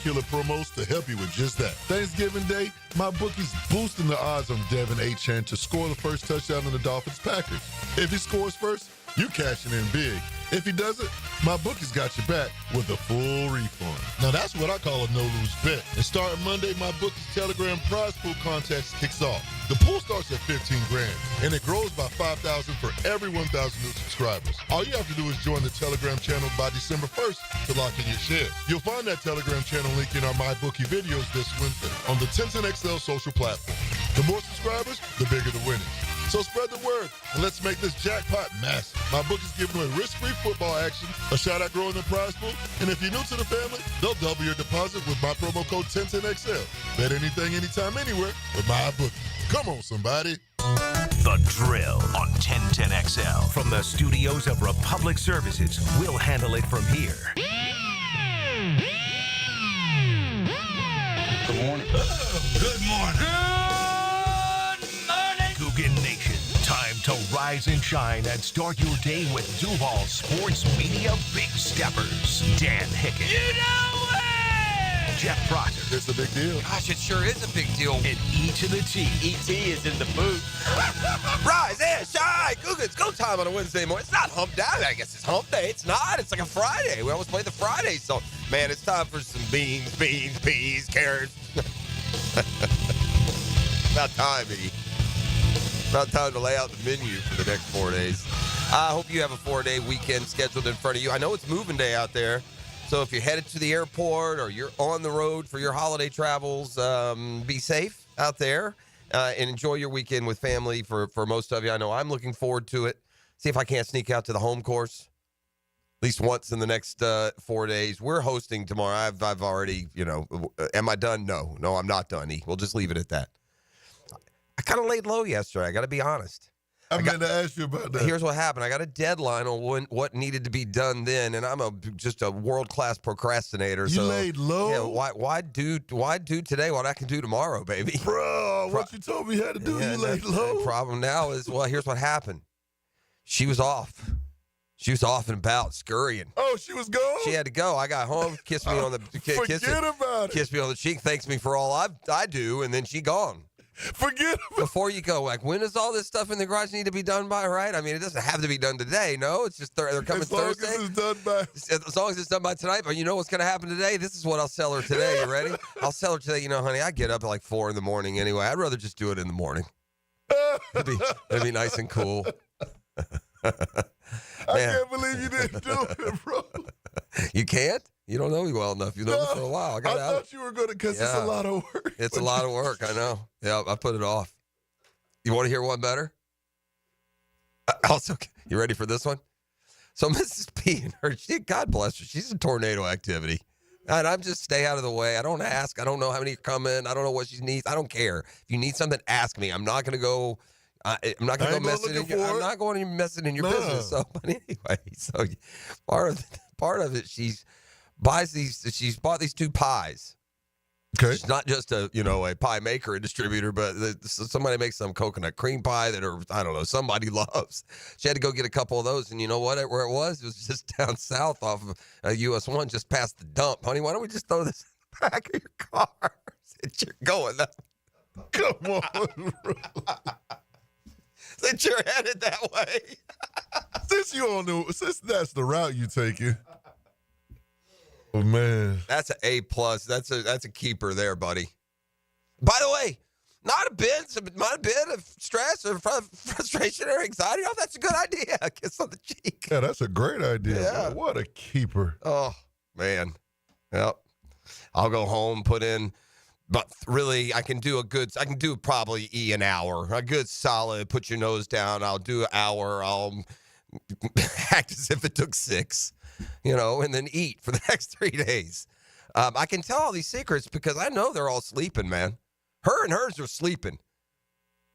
killer promos to help you with just that. Thanksgiving Day, my bookie's boosting the odds on Devin Achane to score the first touchdown on the Dolphins-Packers. If he scores first, you cashing in big. If he doesn't, my bookie's got your back with a full refund. Now that's what I call a no-lose bet. And starting Monday, my bookie's Telegram prize pool contest kicks off. The pool starts at $15,000, and it grows by $5,000 for every 1,000 new subscribers. All you have to do is join the Telegram channel by December 1st to lock in your share. You'll find that Telegram channel link in our MyBookie videos this Wednesday on the 1010XL social platform. The more subscribers, the bigger the winnings. So spread the word, and let's make this jackpot massive. My bookie's giving away risk-free football action, a shot at growing the prize pool, and if you're new to the family, they'll double your deposit with my promo code 1010XL. Bet anything, anytime, anywhere with my bookie. Come on, somebody. The Drill on 1010XL. From the studios of Republic Services, we'll handle it from here. Good morning. Good morning. Coogan Nation. Time to rise and shine and start your day with Duval Sports Media Big Steppers. Dan Hicken. You know it! Jeff Proctor. It's a big deal. Gosh, it sure is a big deal. And E to the T. E.T. is in the booth. Rise and shine. Google, it's go time on a Wednesday morning. It's not hump day. I guess it's hump day. It's not. It's like a Friday. We always play the Friday song. Man, it's time for some beans, peas, carrots. About time, E. About time to lay out the menu for the next 4 days. I hope you have a 4-day weekend scheduled in front of you. I know it's moving day out there, so if you're headed to the airport or you're on the road for your holiday travels, be safe out there and enjoy your weekend with family for most of you. I know I'm looking forward to it. See if I can't sneak out to the home course at least once in the next 4 days. We're hosting tomorrow. I've already, am I done? No, I'm not done, E. We'll just leave it at that. I kind of laid low yesterday. I got to be honest. I meant to ask you about that. Here's what happened. I got a deadline on what needed to be done then, and I'm just a world-class procrastinator. You laid low? Yeah, why do today what I can do tomorrow, baby? Bro, what you told me you had to do, you laid low. The problem now is, here's what happened. She was off. She was off and about, scurrying. Oh, she was gone? She had to go. I got home, kissed me on the kissed me on the cheek, thanks me for all I do, and then she gone. Forget about Before you go, when does all this stuff in the garage need to be done by, right? I mean, it doesn't have to be done today. No, it's just they're coming Thursday. As long as it's done by tonight. But you know what's going to happen today? This is what I'll sell her today. You ready? I'll sell her today. Honey, I get up at like 4 in the morning anyway. I'd rather just do it in the morning. It'd be nice and cool. I can't believe you didn't do it, bro. You can't? You don't know me well enough. You've known me for a while. I thought you were going to, because it's a lot of work. It's a lot of work, I know. Yeah, I put it off. You want to hear one better? Also, you ready for this one? So Mrs. P and her, God bless her, she's in tornado activity. And I'm just stay out of the way. I don't ask. I don't know how many come in. I don't know what she needs. I don't care. If you need something, ask me. I'm not going to go. I'm not going to go messing in your. I'm not going to mess it in your business. So, but anyway, so part of it, she's bought these 2 pies. Okay. She's not just a pie maker and distributor, but somebody makes some coconut cream pie that somebody loves. She had to go get a couple of those, and you know what? Where it was just down south off of US 1, just past the dump. Honey, why don't we just throw this in the back of your car since you're going up? Come on, bro. Since you're headed that way. Since that's the route you taking. Oh man, that's an A+. That's a keeper there, buddy. By the way, not a bit of stress or frustration or anxiety. Oh, that's a good idea. Kiss on the cheek. Yeah, that's a great idea. Yeah. What a keeper. Oh man. Yep. I'll go home, put in. But really, I can do probably an hour. A good solid, put your nose down. I'll do an hour. I'll act as if it took 6, and then eat for the next 3 days. I can tell all these secrets because I know they're all sleeping, man. Her and hers are sleeping.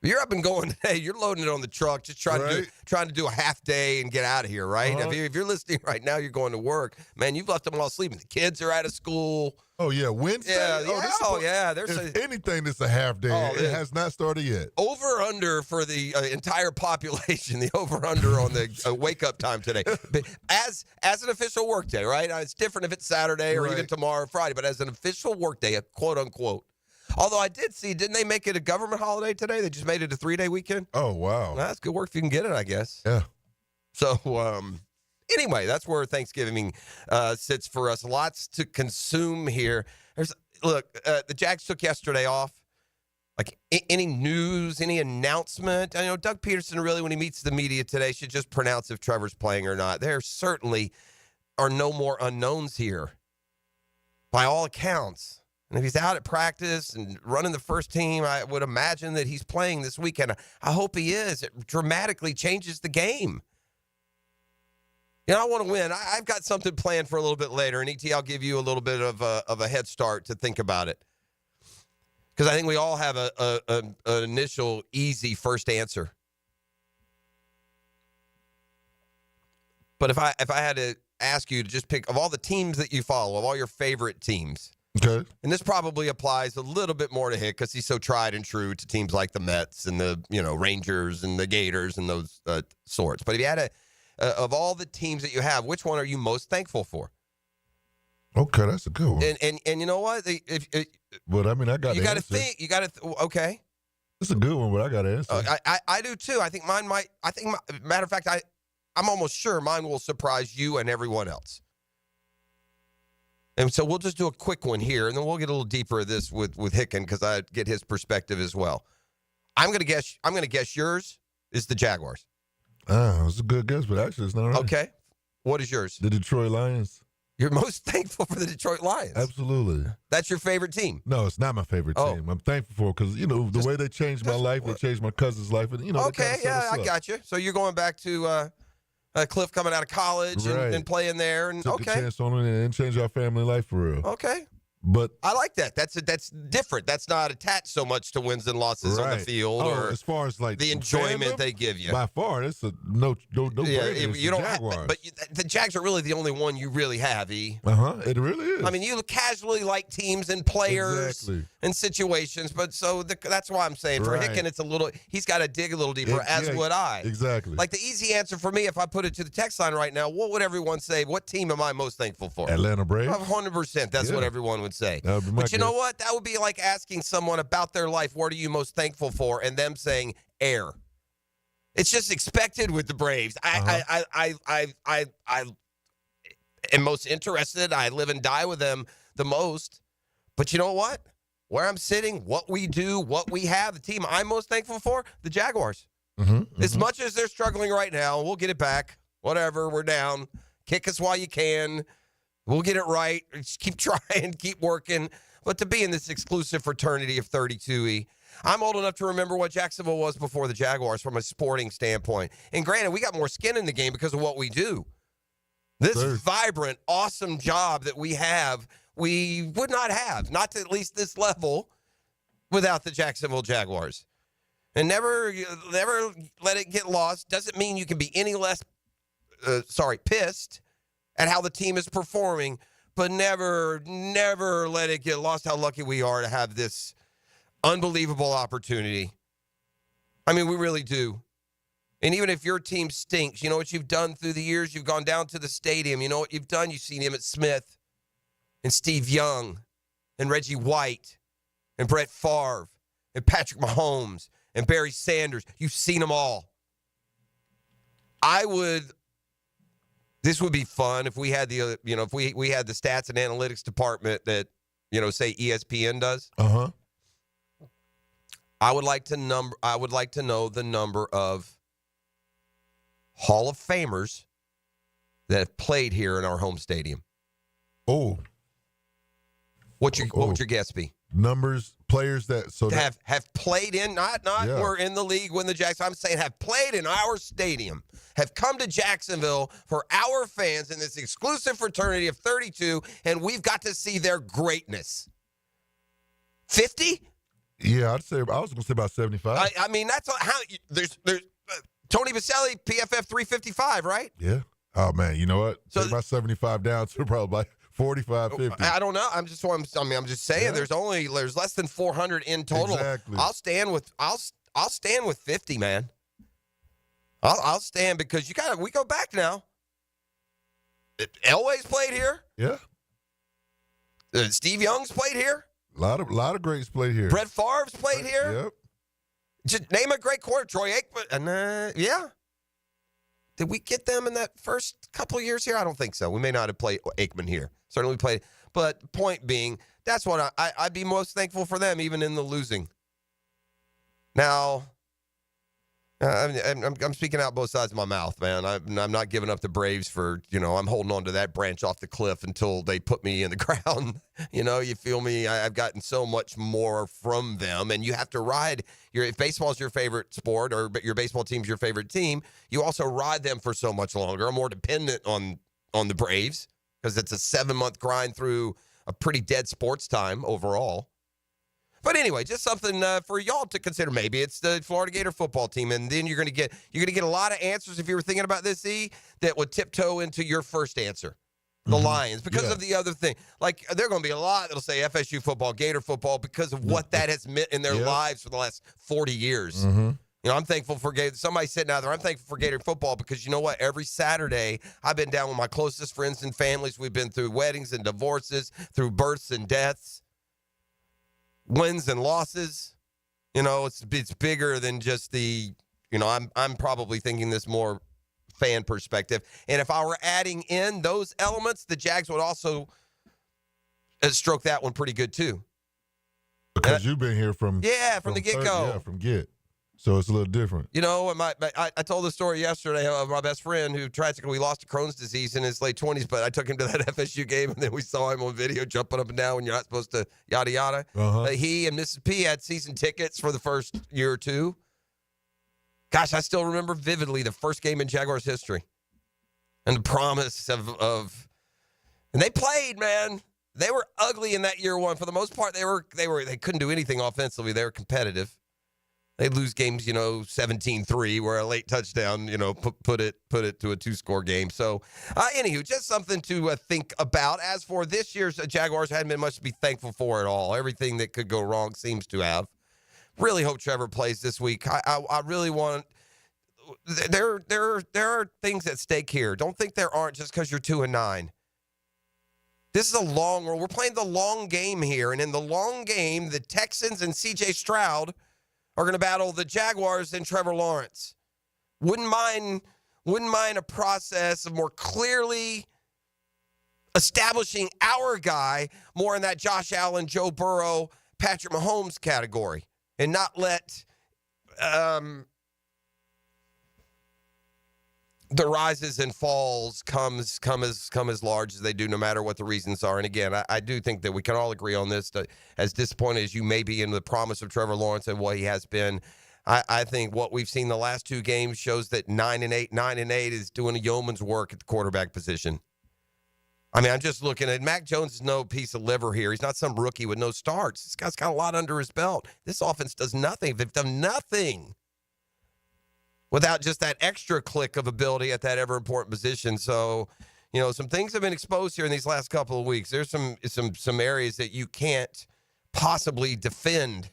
You're up and going today. You're loading it on the truck, just trying to do a half day and get out of here, right? If you're listening right now, you're going to work. Man, you've left them all sleeping. The kids are out of school. Oh, yeah, Wednesday? Yeah. If anything, it's a half day. It has not started yet. Over-under for the entire population, the over-under on the wake-up time today. But as an official work day, right? It's different if it's Saturday or even tomorrow or Friday, but as an official work day, quote-unquote. Although I did see, didn't they make it a government holiday today? They just made it a 3-day weekend? Oh, wow. Well, that's good work if you can get it, I guess. Yeah. So, anyway, that's where Thanksgiving sits for us. Lots to consume here. The Jags took yesterday off. Like, any news, any announcement? I know Doug Peterson really, when he meets the media today, should just pronounce if Trevor's playing or not. There certainly are no more unknowns here, by all accounts. And if he's out at practice and running the first team, I would imagine that he's playing this weekend. I hope he is. It dramatically changes the game. You know, I want to win. I've got something planned for a little bit later, and ET, I'll give you a little bit of a head start to think about it. Because I think we all have an initial easy first answer. But if I had to ask you to just pick, of all the teams that you follow, of all your favorite teams, okay, and this probably applies a little bit more to Hick because he's so tried and true to teams like the Mets and the Rangers and the Gators and those sorts. But if you had of all the teams that you have, which one are you most thankful for? Okay, that's a good one. And you know what? But I mean, I got. You got to think. You got to. Okay. It's a good one, but I got to answer. I do too. I think mine might. Matter of fact, I'm almost sure mine will surprise you and everyone else. And so we'll just do a quick one here, and then we'll get a little deeper of this with Hicken because I get his perspective as well. I'm gonna guess yours is the Jaguars. It's a good guess, but actually it's not right. Okay. What is yours? The Detroit Lions. You're most thankful for the Detroit Lions. Absolutely. That's your favorite team. No, it's not my favorite team. I'm thankful for it because, the way they changed my life, they changed my cousin's life. And, okay, I got you. So you're going back to Cliff coming out of college and playing there. And took a chance on it and changed our family life for real. Okay. But I like that. That's different. That's not attached so much to wins and losses on the field or as far as like the enjoyment they give you. By far, it's a no. Yeah, you don't. But the Jags are really the only one you really have. It really is. I mean, you casually like teams and players and situations, but that's why I'm saying for Hicken, it's a little. He's got to dig a little deeper, as would I. Exactly. Like the easy answer for me, if I put it to the text line right now, what would everyone say? What team am I most thankful for? Atlanta Braves. 100%. That's what everyone would say. But you know what? That would be like asking someone about their life, what are you most thankful for? And them saying air. It's just expected with the Braves. I am most interested. I live and die with them the most. But you know what? Where I'm sitting, what we do, what we have, the team I'm most thankful for, the Jaguars. As much as they're struggling right now, we'll get it back. Whatever, we're down. Kick us while you can. We'll get it right. Just keep trying, keep working. But to be in this exclusive fraternity of 32E, I'm old enough to remember what Jacksonville was before the Jaguars from a sporting standpoint. And granted, we got more skin in the game because of what we do. This vibrant, awesome job that we have, we would not have, not to at least this level, without the Jacksonville Jaguars. And never let it get lost. Doesn't mean you can be any less, pissed at how the team is performing, but never let it get lost how lucky we are to have this unbelievable opportunity. I mean, we really do. And even if your team stinks, you know what you've done through the years? You've gone down to the stadium. You know what you've done? You've seen Emmitt Smith and Steve Young and Reggie White and Brett Favre and Patrick Mahomes and Barry Sanders. You've seen them all. This would be fun if we had if we had the stats and analytics department that, say ESPN does. I would like to know the number of Hall of Famers that have played here in our home stadium. Oh. What would your guess be? Numbers, players that have played in, not were in the league when the Jags. I'm saying have played in our stadium, have come to Jacksonville for our fans in this exclusive fraternity of 32, and we've got to see their greatness. 50? Yeah, I was gonna say about 75. I mean, that's how there's Tony Baselli, PFF 355, right? Yeah. Oh man, you know what? So Take my 75 down to probably like 45, 50. I don't know. I'm just saying. Yeah. There's less than 400 in total. Exactly. I'll stand with 50, man. I'll stand because we go back now. Elway's played here. Yeah. Steve Young's played here. A lot of greats played here. Brett Favre's played here. Yep. Just name a great corner. Troy Aikman. And yeah. Did we get them in that first couple of years here? I don't think so. We may not have played Aikman here. Certainly played. But point being, that's what I'd be most thankful for them, even in the losing. Now, I'm speaking out both sides of my mouth, man. I'm not giving up the Braves for, I'm holding on to that branch off the cliff until they put me in the ground. You feel me? I've gotten so much more from them, and you have to ride. If baseball is your favorite sport or your baseball team's your favorite team, you also ride them for so much longer. I'm more dependent on the Braves because it's a 7-month grind through a pretty dead sports time overall. But anyway, just something for y'all to consider. Maybe it's the Florida Gator football team, and then you're going to get a lot of answers if you were thinking about this, that would tiptoe into your first answer, the Lions, because of the other thing. Like there are going to be a lot that'll say FSU football, Gator football, because of what that has meant in their lives for the last 40 years. I'm thankful for Gator. Somebody sitting out there, I'm thankful for Gator football because you know what? Every Saturday, I've been down with my closest friends and families. We've been through weddings and divorces, through births and deaths. Wins and losses, it's bigger than just the, I'm probably thinking this more fan perspective. And if I were adding in those elements, the Jags would also stroke that one pretty good too. Because you've been here from the get-go. Yeah, from get. So it's a little different. I told the story yesterday of my best friend who tragically lost to Crohn's disease in his late 20s, but I took him to that FSU game, and then we saw him on video jumping up and down when you're not supposed to, yada, yada. He and Mrs. P had season tickets for the first year or two. Gosh, I still remember vividly the first game in Jaguars history. And the promise of and they played, man. They were ugly in that year one. For the most part, they couldn't do anything offensively. They were competitive. They lose games, 17-3, where a late touchdown, put it to a 2-score game. So, anywho, just something to think about. As for this year's Jaguars, hadn't been much to be thankful for at all. Everything that could go wrong seems to have. Really hope Trevor plays this week. I really want. There are things at stake here. Don't think there aren't just because you're 2-9. This is a long. We're playing the long game here, and in the long game, the Texans and C.J. Stroud are going to battle the Jaguars and Trevor Lawrence. Wouldn't mind a process of more clearly establishing our guy more in that Josh Allen, Joe Burrow, Patrick Mahomes category, and not let the rises and falls come as large as they do, no matter what the reasons are. And again, I do think that we can all agree on this. That as disappointed as you may be in the promise of Trevor Lawrence and what he has been, I think what we've seen the last two games shows that 9-8 is doing a yeoman's work at the quarterback position. I mean, I'm just looking at Mac Jones is no piece of liver here. He's not some rookie with no starts. This guy's got a lot under his belt. This offense does nothing. They've done nothing without just that extra click of ability at that ever-important position. So, some things have been exposed here in these last couple of weeks. There's some areas that you can't possibly defend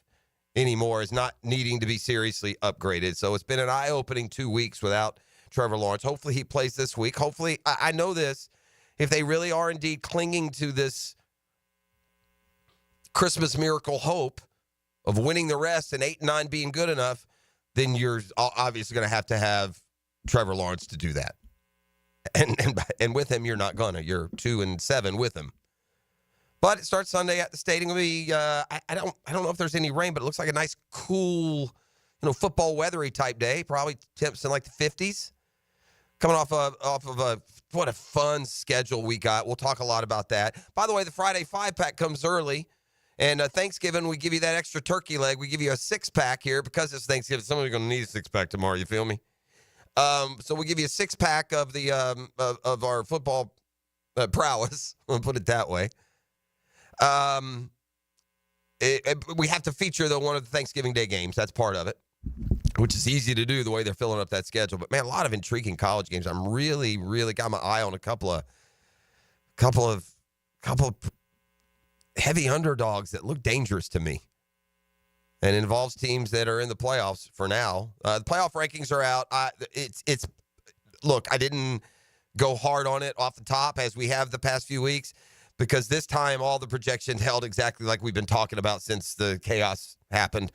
anymore as not needing to be seriously upgraded. So it's been an eye-opening 2 weeks without Trevor Lawrence. Hopefully he plays this week. Hopefully, I know this, if they really are indeed clinging to this Christmas miracle hope of winning the rest and 8-9 being good enough, then you're obviously going to have Trevor Lawrence to do that. And with him, you're not going to. You're 2-7 with him. But it starts Sunday at the stadium. It'll be, I don't know if there's any rain, but it looks like a nice, cool, football weathery type day. Probably temps in like the 50s. Coming off of what a fun schedule we got. We'll talk a lot about that. By the way, the Friday 5-pack comes early. And Thanksgiving, we give you that extra turkey leg. We give you a 6-pack here because it's Thanksgiving. Somebody's going to need a 6-pack tomorrow. You feel me? So we give you a 6-pack of the of our football prowess. I'll put it that way. we have to feature, though, one of the Thanksgiving Day games. That's part of it, which is easy to do the way they're filling up that schedule. But, man, a lot of intriguing college games. I'm really, really got my eye on a couple of heavy underdogs that look dangerous to me. And it involves teams that are in the playoffs for now. The playoff rankings are out. Look, I didn't go hard on it off the top as we have the past few weeks, because this time all the projections held exactly like we've been talking about since the chaos happened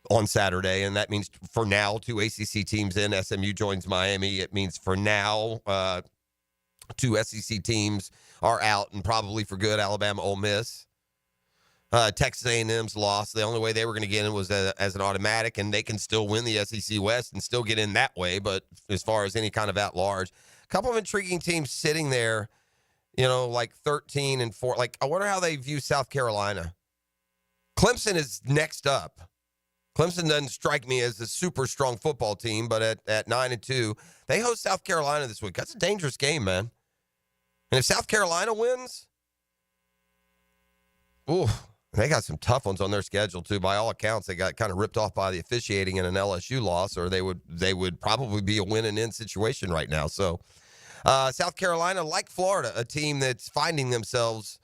on Saturday. And that means for now, 2 ACC teams in. SMU joins Miami. It means for now, 2 SEC teams are out, and probably for good, Alabama, Ole Miss. Texas A&M's lost. The only way they were going to get in was as an automatic, and they can still win the SEC West and still get in that way. But as far as any kind of at-large, a couple of intriguing teams sitting there, like 13 and 4. Like, I wonder how they view South Carolina. Clemson is next up. Clemson doesn't strike me as a super strong football team, but at 9-2, they host South Carolina this week. That's a dangerous game, man. And if South Carolina wins, they got some tough ones on their schedule, too. By all accounts, they got kind of ripped off by the officiating in an LSU loss, or they would probably be a win-and-in situation right now. So South Carolina, like Florida, a team that's finding themselves.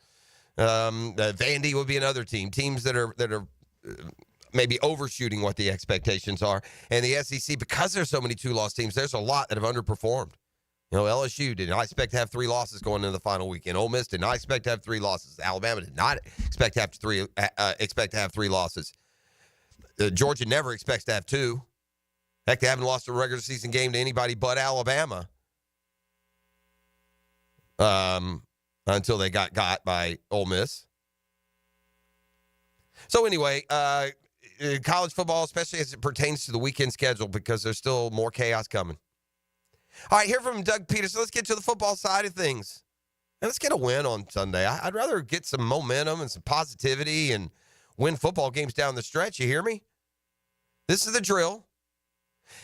Vandy would be another team. Teams that are maybe overshooting what the expectations are. And the SEC, because there's so many 2-loss teams, there's a lot that have underperformed. LSU did not expect to have 3 losses going into the final weekend. Ole Miss did not expect to have 3 losses. Alabama did not expect to have 3 losses. Georgia never expects to have 2. Heck, they haven't lost a regular season game to anybody but Alabama until they got by Ole Miss. So anyway, college football, especially as it pertains to the weekend schedule, because there's still more chaos coming. All right, hear from Doug Peterson. Let's get to the football side of things. And let's get a win on Sunday. I'd rather get some momentum and some positivity and win football games down the stretch. You hear me? This is the drill.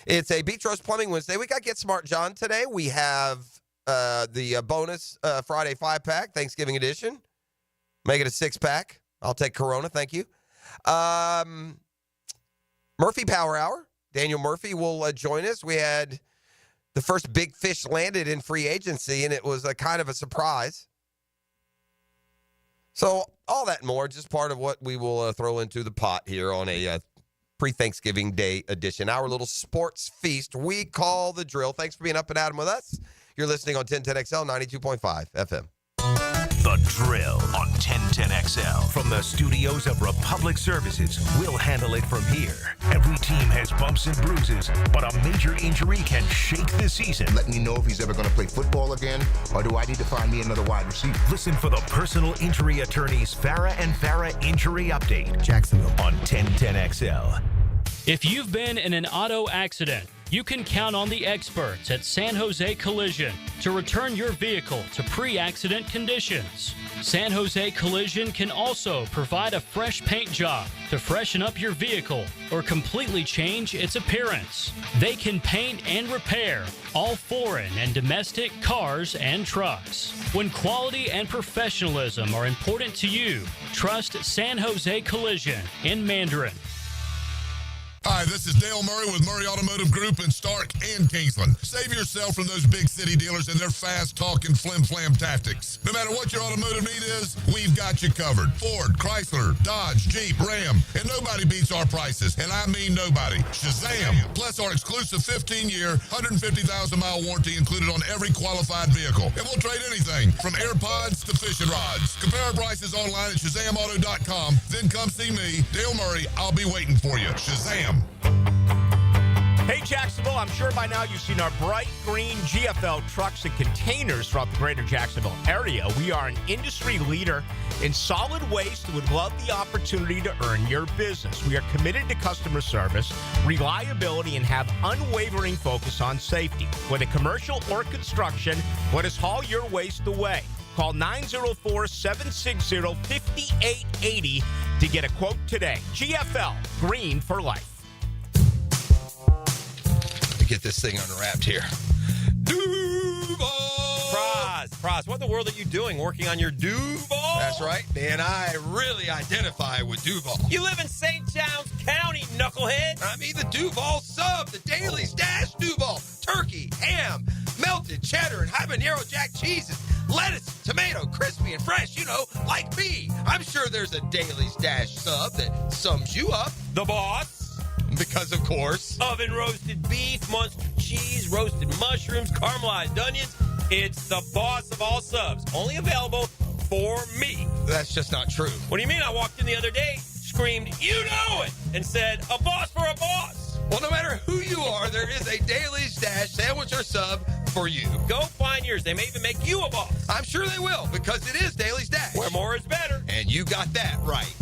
It's a Beach Roast Plumbing Wednesday. We got Get Smart John today. We have the bonus Friday 5-pack, Thanksgiving edition. Make it a 6-pack. I'll take Corona. Thank you. Murphy Power Hour. Daniel Murphy will join us. We had the first big fish landed in free agency, and it was a kind of a surprise. So all that and more, just part of what we will throw into the pot here on a pre-Thanksgiving Day edition. Our little sports feast we call the drill. Thanks for being up and at 'em with us. You're listening on 1010XL 92.5 FM. The Drill on 1010XL. From the studios of Republic Services, we'll handle it from here. Every team has bumps and bruises, but a major injury can shake the season. Let me know if he's ever going to play football again, or do I need to find me another wide receiver? Listen for the personal injury attorneys Farah and Farah Injury Update. Jacksonville. On 1010XL. If you've been in an auto accident, you can count on the experts at San Jose Collision to return your vehicle to pre-accident conditions. San Jose Collision can also provide a fresh paint job to freshen up your vehicle or completely change its appearance. They can paint and repair all foreign and domestic cars and trucks. When quality and professionalism are important to you, trust San Jose Collision in Mandarin. Hi, this is Dale Murray with Murray Automotive Group in Stark and Kingsland. Save yourself from those big city dealers and their fast-talking flim-flam tactics. No matter what your automotive need is, we've got you covered. Ford, Chrysler, Dodge, Jeep, Ram, and nobody beats our prices, and I mean nobody. Shazam! Plus our exclusive 15-year, 150,000-mile warranty included on every qualified vehicle. And we'll trade anything from AirPods to fishing rods. Compare our prices online at ShazamAuto.com. Then come see me, Dale Murray. I'll be waiting for you. Shazam! Hey, Jacksonville, I'm sure by now you've seen our bright green GFL trucks and containers throughout the greater Jacksonville area. We are an industry leader in solid waste and would love the opportunity to earn your business. We are committed to customer service, reliability, and have unwavering focus on safety. Whether commercial or construction, let us haul your waste away. Call 904-760-5880 to get a quote today. GFL, green for life. Get this thing unwrapped here. Duval! Surprise! Cross. What in the world are you doing working on your Duval? That's right, man. I really identify with Duval. You live in St. John's County, knucklehead. I mean the Duval sub, the Daily Dash Duval. Turkey, ham, melted cheddar, and habanero jack cheeses. Lettuce, tomato, crispy and fresh, like me. I'm sure there's a Daily Dash sub that sums you up. The boss. Because, of course, Oven roasted beef, monster cheese, roasted mushrooms, caramelized onions. It's the boss of all subs. Only available for me. That's just not true. What do you mean? I walked in the other day, screamed, "You know it," and said, "A boss for a boss." Well, no matter who you are, there is a Daily Dash sandwich or sub for you. Go find yours. They may even make you a boss. I'm sure they will, because it is Daily Dash. Where more is better. And you got that right.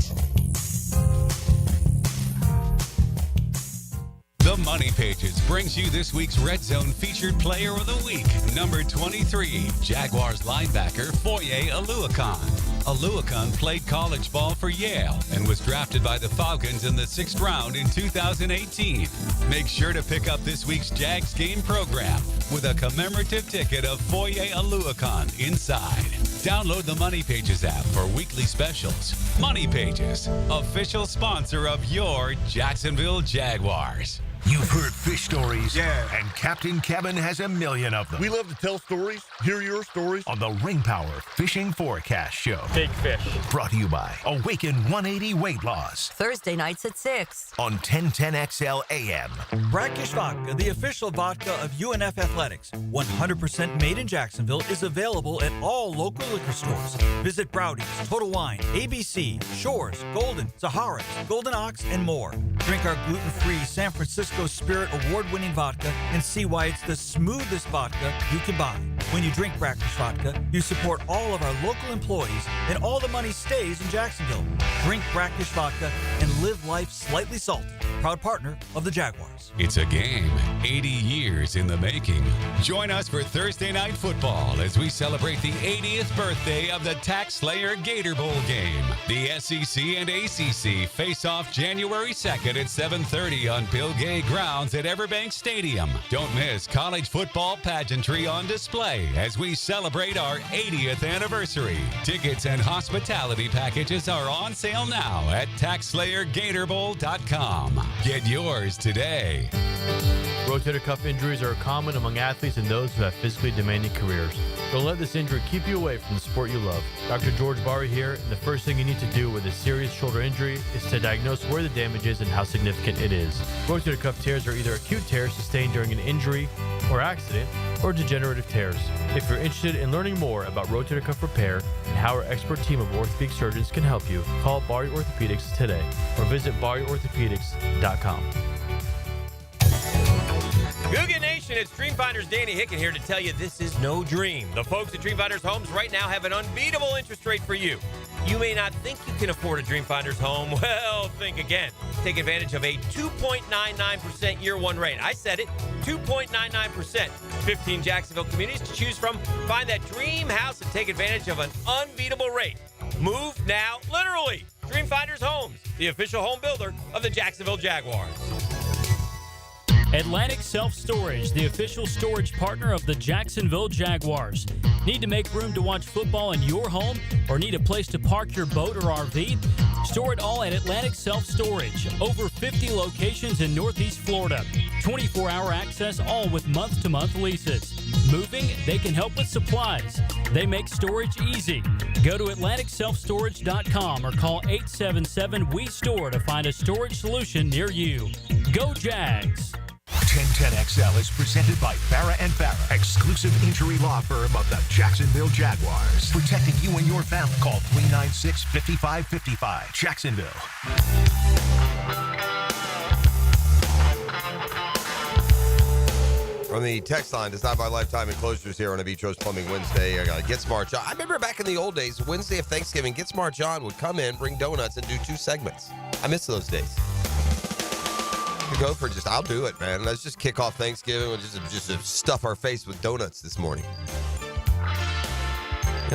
The Money Pages brings you this week's Red Zone featured player of the week, number 23, Jaguars linebacker Foye Oluokun. Oluokun played college ball for Yale and was drafted by the Falcons in the 6th round in 2018. Make sure to pick up this week's Jags game program with a commemorative ticket of Foye Oluokun inside. Download the Money Pages app for weekly specials. Money Pages, official sponsor of your Jacksonville Jaguars. You've heard fish stories. Yeah. And Captain Kevin has a million of them. We love to tell stories, hear your stories. On the Ring Power Fishing Forecast Show. Big fish. Brought to you by Awaken 180 Weight Loss. Thursday nights at 6. On 1010XL AM. Brackish Vodka, the official vodka of UNF Athletics, 100% made in Jacksonville, is available at all local liquor stores. Visit Browdy's, Total Wine, ABC, Shores, Golden, Zahara's, Golden Ox, and more. Drink our gluten-free San Francisco Spirit award-winning vodka and see why it's the smoothest vodka you can buy. When you drink Brackish Vodka, you support all of our local employees and all the money stays in Jacksonville. Drink Brackish Vodka and live life slightly salty. Proud partner of the Jaguars. It's a game, 80 years in the making. Join us for Thursday Night Football as we celebrate the 80th birthday of the Tax Slayer Gator Bowl game. The SEC and ACC face off January 2nd at 7:30 on Bill Gay grounds at Everbank Stadium. Don't miss college football pageantry on display as we celebrate our 80th anniversary. Tickets and hospitality packages are on sale now at TaxSlayerGatorBowl.com. Get yours today. Rotator cuff injuries are common among athletes and those who have physically demanding careers. Don't let this injury keep you away from the sport you love. Dr. George Barry here, and the first thing you need to do with a serious shoulder injury is to diagnose where the damage is and how significant it is. Rotator cuff tears are either acute tears sustained during an injury or accident, or degenerative tears. If you're interested in learning more about rotator cuff repair and how our expert team of orthopedic surgeons can help you, call Barry Orthopedics today or visit BarryOrthopedics.com. Googa Nation, it's Dreamfinders Danny Hicken here to tell you this is no dream. The folks at Dreamfinders Homes right now have an unbeatable interest rate for you. You may not think you can afford a Dreamfinders home. Well, think again. Take advantage of a 2.99% year one rate. I said it, 2.99%. 15 Jacksonville communities to choose from. Find that dream house and take advantage of an unbeatable rate. Move now, literally. Dreamfinders Homes, the official home builder of the Jacksonville Jaguars. Atlantic Self-Storage, the official storage partner of the Jacksonville Jaguars. Need to make room to watch football in your home or need a place to park your boat or RV? Store it all at Atlantic Self-Storage. Over 50 locations in Northeast Florida. 24-hour access, all with month-to-month leases. Moving? They can help with supplies. They make storage easy. Go to AtlanticSelfStorage.com or call 877-WE-STORE to find a storage solution near you. Go Jags! 1010XL is presented by Barra & Barra, exclusive injury law firm of the Jacksonville Jaguars. Protecting you and your family. Call 396-5555. Jacksonville. From the text line to Stop By Lifetime Enclosures here on Avitro's Plumbing Wednesday. I got Get Smart John. I remember back in the old days, Wednesday of Thanksgiving, Get Smart John would come in, bring donuts, and do 2 segments. I miss those days. Go for just, I'll do it, man. Let's just kick off Thanksgiving with just stuff our face with donuts this morning.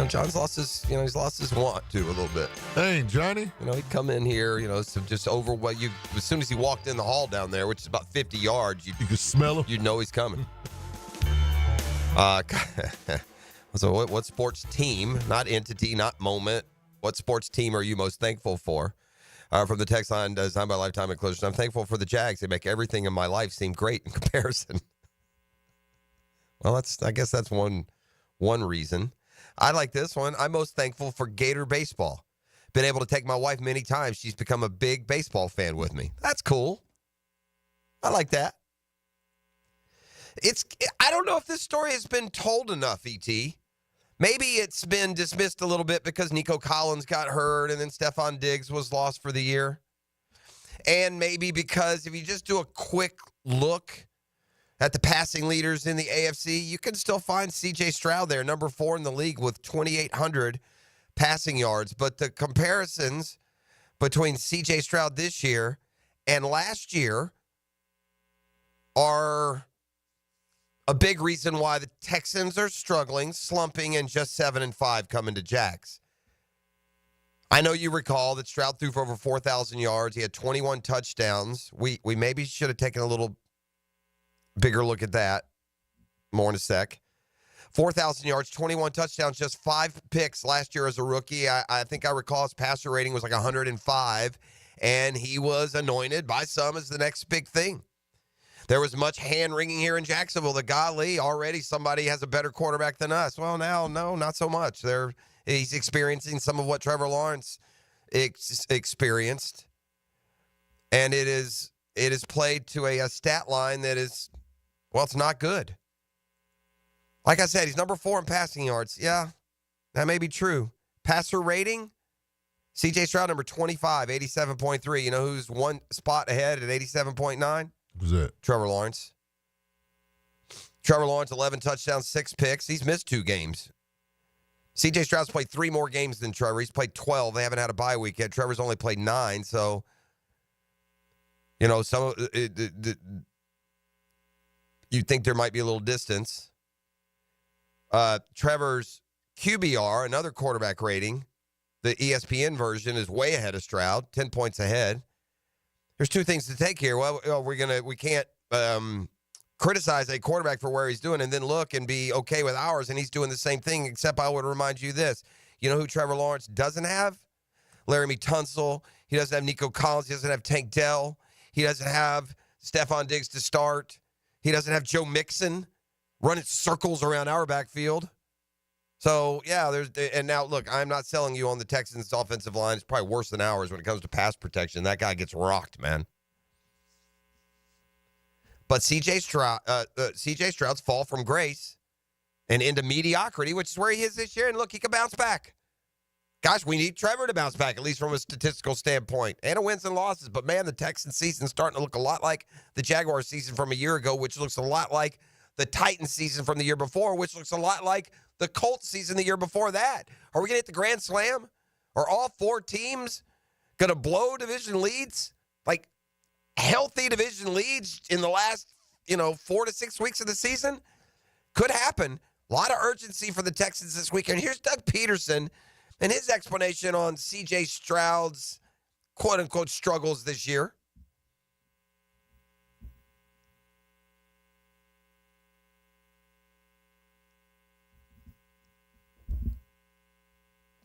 John's lost his, he's lost his want to a little bit. Hey, Johnny. He'd come in here, so just over what as soon as he walked in the hall down there, which is about 50 yards, you could smell him. You'd know he's coming. So what sports team, not entity, not moment, what sports team are you most thankful for? From the text line designed by Lifetime Inclusion, I'm thankful for the Jags. They make everything in my life seem great in comparison. Well, I guess that's one reason. I like this one. I'm most thankful for Gator baseball. Been able to take my wife many times. She's become a big baseball fan with me. That's cool. I like that. I don't know if this story has been told enough, E.T. Maybe it's been dismissed a little bit because Nico Collins got hurt and then Stephon Diggs was lost for the year. And maybe because if you just do a quick look at the passing leaders in the AFC, you can still find C.J. Stroud there, number 4 in the league with 2,800 passing yards. But the comparisons between C.J. Stroud this year and last year are a big reason why the Texans are struggling, slumping, and just 7-5 coming to Jags. I know you recall that Stroud threw for over 4,000 yards. He had 21 touchdowns. We maybe should have taken a little bigger look at that. More in a sec. 4,000 yards, 21 touchdowns, just 5 picks last year as a rookie. I think I recall his passer rating was like 105, and he was anointed by some as the next big thing. There was much hand-wringing here in Jacksonville that, golly, already somebody has a better quarterback than us. Well, now, no, not so much. He's experiencing some of what Trevor Lawrence experienced, and it is played to a stat line that is, well, it's not good. Like I said, he's number 4 in passing yards. Yeah, that may be true. Passer rating, C.J. Stroud, number 25, 87.3. You know who's one spot ahead at 87.9? Who's that? Trevor Lawrence. Trevor Lawrence, 11 touchdowns, 6 picks. He's missed 2 games. C.J. Stroud's played 3 more games than Trevor. He's played 12. They haven't had a bye week yet. Trevor's only played 9. So, you know, you'd think there might be a little distance. Trevor's QBR, another quarterback rating, the ESPN version is way ahead of Stroud, 10 points ahead. There's 2 things to take here. Well, we can't criticize a quarterback for where he's doing and then look and be okay with ours, and he's doing the same thing, except I would remind you this. You know who Trevor Lawrence doesn't have? Laramie Tunsil. He doesn't have Nico Collins. He doesn't have Tank Dell. He doesn't have Stephon Diggs to start. He doesn't have Joe Mixon running circles around our backfield. So, yeah, and now, look, I'm not selling you on the Texans' offensive line. It's probably worse than ours when it comes to pass protection. That guy gets rocked, man. But C.J. Stroud's fall from grace and into mediocrity, which is where he is this year. And, look, he can bounce back. Gosh, we need Trevor to bounce back, at least from a statistical standpoint. And a wins and losses. But, man, the Texans season's starting to look a lot like the Jaguars season from a year ago, which looks a lot like the Titans season from the year before, which looks a lot like the Colts season the year before that. Are we going to hit the Grand Slam? Are all 4 teams going to blow division leads? Like healthy division leads in the last, 4 to 6 weeks of the season? Could happen. A lot of urgency for the Texans this weekend. Here's Doug Peterson and his explanation on C.J. Stroud's quote-unquote struggles this year.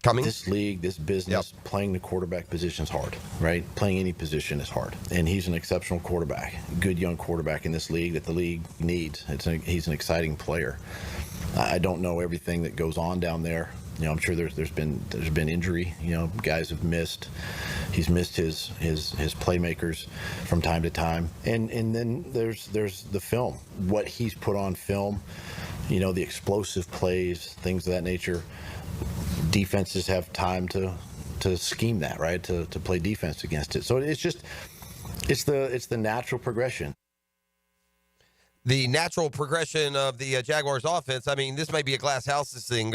This league, this business, playing the quarterback position is hard, right? Playing any position is hard. And he's an exceptional quarterback, good young quarterback in this league that the league needs. He's an exciting player. I don't know everything that goes on down there. I'm sure there's been injury. Guys have missed. He's missed his playmakers from time to time. And then there's the film. What he's put on film, the explosive plays, things of that nature. Defenses have time to scheme that, right? To play defense against it. So it's the natural progression. The natural progression of the Jaguars offense. I mean, this might be a glass house thing.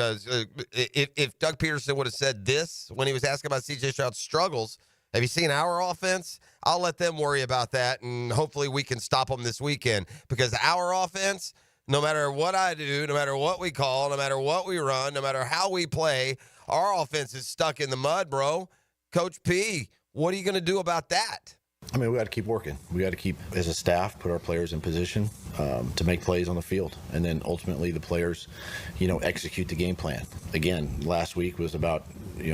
If Doug Peterson would have said this when he was asking about C.J. Stroud's struggles, have you seen our offense? I'll let them worry about that, and hopefully we can stop them this weekend. Because our offense, no matter what I do, no matter what we call, no matter what we run, no matter how we play, our offense is stuck in the mud, bro. Coach P, what are you going to do about that? I mean, we got to keep working. We got to keep, as a staff, put our players in position to make plays on the field, and then ultimately the players, execute the game plan. Again, last week was about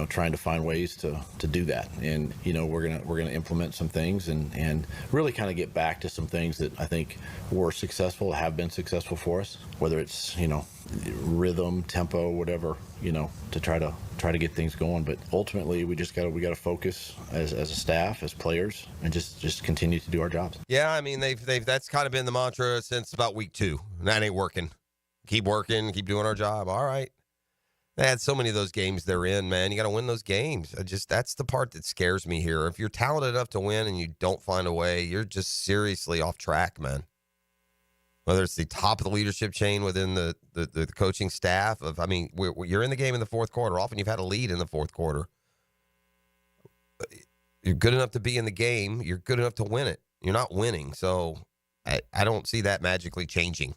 trying to find ways to do that, and we're gonna implement some things and really kind of get back to some things that I think were successful, have been successful for us. Whether it's rhythm, tempo, whatever, to try to get things going. But ultimately, we gotta focus as a staff, as players, and just continue to do our jobs. Yeah, I mean they've that's kind of been the mantra since about week 2. That ain't working. Keep working, keep doing our job. All right. They had so many of those games they're in, man. You got to win those games. That's the part that scares me here. If you're talented enough to win and you don't find a way, you're just seriously off track, man. Whether it's the top of the leadership chain within the coaching staff you're in the game in the fourth quarter. Often you've had a lead in the fourth quarter. You're good enough to be in the game. You're good enough to win it. You're not winning. So I don't see that magically changing.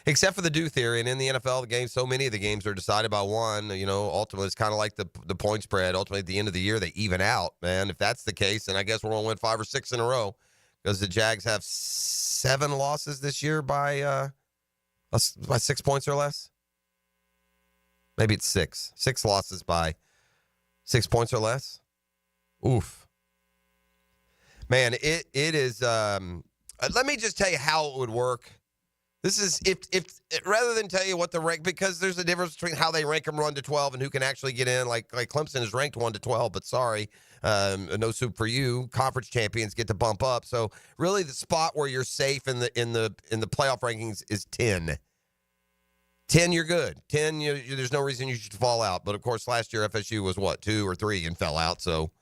Except for the do theory. And in the NFL, so many of the games are decided by one. Ultimately, it's kind of like the point spread. Ultimately, at the end of the year, they even out, man. If that's the case, then I guess we're going to win 5 or 6 in a row because the Jags have 7 losses this year by 6 points or less. Maybe it's 6. 6 losses by 6 points or less. Oof. Man, it is. Let me just tell you how it would work. This is if rather than tell you what the rank, because there's a difference between how they rank them 1 to 12 and who can actually get in. Like Clemson is ranked 1 to 12, but sorry, no soup for you. Conference champions get to bump up. So really, the spot where you're safe in the playoff rankings is 10. 10, you're good. 10, there's no reason you should fall out. But of course, last year FSU was 2 or 3 and fell out. So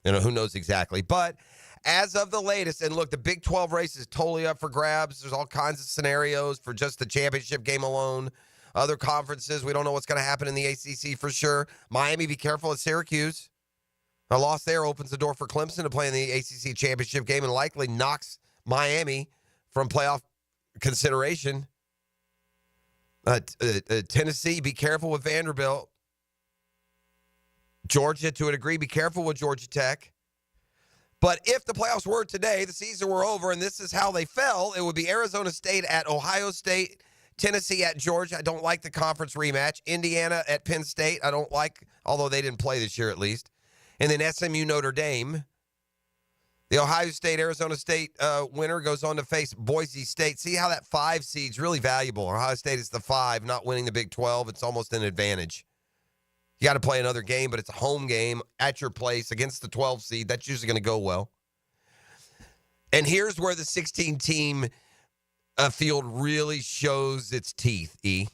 who knows exactly, but. As of the latest, and look, the Big 12 race is totally up for grabs. There's all kinds of scenarios for just the championship game alone. Other conferences, we don't know what's going to happen in the ACC for sure. Miami, be careful at Syracuse. A loss there opens the door for Clemson to play in the ACC championship game and likely knocks Miami from playoff consideration. Tennessee, be careful with Vanderbilt. Georgia, to a degree, be careful with Georgia Tech. But if the playoffs were today, the season were over, and this is how they fell, it would be Arizona State at Ohio State, Tennessee at Georgia. I don't like the conference rematch. Indiana at Penn State. I don't like, although they didn't play this year at least. And then SMU Notre Dame. The Ohio State, Arizona State winner goes on to face Boise State. See how that 5 seed's really valuable. Ohio State is the 5, not winning the Big 12. It's almost an advantage. You got to play another game, but it's a home game at your place against the 12 seed. That's usually going to go well. And here's where the 16-team field really shows its teeth, E.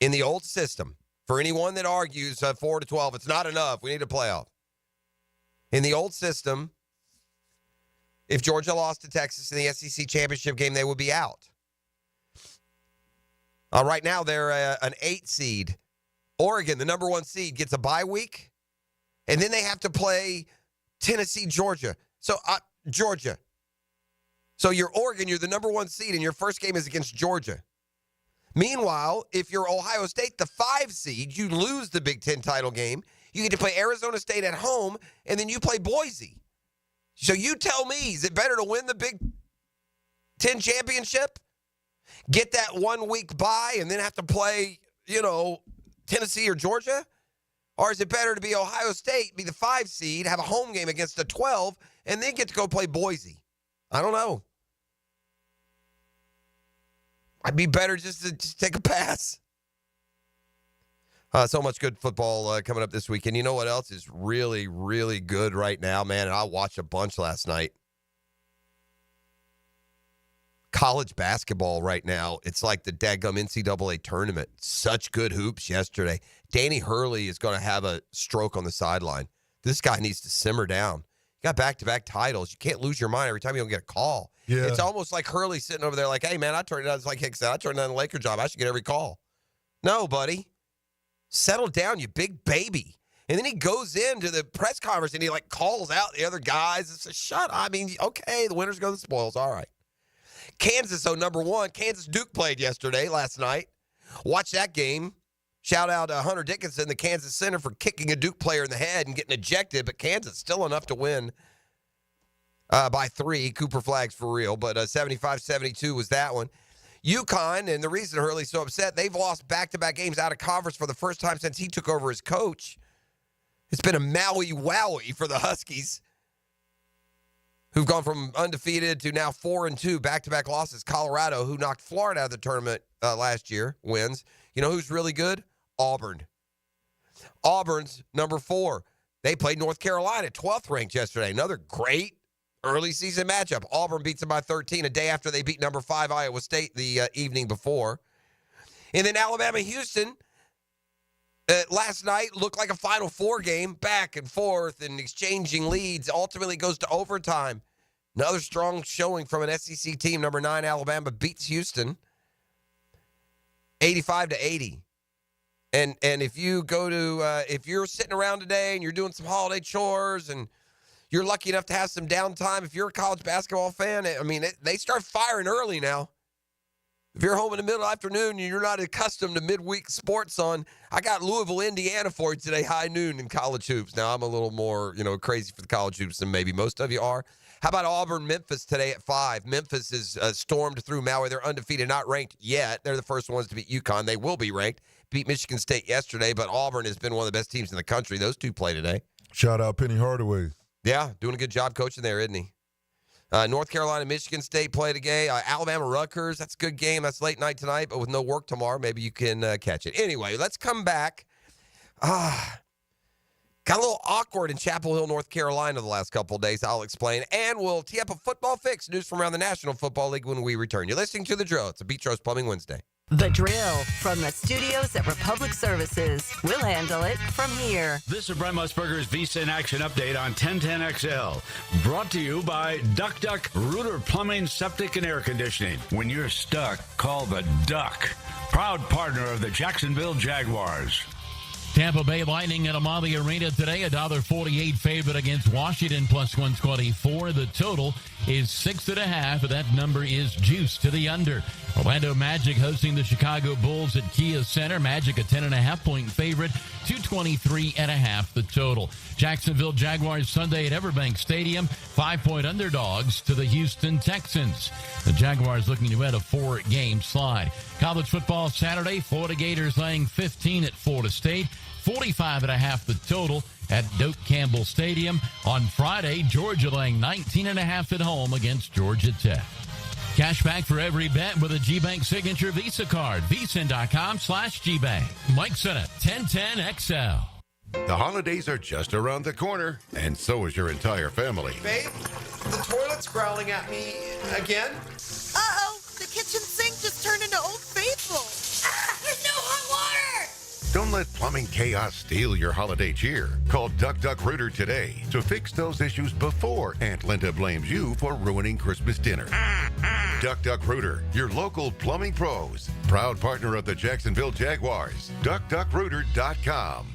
In the old system, for anyone that argues 4 to 12, it's not enough. We need a playoff. In the old system, if Georgia lost to Texas in the SEC championship game, they would be out. Right now, they're an 8 seed. Oregon, the number 1 seed, gets a bye week, and then they have to play Tennessee, Georgia. So, Georgia. So, you're Oregon, you're the number 1 seed, and your first game is against Georgia. Meanwhile, if you're Ohio State, the 5 seed, you lose the Big Ten title game. You get to play Arizona State at home, and then you play Boise. So, you tell me, is it better to win the Big Ten championship, get that 1 week bye, and then have to play, Tennessee or Georgia? Or is it better to be Ohio State, be the 5 seed, have a home game against the 12, and then get to go play Boise? I don't know. I'd be better just to take a pass. So much good football coming up this weekend. You know what else is really, really good right now, man? And I watched a bunch last night. College basketball right now, it's like the daggum NCAA tournament. Such good hoops yesterday. Danny Hurley is going to have a stroke on the sideline. This guy needs to simmer down. You got back-to-back titles. You can't lose your mind every time you don't get a call. Yeah. It's almost like Hurley sitting over there like, hey, man, I turned it down. It's like Hick said, I turned down the Laker job. I should get every call. No, buddy. Settle down, you big baby. And then he goes into the press conference and he, calls out the other guys and says, okay, the winners go to the spoils. All right. Kansas, number 1. Kansas-Duke played last night. Watch that game. Shout out to Hunter Dickinson, the Kansas center, for kicking a Duke player in the head and getting ejected, but Kansas still enough to win by 3. Cooper Flags for real, but 75-72 was that one. UConn, and the reason Hurley's so upset, they've lost back-to-back games out of conference for the first time since he took over as coach. It's been a Maui Wowie for the Huskies, who've gone from undefeated to now 4-2, back-to-back losses. Colorado, who knocked Florida out of the tournament last year, wins. You know who's really good? Auburn. Auburn's number 4. They played North Carolina, 12th ranked yesterday. Another great early season matchup. Auburn beats them by 13 a day after they beat number 5 Iowa State the evening before. And then Alabama-Houston last night looked like a Final Four game, back and forth and exchanging leads. Ultimately goes to overtime. Another strong showing from an SEC team. Number 9 Alabama beats Houston 85-80. And if you go to if you're sitting around today and you're doing some holiday chores and you're lucky enough to have some downtime, if you're a college basketball fan, I mean, they start firing early now. If you're home in the middle of the afternoon and you're not accustomed to midweek sports on, I got Louisville, Indiana for you today, high noon in college hoops. Now, I'm a little more, crazy for the college hoops than maybe most of you are. How about Auburn, Memphis today at 5? Memphis is stormed through Maui. They're undefeated, not ranked yet. They're the first ones to beat UConn. They will be ranked. Beat Michigan State yesterday, but Auburn has been one of the best teams in the country. Those two play today. Shout out Penny Hardaway. Yeah, doing a good job coaching there, isn't he? North Carolina, Michigan State play today. Alabama, Rutgers, that's a good game. That's late night tonight, but with no work tomorrow, maybe you can catch it. Anyway, let's come back. Got a little awkward in Chapel Hill, North Carolina the last couple of days. I'll explain. And we'll tee up a football fix, news from around the National Football League when we return. You're listening to The Drill. It's a Beach Rose Plumbing Wednesday. The Drill from the studios at Republic Services. We'll handle it from here. This is Brent Musburger's Visa in Action update on 1010XL. Brought to you by Duck Duck Rooter Plumbing, Septic, and Air Conditioning. When you're stuck, call the Duck. Proud partner of the Jacksonville Jaguars. Tampa Bay Lightning at Amalie Arena today, $1.48 favorite against Washington, plus 124. The total is 6.5, but that number is juiced to the under. Orlando Magic hosting the Chicago Bulls at Kia Center. Magic a 10.5-point favorite, 223.5 the total. Jacksonville Jaguars Sunday at Everbank Stadium, 5-point underdogs to the Houston Texans. The Jaguars looking to add a 4-game slide. College football Saturday, Florida Gators laying 15 at Florida State. 45.5 the total at Doak Campbell Stadium. On Friday, Georgia laying 19.5 at home against Georgia Tech. Cash back for every bet with a G-Bank signature Visa card. vsin.com/GBank. Mike Sennett, 1010XL. The holidays are just around the corner, and so is your entire family. Babe, the toilet's growling at me again. Uh-oh, the kitchen sink just turned into Old Faithful. Ah, there's no hot water! Don't let plumbing chaos steal your holiday cheer. Call Duck Duck Rooter today to fix those issues before Aunt Linda blames you for ruining Christmas dinner. Duck Duck Rooter, your local plumbing pros. Proud partner of the Jacksonville Jaguars. DuckDuckRooter.com.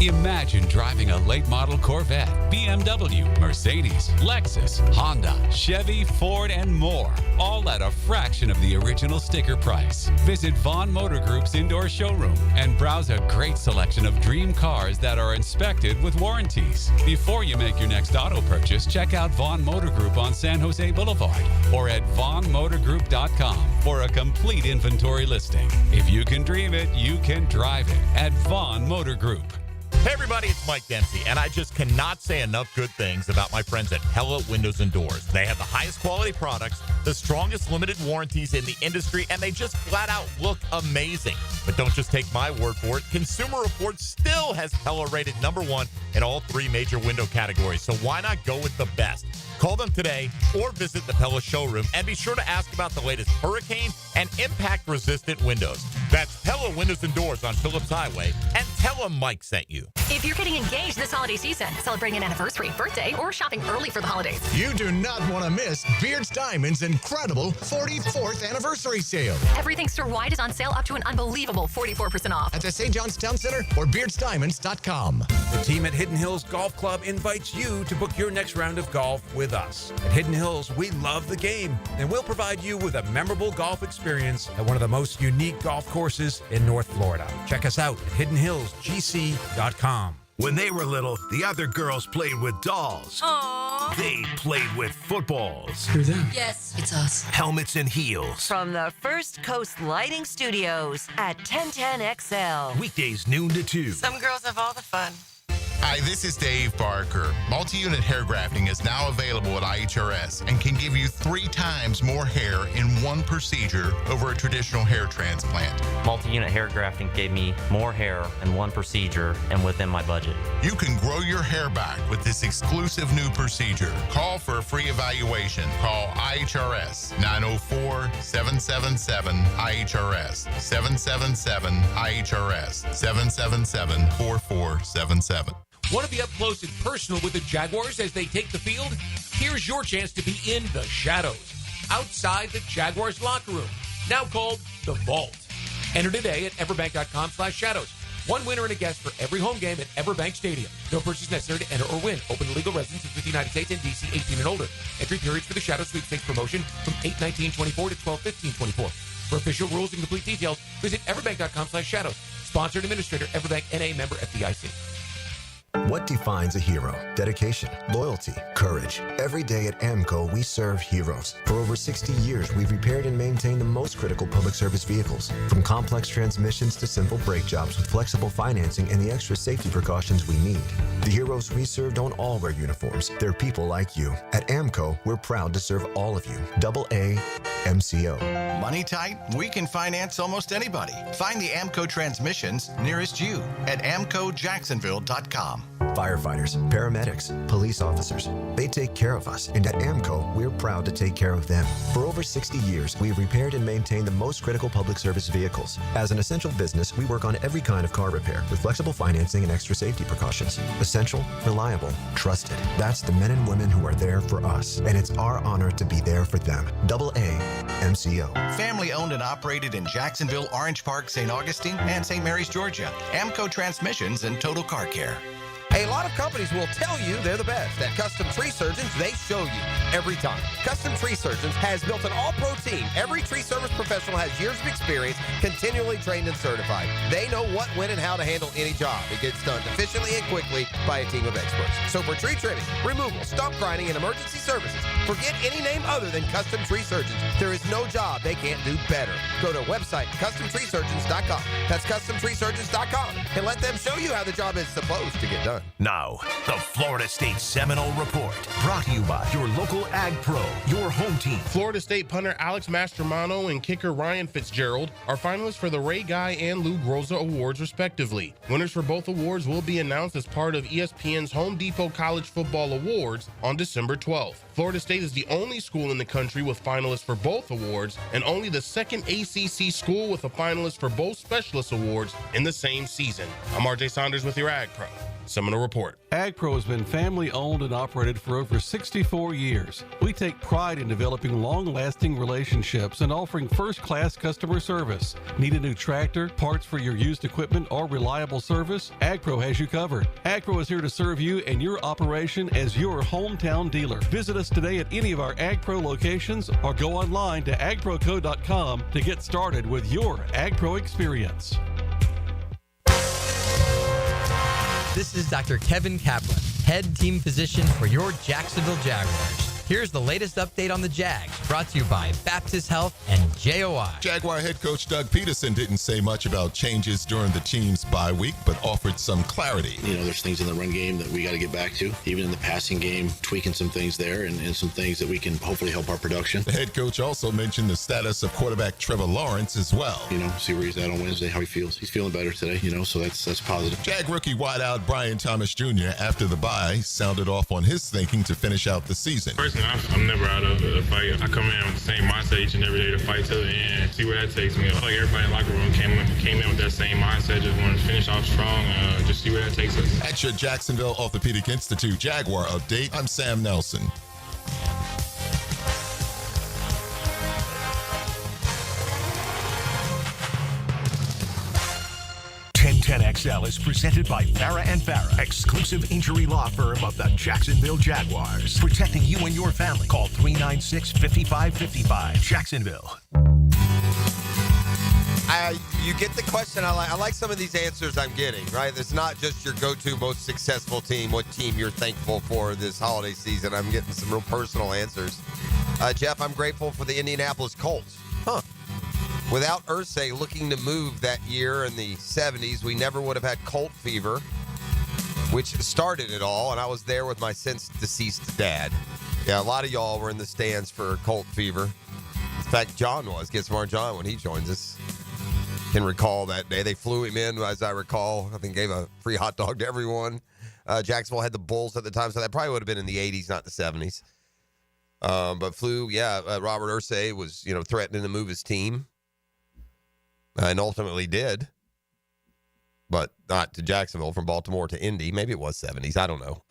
Imagine driving a late model Corvette, BMW, Mercedes, Lexus, Honda, Chevy, Ford, and more, all at a fraction of the original sticker price. Visit Vaughn Motor Group's indoor showroom and browse a great selection of dream cars that are inspected with warranties. Before you make your next auto purchase, check out Vaughn Motor Group on San Jose Boulevard or at VaughnMotorGroup.com for a complete inventory listing. If you can dream it, you can drive it at Vaughn Motor Group. Hey everybody, it's Mike Dempsey, and I just cannot say enough good things about my friends at Pella Windows and Doors. They have the highest quality products, the strongest limited warranties in the industry, and they just flat out look amazing. But don't just take my word for it. Consumer Reports still has Pella rated #1 in all 3 major window categories, so why not go with the best? Call them today or visit the Pella showroom and be sure to ask about the latest hurricane and impact-resistant windows. That's Pella Windows and Doors on Phillips Highway, and tell them Mike sent you. If you're getting engaged this holiday season, celebrating an anniversary, birthday, or shopping early for the holidays, you do not want to miss Beard's Diamonds' incredible 44th anniversary sale. Everything store-wide is on sale up to an unbelievable 44% off. At the St. John's Town Center or beardsdiamonds.com. The team at Hidden Hills Golf Club invites you to book your next round of golf with us. At Hidden Hills, we love the game, and we'll provide you with a memorable golf experience at one of the most unique golf courses in North Florida. Check us out at hiddenhillsgc.com. When they were little, the other girls played with dolls. Aww. Mom? They played with footballs, Who's that? Yes, it's us. helmets, and heels. From the First Coast Lighting Studios at 1010XL. Weekdays noon to 2. Some girls have all the fun. Hi, this is Dave Barker. Multi-unit hair grafting is now available at IHRS and can give you 3 times more hair in one procedure over a traditional hair transplant. Multi-unit hair grafting gave me more hair in one procedure and within my budget. You can grow your hair back with this exclusive new procedure. Call for a free evaluation. Call IHRS 904-777-IHRS 777-IHRS 777-4477. Want to be up close and personal with the Jaguars as they take the field? Here's your chance to be in the shadows, outside the Jaguars locker room, now called the Vault. Enter today at everbank.com/shadows. One winner and a guest for every home game at Everbank Stadium. No purchase necessary to enter or win. Open to legal residents of the United States and D.C. 18 and older. Entry periods for the Shadow Sweepstakes promotion from 8/19/24 to 12/15/24. For official rules and complete details, visit everbank.com/shadows. Sponsored Administrator, Everbank N.A. member FDIC. What defines a hero? Dedication, loyalty, courage. Every day at AMCO, we serve heroes. For over 60 years, we've repaired and maintained the most critical public service vehicles. From complex transmissions to simple brake jobs with flexible financing and the extra safety precautions we need. The heroes we serve don't all wear uniforms. They're people like you. At AMCO, we're proud to serve all of you. AA MCO. Money tight? We can finance almost anybody. Find the AMCO transmissions nearest you at amcojacksonville.com. Firefighters, paramedics, police officers, they take care of us. And at AMCO, we're proud to take care of them. For over 60 years, we've repaired and maintained the most critical public service vehicles. As an essential business, we work on every kind of car repair with flexible financing and extra safety precautions. Essential, reliable, trusted. That's the men and women who are there for us. And it's our honor to be there for them. AA MCO. Family owned and operated in Jacksonville, Orange Park, St. Augustine, and St. Mary's, Georgia. AMCO Transmissions and Total Car Care. A lot of companies will tell you they're the best. At Custom Tree Surgeons, they show you every time. Custom Tree Surgeons has built an all-pro team. Every tree service professional has years of experience, continually trained and certified. They know what, when, and how to handle any job. It gets done efficiently and quickly by a team of experts. So for tree trimming, removal, stump grinding, and emergency services, forget any name other than Custom Tree Surgeons. There is no job they can't do better. Go to website CustomTreeSurgeons.com. That's CustomTreeSurgeons.com, and let them show you how the job is supposed to get done. Now, the Florida State Seminole Report, brought to you by your local Ag Pro, your home team. Florida State punter Alex Mastromano and kicker Ryan Fitzgerald are finalists for the Ray Guy and Lou Groza Awards, respectively. Winners for both awards will be announced as part of ESPN's Home Depot College Football Awards on December 12th. Florida State is the only school in the country with finalists for both awards, and only the second ACC school with a finalist for both specialist awards in the same season. I'm RJ Saunders with your Ag Pro Seminole Report. AgPro has been family owned and operated for over 64 years. We take pride in developing long-lasting relationships and offering first-class customer service. Need a new tractor, parts for your used equipment, or reliable service? AgPro has you covered. AgPro is here to serve you and your operation as your hometown dealer. Visit us today at any of our AgPro locations or go online to agproco.com to get started with your AgPro experience. This is Dr. Kevin Kaplan, head team physician for your Jacksonville Jaguars. Here's the latest update on the Jags, brought to you by Baptist Health and JOI. Jaguar head coach Doug Peterson didn't say much about changes during the team's bye week, but offered some clarity. You know, there's things in the run game that we got to get back to. Even in the passing game, tweaking some things there and some things that we can hopefully help our production. The head coach also mentioned the status of quarterback Trevor Lawrence as well. You know, see where he's at on Wednesday, how he feels. He's feeling better today, you know, so that's positive. Jag rookie wideout Brian Thomas Jr. after the bye sounded off on his thinking to finish out the season. Personally, I'm never out of a fight. I come in with the same mindset each and every day to fight till the end, see where that takes me. I feel like everybody in the locker room came in with that same mindset, just wanted to finish off strong, just see where that takes us. At your Jacksonville Orthopedic Institute Jaguar update, I'm Sam Nelson. XL is presented by Farah & Farah, exclusive injury law firm of the Jacksonville Jaguars. Protecting you and your family. Call 396-5555. Jacksonville. You get the question. I like some of these answers I'm getting, right? It's not just your go-to most successful team, what team you're thankful for this holiday season. I'm getting some real personal answers. Jeff, I'm grateful for the Indianapolis Colts. Huh. Without Irsay looking to move that year in the 70s, we never would have had Colt fever, which started it all, and I was there with my since-deceased dad. Yeah, a lot of y'all were in the stands for Colt fever. In fact, John was. Get smart John when he joins us. Can recall that day. They flew him in, as I recall. I think gave a free hot dog to everyone. Jacksonville had the Bulls at the time, so that probably would have been in the 80s, not the 70s. But Robert Irsay was, threatening to move his team. And ultimately did. But not to Jacksonville, from Baltimore to Indy. Maybe it was 70s. I don't know.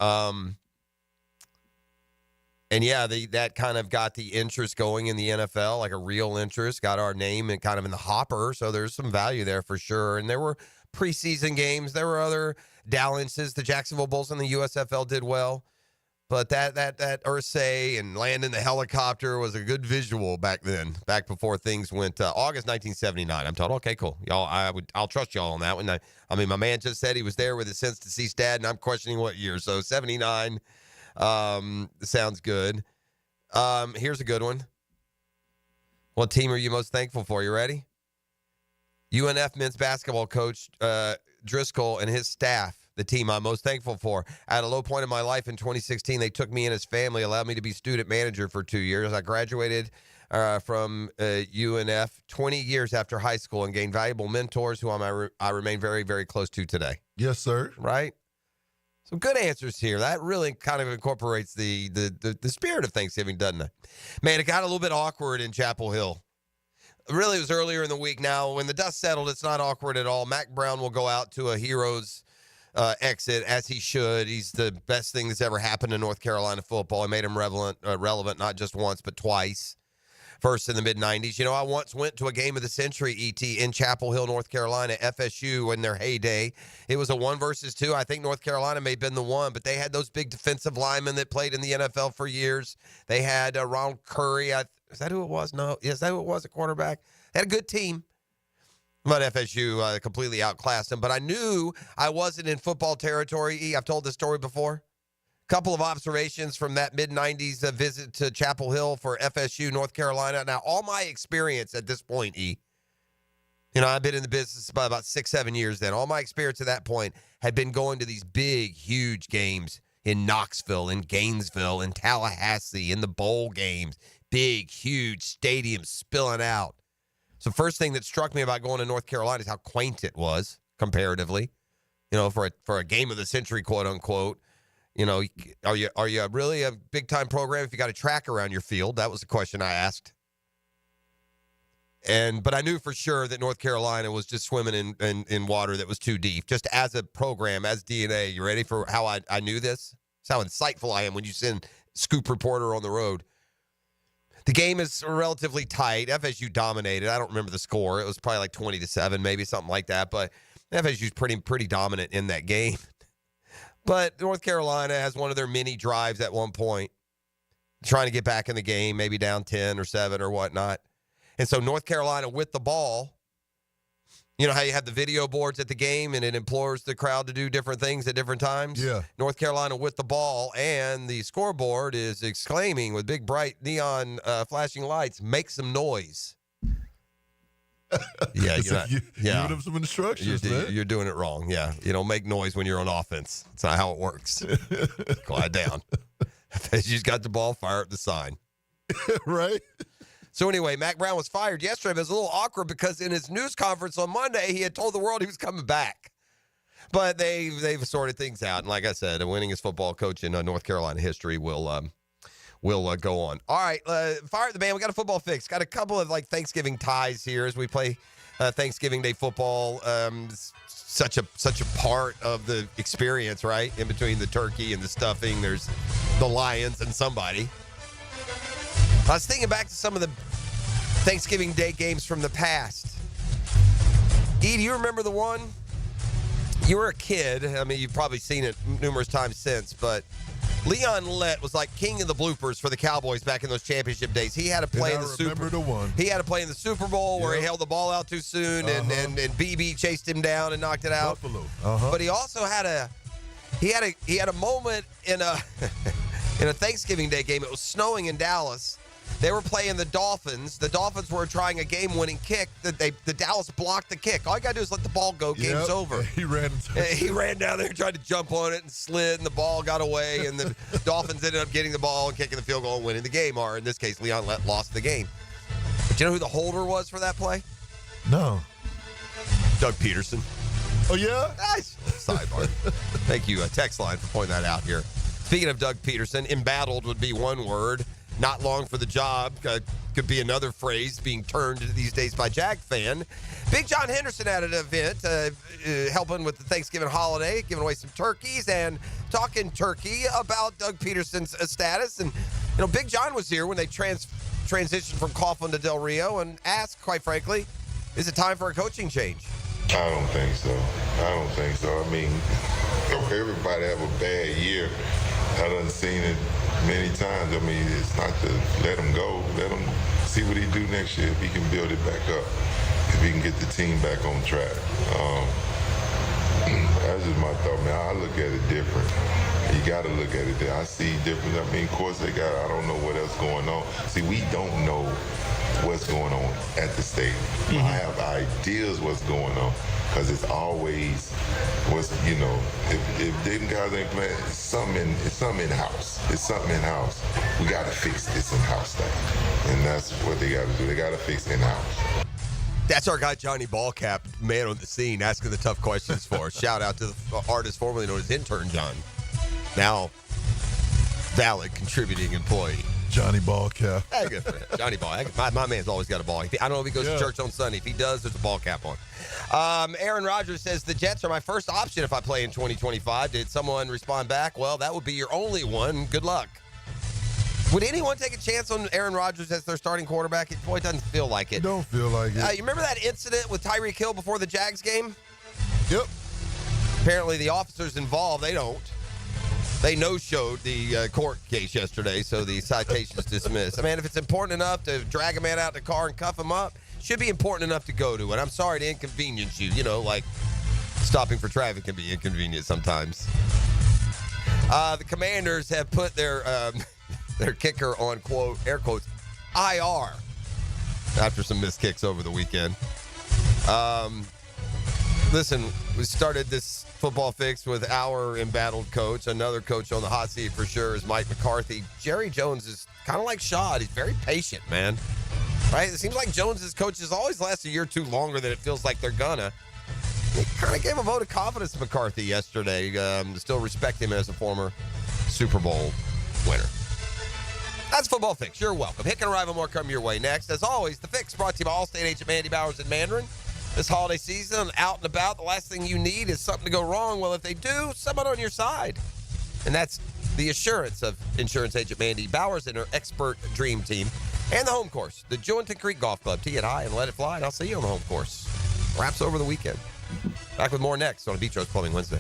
And yeah, that kind of got the interest going in the NFL, like a real interest, got our name and kind of in the hopper. So there's some value there for sure. And there were preseason games. There were other dalliances. The Jacksonville Bulls in the USFL did well. But that Irsay and landing the helicopter was a good visual back then, back before things went August 1979. I'm told, okay, cool. I'll trust y'all on that one. I mean, my man just said he was there with his since-deceased dad, and I'm questioning what year. So 79. Sounds good. Here's a good one. What team are you most thankful for? You ready? UNF men's basketball coach Driscoll and his staff, the team I'm most thankful for. At a low point in my life in 2016, they took me in as family, allowed me to be student manager for 2 years. I graduated from UNF 20 years after high school and gained valuable mentors who I remain very, very close to today. Yes, sir. Right? Some good answers here. That really kind of incorporates the spirit of Thanksgiving, doesn't it? Man, it got a little bit awkward in Chapel Hill. Really, it was earlier in the week. Now, when the dust settled, it's not awkward at all. Mac Brown will go out to a hero's exit, as he should. He's the best thing that's ever happened to North Carolina football. He made him relevant not just once, but twice. First in the mid-'90s. I once went to a game of the century, E.T., in Chapel Hill, North Carolina, FSU in their heyday. It was a 1-versus-2. I think North Carolina may have been the one, but they had those big defensive linemen that played in the NFL for years. They had Ronald Curry. Is that who it was? No. Is that who it was, a quarterback? They had a good team. But FSU completely outclassed them. But I knew I wasn't in football territory, E. I've told this story before. Couple of observations from that mid-'90s visit to Chapel Hill for FSU, North Carolina. Now, all my experience at this point, E, I've been in the business about 6-7 years then. All my experience at that point had been going to these big, huge games in Knoxville, in Gainesville, in Tallahassee, in the bowl games. Big, huge stadiums spilling out. So first thing that struck me about going to North Carolina is how quaint it was, comparatively. For a game of the century, quote unquote. Are you really a big-time program if you got a track around your field? That was the question I asked. But I knew for sure that North Carolina was just swimming in water that was too deep, just as a program, as DNA. You ready for how I knew this? It's how insightful I am when you send Scoop Reporter on the road. The game is relatively tight. FSU dominated. I don't remember the score. It was probably like 20-7, maybe something like that. But FSU's pretty dominant in that game. But North Carolina has one of their mini drives at one point, trying to get back in the game, maybe down 10 or 7 or whatnot. And so North Carolina with the ball, how you have the video boards at the game and it implores the crowd to do different things at different times? Yeah. North Carolina with the ball, and the scoreboard is exclaiming with big, bright neon flashing lights, make some noise. Yeah, giving them some instructions, man. You're doing it wrong. Yeah, you don't make noise when you're on offense. That's not how it works. Quiet down. You've got the ball, fire up the sign. Right? So anyway, Mac Brown was fired yesterday. But it was a little awkward because in his news conference on Monday, he had told the world he was coming back. But they've sorted things out. And like I said, the winningest football coach in North Carolina history will go on. All right, fire the band. We got a football fix. Got a couple of Thanksgiving ties here as we play Thanksgiving Day football. Such a part of the experience, right? In between the turkey and the stuffing, there's the Lions and somebody. I was thinking back to some of the Thanksgiving Day games from the past. E, do you remember the one? You were a kid. I mean, you've probably seen it numerous times since, but Leon Lett was like king of the bloopers for the Cowboys back in those championship days. He had to play in the He had to play in the Super Bowl where he held the ball out too soon, and BB chased him down and knocked it out. But he also had a moment in a in a Thanksgiving Day game. It was snowing in Dallas. They were playing the Dolphins. The Dolphins were trying a game-winning kick. The Dallas blocked the kick. All you got to do is let the ball go. Game's over. He ran down there and tried to jump on it and slid, and the ball got away, and the Dolphins ended up getting the ball and kicking the field goal and winning the game. Or in this case, Leon Lett lost the game. But you know who the holder was for that play? No. Doug Peterson. Oh, yeah? Nice. Sidebar. Thank you, text line, for pointing that out here. Speaking of Doug Peterson, embattled would be one word. Not long for the job could be another phrase being turned these days by Jag fan. Big John Henderson at an event helping with the Thanksgiving holiday, giving away some turkeys and talking turkey about Doug Peterson's status. And, you know, Big John was here when they transitioned from Coughlin to Del Rio and asked, quite frankly, is it time for a coaching change? I don't think so. I mean, everybody have a bad year. I done seen it many times. I mean, it's not to let him go. Let him see what he do next year. If he can build it back up, if he can get the team back on track. That's just my thought, man. I look at it different. You got to look at it there. I see different. I mean, of course, I don't know what else going on. See, we don't know what's going on at the stadium. I have ideas what's going on because it's always if them guys ain't playing, it's something in-house. It's something in-house. We got to fix this in-house thing. And that's what they got to do. They got to fix in-house. That's our guy, Johnny Ballcap, man on the scene, asking the tough questions for us. Shout out to the artist formerly known as Intern John. Now, valid contributing employee. Johnny Ballcap. Hey, good for him. Johnny Ball. My man's always got a ball. I don't know if he goes to church on Sunday. If he does, there's a ball cap on. Aaron Rodgers says, the Jets are my first option if I play in 2025. Did someone respond back? Well, that would be your only one. Good luck. Would anyone take a chance on Aaron Rodgers as their starting quarterback? It doesn't feel like it. Don't feel like it. You remember that incident with Tyreek Hill before the Jags game? Yep. Apparently the officers involved, they don't. They no-showed the court case yesterday, so the citation is dismissed. I mean, if it's important enough to drag a man out in the car and cuff him up, should be important enough to go to it. I'm sorry to inconvenience you. You know, like stopping for traffic can be inconvenient sometimes. The Commanders have put their kicker on, quote, air quotes, IR after some missed kicks over the weekend. Listen, we started this football fix with our embattled coach. Another coach on the hot seat for sure is Mike McCarthy. Jerry Jones is kind of like Shad. He's very patient, man. Right? It seems like Jones's coaches always last a year or two longer than it feels like they're gonna. He kind of gave a vote of confidence to McCarthy yesterday. Still respect him as a former Super Bowl winner. That's Football Fix. You're welcome. Hicken and Rival more come your way next. As always, The Fix brought to you by Allstate agent Mandy Bowers in Mandarin. This holiday season, out and about, the last thing you need is something to go wrong. Well, if they do, someone on your side. And that's the assurance of insurance agent Mandy Bowers and her expert dream team. And the home course, the Jewington Creek Golf Club. Tee it high and let it fly, and I'll see you on the home course. Wraps over the weekend. Back with more next on Beach Rose Plumbing Wednesday.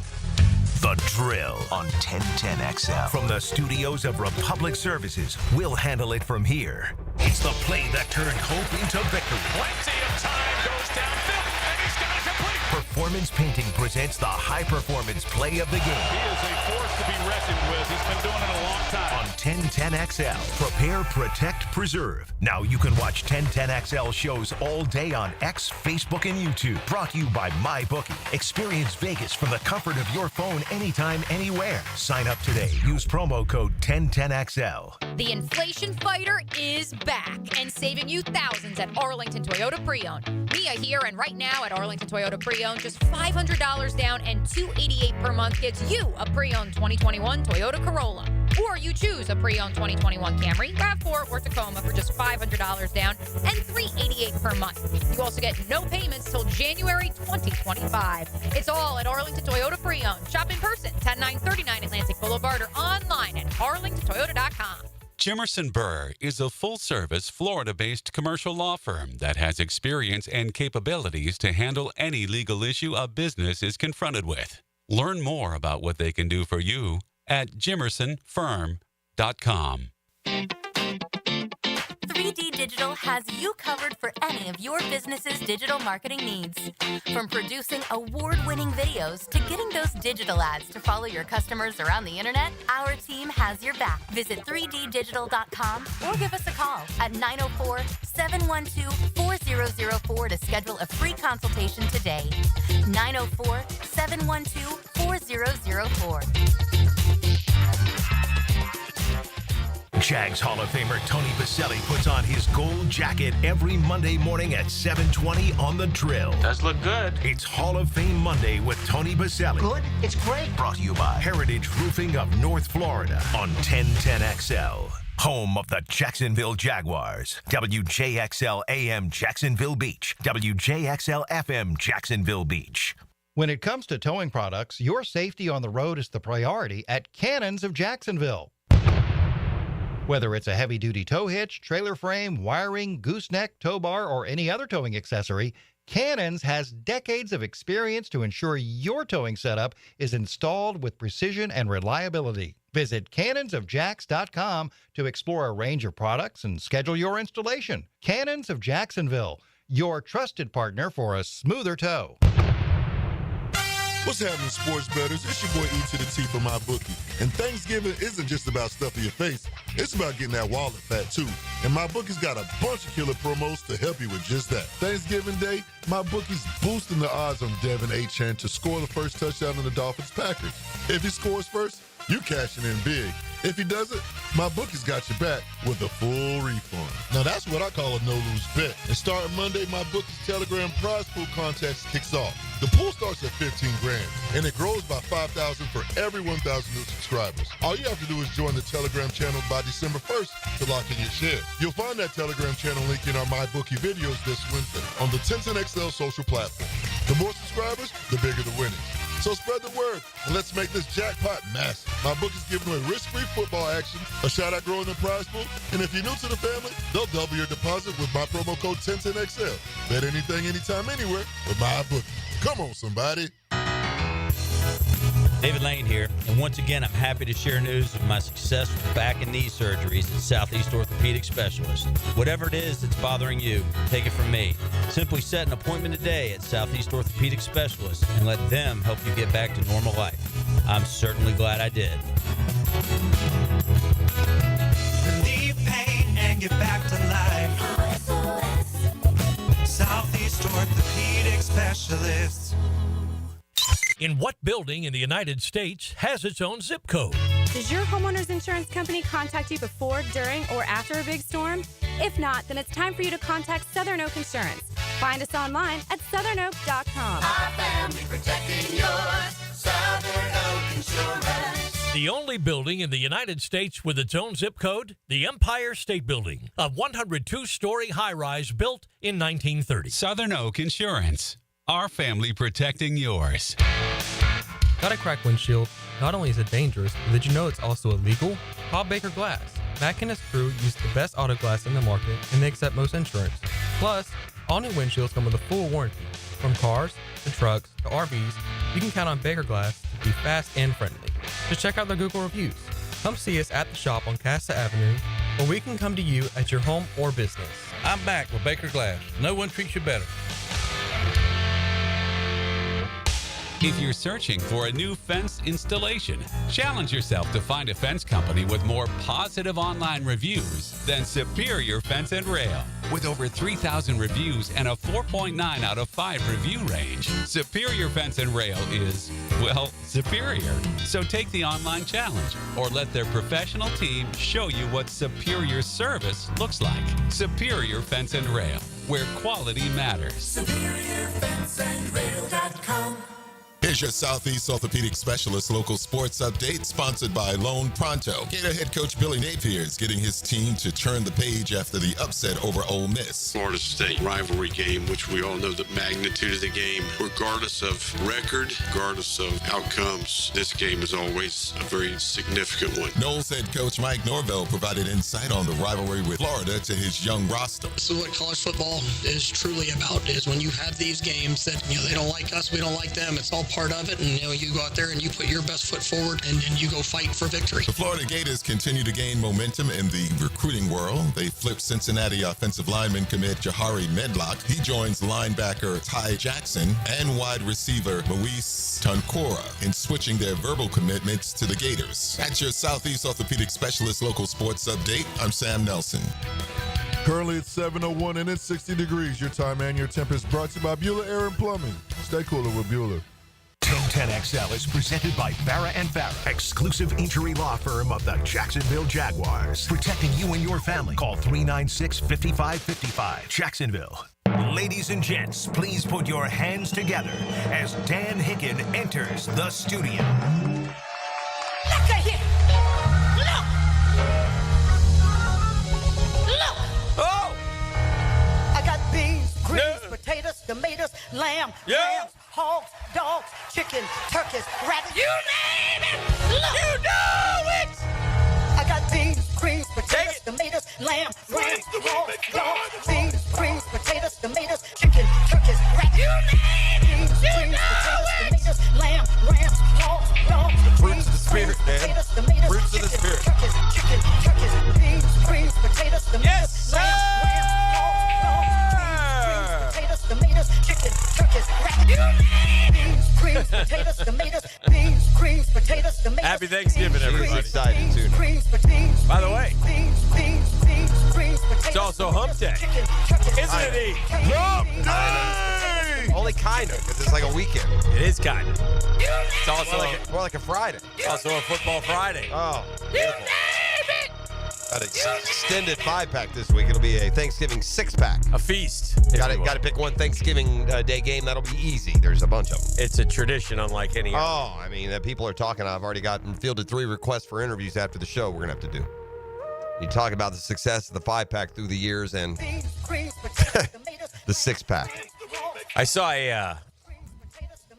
The Drill on 1010XL. From the studios of Republic Services, we'll handle it from here. It's the play that turned hope into victory. Plenty of time goes downfield, and he's got it complete. Performance Painting presents the high-performance play of the game. He is a force to be reckoned with. He's been doing it a long time. On 1010XL, prepare, protect, preserve. Now you can watch 1010XL shows all day on X, Facebook, and YouTube. Brought to you by MyBookie. Experience Vegas from the comfort of your phone anytime, anywhere. Sign up today. Use promo code 1010XL. The inflation fighter is back and saving you thousands at Arlington Toyota Pre-Owned. Mia here, and right now at Arlington Toyota Pre-Owned, just $500 down and $288 per month gets you a pre-owned 2021 Toyota Corolla. Or you choose a pre-owned 2021 Camry, RAV4, or Tacoma for just $500 down and $388 per month. You also get no payments till January 2025. It's all at Arlington Toyota Pre-Owned. Shop in person, 10939 Atlantic Boulevard, or online at arlingtontoyota.com. Jimerson Burr is a full-service, Florida-based commercial law firm that has experience and capabilities to handle any legal issue a business is confronted with. Learn more about what they can do for you at jimersonfirm.com. 3D Digital has you covered for any of your business's digital marketing needs. From producing award-winning videos to getting those digital ads to follow your customers around the internet, our team has your back. Visit 3ddigital.com or give us a call at 904-712-4004 to schedule a free consultation today. 904-712-4004. Jags Hall of Famer Tony Baselli puts on his gold jacket every Monday morning at 7:20 on The Drill. Does look good. It's Hall of Fame Monday with Tony Baselli. Good? It's great. Brought to you by Heritage Roofing of North Florida on 1010XL. Home of the Jacksonville Jaguars. WJXL AM Jacksonville Beach. WJXL FM Jacksonville Beach. When it comes to towing products, your safety on the road is the priority at Cannons of Jacksonville. Whether it's a heavy-duty tow hitch, trailer frame, wiring, gooseneck, tow bar, or any other towing accessory, Cannons has decades of experience to ensure your towing setup is installed with precision and reliability. Visit cannonsofjacks.com to explore a range of products and schedule your installation. Cannons of Jacksonville, your trusted partner for a smoother tow. What's happening, sports bettors? It's your boy E to the T from my bookie. And Thanksgiving isn't just about stuffing your face. It's about getting that wallet fat, too. And my bookie's got a bunch of killer promos to help you with just that. Thanksgiving Day, my bookie's boosting the odds on Devin Achane to score the first touchdown in the Dolphins-Packers. If he scores first, you cashing in big. If he doesn't, my bookie's got your back with a full refund. Now that's what I call a no-lose bet. And starting Monday, my bookie's Telegram prize pool contest kicks off. The pool starts at $15,000, and it grows by $5,000 for every 1,000 new subscribers. All you have to do is join the Telegram channel by December 1st to lock in your share. You'll find that Telegram channel link in our MyBookie videos this Wednesday on the 1010XL social platform. The more subscribers, the bigger the winnings. So spread the word, and let's make this jackpot massive. My book is giving away risk-free football action, a shot at growing the prize pool, and if you're new to the family, they'll double your deposit with my promo code 1010XL. Bet anything, anytime, anywhere with my book. Come on, somebody. David Lane here, and once again, I'm happy to share news of my success with back and knee surgeries at Southeast Orthopedic Specialist. Whatever it is that's bothering you, take it from me. Simply set an appointment today at Southeast Orthopedic Specialist and let them help you get back to normal life. I'm certainly glad I did. Relieve pain and get back to life. Southeast Orthopedic Specialist. In what building in the United States has its own zip code? Does your homeowner's insurance company contact you before, during, or after a big storm? If not, then it's time for you to contact Southern Oak Insurance. Find us online at southernoak.com. Our family protecting yours. Southern Oak Insurance. The only building in the United States with its own zip code, the Empire State Building, a 102-story high-rise built in 1930. Southern Oak Insurance. Our family protecting yours. Got a cracked windshield? Not only is it dangerous, but did you know it's also illegal? Call Baker Glass. Matt and his crew use the best auto glass in the market, and they accept most insurance. Plus, all new windshields come with a full warranty. From cars to trucks to RVs, you can count on Baker Glass to be fast and friendly. Just check out their Google reviews. Come see us at the shop on Casta Avenue, or we can come to you at your home or business. I'm back with Baker Glass. No one treats you better. If you're searching for a new fence installation, challenge yourself to find a fence company with more positive online reviews than Superior Fence and Rail. With over 3,000 reviews and a 4.9 out of 5 review range, Superior Fence and Rail is, well, superior. So take the online challenge or let their professional team show you what superior service looks like. Superior Fence and Rail, where quality matters. SuperiorFenceandRail.com. Here's your Southeast Orthopedic Specialist local sports update, sponsored by Lone Pronto. Gator head coach Billy Napier is getting his team to turn the page after the upset over Ole Miss. Florida State rivalry game, which we all know the magnitude of the game. Regardless of record, regardless of outcomes, this game is always a very significant one. Noles head coach Mike Norvell provided insight on the rivalry with Florida to his young roster. This is what college football is truly about, is when you have these games that, they don't like us, we don't like them. It's all part part of it, and you go out there and you put your best foot forward and you go fight for victory. The Florida Gators continue to gain momentum in the recruiting world. They flipped Cincinnati offensive lineman commit Jahari Medlock. He joins linebacker Ty Jackson and wide receiver Luis Tancora in switching their verbal commitments to the Gators. That's your Southeast Orthopedic Specialist local sports update. I'm Sam Nelson. Currently it's 7:01 and it's 60 degrees. Your time and your temp is brought to you by Bueller Air and Plumbing. Stay cooler with Bueller. 1010XL is presented by Farrah & Farrah, exclusive injury law firm of the Jacksonville Jaguars. Protecting you and your family. Call 396-5555. Jacksonville. Ladies and gents, please put your hands together as Dan Hicken enters the studio. Look at here. Look. Oh! I got beans, greens, potatoes, tomatoes, lamb, rams, hogs, dogs, chicken, turkeys, rabbits. You name it. Look. You know it. I got beans, greens, potatoes, tomatoes, lamb, rams, hogs, dogs, beans, greens, potatoes, tomatoes, chicken, turkeys, rabbits. You name it. Beans, greens, potatoes, tomatoes, lamb, rams, hogs, dogs, Fruits of the spirit, man. Fruits of the spirit. chicken, turkeys, beans, greens, potatoes, tomatoes, lamb, rams, hogs, dogs, beans, potatoes, tomatoes, chicken, turkeys, rabbits. You name it. Beans, greens, potatoes, tomatoes, beans, greens, potatoes, tomatoes. Happy Thanksgiving, everybody. Excited, too. By the way, it's also Hump Day. Isn't it, E? Hump Day! Only kind of, because it's like a weekend. It is kind of. It's also More like a Friday. It's also a football Friday. Oh, beautiful. Got an extended 5-pack this week. It'll be a Thanksgiving 6-pack. A feast. Got to pick one Thanksgiving Day game. That'll be easy. There's a bunch of them. It's a tradition unlike any other. Oh, I mean, people are talking. I've already fielded 3 requests for interviews after the show we're going to have to do. You talk about the success of the 5-pack through the years and the 6-pack. I saw a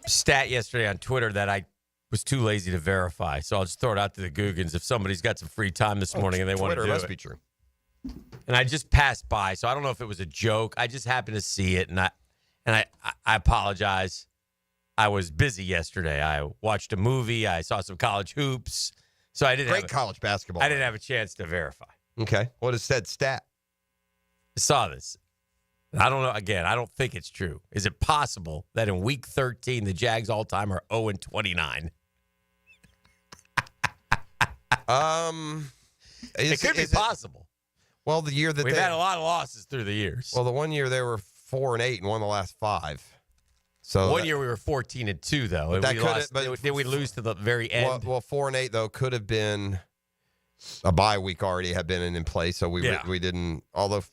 stat yesterday on Twitter that I was too lazy to verify, so I'll just throw it out to the Googans if somebody's got some free time this morning and they want to do Twitter must it. be true. And I just passed by, so I don't know if it was a joke. I just happened to see it, and I apologize. I was busy yesterday. I watched a movie. I saw some college hoops, so I didn't. Great college basketball. I didn't have a chance to verify. Okay, what is said stat? I saw this. I don't know. Again, I don't think it's true. Is it possible that in Week 13 the Jags all-time are 0-29? It could be possible. Well, the year that we've had a lot of losses through the years. Well, the one year they were 4-8 and won the last 5. So one year we were 14-2 though. And did we lose to the very end? Well, 4-8 though could have been a bye week already had been in place, so we didn't. Although,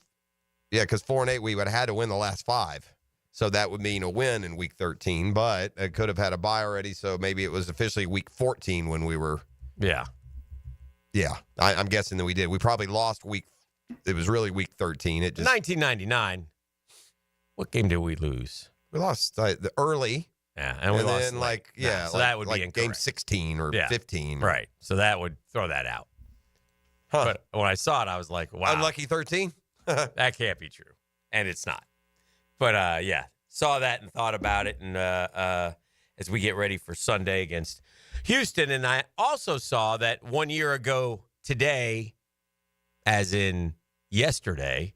because 4-8 we would have had to win the last 5, so that would mean a win in Week 13. But it could have had a bye already, so maybe it was officially Week 14 when we were. Yeah, I'm guessing that we did. We probably lost it was really Week 13. 1999. What game did we lose? We lost the early. Yeah, and we lost. Then, so that would be incorrect. Game 16 or 15. Right. So that would throw that out. Huh. But when I saw it, I was like, wow. Unlucky 13? That can't be true. And it's not. But, saw that and thought about it. And as we get ready for Sunday against Houston. And I also saw that 1 year ago today, as in yesterday,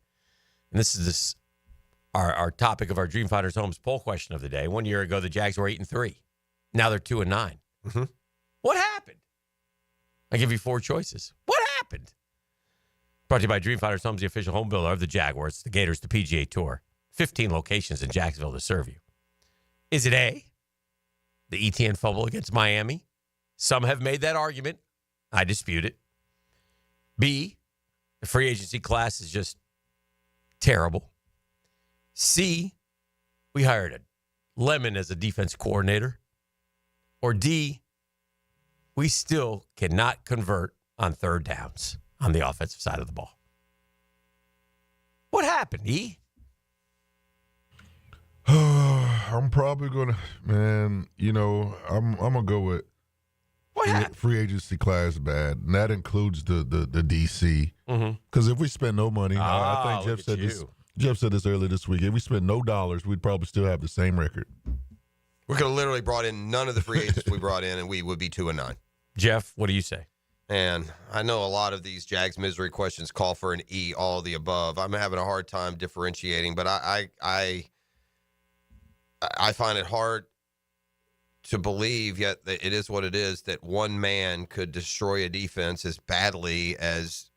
and this is our topic of our Dream Finders Homes poll question of the day. 1 year ago, the Jags were 8-3. Now they're 2-9. Mm-hmm. What happened? I give you 4 choices. What happened? Brought to you by Dream Finders Homes, the official home builder of the Jaguars, the Gators, the PGA Tour. 15 locations in Jacksonville to serve you. Is it A, the ETN fumble against Miami? Some have made that argument. I dispute it. B, the free agency class is just terrible. C, we hired a Lemon as a defense coordinator. Or D, we still cannot convert on third downs on the offensive side of the ball. What happened, E? I'm probably going to, man, I'm going to go with free agency class bad. And that includes the DC. Because if we spend no money, I think Jeff said this earlier this week. If we spent no dollars, we'd probably still have the same record. We could have literally brought in none of the free agents we brought in, and we would be 2-9. Jeff, what do you say? And I know a lot of these Jags misery questions call for an E, all of the above. I'm having a hard time differentiating, but I find it hard to believe, yet that it is what it is, that one man could destroy a defense as badly as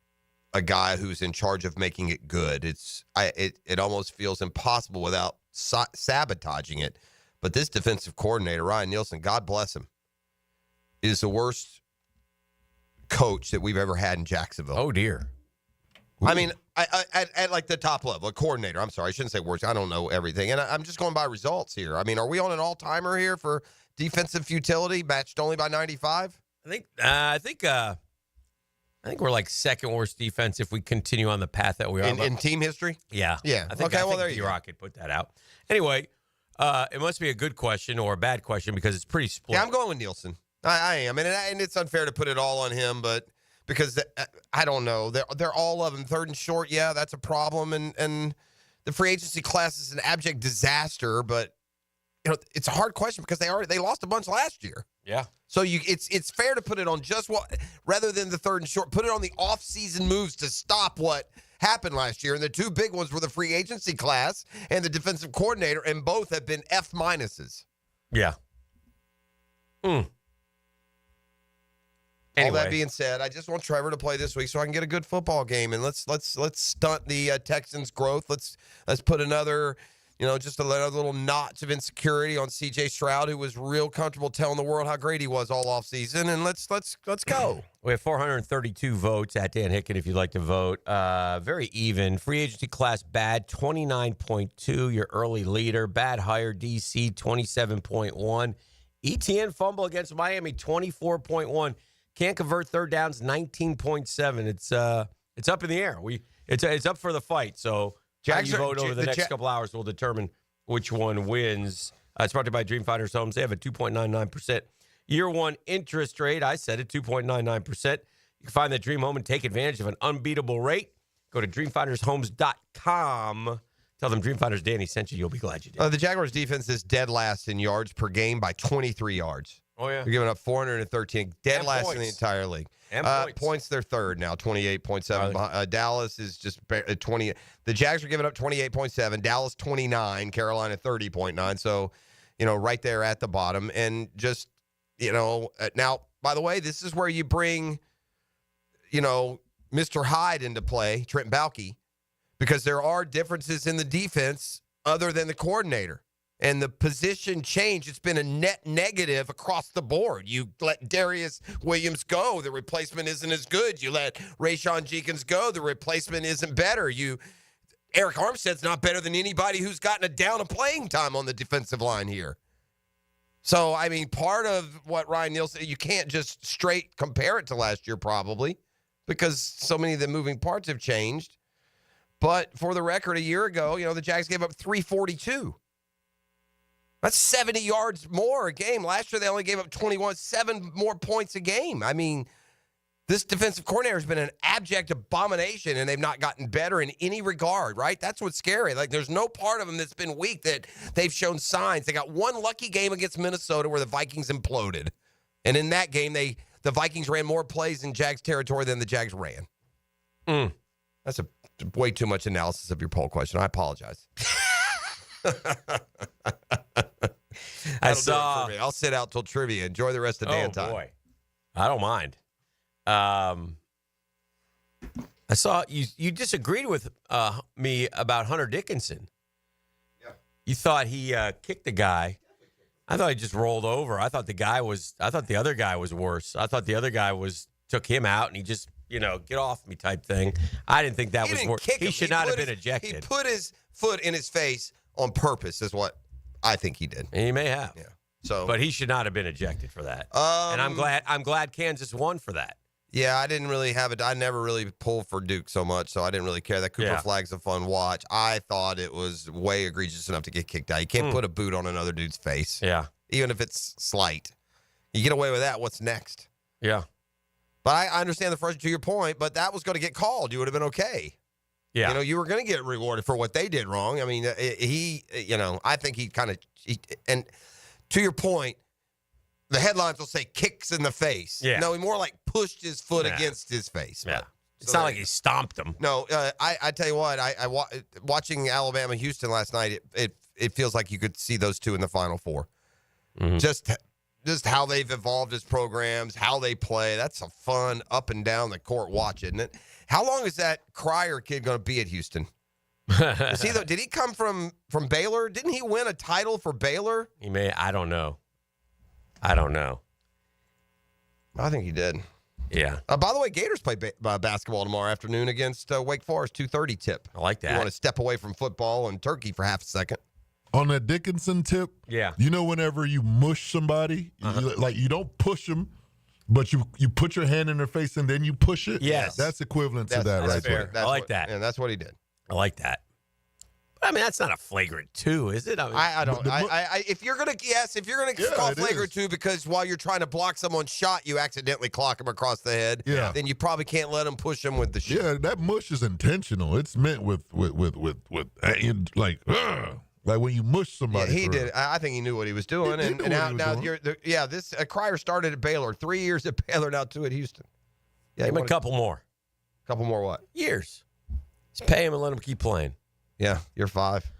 a guy who's in charge of making it good. It almost feels impossible without sabotaging it. But this defensive coordinator, Ryan Nielsen, God bless him, is the worst coach that we've ever had in Jacksonville. Oh, dear. I mean, at like the top level, a coordinator. I'm sorry, I shouldn't say worst. I don't know everything. And I'm just going by results here. I mean, are we on an all-timer here for defensive futility, matched only by 95? I think we're like second worst defense if we continue on the path that we are. In team history? Yeah. Yeah. I think there you go. D-Rock could put that out. Anyway, it must be a good question or a bad question because it's pretty split. Yeah, I'm going with Nielsen. I am. And it's unfair to put it all on him, but because I don't know. They're all of them. Third and short, yeah, that's a problem. And the free agency class is an abject disaster, but it's a hard question because they lost a bunch last year. Yeah. So it's fair to put it on just what, rather than the third and short, put it on the off-season moves to stop what happened last year. And the two big ones were the free agency class and the defensive coordinator, and both have been F minuses. Yeah. Anyway. All that being said, I just want Trevor to play this week so I can get a good football game, and let's stunt the Texans' growth. Let's put another, just another little notch of insecurity on C.J. Stroud, who was real comfortable telling the world how great he was all offseason, and let's go. We have 432 votes at Dan Hicken if you'd like to vote. Very even. Free agency class bad, 29.2. Your early leader. Bad hire, DC, 27.1. ETN fumble against Miami, 24.1. Can't convert third downs, 19.7. It's up in the air. It's up for the fight. So how you vote over the next couple hours will determine which one wins. It's brought to you by Dreamfinders Homes. They have a 2.99% year one interest rate. I said it, 2.99%. You can find that dream home and take advantage of an unbeatable rate. Go to dreamfindershomes.com. Tell them Dreamfinders Danny sent you. You'll be glad you did. The Jaguars defense is dead last in yards per game by 23 yards. Oh, yeah. They're giving up 413. Dead last in the entire league. And points, they're third now, 28.7. Dallas is just 20. The Jags are giving up 28.7. Dallas 29. Carolina 30.9. So, right there at the bottom. And just, now, by the way, this is where you bring, Mr. Hyde into play, Trent Baalke, because there are differences in the defense other than the coordinator. And the position change, it's been a net negative across the board. You let Darius Williams go, the replacement isn't as good. You let Rayshon Jenkins go, the replacement isn't better. Eric Armstead's not better than anybody who's gotten a down of playing time on the defensive line here. So, I mean, part of what Ryan Nielsen, you can't just straight compare it to last year probably because so many of the moving parts have changed. But for the record, a year ago, the Jags gave up 342. That's 70 yards more a game. Last year, they only gave up 21, 7 more points a game. I mean, this defensive coordinator has been an abject abomination, and they've not gotten better in any regard, right? That's what's scary. Like, there's no part of them that's been weak that they've shown signs. They got one lucky game against Minnesota where the Vikings imploded. And in that game, the Vikings ran more plays in Jags territory than the Jags ran. That's a way too much analysis of your poll question. I apologize. I'll sit out till trivia. Enjoy the rest of Dan time. Boy. I don't mind. I saw you disagreed with me about Hunter Dickinson. Yeah. You thought he kicked the guy. I thought he just rolled over. I thought the other guy was worse. I thought the other guy took him out and he just, get off me type thing. I didn't think that was worse. He should not have been ejected. He put his foot in his face on purpose is what I think he did. He may have. Yeah. So, but he should not have been ejected for that. And I'm glad Kansas won for that. Yeah, I didn't really have it. I never really pulled for Duke so much, so I didn't really care. That Cooper flag's a fun watch. I thought it was way egregious enough to get kicked out. You can't put a boot on another dude's face. Yeah. Even if it's slight. You get away with that, what's next? Yeah. But I understand the frustration to your point, but that was going to get called. You would have been okay. Yeah. You were going to get rewarded for what they did wrong. I mean, I think he kind of – and to your point, the headlines will say kicks in the face. Yeah. No, he more like pushed his foot against his face. Yeah. But, It's not like he stomped him. No, I tell you what, watching Alabama-Houston last night, it feels like you could see those two in the Final Four. Mm-hmm. Just how they've evolved as programs, how they play. That's a fun up and down the court watch, isn't it? How long is that Cryer kid going to be at Houston? Did he come from Baylor? Didn't he win a title for Baylor? He may. I don't know. I think he did. Yeah. By the way, Gators play basketball tomorrow afternoon against Wake Forest, 2:30 tip. I like that. You want to step away from football and turkey for half a second. On that Dickinson tip, you know, whenever you mush somebody, you don't push them, but you put your hand in their face and then you push it. Yes. That's equivalent to that right there. I like that. And that's what he did. I like that. But, I mean, that's not a flagrant 2, is it? I don't. If you're gonna call flagrant 2 because while you're trying to block someone's shot, you accidentally clock him across the head. Yeah. Then you probably can't let him push him with the shot. Yeah, that mush is intentional. It's meant with like when you mush somebody. Yeah, he did. I think he knew what he was doing. He And knew now, what he was doing. this Cryer started at Baylor, 3 years at Baylor, now 2 at Houston. Yeah, Give him a couple more. Couple more what? Years. Just pay him and let him keep playing. Yeah, you're 5.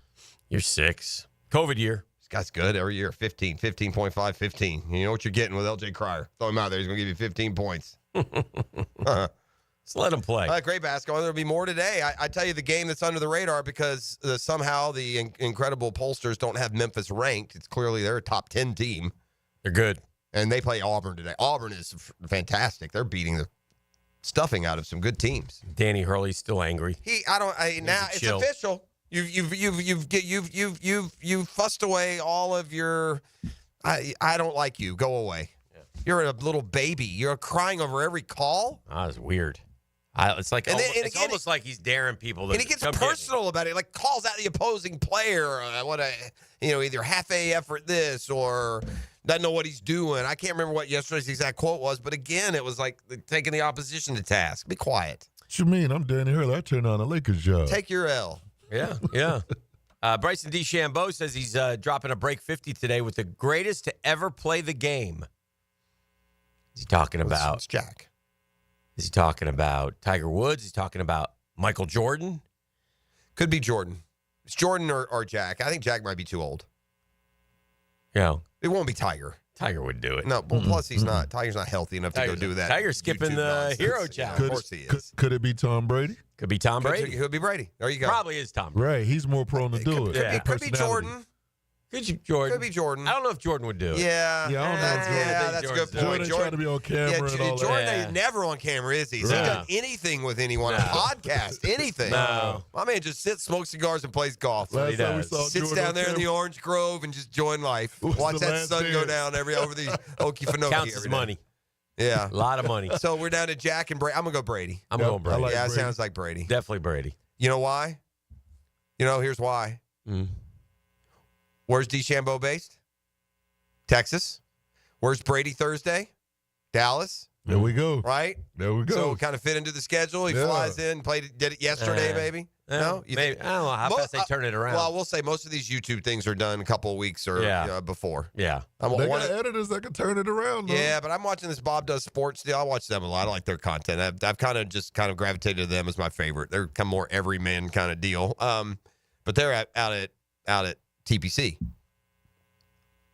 You're 6. COVID year. This guy's good every year. 15, 15.5, 15. You know what you're getting with L.J. Cryer. Throw him out there. He's going to give you 15 points. Just let him play. Great basketball. There'll be more today. I tell you the game that's under the radar because somehow the incredible pollsters don't have Memphis ranked. It's clearly they're a top 10 team. They're good. And they play Auburn today. Auburn is fantastic. They're beating the stuffing out of some good teams. Danny Hurley's still angry. Now it's official. You've fussed away all of your. I don't like you. Go away. Yeah. You're a little baby. You're crying over every call. That's weird. It's like it's almost like he's daring people. And he gets personal about it. Like calls out the opposing player. Either half effort this or doesn't know what he's doing. I can't remember what yesterday's exact quote was, but again, it was like taking the opposition to task. Be quiet. What you mean? I'm Danny Hurley. I turned on a Lakers job. Take your L. Yeah. Bryson DeChambeau says he's dropping a break 50 today with the greatest to ever play the game. Is he talking about? It's Jack. Is he talking about Tiger Woods? Is he talking about Michael Jordan? Could be Jordan. It's Jordan or Jack. I think Jack might be too old. Yeah. It won't be Tiger. Tiger would do it. No, plus he's not. Tiger's not healthy enough to go do that. Tiger's skipping YouTube the nonsense. hero challenge. Of course he is. Could it be Tom Brady? Could be Tom Brady. Could be Brady. There you go. Probably is Tom Brady. Right. He's more prone to do it. Could be Jordan. Could be Jordan. Could be Jordan. I don't know if Jordan would do it. Yeah. I don't know. That's a good point. Jordan trying to be on camera and all Jordan that. is never on camera, is he? He's Right. not done anything with anyone. A podcast, anything. No. My man just sits, smokes cigars, and plays golf. Last time we saw Sits Jordan down there on in the camera. Orange Grove and just join life. What was Watch the that last sun go dance? down over the Okefenokee. Counts as every day. money. Yeah. A lot of money. So we're down to Jack and Brady. I'm going to go Brady. I'm going Brady. like Yeah, it Brady. sounds like Brady. Definitely Brady. You know why? Here's why. Where's DeChambeau based? Texas. Where's Brady Thursday? Dallas. There we go. Right? There we go. So kind of fit into the schedule. He flies in, did it yesterday, maybe? No? You maybe. think- I don't know how fast they turn it around. Well, I will say most of these YouTube things are done a couple of weeks or before. Yeah. They got editors that can turn it around, though. Yeah, but I'm watching this Bob Does Sports deal. I watch them a lot. I like their content. I've kind of gravitated to them as my favorite. They're kind of more everyman kind of deal. But they're out at TPC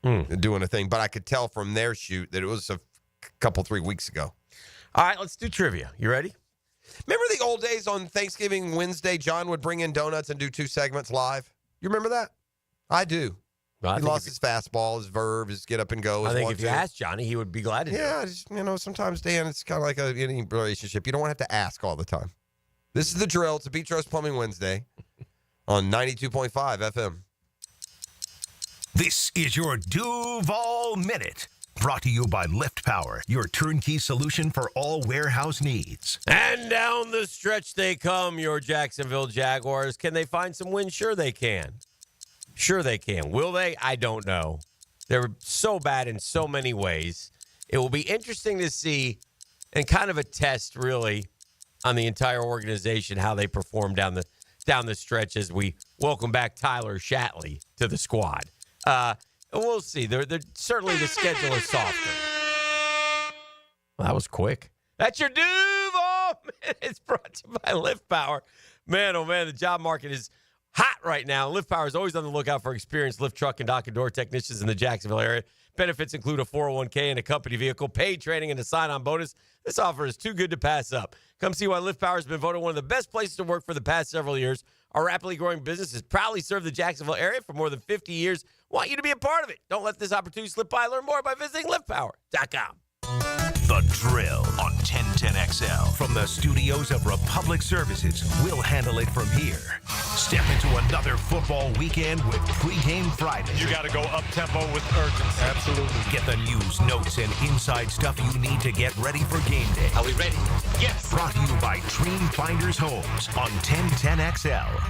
doing a thing. But I could tell from their shoot that it was a couple 3 weeks ago. All right, let's do trivia. You ready? Remember the old days on Thanksgiving Wednesday, John would bring in donuts and do 2 segments live? You remember that? I do. Well, He lost his fastball, his verve, his get up and go. I his think 1, if you 2. asked Johnny, he would be glad to do it. Yeah, sometimes, Dan, it's kind of like any relationship. You don't want to have to ask all the time. This is the drill. It's a Beach Roast Plumbing Wednesday on 92.5 FM. This is your Duval Minute, brought to you by Lift Power, your turnkey solution for all warehouse needs. And down the stretch they come, your Jacksonville Jaguars. Can they find some wins? Sure they can. Sure they can. Will they? I don't know. They're so bad in so many ways. It will be interesting to see and kind of a test, really, on the entire organization, how they perform down the stretch as we welcome back Tyler Shatley to the squad. We'll see. They're certainly the schedule is softer. Well, that was quick. That's your Duval Minutes brought to you by Lift Power. Man, oh man, the job market is hot right now. Lift Power is always on the lookout for experienced lift truck and dock and door technicians in the Jacksonville area. Benefits include a 401k and a company vehicle, paid training, and a sign-on bonus. This offer is too good to pass up. Come see why Lift Power has been voted one of the best places to work for the past several years. Our rapidly growing business has proudly served the Jacksonville area for more than 50 years. Want you to be a part of it. Don't let this opportunity slip by. Learn more by visiting liftpower.com. The Drill on 1010XL. From the studios of Republic Services, we'll handle it from here. Step into another football weekend with Pregame Friday. You got to go up-tempo with urgency. Absolutely. Get the news, notes, and inside stuff you need to get ready for game day. Are we ready? Yes. Brought to you by Dream Finders Homes on 1010XL.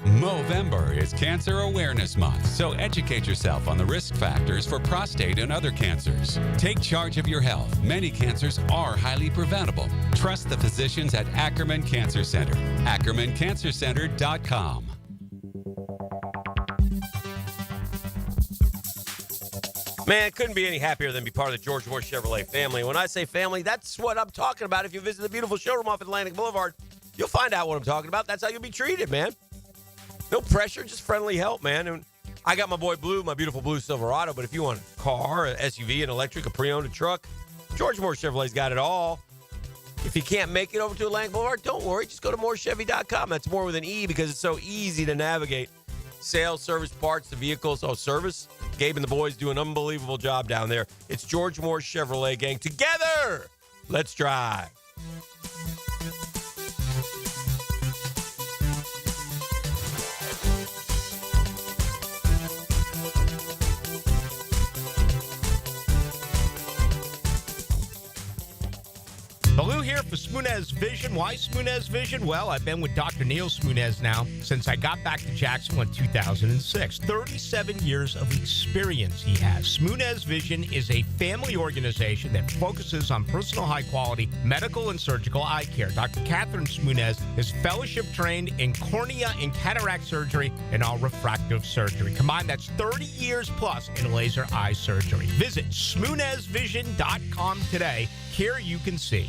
Movember is Cancer Awareness Month, so educate yourself on the risk factors for prostate and other cancers. Take charge of your health. Many cancers are highly preventable. Trust the physicians at Ackerman Cancer Center. AckermanCancerCenter.com. Man, couldn't be any happier than be part of the George Moore Chevrolet family. When I say family, that's what I'm talking about. If you visit the beautiful showroom off Atlantic Boulevard, you'll find out what I'm talking about. That's how you'll be treated, man. No pressure, just friendly help, man. And I got my boy Blue, my beautiful blue Silverado, but if you want a car, an SUV, an electric, a pre-owned, a truck, George Moore Chevrolet's got it all. If you can't make it over to Atlantic Boulevard, don't worry. Just go to morechevy.com. That's more with an E because it's so easy to navigate. Sales, service, parts, the vehicles, service. Gabe and the boys do an unbelievable job down there. It's George Moore Chevrolet, gang. Together, let's drive. Baloo here for Smoonez Vision. Why Smoonez Vision? Well, I've been with Dr. Neil Smoonez now since I got back to Jacksonville in 2006. 37 years of experience he has. Smoonez Vision is a family organization that focuses on personal high-quality medical and surgical eye care. Dr. Catherine Smoonez is fellowship-trained in cornea and cataract surgery and all refractive surgery. Combined, that's 30 years plus in laser eye surgery. Visit SmoonezVision.com today. Here you can see.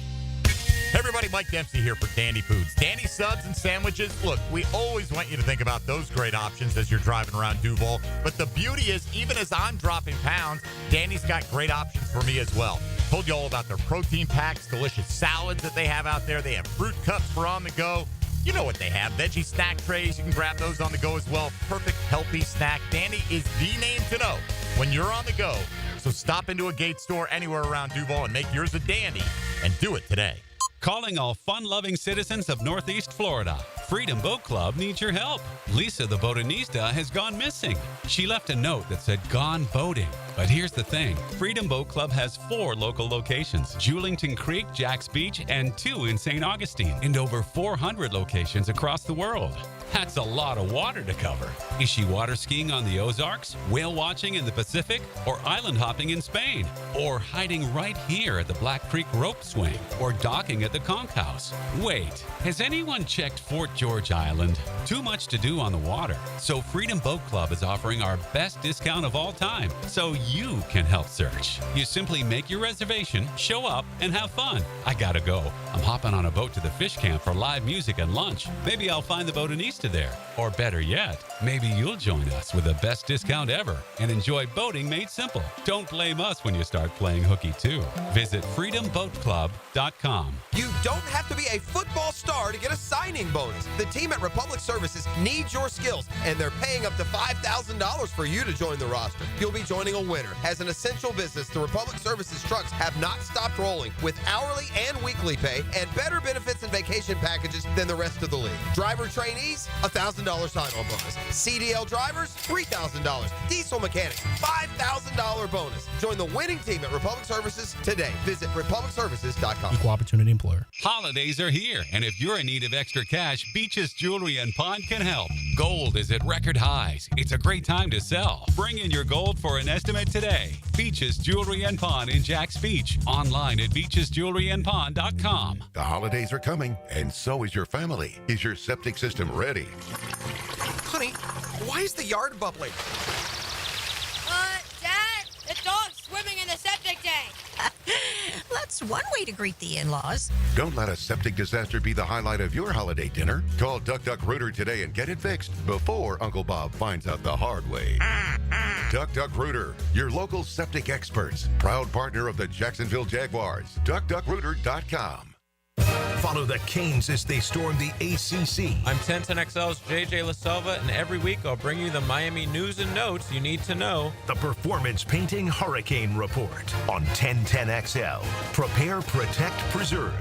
Hey everybody, Mike Dempsey here for Dandy Foods. Dandy Subs and Sandwiches. Look, we always want you to think about those great options as you're driving around Duval. But the beauty is, even as I'm dropping pounds, Dandy's got great options for me as well. Told you all about their protein packs, delicious salads that they have out there. They have fruit cups for on the go. You know what they have. Veggie snack trays. You can grab those on the go as well. Perfect, healthy snack. Dandy is the name to know when you're on the go. So stop into a Gate store anywhere around Duval and make yours a dandy, and do it today. Calling all fun-loving citizens of Northeast Florida. Freedom Boat Club needs your help. Lisa the Botanista has gone missing. She left a note that said gone boating. But here's the thing. Freedom Boat Club has 4 local locations. Julington Creek, Jack's Beach, and 2 in St. Augustine. And over 400 locations across the world. That's a lot of water to cover. Is she water skiing on the Ozarks, whale watching in the Pacific, or island hopping in Spain? Or hiding right here at the Black Creek Rope Swing? Or docking at the Conch House? Wait, has anyone checked Fort George Island? Too much to do on the water. So Freedom Boat Club is offering our best discount of all time, so you can help search. You simply make your reservation, show up, and have fun. I gotta go. I'm hopping on a boat to the fish camp for live music and lunch. Maybe I'll find the Botanista there. Or better yet, maybe you'll join us with the best discount ever and enjoy boating made simple. Don't blame us when you start playing hooky too. Visit freedomboatclub.com. You don't have to be a football star to get a signing bonus. The team at Republic Services needs your skills, and they're paying up to $5,000 for you to join the roster. You'll be joining a winner. As an essential business, the Republic Services trucks have not stopped rolling with hourly and weekly pay and better benefits and vacation packages than the rest of the league. Driver trainees, $1,000 sign-on bonus. CDL drivers, $3,000. Diesel mechanics, $5,000 bonus. Join the winning team at Republic Services today. Visit republicservices.com. Equal opportunity employer. Holidays are here, and if you're in need of extra cash, Beaches Jewelry and Pawn can help. Gold is at record highs. It's a great time to sell. Bring in your gold for an estimate today. Beaches Jewelry and Pawn in Jack's Beach. Online at beachesjewelryandpawn.com. The holidays are coming, and so is your family. Is your septic system ready? Honey, why is the yard bubbling? Dad, the dog's swimming in the septic tank. That's one way to greet the in-laws. Don't let a septic disaster be the highlight of your holiday dinner. Call Duck Duck Rooter today and get it fixed before Uncle Bob finds out the hard way. Duck Duck Rooter, your local septic experts. Proud partner of the Jacksonville Jaguars. DuckDuckRooter.com. Follow the Canes as they storm the ACC. I'm 1010XL's JJ LaSelva, and every week I'll bring you the Miami news and notes you need to know. The Performance Painting Hurricane Report on 1010XL. Prepare, protect, preserve.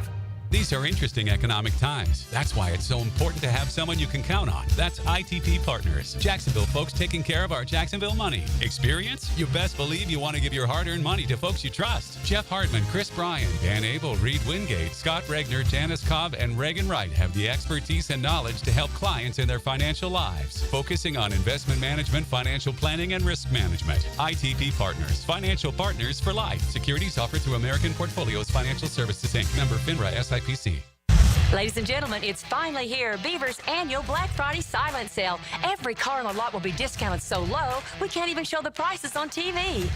These are interesting economic times. That's why it's so important to have someone you can count on. That's ITP Partners. Jacksonville folks taking care of our Jacksonville money. Experience? You best believe you want to give your hard-earned money to folks you trust. Jeff Hartman, Chris Bryan, Dan Abel, Reed Wingate, Scott Regner, Janice Cobb, and Reagan Wright have the expertise and knowledge to help clients in their financial lives, focusing on investment management, financial planning, and risk management. ITP Partners. Financial partners for life. Securities offered through American Portfolios Financial Services, Inc. Member FINRA SIPC. Ladies and gentlemen, it's finally here. Beaver's annual Black Friday silent sale. Every car on the lot will be discounted so low, we can't even show the prices on TV.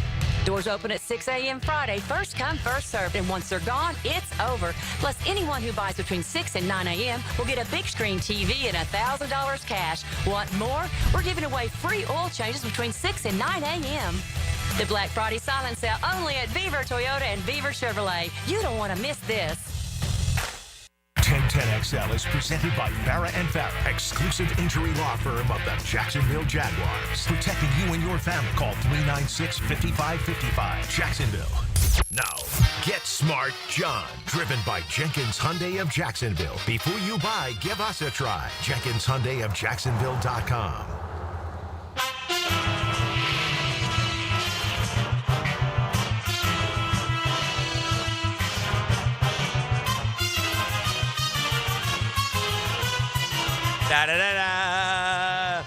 Doors open at 6 a.m. Friday. First come, first served. And once they're gone, it's over. Plus, anyone who buys between 6 and 9 a.m. will get a big screen TV and $1,000 cash. Want more? We're giving away free oil changes between 6 and 9 a.m. The Black Friday silent sale only at Beaver Toyota and Beaver Chevrolet. You don't want to miss this. 1010XL is presented by Farah & Farah, exclusive injury law firm of the Jacksonville Jaguars. Protecting you and your family. Call 396-5555. Jacksonville. Now, Get Smart John, driven by Jenkins Hyundai of Jacksonville. Before you buy, give us a try. Jenkins Hyundai of Jacksonville.com. Da-da-da-da.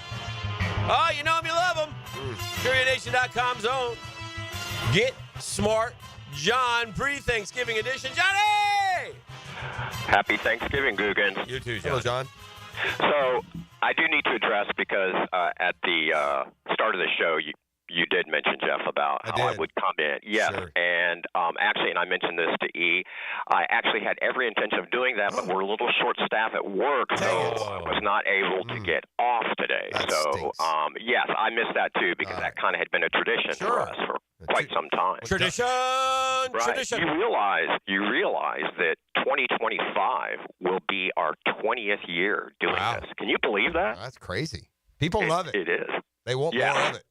Oh, you know him, you love him. CourierNation.com zone. Get Smart John, pre-Thanksgiving edition. Johnny! Happy Thanksgiving, Googans. You too, John. Hello, John. So I do need to address, because at the start of the show, you did mention, Jeff, about how I would come in. Yes, sure. And actually, and I mentioned this to E, I actually had every intention of doing that, but we're a little short-staffed at work, so I was not able to get off today. So, yes, I missed that, too, because that kind of had been a tradition for us for quite some time. Tradition! Right. Tradition! You realize that 2025 will be our 20th year doing this. Can you believe that? That's crazy. People love it. It is. They want more of it.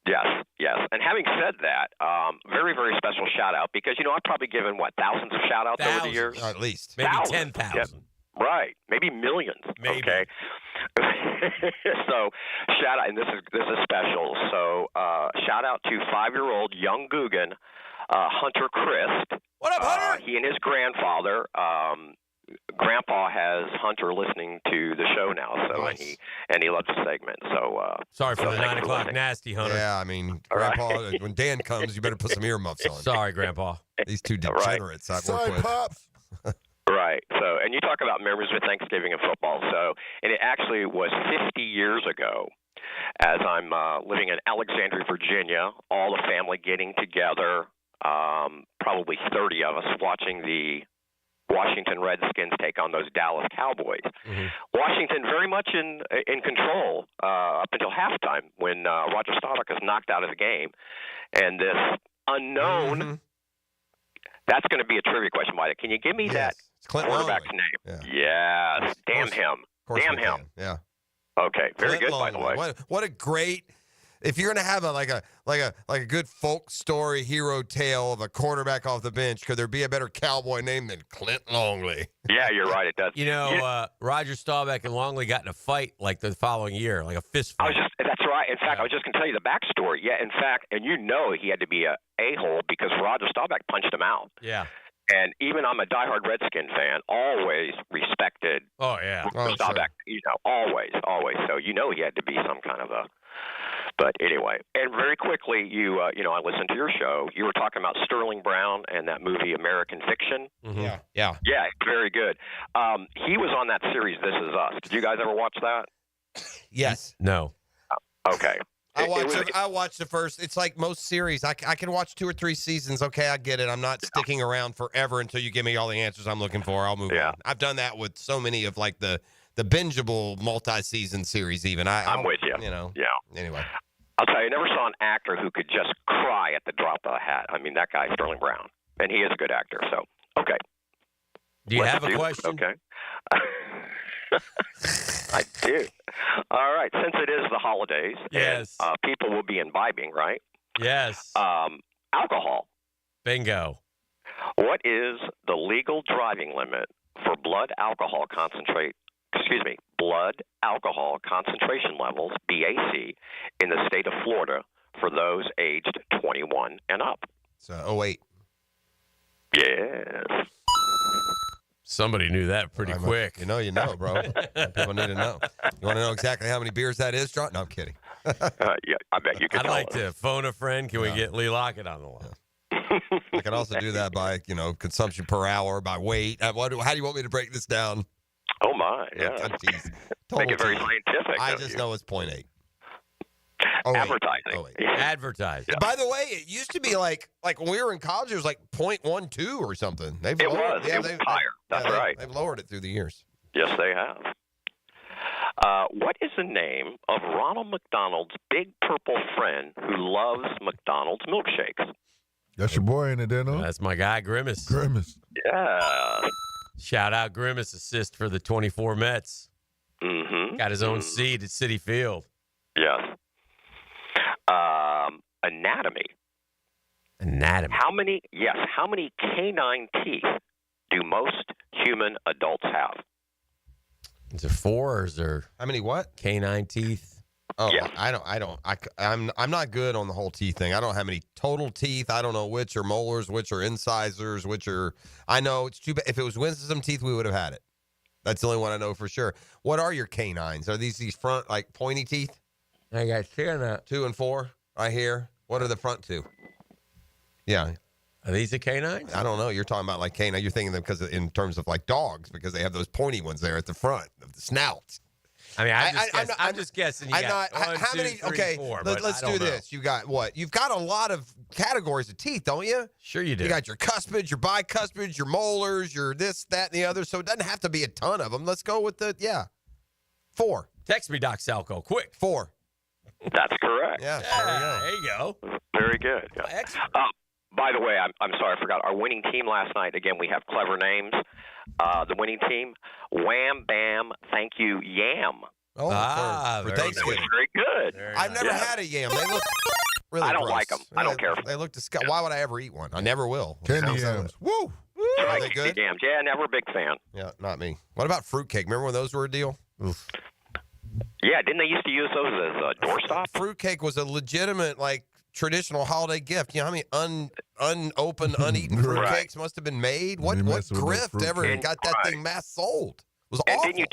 Yes, yes. And having said that, very, very special shout-out, because, I've probably given, thousands of shout-outs over the years? At least. Maybe Thousands. 10,000. Yeah. Right. Maybe millions. Maybe. Okay. So, shout-out, and this is special. So, shout-out to 5-year-old young Guggen, Hunter Christ. What up, Hunter? He and his grandfather, Grandpa has Hunter listening to the show now, so nice. and he loves the segment. So sorry for the 9 o'clock listening. nasty, Hunter. Yeah, I mean, Grandpa, when Dan comes, you better put some earmuffs on. Sorry, Grandpa. These two degenerates I've worked with. Pops. Right. So, and you talk about memories with Thanksgiving and football. So, and it actually was 50 years ago, as I'm living in Alexandria, Virginia, all the family getting together, probably 30 of us watching the Washington Redskins take on those Dallas Cowboys. Mm-hmm. Washington very much in control up until halftime when Roger Staubach is knocked out of the game. And this unknown, that's going to be a trivia question, Mike. Can you give me that quarterback's name? Yes. Damn him. Damn him. Yeah. Okay. Very Clint good, by the way. What a great if you're gonna have a good folk story hero tale of a quarterback off the bench, could there be a better cowboy name than Clint Longley? Yeah, you're right. It does. Roger Staubach and Longley got in a fight like the following year, like a fist fight. That's right. In fact, I was just going to tell you the backstory. Yeah, in fact, and he had to be a a-hole because Roger Staubach punched him out. Yeah. And even I'm a diehard Redskin fan, always respected. Oh yeah, Staubach. Sure. Always. So he had to be some kind of a. But anyway, and very quickly, I listened to your show. You were talking about Sterling Brown and that movie American Fiction. Mm-hmm. Yeah. Yeah, very good. He was on that series This Is Us. Did you guys ever watch that? Yes. No. Okay. I watched the first. It's like most series. I can watch 2 or 3 seasons. Okay, I get it. I'm not sticking around forever until you give me all the answers I'm looking for. I'll move on. I've done that with so many of like the bingeable multi-season series. Even I'm with you. Yeah. Anyway, I'll tell you, I never saw an actor who could just cry at the drop of a hat. I mean, that guy Sterling Brown, and he is a good actor. So okay. Do you have a question? Okay. I do. All right. Since it is the holidays, yes, and, people will be imbibing, right? Yes. Alcohol. Bingo. What is the legal driving limit for blood alcohol concentration levels, BAC, in the state of Florida for those aged 21 and up? So 08. Yes. Somebody knew that pretty quick. You know, bro. People need to know. You want to know exactly how many beers that is, John? No, I'm kidding. Yeah, I bet you could. I'd like to phone a friend. Can we get Lee Lockett on the line? I can also do that by, consumption per hour, by weight. How do you want me to break this down? Oh, my. Yeah. Make it very scientific. I just know it's 0.8. Advertising. Advertising. Yeah. By the way, it used to be like when we were in college, it was like 0.12 or something. It was higher. That's right. They've lowered it through the years. Yes, they have. What is the name of Ronald McDonald's big purple friend who loves McDonald's milkshakes? That's your boy, ain't it, Dano? That's my guy, Grimace. Yeah. Shout out Grimace, assist for the 24 Mets. Mm-hmm. Got his own seat at Citi Field. Yes. Anatomy. How many canine teeth do most human adults have? Is there 4 or is there how many what? Canine teeth? Oh, yeah. I'm not good on the whole teeth thing. I don't have any total teeth. I don't know which are molars, which are incisors, I know it's too bad. If it was wisdom teeth, we would have had it. That's the only one I know for sure. What are your canines? Are these front, like, pointy teeth? I got 2 and 4 right here. What are the front 2? Yeah. Are these a canine? I don't know. You're talking about like canine. You're thinking them in terms of like dogs because they have those pointy ones there at the front of the snout. I mean, I'm just guessing. You got one, how two, many? three, Okay, 4, let's do this. You got what? You've got a lot of categories of teeth, don't you? Sure you do. You got your cuspids, your bicuspids, your molars, your this, that, and the other. So it doesn't have to be a ton of them. Let's go with 4. Text me, Doc Salco, quick. 4. That's correct. Yeah, there you go. Very good. Yeah. Excellent. By the way, I'm sorry, I forgot. Our winning team last night, again, we have clever names. The winning team, Wham, Bam, Thank You, Yam. Oh, for Thanksgiving. Very good. I've never had a yam. They look really I don't gross. like them. I don't care. They look disgusting. Why would I ever eat one? I never will. Candy yams. Woo! Are they good? Yams. Yeah, never a big fan. Yeah, not me. What about fruitcake? Remember when those were a deal? Oof. Yeah, didn't they used to use those as a doorstop? Fruitcake was a legitimate, traditional holiday gift. You know how many unopened, uneaten fruitcakes must have been made? What grift ever got that thing mass sold? It was awful. Didn't you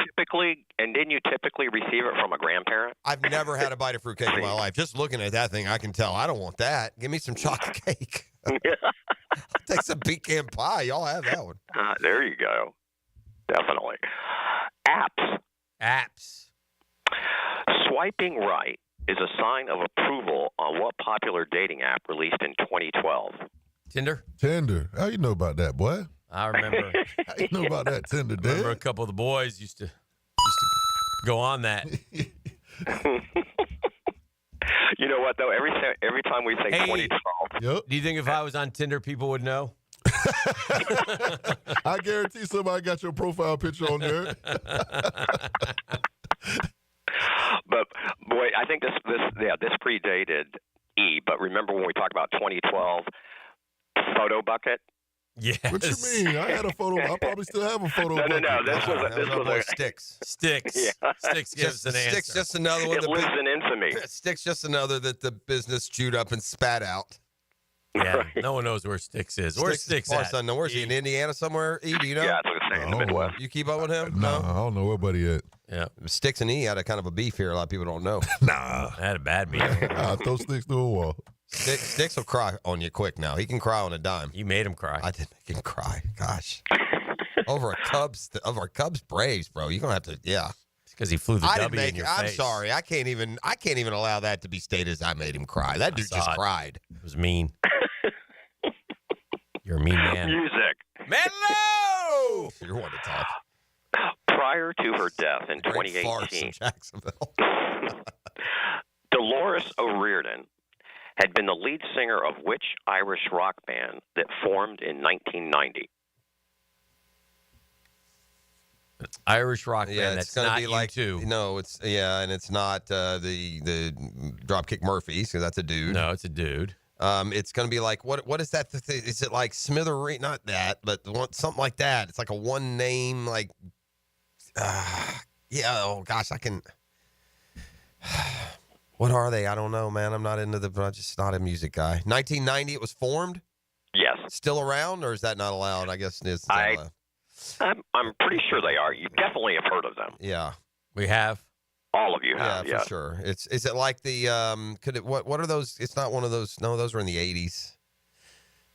typically receive it from a grandparent? I've never had a bite of fruitcake in my life. Just looking at that thing, I can tell I don't want that. Give me some chocolate cake. Take some pecan pie. Y'all have that one. There you go. Definitely. Apps. Swiping right is a sign of approval on what popular dating app released in 2012? Tinder. How you know about that, boy? I remember. How you know about that, Tinder, Dad? Remember a couple of the boys used to go on that. You know what, though? Every time we say 2012. Do you think if I was on Tinder, people would know? I guarantee somebody got your profile picture on there. But Boy, I think this predated E, but remember when we talked about 2012 photo bucket? Yes. What you mean? I had a photo. I probably still have a photo. No. This was a Sticks. Sticks. Yeah. Sticks gives an answer. Sticks just another one. It lives in infamy. Sticks just another that the business chewed up and spat out. Yeah, no one knows where Sticks is. Where's Sticks at? Where's he, in Indiana somewhere? E, do you know? Yeah, it's like in the Midwest. You keep up with him? No, I don't know where buddy at. Yeah. Sticks and E had a kind of a beef here. A lot of people don't know. Nah. I had a bad beat. I throw Sticks to a wall. Sticks will cry on you quick now. He can cry on a dime. You made him cry. I didn't make him cry. Gosh. over a Cubs Braves, bro. You're gonna have to, yeah. It's because he flew the W in your face. I'm sorry. I can't even allow that to be stated as I made him cry. That dude just cried. It was mean. You're a mean man. Music. Menlo! You're one to talk. Prior to her death in Great 2018, farce in Jacksonville. Dolores O'Riordan had been the lead singer of which Irish rock band that formed in 1990? Irish rock band. Yeah, That's it's gonna not be like U2. No, it's and it's not the Dropkick Murphys, because that's a dude. No, it's a dude. It's gonna be like what is that? Is it like Smithereen? Not that, but something like that. It's like a one name like. Yeah. Oh gosh, I can. What are they? I don't know, man. I'm not into I'm just not a music guy. 1990, it was formed. Yes. Still around, or is that not allowed? I guess it's not allowed. I'm pretty sure they are. You definitely have heard of them. Yeah, we have. All of you have. Yeah, for sure. Is it like the what are those? It's not one of those. No, those were in the 80s.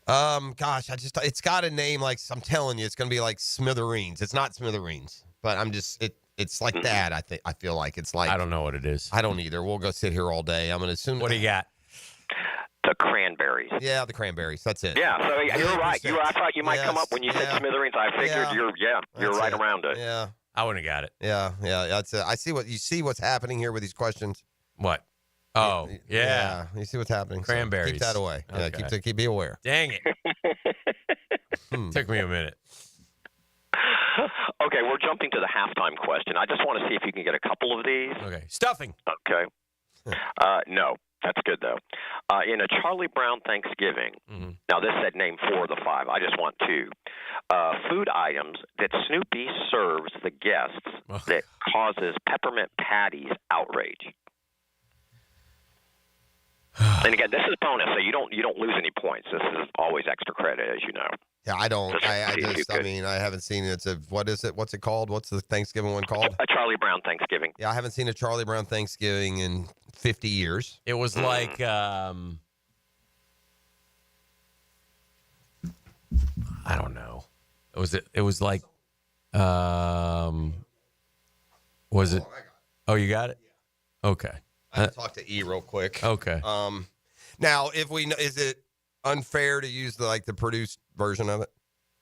Gosh, it's got a name like I'm telling you, it's gonna be like Smithereens. It's not Smithereens, but it's like that. I feel like it's like I don't know what it is. I don't either. We'll go sit here all day. I'm gonna assume. What do you got? The Cranberries. Yeah, the Cranberries. That's it. Yeah, so you're right. I thought you might come up when you said Smithereens. I figured you're right around it. Yeah, I wouldn't have got it. Yeah. That's it. I see what's happening here with these questions. What? Oh, yeah. You see what's happening. Cranberries. So keep that away. Okay. Yeah, be aware. Dang it. Took me a minute. Okay, we're jumping to the halftime question. I just want to see if you can get a couple of these. Okay. Stuffing. Okay. No. That's good, though. In a Charlie Brown Thanksgiving, now this said name 4 of the 5. I just want 2. Food items that Snoopy serves the guests that causes Peppermint Patty's outrage. And again, this is bonus, so you don't lose any points. This is always extra credit, as you know. Yeah, I don't. I haven't seen it. What is it? What's it called? What's the Thanksgiving one called? A Charlie Brown Thanksgiving. Yeah, I haven't seen a Charlie Brown Thanksgiving in 50 years. It was like, I don't know. It was like, was it? Oh, you got it? Okay. I have to talk to E real quick. Okay. Now, if we know, is it unfair to use the produced version of it?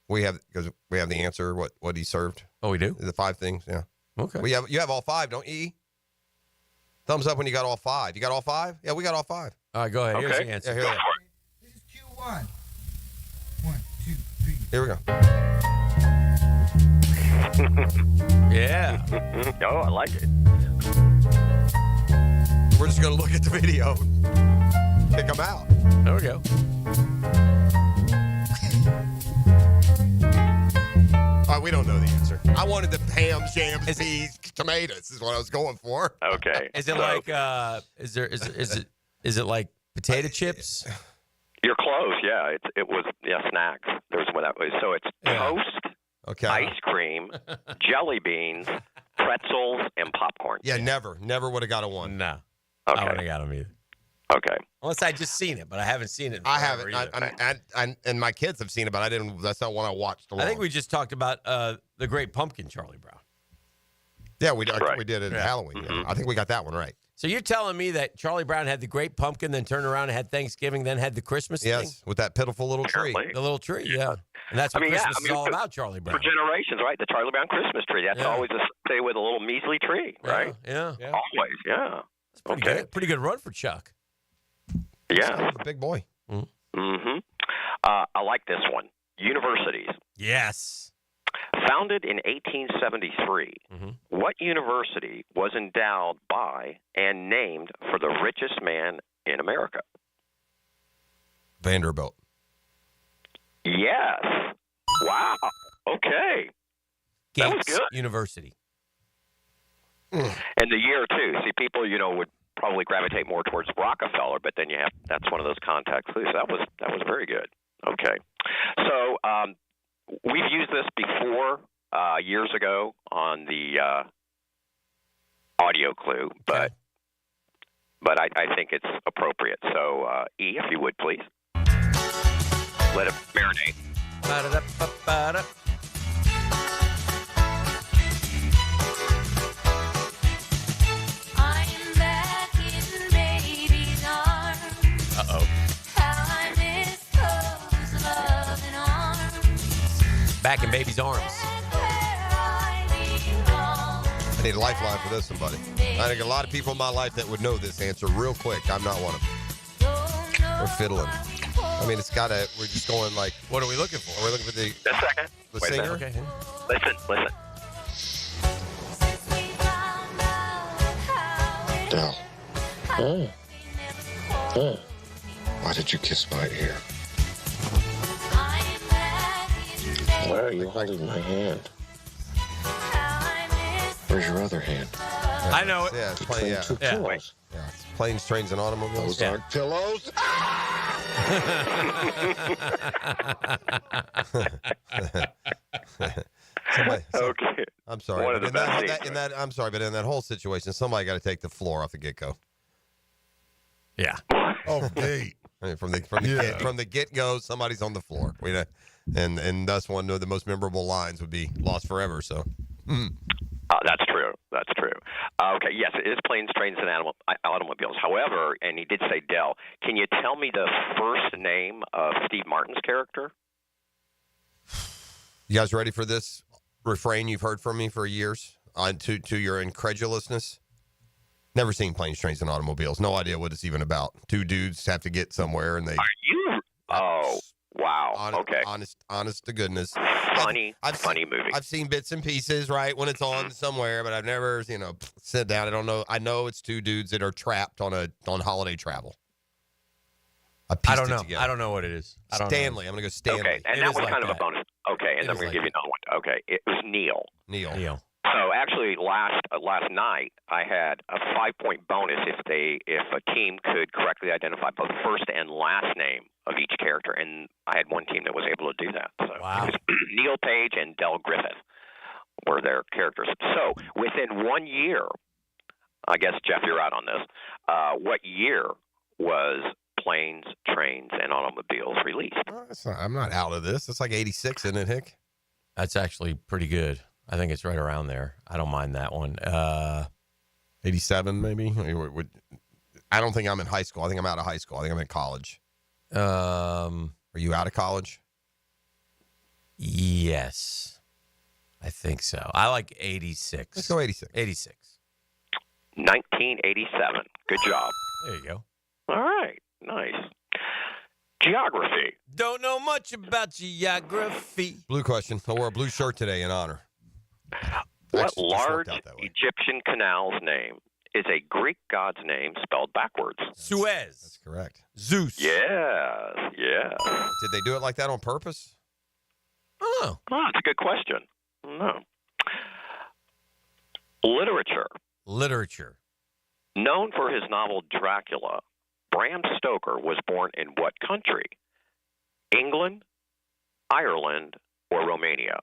Because we have the answer. What he served. Oh, we do. The 5 things. Yeah. Okay. You have all 5, don't you? E? Thumbs up when you got all 5. You got all 5? Yeah, we got all 5. All right, go ahead. Okay. Here's the answer. Yeah, here This is Q1. 1, 2, 3. Here we go. Yeah. Oh, I like it. We're just going to look at the video. Pick them out. There we go. All right, we don't know the answer. I wanted the ham, jams, peas, tomatoes is what I was going for. Okay. Is it like is it like potato chips? You're close. Yeah, it was snacks. There's what that was. So it's toast, ice cream, jelly beans, pretzels, and popcorn. Yeah, never would have got a 1. No. Okay. I wouldn't have got them either. Okay. Unless I just seen it, but I haven't seen it. I haven't. And my kids have seen it, but I didn't. That's not one I watched along. I think we just talked about the Great Pumpkin, Charlie Brown. Yeah, we did it at Halloween. Yeah. I think we got that one right. So you're telling me that Charlie Brown had the Great Pumpkin, then turned around and had Thanksgiving, then had the Christmas thing? Yes, with that pitiful little tree. The little tree, yeah. And that's what Christmas is all about, Charlie Brown. For generations, right? The Charlie Brown Christmas tree. That's always stay with a little measly tree, right? Yeah. Always, yeah. That's pretty good. Pretty good run for Chuck. Yeah. Big boy. I like this one. Universities. Yes. Founded in 1873, what university was endowed by and named for the richest man in America? Vanderbilt. Yes. Wow. Okay. That was Gates good. University. And the year, too. See, people, would probably gravitate more towards Rockefeller, but then that's one of those contacts, too. So that was very good. Okay. So we've used this before years ago on the audio clue, but I think it's appropriate. So, E, if you would, please. Let it marinate. Ba-da-da-ba-ba-da. I'm back in baby's arms. Uh-oh. How I miss those loving arms. Back in baby's arms. I need a lifeline for this, somebody. I think a lot of people in my life that would know this answer real quick. I'm not one of them. We're fiddling. I mean, we're just going like, what are we looking for? Are we looking for the second. The Wait a singer? minute. Listen. Del. Why did you kiss my ear? Why are you holding my hand? Where's your other hand? I know it. Yeah, it's plain, Between two pillows. Yeah, it's planes, trains, and automobiles. Those aren't pillows. Okay. I'm sorry. One of But the best I'm sorry, but in that whole situation, somebody got to take the floor off the get-go. Yeah. Oh, Gate. I mean, from the get-go, somebody's on the floor. And thus one of the most memorable lines would be "Lost Forever." So. That's true. Okay, yes, it is planes, trains, and automobiles. However, and he did say Del, can you tell me the first name of Steve Martin's character? You guys ready for this refrain you've heard from me for years? To your incredulousness? Never seen planes, trains, and automobiles. No idea what it's even about. Two dudes have to get somewhere, and they. Are you? Oh, wow. Okay. Honest to goodness. Funny movie. I've seen bits and pieces, right, when it's on somewhere, but I've never, sit down. I don't know. I know it's two dudes that are trapped on holiday travel. I don't know. I don't know what it is. Stanley. I'm going to go Stanley. Okay, and that was kind of a bonus. Okay, and then we're going to give you another one. Okay, it was Neil. Neil. So actually, last night I had a 5-point bonus if a team could correctly identify both first and last name of each character, and I had one team that was able to do that. So wow. It was Neil Page and Del Griffith were their characters. So within 1 year, I guess Jeff, you're out on this. What year was Planes, Trains, and Automobiles released? I'm not out of this. It's like 86, isn't it, Hick? That's actually pretty good. I think it's right around there. I don't mind that one. 87, maybe? I don't think I'm in high school. I think I'm out of high school. I think I'm in college. Are you out of college? Yes. I think so. I like 86. Let's go 86. 86. 1987. Good job. There you go. All right. Nice. Geography. Don't know much about geography. Blue question. I wore a blue shirt today in honor. What large Egyptian canal's name is a Greek god's name spelled backwards? Suez. That's correct. Zeus. Yes. Did they do it like that on purpose? Oh. That's a good question. No. Literature. Known for his novel Dracula, Bram Stoker was born in what country? England, Ireland, or Romania?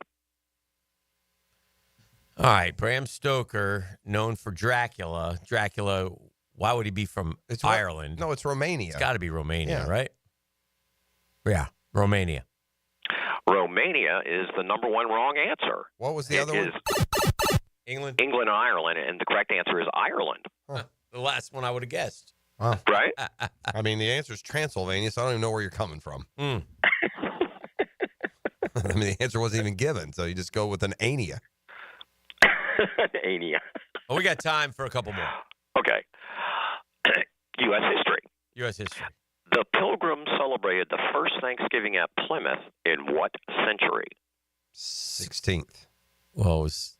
All right, Bram Stoker, known for Dracula. Dracula, why would he be from Ireland? No, it's Romania. It's got to be Romania, right? Yeah, Romania. Romania is the number one wrong answer. What was the other one? England and Ireland, and the correct answer is Ireland. Huh. The last one I would have guessed. Huh. Right? I mean, the answer is Transylvania, so I don't even know where you're coming from. I mean, the answer wasn't even given, so you just go with an Ania. Ania. Well, we got time for a couple more. Okay. U.S. history. U.S. history. The Pilgrims celebrated the first Thanksgiving at Plymouth in what century? 16th. Well, it was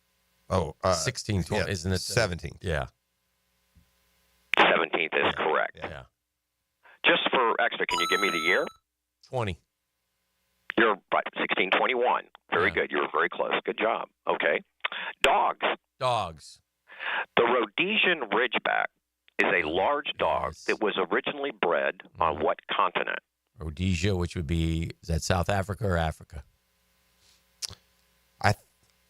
16, 20, isn't it? 17th. Yeah. 17th is correct. Yeah. Just for extra, can you give me the year? 20. You're right, 1621. Very good. You were very close. Good job. Okay. Dogs. Dogs. The Rhodesian Ridgeback is a large dog that was originally bred on what continent? Rhodesia, which would be, is that South Africa or Africa?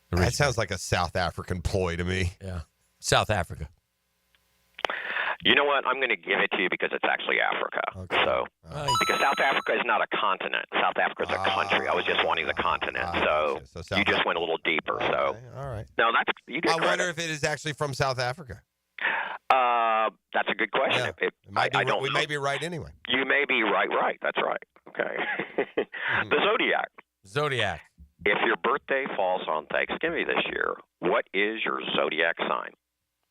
That sounds like a South African ploy to me. Yeah. South Africa. You know what? I'm going to give it to you because it's actually Africa. Okay. So, because South Africa is not a continent. South Africa is a country. I was just wanting the continent. So you just went a little deeper. So, all right. No, that's you get I credit. wonder if it is actually from South Africa. That's a good question. Yeah. I don't we know. may be right anyway. You may be right. That's right. Okay. The Zodiac. Zodiac. If your birthday falls on Thanksgiving this year, what is your Zodiac sign?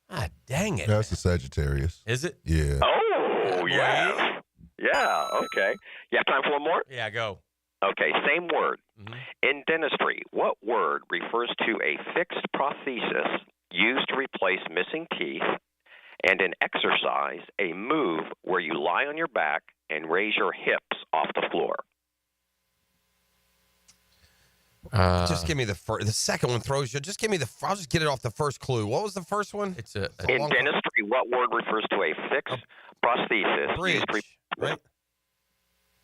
Ah, dang it. That's a Sagittarius. Is it? Yeah. Oh, yeah. Yeah, okay. You have time for one more? Yeah, go. Okay, same word. In dentistry, what word refers to a fixed prosthesis used to replace missing teeth, and in exercise, a move where you lie on your back and raise your hips off the floor? Just give me the second one throws you. Just give me I'll just get it off the first clue. What was the first one? It's a in dentistry, what word refers to a fixed prosthesis? Bridge, right?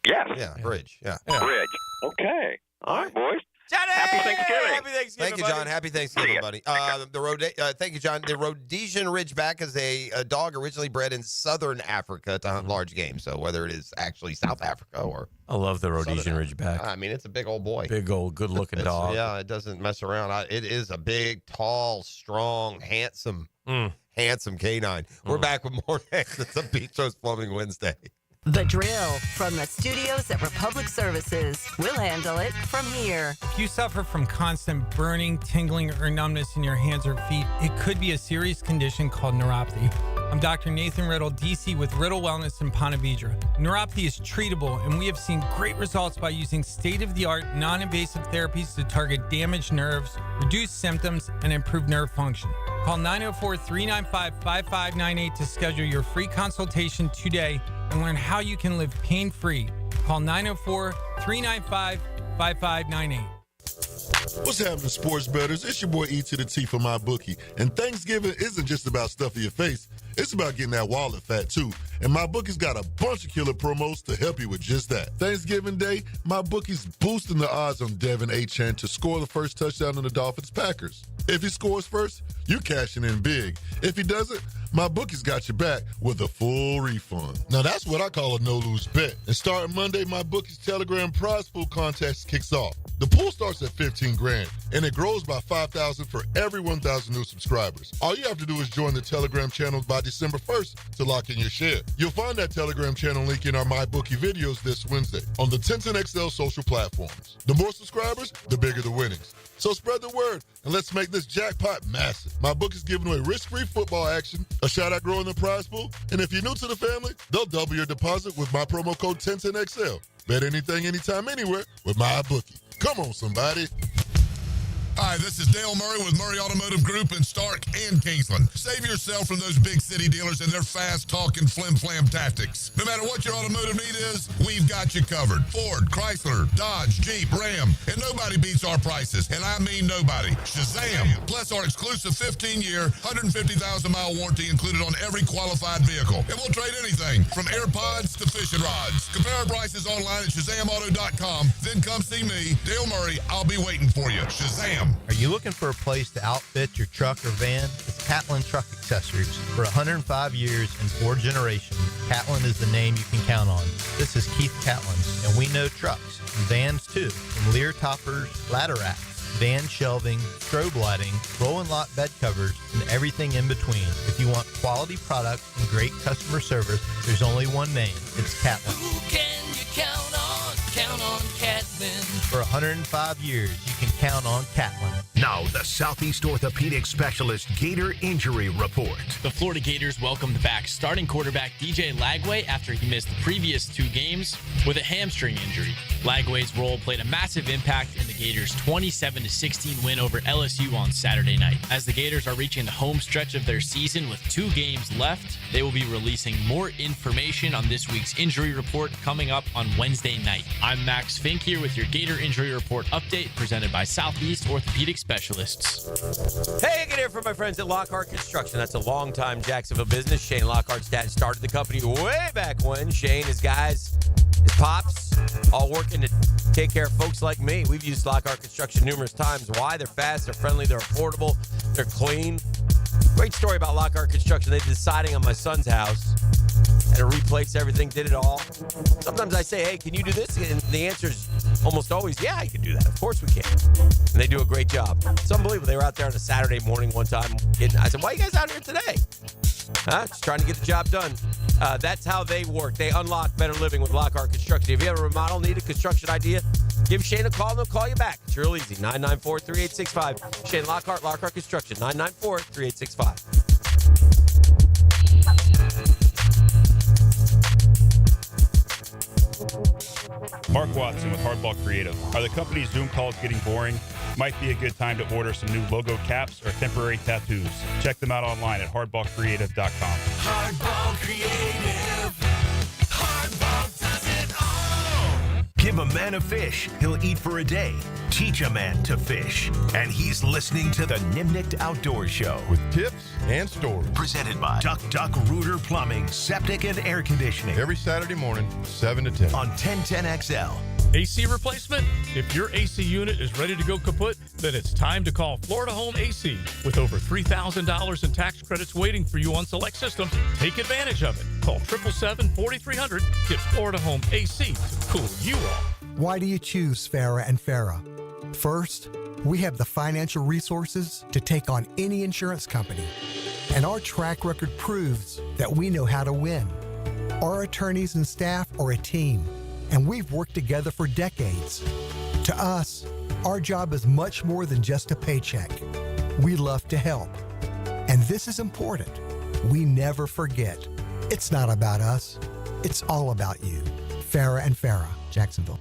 Yes. Yeah, bridge. Yeah. Bridge. Okay. All right, boys. Johnny! Happy Thanksgiving. Happy Thanksgiving, Thank you, John. Happy Thanksgiving, buddy. Thank you, John. The Rhodesian Ridgeback is a dog originally bred in southern Africa to hunt large game. So whether it is actually South Africa or I love the Rhodesian Ridgeback. I mean, it's a big old boy. Big old good-looking dog. Yeah, it doesn't mess around. It is a big, tall, strong, handsome canine. We're back with more next. It's a Beach Roast Plumbing Wednesday. The Drill from the studios at Republic Services. We'll handle it from here. If you suffer from constant burning, tingling, or numbness in your hands or feet, it could be a serious condition called neuropathy. I'm Dr. Nathan Riddle, DC with Riddle Wellness in Ponte Vedra. Neuropathy is treatable, and we have seen great results by using state-of-the-art, non-invasive therapies to target damaged nerves, reduce symptoms, and improve nerve function. Call 904-395-5598 to schedule your free consultation today and learn how you can live pain-free. Call 904-395-5598. What's happening, sports bettors? It's your boy E to the T for my bookie. And Thanksgiving isn't just about stuffing your face. It's about getting that wallet fat, too. And my bookie's got a bunch of killer promos to help you with just that. Thanksgiving Day, my bookie's boosting the odds on Devin Achane to score the first touchdown on the Dolphins-Packers. If he scores first, you're cashing in big. If he doesn't, my bookie's got your back with a full refund. Now, that's what I call a no-lose bet. And starting Monday, my bookie's Telegram prize pool contest kicks off. The pool starts at $15,000, and it grows by $5,000 for every 1,000 new subscribers. All you have to do is join the Telegram channel by December 1st to lock in your share. You'll find that Telegram channel link in our MyBookie videos this Wednesday on the 1010XL social platforms. The more subscribers, the bigger the winnings. So spread the word, and let's make this jackpot massive. My book is giving away risk-free football action, a shot-out growing the prize pool, and if you're new to the family, they'll double your deposit with my promo code 1010XL. Bet anything, anytime, anywhere with my bookie. Come on, somebody. Hi, this is Dale Murray with Murray Automotive Group in Stark and Kingsland. Save yourself from those big city dealers and their fast-talking flim-flam tactics. No matter what your automotive need is, we've got you covered. Ford, Chrysler, Dodge, Jeep, Ram, and nobody beats our prices, and I mean nobody. Shazam! Plus our exclusive 15-year, 150,000-mile warranty included on every qualified vehicle. And we'll trade anything from AirPods to fishing rods. Compare our prices online at ShazamAuto.com. Then come see me, Dale Murray. I'll be waiting for you. Shazam! Are you looking for a place to outfit your truck or van? It's Catlin Truck Accessories. For 105 years and 4 generations, Catlin is the name you can count on. This is Keith Catlin, and we know trucks and vans too. From Lear toppers, ladder racks, van shelving, strobe lighting, rolling lot bed covers, and everything in between. If you want quality products and great customer service, there's only one name. It's Catlin. Who can you count on? Count on Catlin. For 105 years, you can count on Catlin. Now, the Southeast Orthopedic Specialist Gator Injury Report. The Florida Gators welcomed back starting quarterback DJ Lagway after he missed the previous 2 games with a hamstring injury. Lagway's role played a massive impact in the Gators' 27-16 win over LSU on Saturday night. As the Gators are reaching the home stretch of their season with 2 games left, they will be releasing more information on this week's injury report coming up on Wednesday night. I'm Max Fink here with your Gator Injury Report update presented by Southeast Orthopedic Specialists. Hey, I get here from my friends at Lockhart Construction. That's a longtime Jacksonville business. Shane Lockhart's dad started the company way back when. Shane, his guys, his pops, all working to take care of folks like me. We've used Lockhart Construction numerous times. Why? They're fast, they're friendly, they're affordable, they're clean. Great story about Lockhart Construction. They did the siding on my son's house. Had to replace everything, did it all. Sometimes I say, hey, can you do this? And the answer is almost always, yeah, I can do that. Of course we can. And they do a great job. It's unbelievable. They were out there on a Saturday morning one time. I said, why are you guys out here today? Just trying to get the job done. That's how they work. They unlock better living with Lockhart Construction. If you have a remodel, need a construction idea, give Shane a call and they'll call you back. It's real easy. 994-3865. Shane Lockhart, Lockhart Construction. 994-3865. Mark Watson with Hardball Creative. Are the company's Zoom calls getting boring? Might be a good time to order some new logo caps or temporary tattoos. Check them out online at hardballcreative.com. Hardball Creative. Hardball does it all. Give a man a fish, he'll eat for a day. Teach a man to fish. And he's listening to the Nimnicht Outdoor Show. With tips and stories. Presented by Duck Rooter Plumbing, Septic and Air Conditioning. Every Saturday morning, 7 to 10. On 1010XL. AC replacement? If your AC unit is ready to go kaput, then it's time to call Florida Home AC. With over $3,000 in tax credits waiting for you on select systems, take advantage of it. Call 777-4300. Get Florida Home AC to cool you off. Why do you choose Farah and Farah? First, we have the financial resources to take on any insurance company. And our track record proves that we know how to win. Our attorneys and staff are a team, and we've worked together for decades. To us, our job is much more than just a paycheck. We love to help. And this is important. We never forget. It's not about us. It's all about you. Farah and Farah, Jacksonville.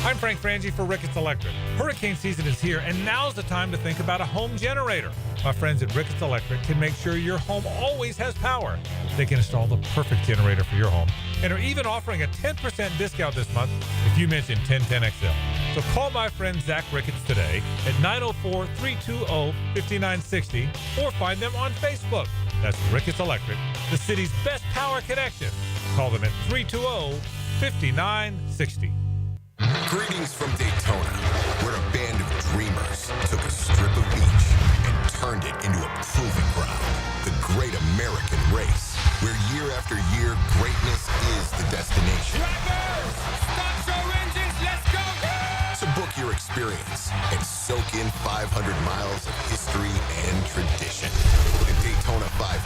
I'm Frank Frangie for Ricketts Electric. Hurricane season is here, and now's the time to think about a home generator. My friends at Ricketts Electric can make sure your home always has power. They can install the perfect generator for your home and are even offering a 10% discount this month if you mention 1010XL. So call my friend Zach Ricketts today at 904-320-5960 or find them on Facebook. That's Ricketts Electric, the city's best power connection. Call them at 320-5960. Greetings from Daytona, where a band of dreamers took a strip of beach and turned it into a proving ground. The great American race, where year after year, greatness is the destination. Drivers, start your engines, let's go! So book your experience and soak in 500 miles of history and tradition. The Daytona 500,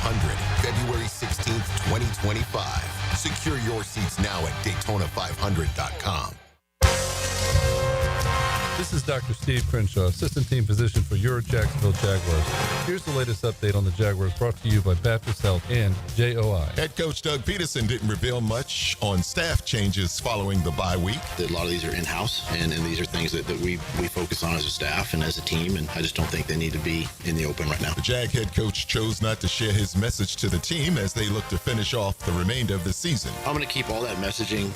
February 16th, 2025. Secure your seats now at Daytona500.com. This is Dr. Steve Crenshaw, Assistant Team Physician for your Jacksonville Jaguars. Here's the latest update on the Jaguars brought to you by Baptist Health and JOI. Head coach Doug Peterson didn't reveal much on staff changes following the bye week. A lot of these are in-house, and these are things that we focus on as a staff and as a team, and I just don't think they need to be in the open right now. The Jag head coach chose not to share his message to the team as they look to finish off the remainder of the season. I'm going to keep all that messaging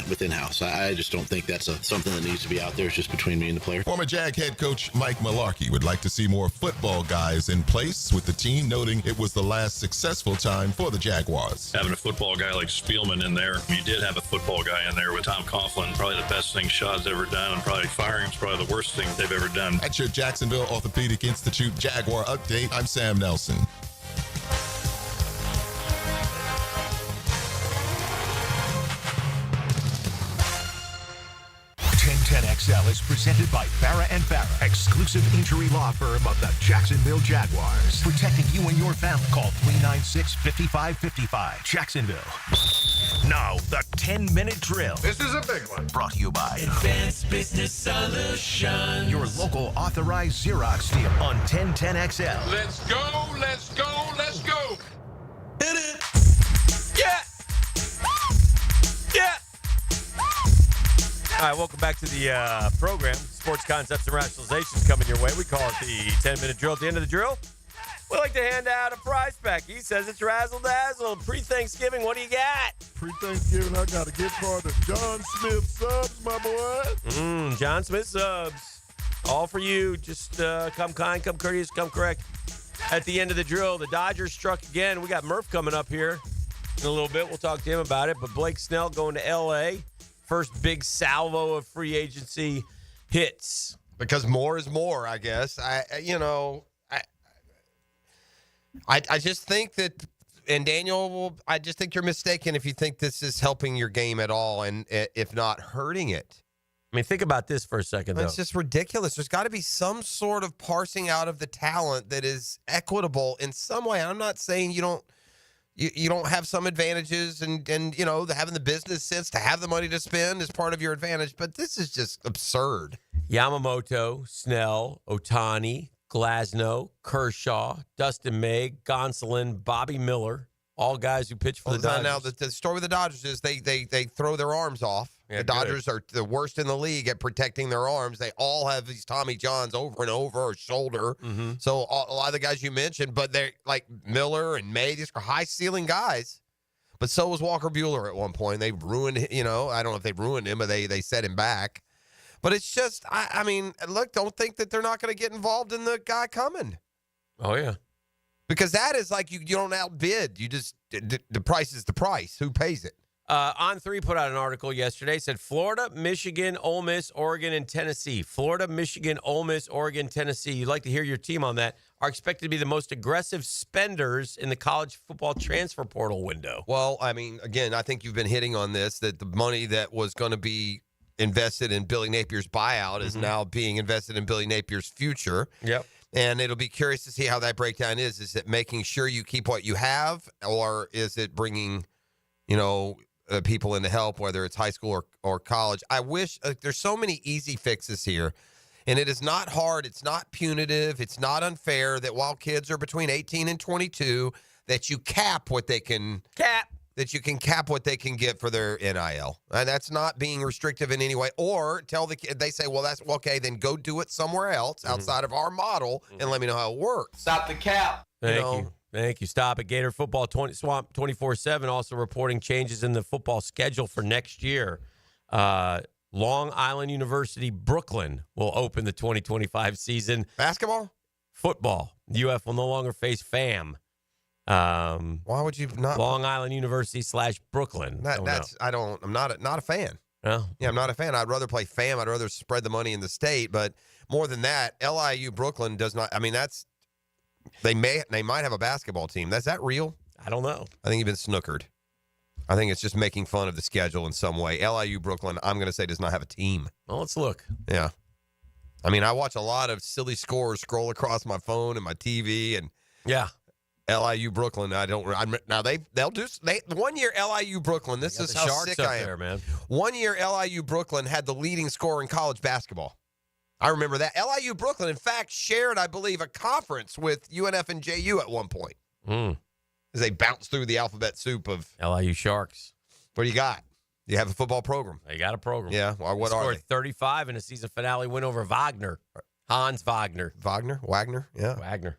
within-house. I just don't think that's something that needs to be out there. It's just between me and the player. Former Jag head coach Mike Malarkey would like to see more football guys in place with the team, noting it was the last successful time for the Jaguars. Having a football guy like Spielman in there, you did have a football guy in there with Tom Coughlin. Probably the best thing Shaw's ever done, and probably firing him's probably the worst thing they've ever done. At your Jacksonville Orthopedic Institute Jaguar Update, I'm Sam Nelson. 1010XL is presented by Farah and Farah, exclusive injury law firm of the Jacksonville Jaguars. Protecting you and your family. Call 396-5555. Jacksonville. Now, the 10-minute drill. This is a big one. Brought to you by Advanced Business Solutions. your local authorized Xerox dealer on 1010XL. Let's go, let's go, let's go. Hit it. Yeah. Yeah. All right, welcome back to the program. Sports concepts and rationalizations coming your way. We call it the 10-minute drill. At the end of the drill, we like to hand out a prize pack. He says it's razzle-dazzle. Pre-Thanksgiving, what do you got? Pre-Thanksgiving, I got a gift card to John Smith Subs, my boy. John Smith Subs. All for you. Just come kind, come courteous, come correct. At the end of the drill, the Dodgers struck again. We got Murph coming up here in a little bit. We'll talk to him about it. But Blake Snell going to L.A. First big salvo of free agency hits. Because more is more, I guess. I just think that, and Daniel, I just think you're mistaken if you think this is helping your game at all, and if not hurting it. I mean, think about this for a second, though. It's just ridiculous. There's got to be some sort of parsing out of the talent that is equitable in some way. I'm not saying you don't have some advantages, and having the business sense to have the money to spend is part of your advantage, but this is just absurd. Yamamoto, Snell, Ohtani, Glasnow, Kershaw, Dustin May, Gonsolin, Bobby Miller, all guys who pitch for the Dodgers. Now, the story with the Dodgers is they throw their arms off. Yeah, the Dodgers are the worst in the league at protecting their arms. They all have these Tommy Johns over and over, or shoulder. Mm-hmm. So a lot of the guys you mentioned, but they're like Miller and May, these are high-ceiling guys. But so was Walker Buehler at one point. They ruined, I don't know if they ruined him, but they set him back. But it's just, I mean, look, don't think that they're not going to get involved in the guy coming. Oh, yeah. Because that is like you don't outbid. You just, the price is the price. Who pays it? On3 put out an article yesterday. Said Florida, Michigan, Ole Miss, Oregon, and Tennessee. Florida, Michigan, Ole Miss, Oregon, Tennessee. You'd like to hear your team on that. Are expected to be the most aggressive spenders in the college football transfer portal window. Well, I mean, again, I think you've been hitting on this, that the money that was going to be invested in Billy Napier's buyout is now being invested in Billy Napier's future. Yep. And it'll be curious to see how that breakdown is. Is it making sure you keep what you have, or is it bringing, people in to help, whether it's high school or college? I wish there's so many easy fixes here, and it is not hard. It's not punitive. It's not unfair that while kids are between 18 and 22, that you cap what they can that you can cap what they can get for their NIL. And that's not being restrictive in any way. Or tell the kid, they say, well, that's okay, then go do it somewhere else outside of our model and let me know how it works. Stop the cap. Thank you. Stop it. Gator Football Swamp 24/7 also reporting changes in the football schedule for next year. Long Island University, Brooklyn will open the 2025 season. Basketball? Football. UF will no longer face FAM. Why would you not? Long Island University / Brooklyn. I'm not a fan. No? Yeah, I'm not a fan. I'd rather play FAM. I'd rather spread the money in the state. But more than that, LIU Brooklyn does not. I mean, they might have a basketball team. Is that real? I don't know. I think you've been snookered. I think it's just making fun of the schedule in some way. LIU Brooklyn, I'm going to say, does not have a team. Well, let's look. Yeah. I mean, I watch a lot of silly scores scroll across my phone and my TV, and yeah. LIU Brooklyn. They'll do 1 year LIU Brooklyn. This is how sick I am. There, man. 1 year LIU Brooklyn had the leading scorer in college basketball. I remember that. LIU Brooklyn, in fact, shared, I believe, a conference with UNF and JU at one point. As they bounced through the alphabet soup of LIU Sharks. What do you got? You have a football program. They got a program. Yeah. Well, what are they? 35 in a season finale win over Wagner. Hans Wagner. Wagner? Yeah. Wagner.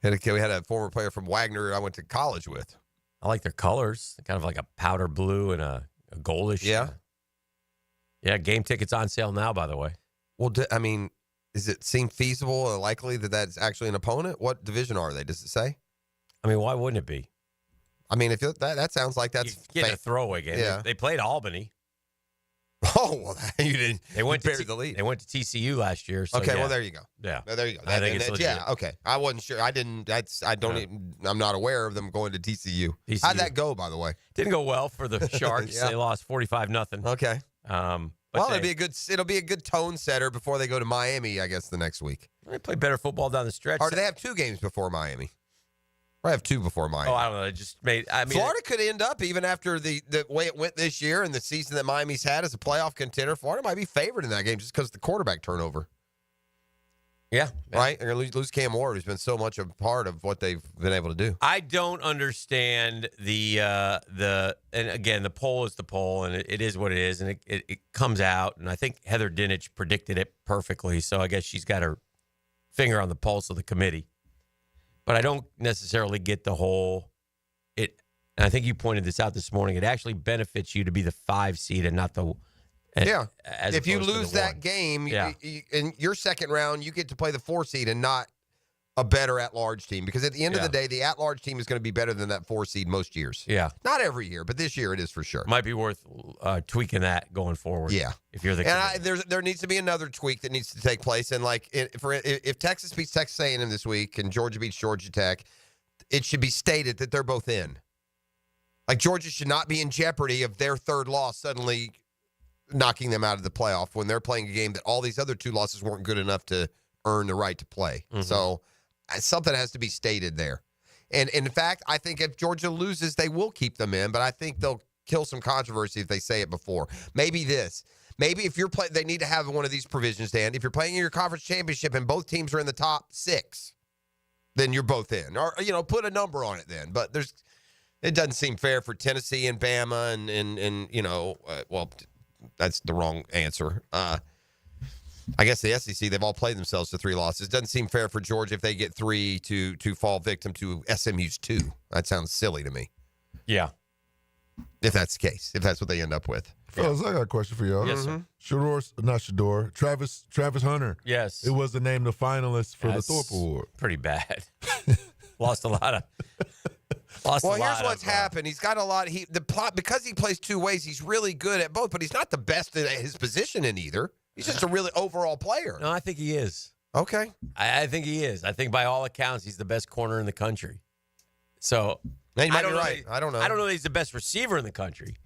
We had a former player from Wagner I went to college with. I like their colors. Kind of like a powder blue and a goldish. Yeah. Yeah, game tickets on sale now, by the way. Well, does it seem feasible or likely that that's actually an opponent? What division are they? Does it say? I mean, why wouldn't it be? I mean, if that sounds like that's a throwaway game. Yeah. They played Albany. Oh, well, you didn't. They went to the lead. They went to TCU last year. So okay, yeah. well, there you go. Yeah. No, there you go. I think it's legit. Yeah, okay. I wasn't sure. I'm not aware of them going to TCU. How'd that go, by the way? Didn't go well for the Sharks. Yeah. They lost 45-0. Okay. It'll be a good tone setter before they go to Miami, I guess, the next week. They play better football down the stretch. Or do they have 2 games before Miami? I have 2 before Miami. Oh, I don't know. It just made. I mean, Florida could end up, even after the way it went this year and the season that Miami's had as a playoff contender, Florida might be favored in that game just because of the quarterback turnover. Yeah. Right? They're going to lose Cam Ward, who's been so much a part of what they've been able to do. I don't understand and again, the poll is the poll, and it is what it is, and it comes out, and I think Heather Dinich predicted it perfectly, so I guess she's got her finger on the pulse of the committee. But I don't necessarily get the whole it, and I think you pointed this out this morning, it actually benefits you to be the 5 seed and not the Yeah. as If you opposed to lose the that 1. game, Yeah. in your second round, you get to play the 4 seed and not a better at-large team. Because at the end of the day, the at-large team is going to be better than that 4 seed most years. Yeah. Not every year, but this year it is for sure. Might be worth tweaking that going forward. Yeah. If you're the And there needs to be another tweak that needs to take place. And like if Texas beats Texas A&M this week and Georgia beats Georgia Tech, it should be stated that they're both in. Like Georgia should not be in jeopardy of their 3rd loss suddenly knocking them out of the playoff when they're playing a game that all these other 2 losses weren't good enough to earn the right to play. Mm-hmm. So something has to be stated there. And in fact, I think if Georgia loses, they will keep them in, but I think they'll kill some controversy if they say it before. Maybe if you're playing, they need to have one of these provisions, Dan. If you're playing in your conference championship and both teams are in the top 6, then you're both in. Or, put a number on it then. But it doesn't seem fair for Tennessee and Bama and that's the wrong answer. I guess the SEC, they've all played themselves to 3 losses. Doesn't seem fair for Georgia if they get 3 to fall victim to SMU's 2. That sounds silly to me. Yeah. If that's the case, if that's what they end up with. Fellas, I got a question for y'all. Yes, sir. Travis Hunter. Yes. It was named the finalist for the Thorpe Award. Pretty bad. Lost a lot of. Well, here's what's happened. He's got a lot. Because he plays 2 ways, he's really good at both, but he's not the best at his position in either. He's just a really overall player. No, I think he is. Okay. I think he is. I think by all accounts, he's the best corner in the country. So Man, you might be know right. I don't know. I don't know that he's the best receiver in the country,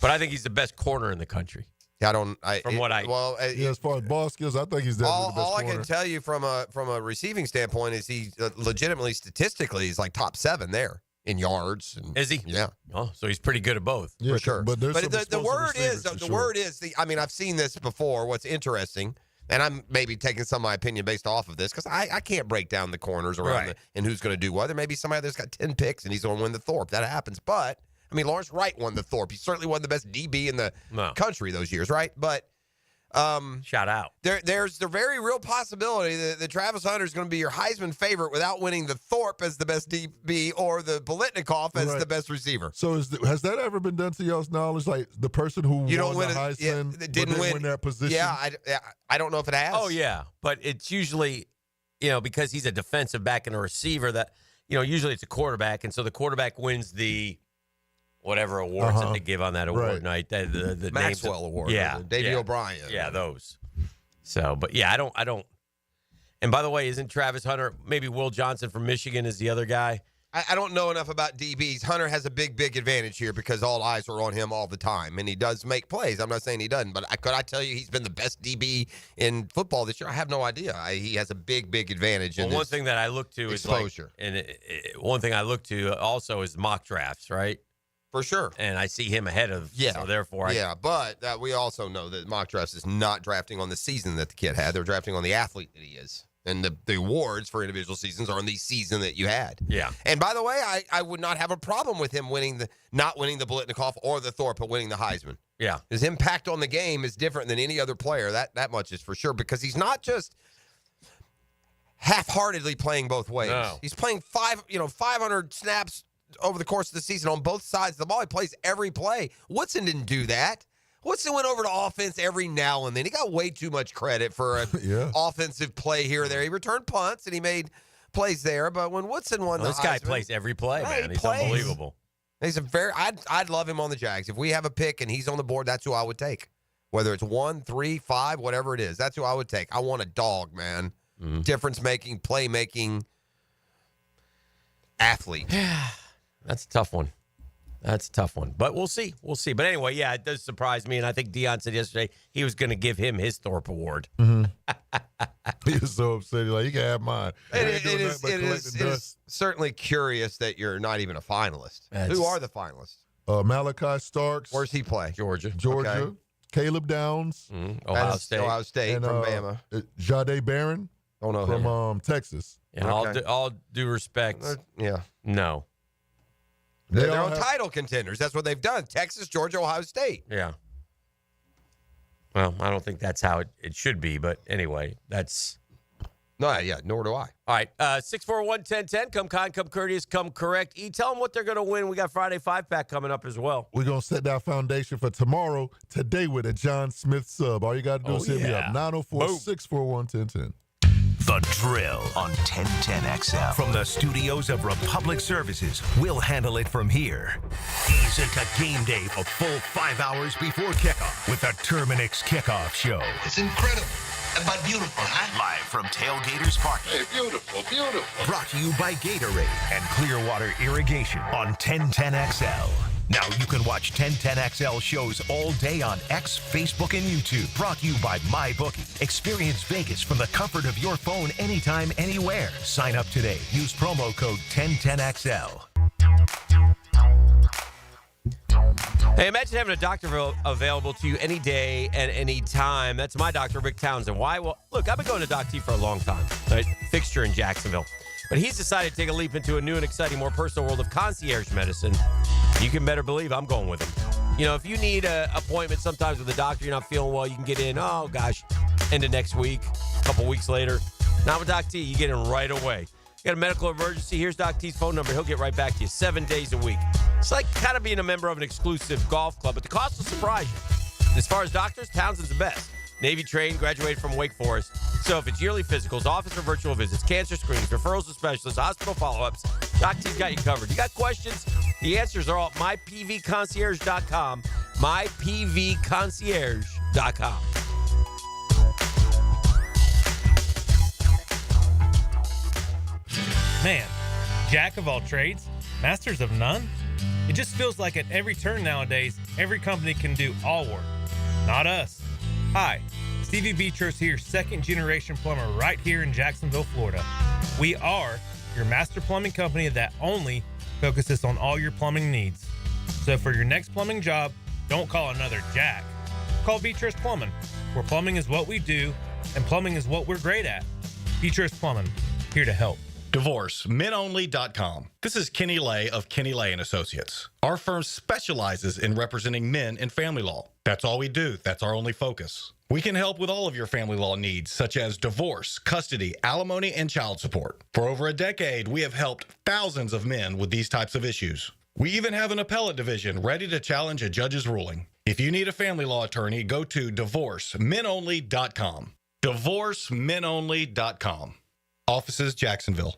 but I think he's the best corner in the country. As far as ball skills, I think he's definitely the best all I corner. can tell you from a receiving standpoint is he legitimately, statistically, he's like top 7 there in yards. Is he? Yeah. Oh, so he's pretty good at both. Yeah, for sure. But the word is, I've seen this before. What's interesting, and I'm maybe taking some of my opinion based off of this, because I can't break down the corners around and who's going to do what. There may be somebody that's got 10 picks and he's going to win the Thorpe. That happens. But, Lawrence Wright won the Thorpe. He certainly wasn't the best DB in the country those years, right? But shout out. There's the very real possibility that Travis Hunter is going to be your Heisman favorite without winning the Thorpe as the best DB or the Bolitnikoff as the best receiver. So has that ever been done to y'all's knowledge? Like the person who won the Heisman didn't win that position? Yeah, I don't know if it has. Oh, yeah. But it's usually, because he's a defensive back and a receiver that, usually it's a quarterback. And so the quarterback wins the whatever awards that they give on that award night. The Maxwell names Award. Yeah. Davey O'Brien. Yeah, those. So, but yeah, I don't. And by the way, isn't Travis Hunter, maybe Will Johnson from Michigan is the other guy? I don't know enough about DBs. Hunter has a big advantage here because all eyes are on him all the time, and he does make plays. I'm not saying he doesn't, but could I tell you he's been the best DB in football this year? I have no idea. He has a big advantage. Well, one thing that I look to exposure. One thing I look to also is mock drafts, right? For sure. And I see him ahead of, so therefore. But we also know that mock drafts is not drafting on the season that the kid had. They're drafting on the athlete that he is. And the awards for individual seasons are on the season that you had. Yeah. And by the way, I would not have a problem with him not winning the Bolitnikoff or the Thorpe, but winning the Heisman. Yeah. His impact on the game is different than any other player. That much is for sure, because he's not just half-heartedly playing both ways. No. He's playing 500 snaps over the course of the season on both sides of the ball. He plays every play. Woodson didn't do that. Woodson went over to offense every now and then. He got way too much credit for an offensive play here or there. He returned punts and he made plays there. But when Woodson won this guy plays every play, man. He's unbelievable. He's I'd love him on the Jags. If we have a pick and he's on the board, that's who I would take. Whether it's 1, 3, 5, whatever it is, that's who I would take. I want a dog, man. Mm-hmm. Difference-making, play-making athlete. That's a tough one. That's a tough one, but we'll see. We'll see. But anyway, yeah, it does surprise me, and I think Dion said yesterday he was going to give him his Thorpe Award. Mm-hmm. He was so upset. He's like, you can have mine. It is certainly curious that you're not even a finalist. Who are the finalists? Malachi Starks. Where's he play? Georgia. Okay. Caleb Downs. Ohio State. Ohio State and, from Bama. Jade Barron. Oh, no. From Texas. And all due respect, no. They're on title contenders. That's what they've done. Texas, Georgia, Ohio State. Yeah. Well, I don't think that's how it should be, but anyway, that's... No, yeah, nor do I. All right, 641-1010. Come kind, come courteous, come correct. Tell them what they're going to win. We got Friday 5-pack coming up as well. We're going to set that foundation for tomorrow, today with a John Smith sub. All you got to do is hit me up, 904-641-1010. The Drill on 1010XL. From the studios of Republic Services, we'll handle it from here. Ease into game day a full 5 hours before kickoff with the Terminix Kickoff Show. It's incredible, but beautiful, huh? Live from Tailgaters Park. Hey, beautiful, beautiful. Brought to you by Gatorade and Clearwater Irrigation on 1010XL. Now you can watch 1010XL shows all day on X, Facebook, and YouTube. Brought to you by MyBookie. Experience Vegas from the comfort of your phone anytime, anywhere. Sign up today. Use promo code 1010XL. Hey, imagine having a doctor available to you any day and any time. That's my doctor, Rick Townsend. Why? Well, look, I've been going to Doc T for a long time. Right? Fixture in Jacksonville. But he's decided to take a leap into a new and exciting, more personal world of concierge medicine. You can better believe I'm going with him. You know, if you need an appointment sometimes with a doctor, you're not feeling well, you can get in, end of next week, a couple weeks later. Not with Doc T, you get in right away. You got a medical emergency, here's Doc T's phone number. He'll get right back to you 7 days a week. It's like kind of being a member of an exclusive golf club, but the cost will surprise you. As far as doctors, Townsend's the best. Navy trained, graduated from Wake Forest. So if it's yearly physicals, office or virtual visits, cancer screenings, referrals to specialists, hospital follow-ups, Doc T's got you covered. You got questions? The answers are all at mypvconcierge.com. mypvconcierge.com. Man, jack of all trades, masters of none? It just feels like at every turn nowadays, every company can do all work. Not us. Hi, Stevie Beatrice here, second-generation plumber right here in Jacksonville, Florida. We are your master plumbing company that only focuses on all your plumbing needs. So for your next plumbing job, don't call another Jack. Call Beatrice Plumbing, where plumbing is what we do, and plumbing is what we're great at. Beatrice Plumbing, here to help. DivorceMenOnly.com. This is Kenny Lay of Kenny Lay & Associates. Our firm specializes in representing men in family law. That's all we do. That's our only focus. We can help with all of your family law needs, such as divorce, custody, alimony, and child support. For over a decade, we have helped thousands of men with these types of issues. We even have an appellate division ready to challenge a judge's ruling. If you need a family law attorney, go to DivorceMenOnly.com. DivorceMenOnly.com. Offices, Jacksonville.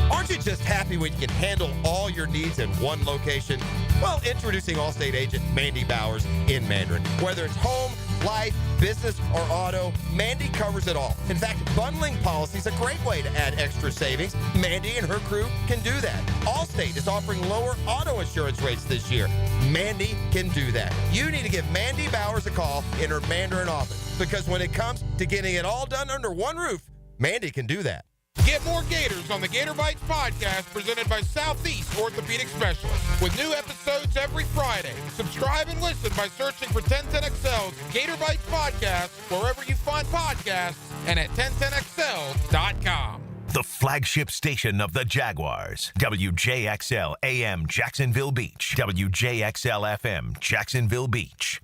Aren't you just happy when you can handle all your needs in one location? Well, introducing Allstate agent Mandy Bowers in Mandarin. Whether it's home, life, business, or auto, Mandy covers it all. In fact, bundling policy is a great way to add extra savings. Mandy and her crew can do that. Allstate is offering lower auto insurance rates this year. Mandy can do that. You need to give Mandy Bowers a call in her Mandarin office, because when it comes to getting it all done under one roof, Mandy can do that. Get more Gators on the Gator Bites podcast presented by Southeast Orthopedic Specialists with new episodes every Friday. Subscribe and listen by searching for 1010XL's Gator Bites podcast wherever you find podcasts and at 1010XL.com. The flagship station of the Jaguars. WJXL AM Jacksonville Beach. WJXL FM Jacksonville Beach.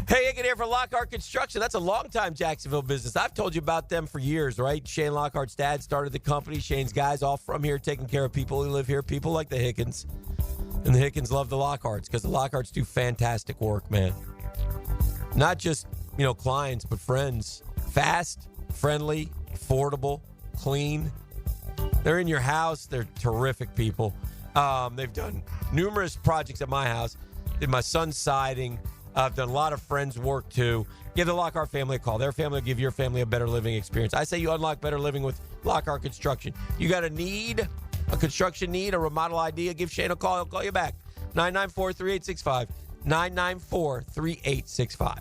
Hey, Hicken here for Lockhart Construction. That's a long-time Jacksonville business. I've told you about them for years, right? Shane Lockhart's dad started the company. Shane's guys all from here taking care of people who live here, people like the Hickens. And the Hickens love the Lockharts because the Lockharts do fantastic work, man. Not just, clients, but friends. Fast, friendly, affordable, clean. They're in your house. They're terrific people. They've done numerous projects at my house. Did my son's siding. I've done a lot of friends' work, too. Give the Lockhart family a call. Their family will give your family a better living experience. I say you unlock better living with Lockhart Construction. You got a need, A construction need, a remodel idea, give Shane a call. He'll call you back. 994-3865. 994-3865.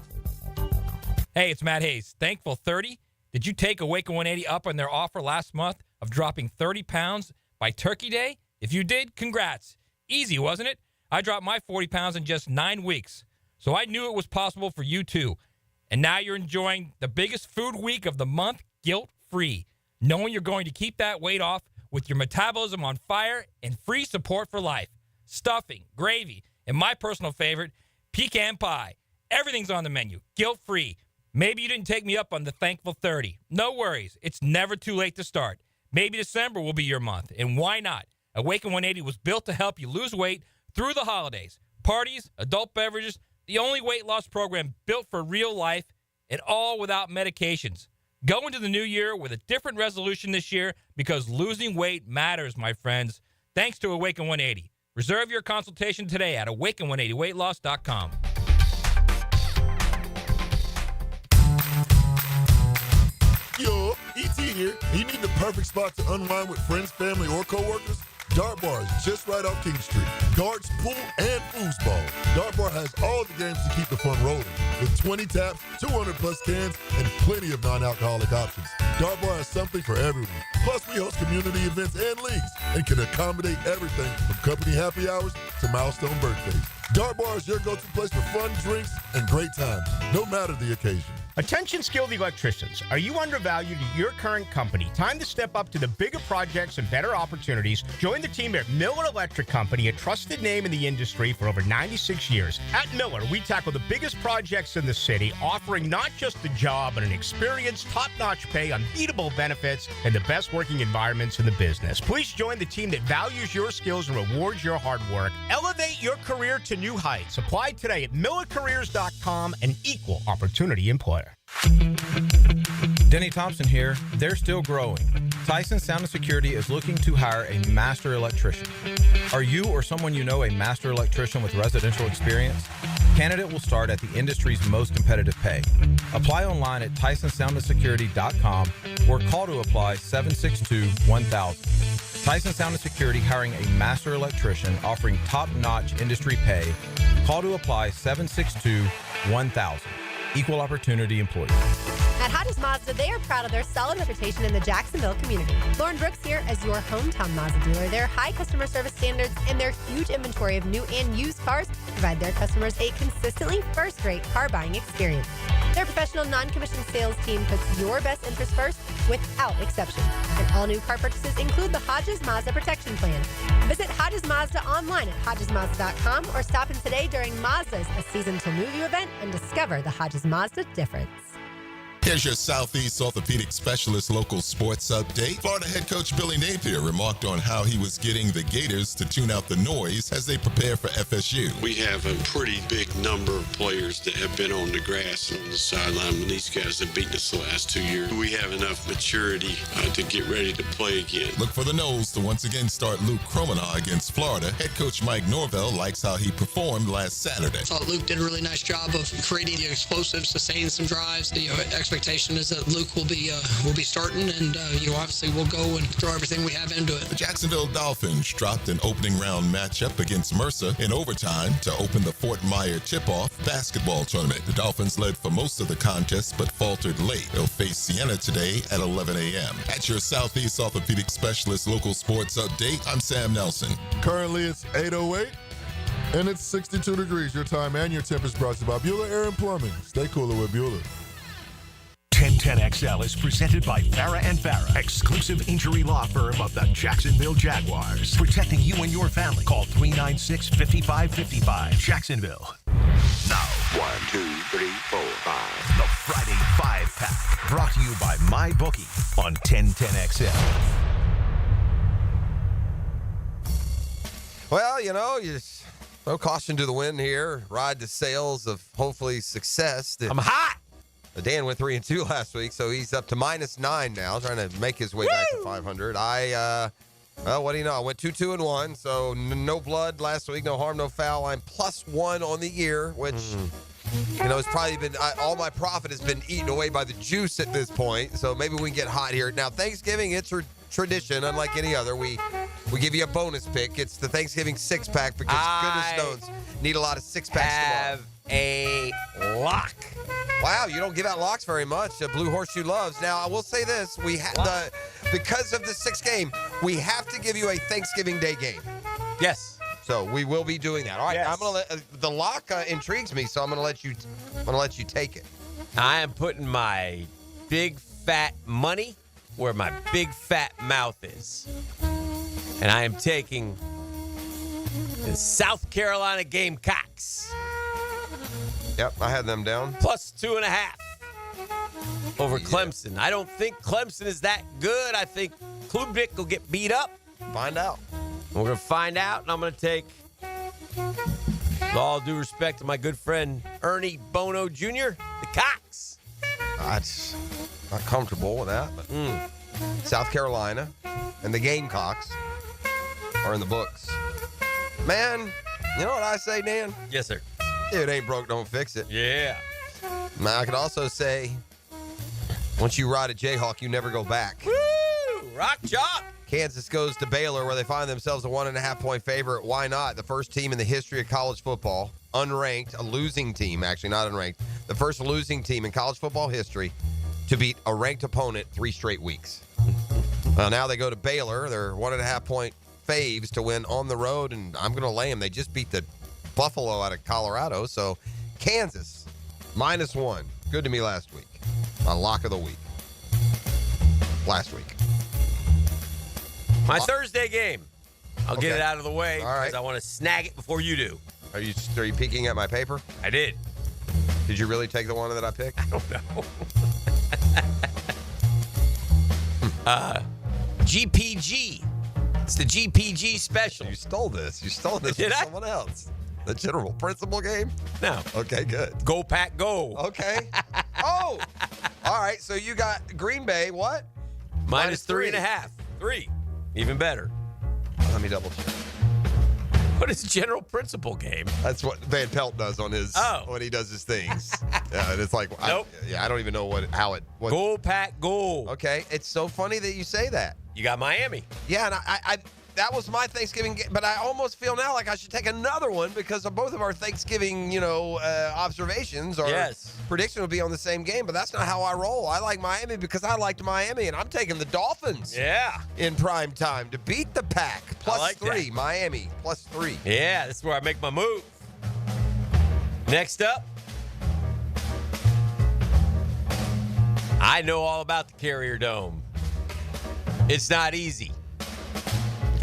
Hey, it's Matt Hayes. Thankful 30. Did you take Awaken 180 up on their offer last month of dropping 30 pounds by Turkey Day? If you did, congrats. Easy, wasn't it? I dropped my 40 pounds in just 9 weeks. So I knew it was possible for you too. And now you're enjoying the biggest food week of the month, guilt-free. Knowing you're going to keep that weight off with your metabolism on fire and free support for life. Stuffing, gravy, and my personal favorite, pecan pie. Everything's on the menu, guilt-free. Maybe you didn't take me up on the Thankful 30. No worries. It's never too late to start. Maybe December will be your month, and why not? Awaken 180 was built to help you lose weight through the holidays. Parties, adult beverages, the only weight loss program built for real life, and all without medications. Go into the new year with a different resolution this year because losing weight matters, my friends. Thanks to Awaken 180. Reserve your consultation today at awaken180weightloss.com. Yo, ET here. You need the perfect spot to unwind with friends, family, or coworkers? Dart Bar is just right off King Street. Darts, pool, and foosball. Dart Bar has all the games to keep the fun rolling. With 20 taps, 200 plus cans, and plenty of non-alcoholic options. Dart Bar has something for everyone. Plus, we host community events and leagues and can accommodate everything from company happy hours to milestone birthdays. Dart Bar is your go-to place for fun, drinks, and great times, no matter the occasion. Attention skilled electricians. Are you undervalued at your current company? Time to step up to the bigger projects and better opportunities. Join the team at Miller Electric Company, a trusted name in the industry for over 96 years. At Miller, we tackle the biggest projects in the city, offering not just the job, but an experienced, top-notch pay, unbeatable benefits, and the best working environments in the business. Please join the team that values your skills and rewards your hard work. Elevate your career to new heights. Apply today at millercareers.com, an equal opportunity employer. Denny Thompson here. They're still growing. Tyson Sound and Security is looking to hire a master electrician. Are you or someone you know a master electrician with residential experience? Candidate will start at the industry's most competitive pay. Apply online at TysonSoundandSecurity.com or call to apply 762-1000. Tyson Sound and Security hiring a master electrician offering top-notch industry pay. Call to apply 762-1000. Equal opportunity employee. At Hodges Mazda, they are proud of their solid reputation in the Jacksonville community. Lauren Brooks here as your hometown Mazda dealer. Their high customer service standards and their huge inventory of new and used cars provide their customers a consistently first-rate car buying experience. Their professional non-commissioned sales team puts your best interest first without exception. And all new car purchases include the Hodges Mazda Protection Plan. Visit Hodges Mazda online at HodgesMazda.com or stop in today during Mazda's A Season to Move You event and discover the Hodges Mazda difference. Here's your Southeast Orthopedic Specialist local sports update. Florida head coach Billy Napier remarked on how he was getting the Gators to tune out the noise as they prepare for FSU. We have a pretty big number of players that have been on the grass on the sideline when these guys have beaten us the last 2 years. We have enough maturity to get ready to play again. Look for the Noles to once again start Luke Kromenau against Florida. Head coach Mike Norvell likes how he performed last Saturday. I thought Luke did a really nice job of creating the explosives, sustaining some drives. The expectation is that Luke will be starting, and obviously we'll go and throw everything we have into it. The Jacksonville Dolphins dropped an opening round matchup against Mercer in overtime to open the Fort Myer tip-off basketball tournament. The Dolphins led for most of the contest but faltered late. They'll face Siena today at 11 a.m. At your Southeast Orthopedic Specialist local sports update, I'm Sam Nelson. Currently, it's 8:08. And it's 62 degrees. Your time and your temp is brought to you by Bueller Air and Plumbing. Stay cooler with Bueller. 1010XL is presented by Farah & Farah, exclusive injury law firm of the Jacksonville Jaguars. Protecting you and your family. Call 396-5555. Jacksonville. Now, 1, 2, 3, 4, 5. The Friday 5-Pack. Brought to you by MyBookie on 1010XL. Well, you just throw caution to the wind here. Ride the sails of hopefully success. I'm hot. Dan went 3-2 last week, so he's up to -9 now, trying to make his way back to 500. What do you know? I went 2-2-1, so no blood last week, no harm, no foul. I'm +1 on the year, which, it's probably been, all my profit has been eaten away by the juice at this point, so maybe we can get hot here. Now, Thanksgiving, it's tradition, unlike any other. We we give you a bonus pick. It's the Thanksgiving six-pack because goodness knows need a lot of six-packs tomorrow. A lock. Wow, you don't give out locks very much. Blue Horseshoe loves. Now, I will say this. Because of the sixth game, we have to give you a Thanksgiving Day game. Yes. So we will be doing that. All right, Yes. I'm gonna let the lock intrigues me, so I'm gonna let you take it. I am putting my big fat money where my big fat mouth is. And I am taking the South Carolina Gamecocks. Yep, I had them down. Plus 2.5 over Clemson. I don't think Clemson is that good. I think Klubnik will get beat up. Find out. We're going to find out, and I'm going to take, with all due respect to my good friend Ernie Bono Jr., the Cox. I'm not comfortable with that, but South Carolina and the Gamecocks are in the books. Man, you know what I say, Dan? Yes, sir. If it ain't broke, don't fix it. Yeah. Now, I could also say, once you ride a Jayhawk, you never go back. Woo! Rock chalk. Kansas goes to Baylor, where they find themselves a 1.5-point favorite. Why not? The first team in the history of college football, unranked, a losing team, actually not unranked, the first losing team in college football history to beat a ranked opponent 3 straight weeks. Well, now they go to Baylor. They're 1.5-point faves to win on the road, and I'm going to lay them. They just beat the Buffalo out of Colorado, so Kansas, -1. Good to me last week. My lock of the week. Last week. My Thursday game. I'll get Okay. it out of the way All right. because I want to snag it before you do. Are you peeking at my paper? I did. Did you really take the one that I picked? I don't know. GPG. It's the GPG special. You stole this. You stole this Did from I? someone else. The general principle game? No. Okay, good. Go, Pack, go. Okay. Oh, all right. So you got Green Bay, what? -3.5. 3. Even better. Let me double check. What is general principle game? That's what Van Pelt does on his when he does his things. Yeah, and it's like, Nope. I don't even know what. Go, Pack, go. Okay, it's so funny that you say that. You got Miami. Yeah, and I that was my Thanksgiving game, but I almost feel now like I should take another one because of both of our Thanksgiving, observations or prediction will be on the same game, but that's not how I roll. I like Miami because I liked Miami, and I'm taking the Dolphins. Yeah. In prime time to beat the Pack. +3, that. Miami, +3. Yeah, this is where I make my move. Next up, I know all about the Carrier Dome. It's not easy.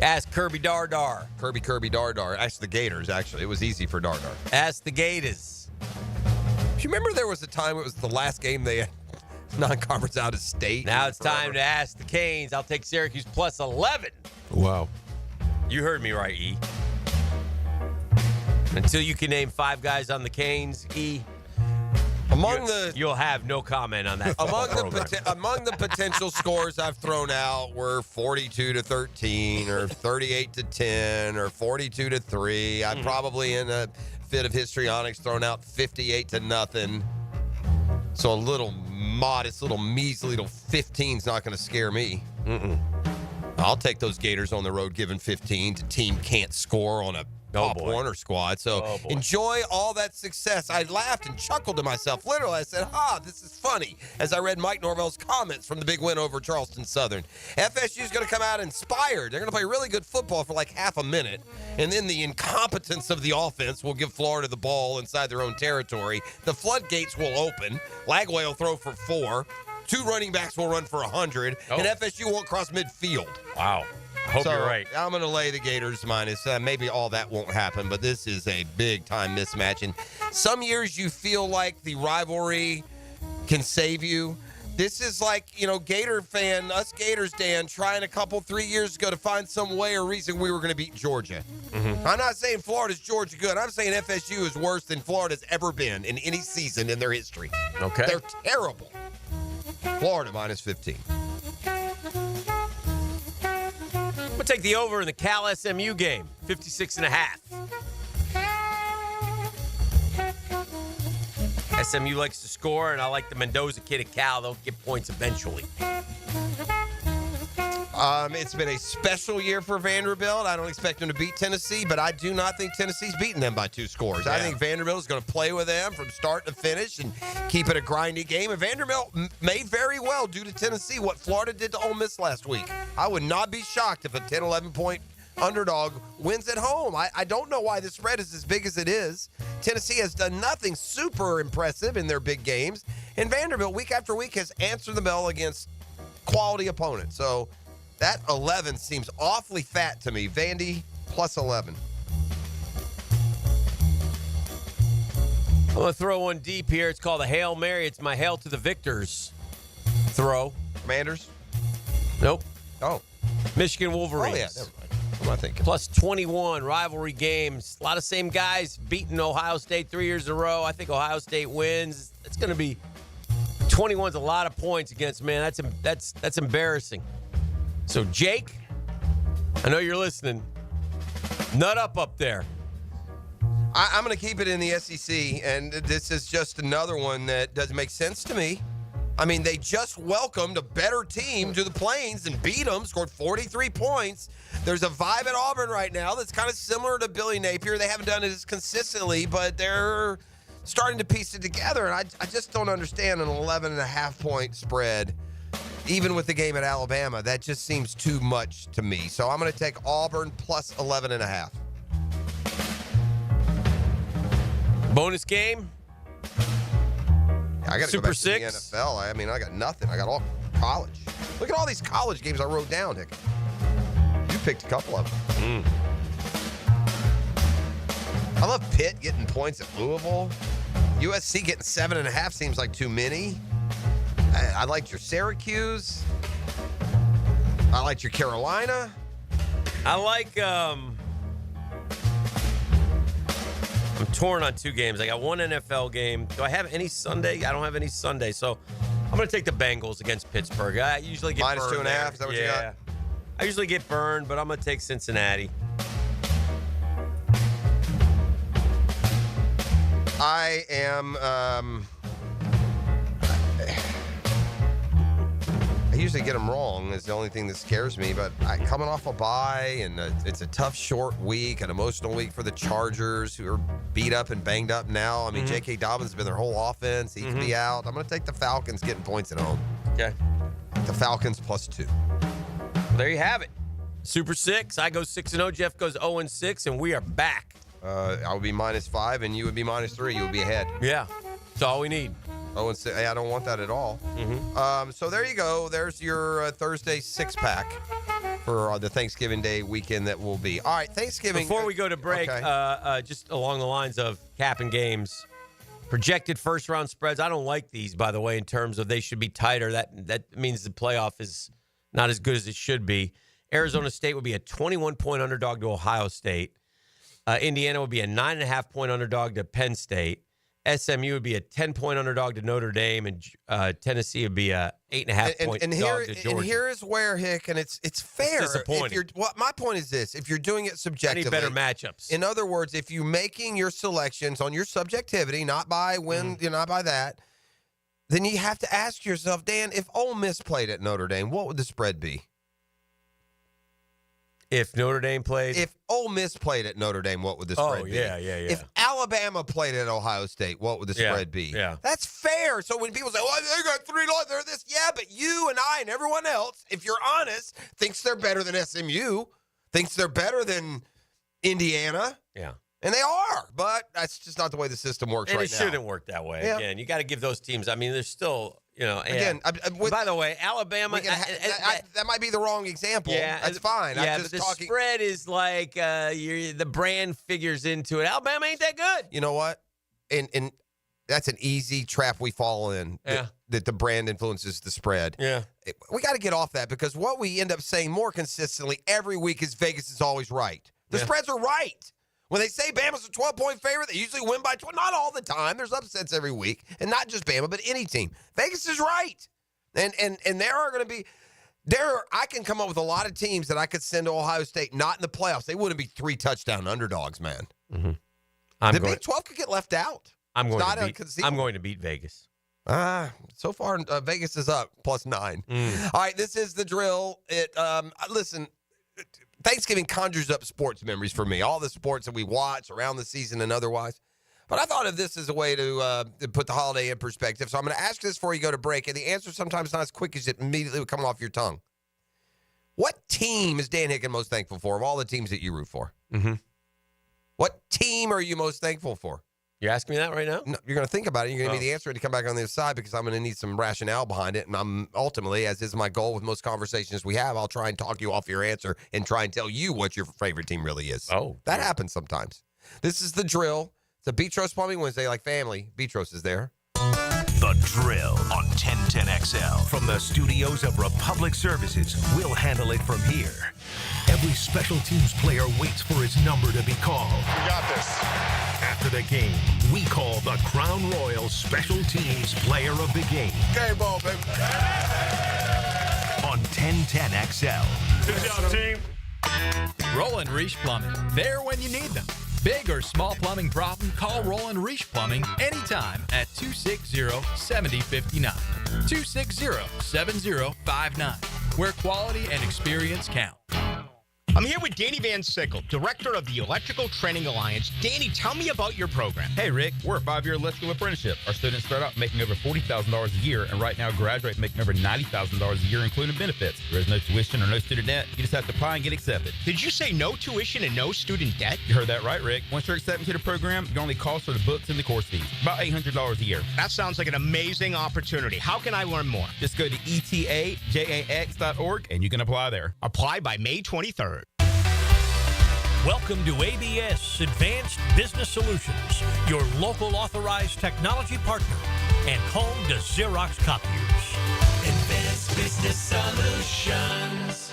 Ask Kirby Dardar. Kirby Dardar. Ask the Gators, actually. It was easy for Dardar. Ask the Gators. Do you remember there was a time it was the last game they had non-conference out of state? Now it's time to ask the Canes. I'll take Syracuse +11. Wow. You heard me right, E. Until you can name 5 guys on the Canes, E, you'll have no comment on that. Among the potential scores I've thrown out were 42-13 or 38-10 or 42-3. I'm probably in a fit of histrionics thrown out 58-0. So a little modest, little measly, little 15's not going to scare me. I'll take those Gators on the road given 15 to team can't score on a Pop Warner squad. So enjoy all that success. I laughed and chuckled to myself. Literally, I said, this is funny, as I read Mike Norvell's comments from the big win over Charleston Southern. FSU is going to come out inspired. They're going to play really good football for like half a minute, and then the incompetence of the offense will give Florida the ball inside their own territory. The floodgates will open. Lagway will throw for 4. 2 running backs will run for 100, and FSU won't cross midfield. Wow. I hope you're right. I'm going to lay the Gators minus. Maybe all that won't happen, but this is a big-time mismatch. And some years you feel like the rivalry can save you. This is like, Gator fan, us Gators, Dan, trying a couple, 3 years ago to find some way or reason we were going to beat Georgia. I'm not saying Florida's Georgia good. I'm saying FSU is worse than Florida's ever been in any season in their history. Okay. They're terrible. Florida minus 15. I'm going to take the over in the Cal SMU game, 56.5. SMU likes to score, and I like the Mendoza kid at Cal. They'll get points eventually. It's been a special year for Vanderbilt. I don't expect them to beat Tennessee, but I do not think Tennessee's beating them by 2 scores. I think Vanderbilt is going to play with them from start to finish and keep it a grindy game. And Vanderbilt may very well do to Tennessee what Florida did to Ole Miss last week. I would not be shocked if a 10, 11-point underdog wins at home. I don't know why the spread is as big as it is. Tennessee has done nothing super impressive in their big games. And Vanderbilt, week after week, has answered the bell against quality opponents. So that 11 seems awfully fat to me. Vandy plus 11. I'm going to throw one deep here. It's called a Hail Mary. It's my Hail to the Victors throw. Commanders? Nope. Oh. Michigan Wolverines. Oh, yeah. Never mind. What am I thinking? Plus 21 rivalry games. A lot of same guys beating Ohio State 3 years in a row. I think Ohio State wins. It's going to be 21's a lot of points against, man. That's embarrassing. So, Jake, I know you're listening. Nut up there. I'm going to keep it in the SEC, and this is just another one that doesn't make sense to me. I mean, they just welcomed a better team to the Plains and beat them, scored 43 points. There's a vibe at Auburn right now that's kind of similar to Billy Napier. They haven't done it as consistently, but they're starting to piece it together, and I just don't understand an 11.5-point spread. Even with the game at Alabama, that just seems too much to me. So I'm going to take Auburn plus 11.5. Bonus game. I got to Super go back Six. to the NFL. I mean, I got nothing. I got all college. Look at all these college games I wrote down, Hick. You picked a couple of them. I love Pitt getting points at Louisville. USC getting 7.5 seems like too many. I liked your Syracuse. I liked your Carolina. I like, I'm torn on 2 games. I got one NFL game. Do I have any Sunday? I don't have any Sunday. So I'm going to take the Bengals against Pittsburgh. I usually get minus burned 2.5. Is that what you got? I usually get burned, but I'm going to take Cincinnati. I am, I usually get them wrong is the only thing that scares me, but coming off a bye, and it's a tough, short week, an emotional week for the Chargers, who are beat up and banged up now. I mean, J.K. Dobbins has been their whole offense. He can be out. I'm going to take the Falcons getting points at home. Okay. The Falcons plus 2. There you have it. Super 6. I go 6-0. Jeff goes 0-6, and we are back. I would be minus 5, and you would be minus 3. You would be ahead. Yeah. That's all we need. 0-6. Hey, I don't want that at all. So there you go. There's your Thursday 6-pack for the Thanksgiving Day weekend that will be. All right, Thanksgiving. Before we go to break, just along the lines of capping games, projected first-round spreads. I don't like these, by the way, in terms of they should be tighter. That means the playoff is not as good as it should be. Arizona State would be a 21-point underdog to Ohio State. Indiana would be a 9.5-point underdog to Penn State. SMU would be a 10-point underdog to Notre Dame, and Tennessee would be a 8.5-point dog to Georgia. And here's where, Hick, and it's fair. It's disappointing. My point is this: if you're doing it subjectively, any better matchups. In other words, if you're making your selections on your subjectivity, not by when, not by that, then you have to ask yourself, Dan, if Ole Miss played at Notre Dame, what would the spread be? If Notre Dame played? If Ole Miss played at Notre Dame, what would the spread be? Yeah. If Alabama played at Ohio State, what would the spread be? Yeah. That's fair. So when people say, well, they got 3 losses, they're this. Yeah, but you and I and everyone else, if you're honest, thinks they're better than SMU, thinks they're better than Indiana. Yeah. And they are, but that's just not the way the system works and right it now. shouldn't work that way. Yeah. Again, you got to give those teams, I mean, there's still, Again, by the way, Alabama. that might be the wrong example. Yeah, that's fine. Yeah, I'm just but the talking. spread is like the brand figures into it. Alabama ain't that good. You know what? And that's an easy trap we fall in. That the brand influences the spread. Yeah. We got to get off that, because what we end up saying more consistently every week is Vegas is always right. The spreads are right. When they say Bama's a 12-point favorite, they usually win by 12. Not all the time. There's upsets every week. And not just Bama, but any team. Vegas is right. And there are going to be I can come up with a lot of teams that I could send to Ohio State not in the playoffs. They wouldn't be 3-touchdown underdogs, man. Mm-hmm. The Big 12 could get left out. I'm going to beat Vegas. So far, Vegas is up +9. All right, this is the drill. Listen, Thanksgiving conjures up sports memories for me. All the sports that we watch around the season and otherwise. But I thought of this as a way to put the holiday in perspective. So I'm going to ask this before you go to break, and the answer sometimes not as quick as it immediately would come off your tongue. What team is Dan Hicken most thankful for of all the teams that you root for? Mm-hmm. What team are you most thankful for? You're asking me that right now? No, you're going to think about it. You're going to give me the answer and come back on the other side because I'm going to need some rationale behind it. And I'm ultimately, as is my goal with most conversations we have, I'll try and talk you off your answer and try and tell you what your favorite team really is. Oh. That happens sometimes. This is the drill. It's a Beatrice Plumbing Wednesday, like family. Beatrice is there. The Drill on 1010XL. From the studios of Republic Services, we'll handle it from here. Every special teams player waits for his number to be called. We got this. After the game, we call the Crown Royal Special Teams Player of the Game. Game ball, baby. On 1010XL. Good job, team. Roland Reach Plumbing. There when you need them. Big or small plumbing problem, call Roland Reach Plumbing anytime at 260-7059. 260-7059, where quality and experience count. I'm here with Danny Van Sickle, Director of the Electrical Training Alliance. Danny, tell me about your program. Hey, Rick, we're a 5-year electrical apprenticeship. Our students start out making over $40,000 a year, and right now graduate making over $90,000 a year, including benefits. There is no tuition or no student debt. You just have to apply and get accepted. Did you say no tuition and no student debt? You heard that right, Rick. Once you're accepted to the program, your only cost for the books and the course fees. About $800 a year. That sounds like an amazing opportunity. How can I learn more? Just go to etajax.org, and you can apply there. Apply by May 23rd. Welcome to ABS Advanced Business Solutions, your local authorized technology partner and home to Xerox copiers. Advanced Business Solutions.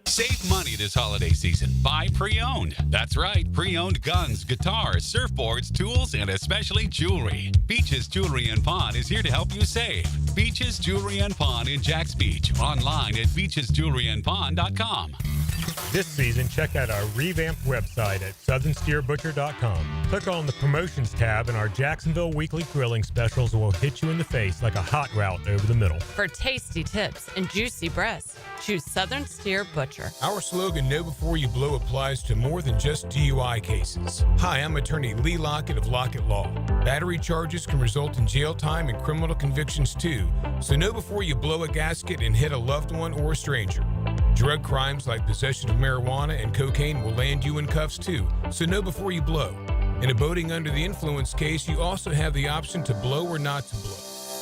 Save money this holiday season. Buy pre-owned. That's right, pre-owned guns, guitars, surfboards, tools, and especially jewelry. Beaches Jewelry and Pawn is here to help you save. Beaches Jewelry and Pawn in Jacks Beach. Online at beachesjewelryandpawn.com. This season, check out our revamped website at southernsteerbutcher.com. Click on the Promotions tab, and our Jacksonville weekly grilling specials will hit you in the face like a hot route over the middle. For tasty tips and juicy breasts, choose Southern Steer Butcher. Our slogan, Know Before You Blow, applies to more than just DUI cases. Hi, I'm attorney Lee Lockett of Lockett Law. Battery charges can result in jail time and criminal convictions too, so know before you blow a gasket and hit a loved one or a stranger. Drug crimes like possession of marijuana and cocaine will land you in cuffs too, so know before you blow. In a boating under the influence case, you also have the option to blow or not to blow.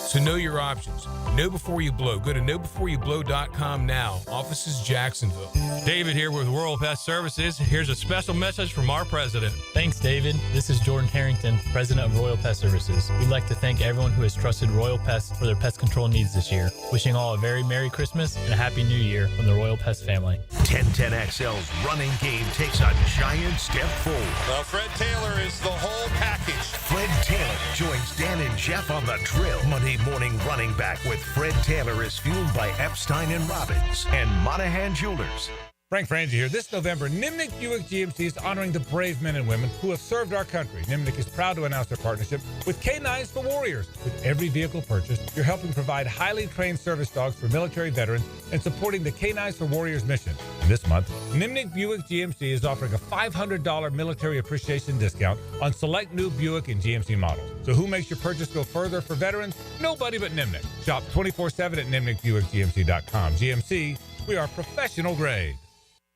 So know your options. Know before you blow. Go to knowbeforeyouBlow.com now. Offices Jacksonville. David here with Royal Pest Services. Here's a special message from our president. Thanks, David. This is Jordan Harrington, president of Royal Pest Services. We'd like to thank everyone who has trusted Royal Pest for their pest control needs this year. Wishing all a very Merry Christmas and a Happy New Year from the Royal Pest family. 1010XL's running game takes a giant step forward. Well, Fred Taylor is the whole package. Fred Taylor joins Dan and Jeff on the drill. Monday morning running back with Fred Taylor is fueled by Epstein and Robbins and Monahan Jewelers. Frank Frangie here. This November, Nimnik Buick GMC is honoring the brave men and women who have served our country. Nimnik is proud to announce their partnership with K9s for Warriors. With every vehicle purchased, you're helping provide highly trained service dogs for military veterans and supporting the K9s for Warriors mission. And this month, Nimnik Buick GMC is offering a $500 military appreciation discount on select new Buick and GMC models. So who makes your purchase go further for veterans? Nobody but Nimnik. Shop 24/7 at NimnikBuickGMC.com. GMC, we are professional grade.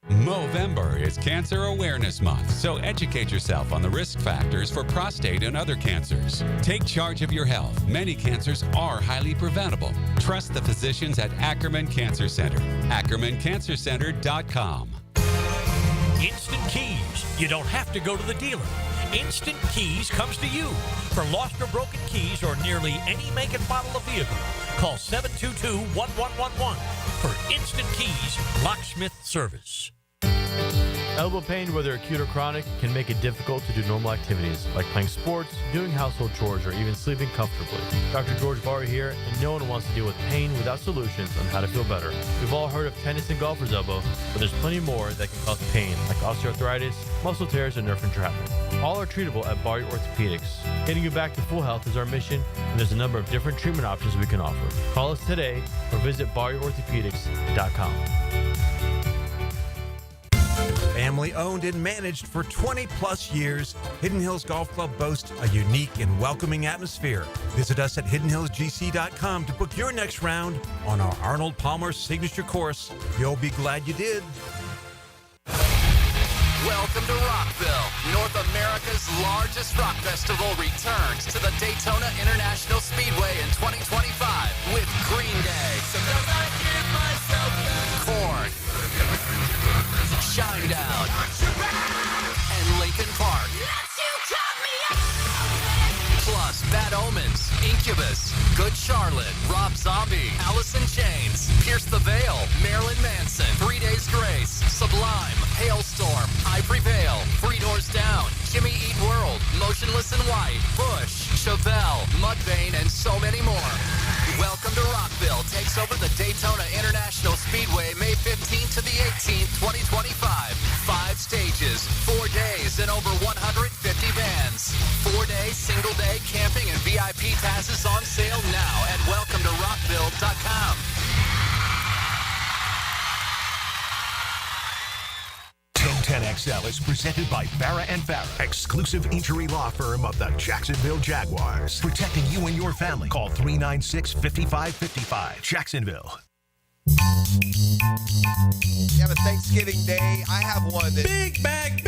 Movember is Cancer Awareness Month, so educate yourself on the risk factors for prostate and other cancers. Take charge of your health. Many cancers are highly preventable. Trust the physicians at Ackerman Cancer Center. AckermanCancerCenter.com. Instant Keys. You don't have to go to the dealer. Instant Keys comes to you. For lost or broken keys or nearly any make and model of vehicle, call 722-1111 for Instant Keys Locksmith service. Elbow pain, whether acute or chronic, can make it difficult to do normal activities like playing sports, doing household chores, or even sleeping comfortably. Dr. George Barr here, and no one wants to deal with pain without solutions on how to feel better. We've all heard of tennis and golfer's elbow, but there's plenty more that can cause pain, like osteoarthritis, muscle tears, and nerve entrapment. All are treatable at Barr Orthopedics. Getting you back to full health is our mission, and there's a number of different treatment options we can offer. Call us today or visit barrorthopedics.com. Family owned and managed for 20 plus years, Hidden Hills Golf Club boasts a unique and welcoming atmosphere. Visit us at hiddenhillsgc.com to book your next round on our Arnold Palmer signature course. You'll be glad you did. Welcome to Rockville. North America's largest rock festival returns to the Daytona International Speedway in 2025 with Green Day, Korn, Shinedown, and Linkin Park. Plus Bad Omens, Incubus, Good Charlotte, Rob Zombie, Alice in Chains, Pierce the Veil, Marilyn Manson, 3 Days Grace, Sublime, Hailstorm, I Prevail, Three Doors Down, Jimmy Eat World, Motionless in White, Bush, Chevelle, Mudvayne, and so many more. Welcome to Rockville takes over the Daytona International Speedway May 15th to the 18th, 2025. 5 stages, 4 days, and over 150 bands. 4-day, single-day camping and VIP passes on sale now at welcometoRockville.com. 1010XL is presented by Farah & Farah, exclusive injury law firm of the Jacksonville Jaguars. Protecting you and your family. Call 396-5555. Jacksonville. You have a Thanksgiving Day. I have one that big bag,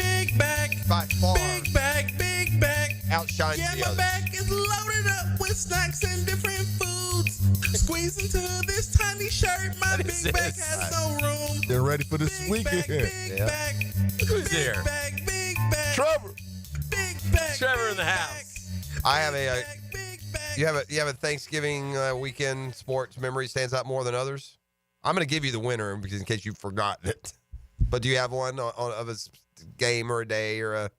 by far big bag. outshines Yeah, the my others. bag is loaded up with snacks and different foods. Squeeze into this tiny shirt. My big bag has no room. They're ready for this weekend. Big bag. Who's here? Big bag. Trevor. Big bag. Trevor in the house. I have you have a Thanksgiving weekend sports memory stands out more than others. I'm going to give you the winner because in case you've forgotten it. But do you have one of a game or a day or a?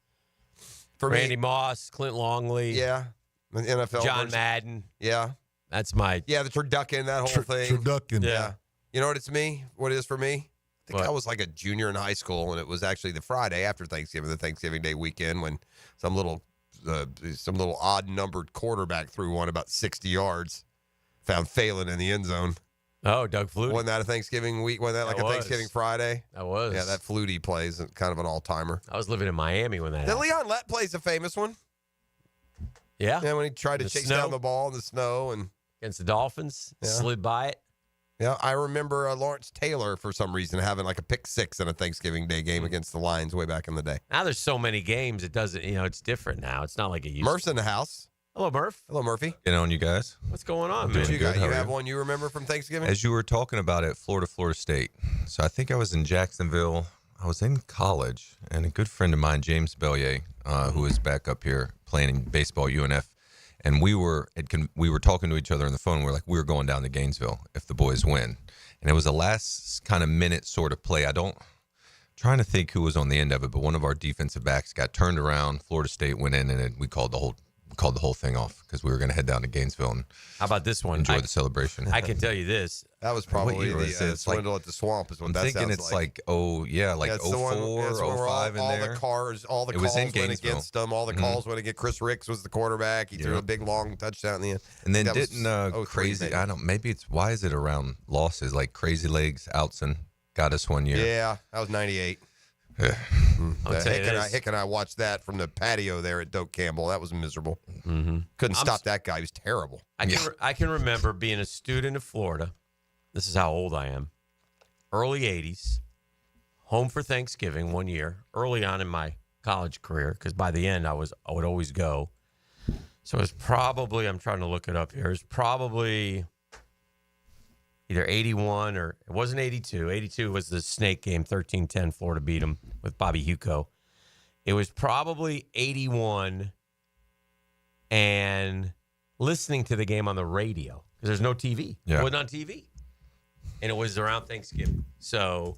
For Randy me, Moss, Clint Longley. Yeah, the NFL. John Madden. Yeah, that's my. Yeah, the turducken, that whole thing. Turducken. Yeah. You know what it's me? What it is for me? I think What? I was like a junior in high school, and it was actually the Friday after Thanksgiving, the Thanksgiving Day weekend, when some little odd numbered quarterback threw one about 60 yards, found Phelan in the end zone. Oh, Doug Flutie. Wasn't that a Thanksgiving week? Wasn't that like a Thanksgiving Friday? That was. Yeah, that Flutie plays kind of an all-timer. I was living in Miami when that Then happened. Leon Lett plays a famous one. Yeah. Yeah, when he tried to The chase snow. down the ball in the snow and Against the Dolphins. Yeah. Slid by it. yeah, I remember Lawrence Taylor for some reason having like a pick six in a Thanksgiving Day game against the Lions way back in the day. Now there's so many games, it doesn't, it's different now. It's not like it used Murph's to. in the house. Hello, Murph. Hello, Murphy. Get on, you guys. What's going on, I'm man? doing You got? good. You How are have one you remember from Thanksgiving? As you were talking about it, Florida State. So I think I was in Jacksonville. I was in college, and a good friend of mine, James Bellier, who is back up here playing baseball at UNF, and we were talking to each other on the phone. We're like, we're going down to Gainesville if the boys win. And it was the last kind of minute sort of play. Trying to think who was on the end of it, but one of our defensive backs got turned around. Florida State went in, and then we called the whole thing off because we were going to head down to Gainesville and how about this one? Enjoy the celebration. I can tell you this. That was probably the swindle at the swamp is what I'm that thinking sounds it's like. it's 04, 05 in all there. the calls It was in went Gainesville. against them. All the calls went against Chris Ricks was the quarterback. He threw a big long touchdown in the end. And then That was didn't 03 crazy? maybe. Maybe it's why is it around losses like Crazy Legs Outson got us one year. Yeah, that was 98. I'll tell you this. Hick and I watched that from the patio there at Doak Campbell. That was miserable. Mm-hmm. Couldn't stop that guy. He was terrible. I can remember being a student of Florida. This is how old I am. Early 80s. Home for Thanksgiving one year. Early on in my college career, because by the end I would always go. So it was probably, I'm trying to look it up here. It was probably either 81 or it wasn't 82. 82 was the Snake game, 13-10. Florida beat them with Bobby Huco. It was probably 81 and listening to the game on the radio because there's no TV. Yeah. It wasn't on TV. And it was around Thanksgiving. So,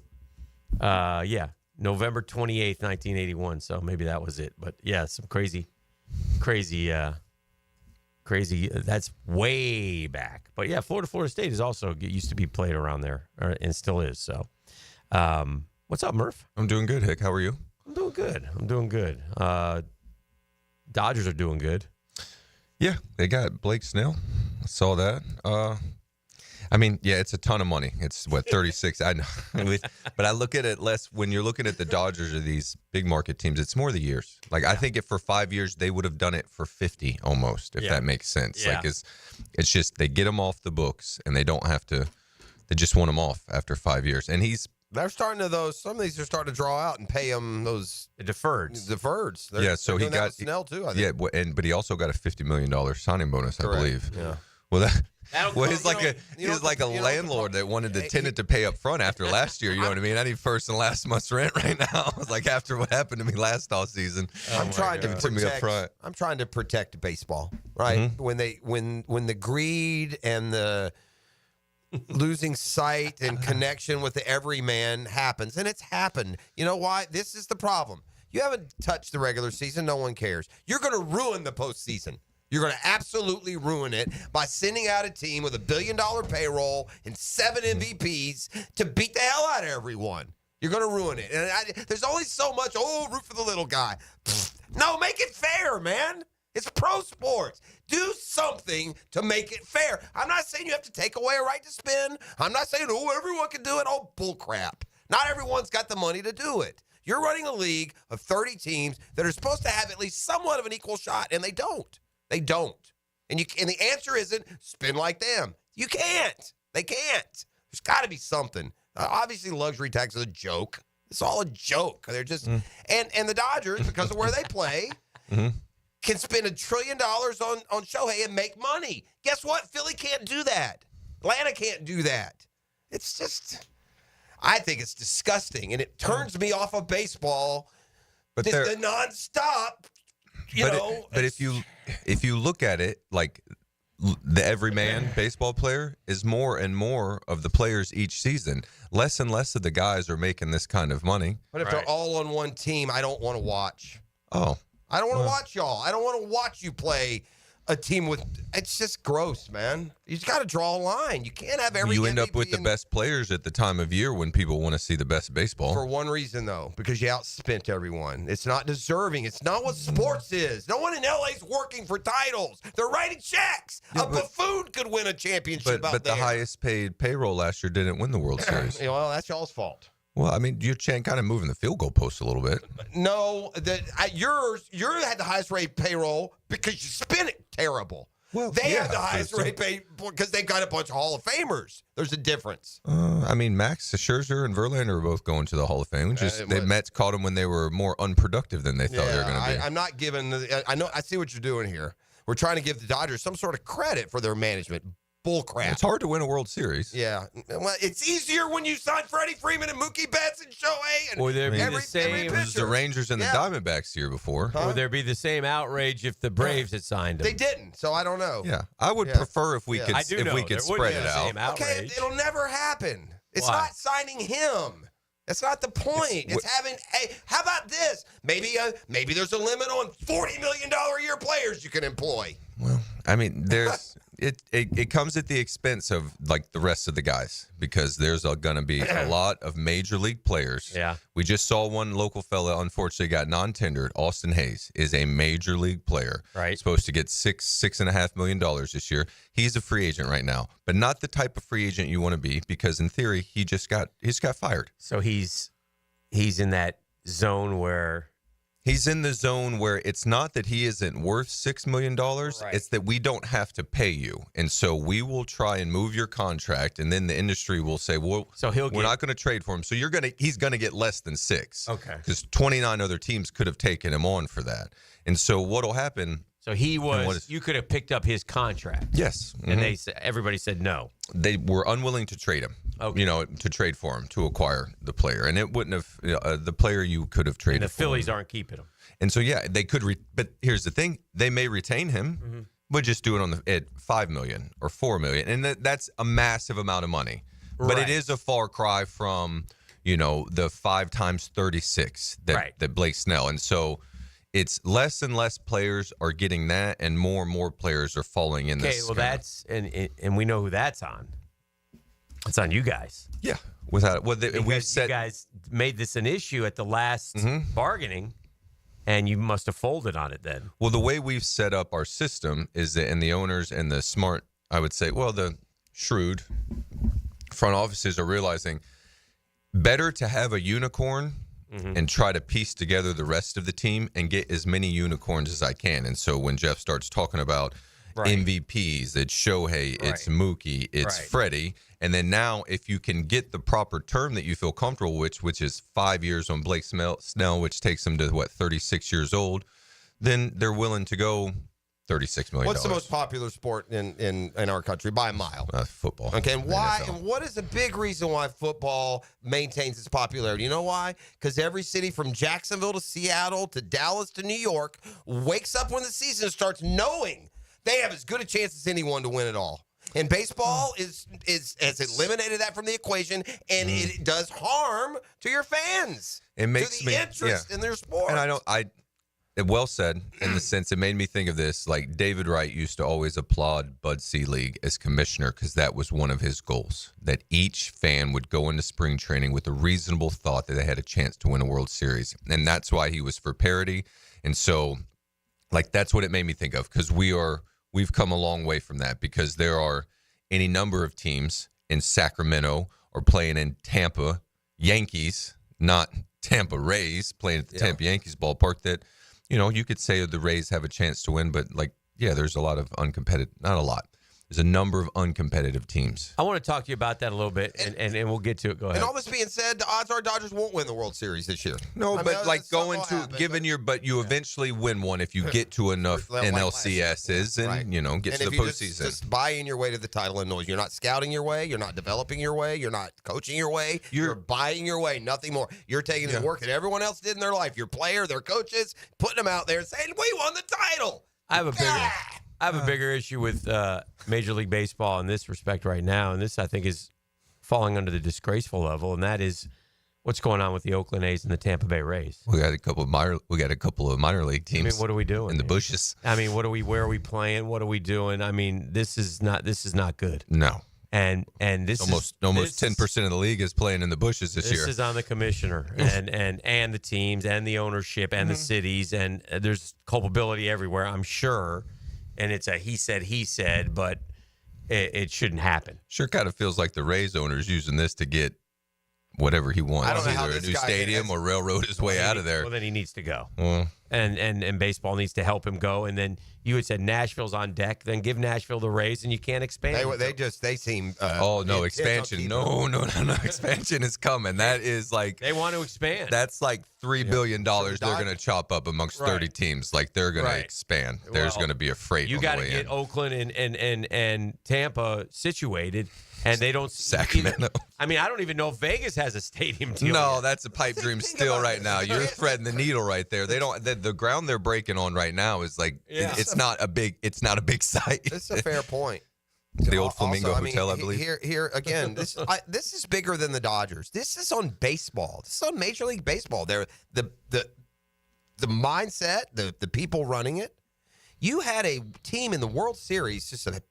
yeah, November 28th, 1981. So maybe that was it. But yeah, some crazy. That's way back. But yeah, Florida State is also used to be played around there, and still is. So, what's up, Murph? I'm doing good, Hick. How are you? I'm doing good. Dodgers are doing good. Yeah, they got Blake Snell. I saw that. I mean, yeah, it's a ton of money. It's what, 36. I know, but I look at it less when you're looking at the Dodgers or these big market teams. It's more the years. Like I think if for 5 years they would have done it for 50 almost, if that makes sense. Yeah. Like it's just they get them off the books and they don't have to. They just want them off after 5 years. And they're starting to some of these are starting to draw out and pay them those deferreds. So he got Snell too. I think. Yeah, but he also got a $50 million signing bonus, Correct. I believe. Yeah. Well, Well, he's like a landlord that wanted the tenant to pay up front after last year. You know what I mean? I need first and last month's rent right now. I was like, after what happened to me last off season, I'm trying to protect me up front. I'm trying to protect baseball, right? Mm-hmm. When the greed and the losing sight and connection with the everyman happens, and it's happened. You know why? This is the problem. You haven't touched the regular season. No one cares. You're going to ruin the postseason. You're going to absolutely ruin it by sending out a team with $1 billion payroll and 7 MVPs to beat the hell out of everyone. You're going to ruin it. And there's only so much, root for the little guy. No, make it fair, man. It's pro sports. Do something to make it fair. I'm not saying you have to take away a right to spin. I'm not saying, everyone can do it. Oh, bullcrap. Not everyone's got the money to do it. You're running a league of 30 teams that are supposed to have at least somewhat of an equal shot, and they don't. They don't. And the answer isn't spin like them. You can't. They can't. There's got to be something. Obviously, luxury tax is a joke. It's all a joke. They're just and the Dodgers, because of where they play, can spend $1 trillion on Shohei and make money. Guess what? Philly can't do that. Atlanta can't do that. It's just, I think it's disgusting, and it turns me off of baseball. But the nonstop. But if you look at it, like the everyman baseball player is more and more of the players each season. Less and less of the guys are making this kind of money. But if they're all on one team, I don't want to watch. Oh. I don't want to watch y'all. I don't want to watch you play a team with. It's just gross, man. You just got to draw a line. You can't have every. You end up with the best players at the time of year when people want to see the best baseball. For one reason, though, because you outspent everyone. It's not deserving. It's not what sports is. No one in LA is working for titles. They're writing checks. A buffoon could win a championship but the highest paid payroll last year didn't win the World Series. Well, that's y'all's fault. Well, I mean, you're kind of moving the field goal post a little bit. No, yours had the highest rate payroll because you spent it terrible. Well, they have the highest rate pay because they've got a bunch of Hall of Famers. There's a difference. I mean, Max Scherzer and Verlander are both going to the Hall of Fame. The Mets caught them when they were more unproductive than they thought they were going to be. I'm not giving. I see what you're doing here. We're trying to give the Dodgers some sort of credit for their management. Bullcrap. It's hard to win a World Series. Yeah. Well, it's easier when you sign Freddie Freeman and Mookie Betts and Shohei and Would there be the same? It was the Rangers and the Diamondbacks the year before. Would there be the same outrage if the Braves had signed him? They didn't, so I don't know. Yeah, I would prefer if we could spread it out. Okay, it'll never happen. It's not signing him. That's not the point. It's having. Hey, how about this? Maybe there's a limit on $40 million a year players you can employ. Well, I mean, there's it comes at the expense of like the rest of the guys because there's going to be a lot of major league players. Yeah, we just saw one local fella unfortunately got non-tendered. Austin Hayes is a major league player. Right, supposed to get $6.5 million this year. He's a free agent right now, but not the type of free agent you want to be because in theory he just got fired. So he's in that zone where. He's in the zone where it's not that he isn't worth $6 million. Right. It's that we don't have to pay you. And so we will try and move your contract. And then the industry will say, well, we're not going to trade for him. So he's going to get less than 6. Okay. Because 29 other teams could have taken him on for that. And so what'll happen. So you could have picked up his contract. Yes. And everybody said no. They were unwilling to trade him. Okay. To trade for him, to acquire the player. And it wouldn't have, the player you could have traded for. And the Phillies aren't keeping him. And so, they could, but here's the thing. They may retain him, but just do it at $5 million or $4 million. And that's a massive amount of money. But it is a far cry from, the 5 times 36 that Blake Snell. And so it's less and less players are getting that, and more players are falling in this. Okay, well, that's and we know who that's on. It's on you guys. Yeah. You guys made this an issue at the last bargaining, and you must have folded on it then. Well, the way we've set up our system is that, and the owners and the smart, I would say, the shrewd front offices are realizing better to have a unicorn and try to piece together the rest of the team and get as many unicorns as I can. And so when Jeff starts talking about MVPs, it's Shohei, it's Mookie, it's Freddie. And then now if you can get the proper term that you feel comfortable with, which is 5 years on Blake Snell, which takes him to, 36 years old, then they're willing to go $36 million. What's the most popular sport in our country by a mile? Football. Okay, and why? And what is a big reason why football maintains its popularity? You know why? Because every city from Jacksonville to Seattle to Dallas to New York wakes up when the season starts knowing they have as good a chance as anyone to win it all. And baseball has eliminated that from the equation, and it does harm to your fans. It makes to the interest in their sport. And well said, in the sense it made me think of this. Like David Wright used to always applaud Bud Selig as commissioner because that was one of his goals, that each fan would go into spring training with a reasonable thought that they had a chance to win a World Series. And that's why he was for parity. And so, that's what it made me think of, because we've come a long way from that, because there are any number of teams in Sacramento or playing in Tampa Yankees, not Tampa Rays, playing at the Tampa Yankees ballpark that, you could say the Rays have a chance to win, but there's a lot of uncompetitive, not a lot. There's a number of uncompetitive teams. I want to talk to you about that a little bit, and we'll get to it. Go ahead. And all this being said, the odds are Dodgers won't win the World Series this year. No, you eventually win one if you get to enough NLCSs and get to the postseason. Just buying your way to the title and noise. You're not scouting your way. You're not developing your way. You're not coaching your way. You're buying your way. Nothing more. You're taking the work that everyone else did in their life. Your player, their coaches, putting them out there and saying, "We won the title." I have a bigger issue with Major League Baseball in this respect right now, and this I think is falling under the disgraceful level, and that is what's going on with the Oakland A's and the Tampa Bay Rays. We got a couple of minor league teams. What are we doing in the bushes? Where are we playing? What are we doing? This is not good. No. And this almost 10% of the league is playing in the bushes this year. This is on the commissioner and the teams and the ownership and the cities, and there's culpability everywhere, I'm sure. And it's a he said, but it shouldn't happen. Sure kind of feels like the Rays owner's using this to get whatever he wants. Either a new stadium or railroad his way out of there. Well, then he needs to go. And baseball needs to help him go. And then you had said Nashville's on deck. Then give Nashville the Rays, and you can't expand. They seem. Expansion. No. Expansion is coming. That is they want to expand. That's $3 billion they're going to chop up amongst 30 teams. They're going to expand. There's going to be a freight. You got to get Oakland and Tampa situated. And they don't. Sacramento. I don't even know if Vegas has a stadium deal. No, that's a pipe dream still right now. You're threading the needle right there. They don't. The ground they're breaking on right now is it's not a big site. That's a fair point. The old Flamingo Hotel, I believe. Here again, this is bigger than the Dodgers. This is on baseball. This is on Major League Baseball. They're the mindset, the people running it. You had a team in the World Series just a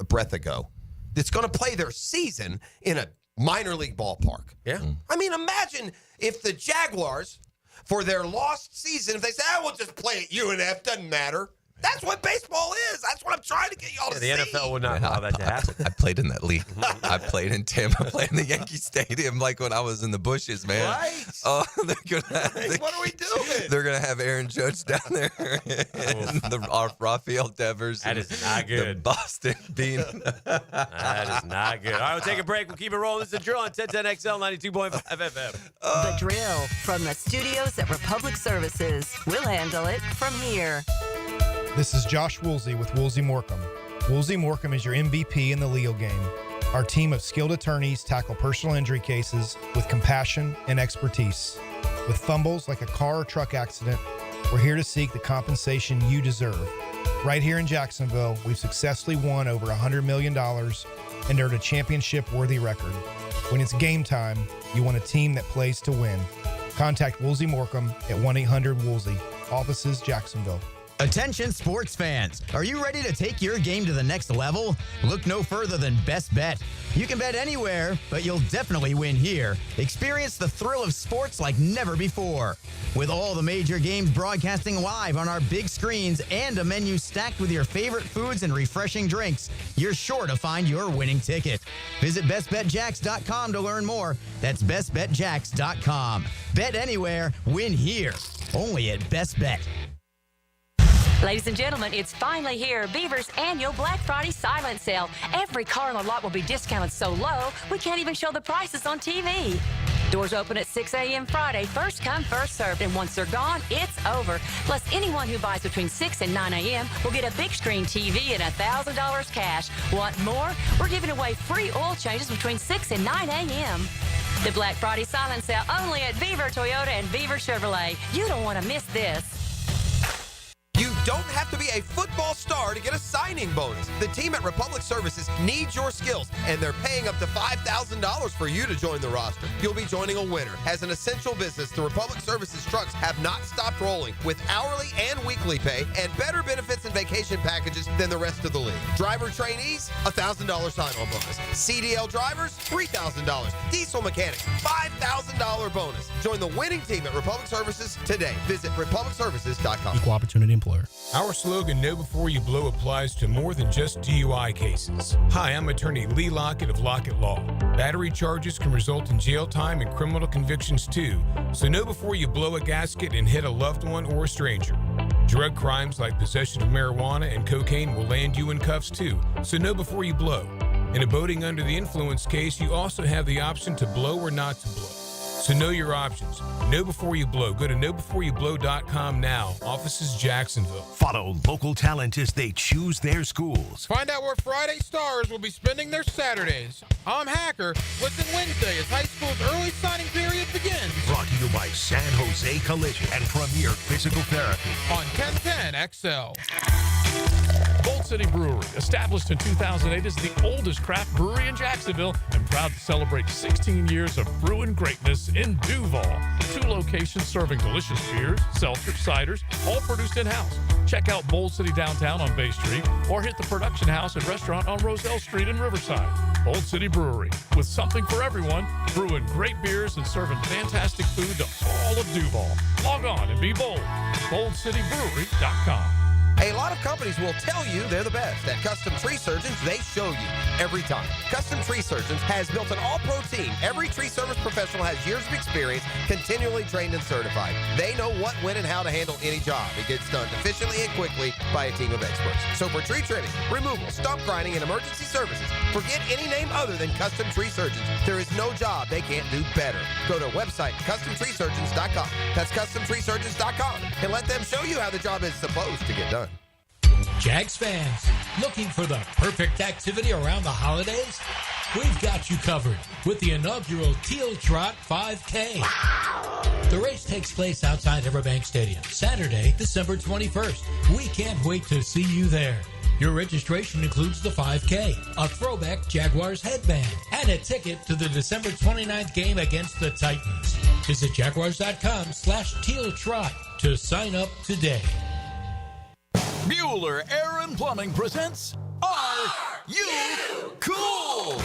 breath ago that's going to play their season in a minor league ballpark. Yeah. Imagine if the Jaguars, for their lost season, if they say, we'll just play at UNF, doesn't matter. That's what baseball is. That's what I'm trying to get y'all to see. The NFL would not allow that to happen. I played in that league. I played in Tampa, played in the Yankee Stadium when I was in the bushes, man. Right. Oh, what are we doing? They're going to have Aaron Judge down there. And Rafael Devers. That is not good. The Boston Bean. That is not good. All right, we'll take a break. We'll keep it rolling. This is The Drill on 1010XL 92.5 FM. The Drill from the studios at Republic Services. We'll handle it from here. This is Josh Woolsey with Woolsey Morecambe. Woolsey Morecambe is your MVP in the legal game. Our team of skilled attorneys tackle personal injury cases with compassion and expertise. With fumbles like a car or truck accident, we're here to seek the compensation you deserve. Right here in Jacksonville, we've successfully won over $100 million and earned a championship-worthy record. When it's game time, you want a team that plays to win. Contact Woolsey Morecambe at 1-800-WOOLSEY. Offices, Jacksonville. Attention sports fans. Are you ready to take your game to the next level? Look no further than Best Bet. You can bet anywhere, but you'll definitely win here. Experience the thrill of sports like never before. With all the major games broadcasting live on our big screens and a menu stacked with your favorite foods and refreshing drinks, you're sure to find your winning ticket. Visit bestbetjacks.com to learn more. That's bestbetjacks.com. Bet anywhere, win here. Only at Best Bet. Ladies and gentlemen, it's finally here. Beaver's annual Black Friday silent sale. Every car on the lot will be discounted so low, we can't even show the prices on TV. Doors open at 6 a.m. Friday. First come, first served. And once they're gone, it's over. Plus, anyone who buys between 6 and 9 a.m. will get a big screen TV and $1,000 cash. Want more? We're giving away free oil changes between 6 and 9 a.m. The Black Friday silent sale only at Beaver Toyota and Beaver Chevrolet. You don't want to miss this. You don't have to be a football star to get a signing bonus. The team at Republic Services needs your skills, and they're paying up to $5,000 for you to join the roster. You'll be joining a winner. As an essential business, the Republic Services trucks have not stopped rolling with hourly and weekly pay and better benefits and vacation packages than the rest of the league. Driver trainees, $1,000 sign-on bonus. CDL drivers, $3,000. Diesel mechanics, $5,000 bonus. Join the winning team at Republic Services today. Visit republicservices.com. Equal opportunity employer. Our slogan, Know Before You Blow, applies to more than just DUI cases. Hi, I'm attorney Lee Lockett of Lockett Law. Battery charges can result in jail time and criminal convictions too, so know before you blow a gasket and hit a loved one or a stranger. Drug crimes like possession of marijuana and cocaine will land you in cuffs too, so know before you blow. In a boating under the influence case, you also have the option to blow or not to blow. So know your options. Know before you blow. Go to knowbeforeyouBlow.com now. Offices Jacksonville. Follow local talent as they choose their schools. Find out where Friday stars will be spending their Saturdays. I'm Hacker. Listen Wednesday as high school's early signing period begins. Brought to you by San Jose Collision and Premier Physical Therapy. On 1010 XL. Bold City Brewery, established in 2008, is the oldest craft brewery in Jacksonville and proud to celebrate 16 years of brewing greatness in Duval. 2 locations serving delicious beers, seltzers, ciders, all produced in-house. Check out Bold City downtown on Bay Street or hit the production house and restaurant on Roselle Street in Riverside. Bold City Brewery, with something for everyone, brewing great beers and serving fantastic food to all of Duval. Log on and be bold. BoldCityBrewery.com. A lot of companies will tell you they're the best. At Custom Tree Surgeons, they show you every time. Custom Tree Surgeons has built an all-pro team. Every tree service professional has years of experience, continually trained and certified. They know what, when, and how to handle any job. It gets done efficiently and quickly by a team of experts. So for tree trimming, removal, stump grinding, and emergency services, forget any name other than Custom Tree Surgeons. There is no job they can't do better. Go to website CustomTreeSurgeons.com. That's CustomTreeSurgeons.com, and let them show you how the job is supposed to get done. Jags fans, looking for the perfect activity around the holidays? We've got you covered with the inaugural Teal Trot 5K. The race takes place outside Everbank Stadium, Saturday, December 21st. We can't wait to see you there. Your registration includes the 5K, a throwback Jaguars headband, and a ticket to the December 29th game against the Titans. Visit Jaguars.com/Teal Trot to sign up today. Bueller Air and Plumbing presents Are You Cool?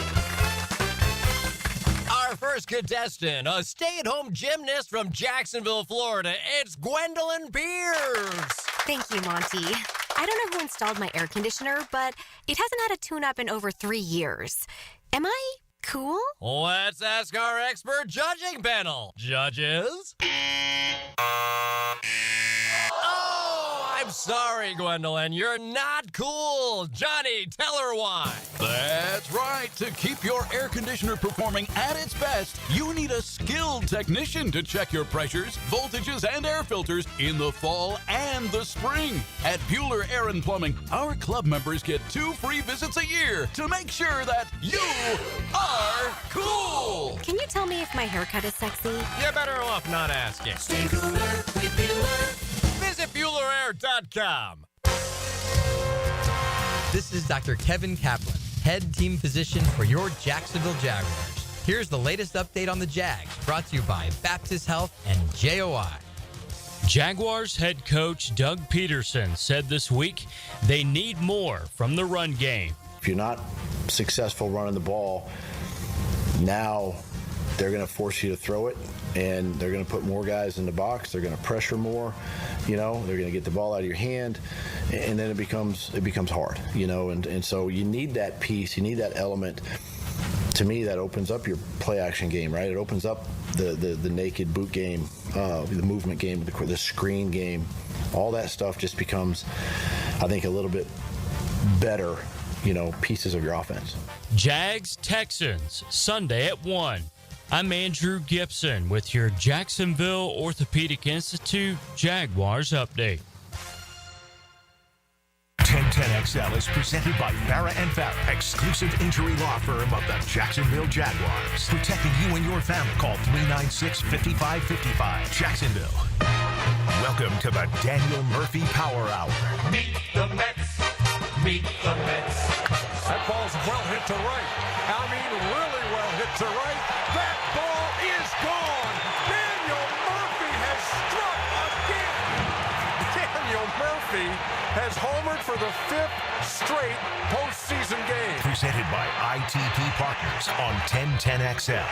Our first contestant, a stay-at-home gymnast from Jacksonville, Florida. It's Gwendolyn Pierce. Thank you, Monty. I don't know who installed my air conditioner, but it hasn't had a tune-up in over 3 years. Am I cool? Let's ask our expert judging panel. Judges? I'm sorry, Gwendolyn. You're not cool. Johnny, tell her why. That's right. To keep your air conditioner performing at its best, you need a skilled technician to check your pressures, voltages, and air filters in the fall and the spring. At Bueller Air and Plumbing, our club members get 2 free visits a year to make sure that you are cool. Can you tell me if my haircut is sexy? You're better off not asking. Stay cooler with Bueller. Visit BuellerAir.com. This is Dr. Kevin Kaplan, head team physician for your Jacksonville Jaguars. Here's the latest update on the Jags, brought to you by Baptist Health and JOI. Jaguars head coach Doug Peterson said this week they need more from the run game. If you're not successful running the ball, now they're going to force you to throw it, and they're going to put more guys in the box. They're going to pressure more. They're going to get the ball out of your hand, and then it becomes hard. And so you need that piece. You need that element. To me, that opens up your play action game, right? It opens up the naked boot game, the movement game, the screen game. All that stuff just becomes, I think, a little bit better, pieces of your offense. Jags Texans Sunday at 1. I'm Andrew Gibson with your Jacksonville Orthopedic Institute Jaguars update. 1010XL is presented by Farrah & Farrah, exclusive injury law firm of the Jacksonville Jaguars. Protecting you and your family. Call 396-5555. Jacksonville. Welcome to the Daniel Murphy Power Hour. Meet the Mets. Meet the Mets. That ball's well hit to right. I mean, really well hit to right. That ball is gone. Daniel Murphy has struck again. Daniel Murphy has homered for the 5th straight postseason game. Presented by ITP Partners on 1010XL.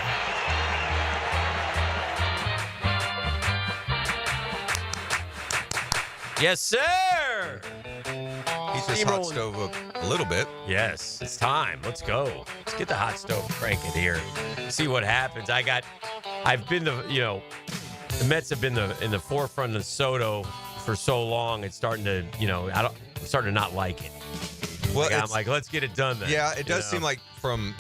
Yes, sir. He's just hot stove a little bit. Yes, it's time. Let's go. Let's get the hot stove cranking here. See what happens. I've been the Mets have been in the forefront of Soto for so long. It's starting to, I'm starting to not like it. Well, I'm like, let's get it done then. Yeah, it does seem like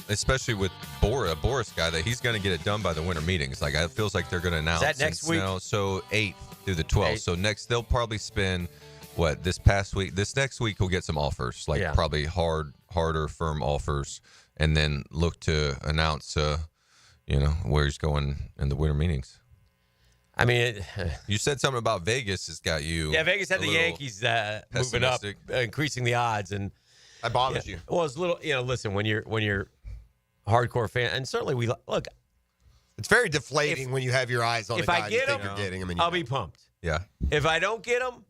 especially with Boris guy, that he's going to get it done by the winter meetings. Like, it feels like they're going to announce. Is that next week? So 8th through the 12th. So they'll probably spend this past week. This next week we'll get some offers, probably harder, firm offers, and then look to announce, where he's going in the winter meetings. I mean, you said something about Vegas has got you. Yeah, Vegas had the Yankees moving up, increasing the odds, and that bothers you. Well, it's a little, listen, when you're a hardcore fan, and certainly we look. It's very deflating when you have your eyes on a guy you think you're getting. I'll be pumped. Yeah. If I don't get them,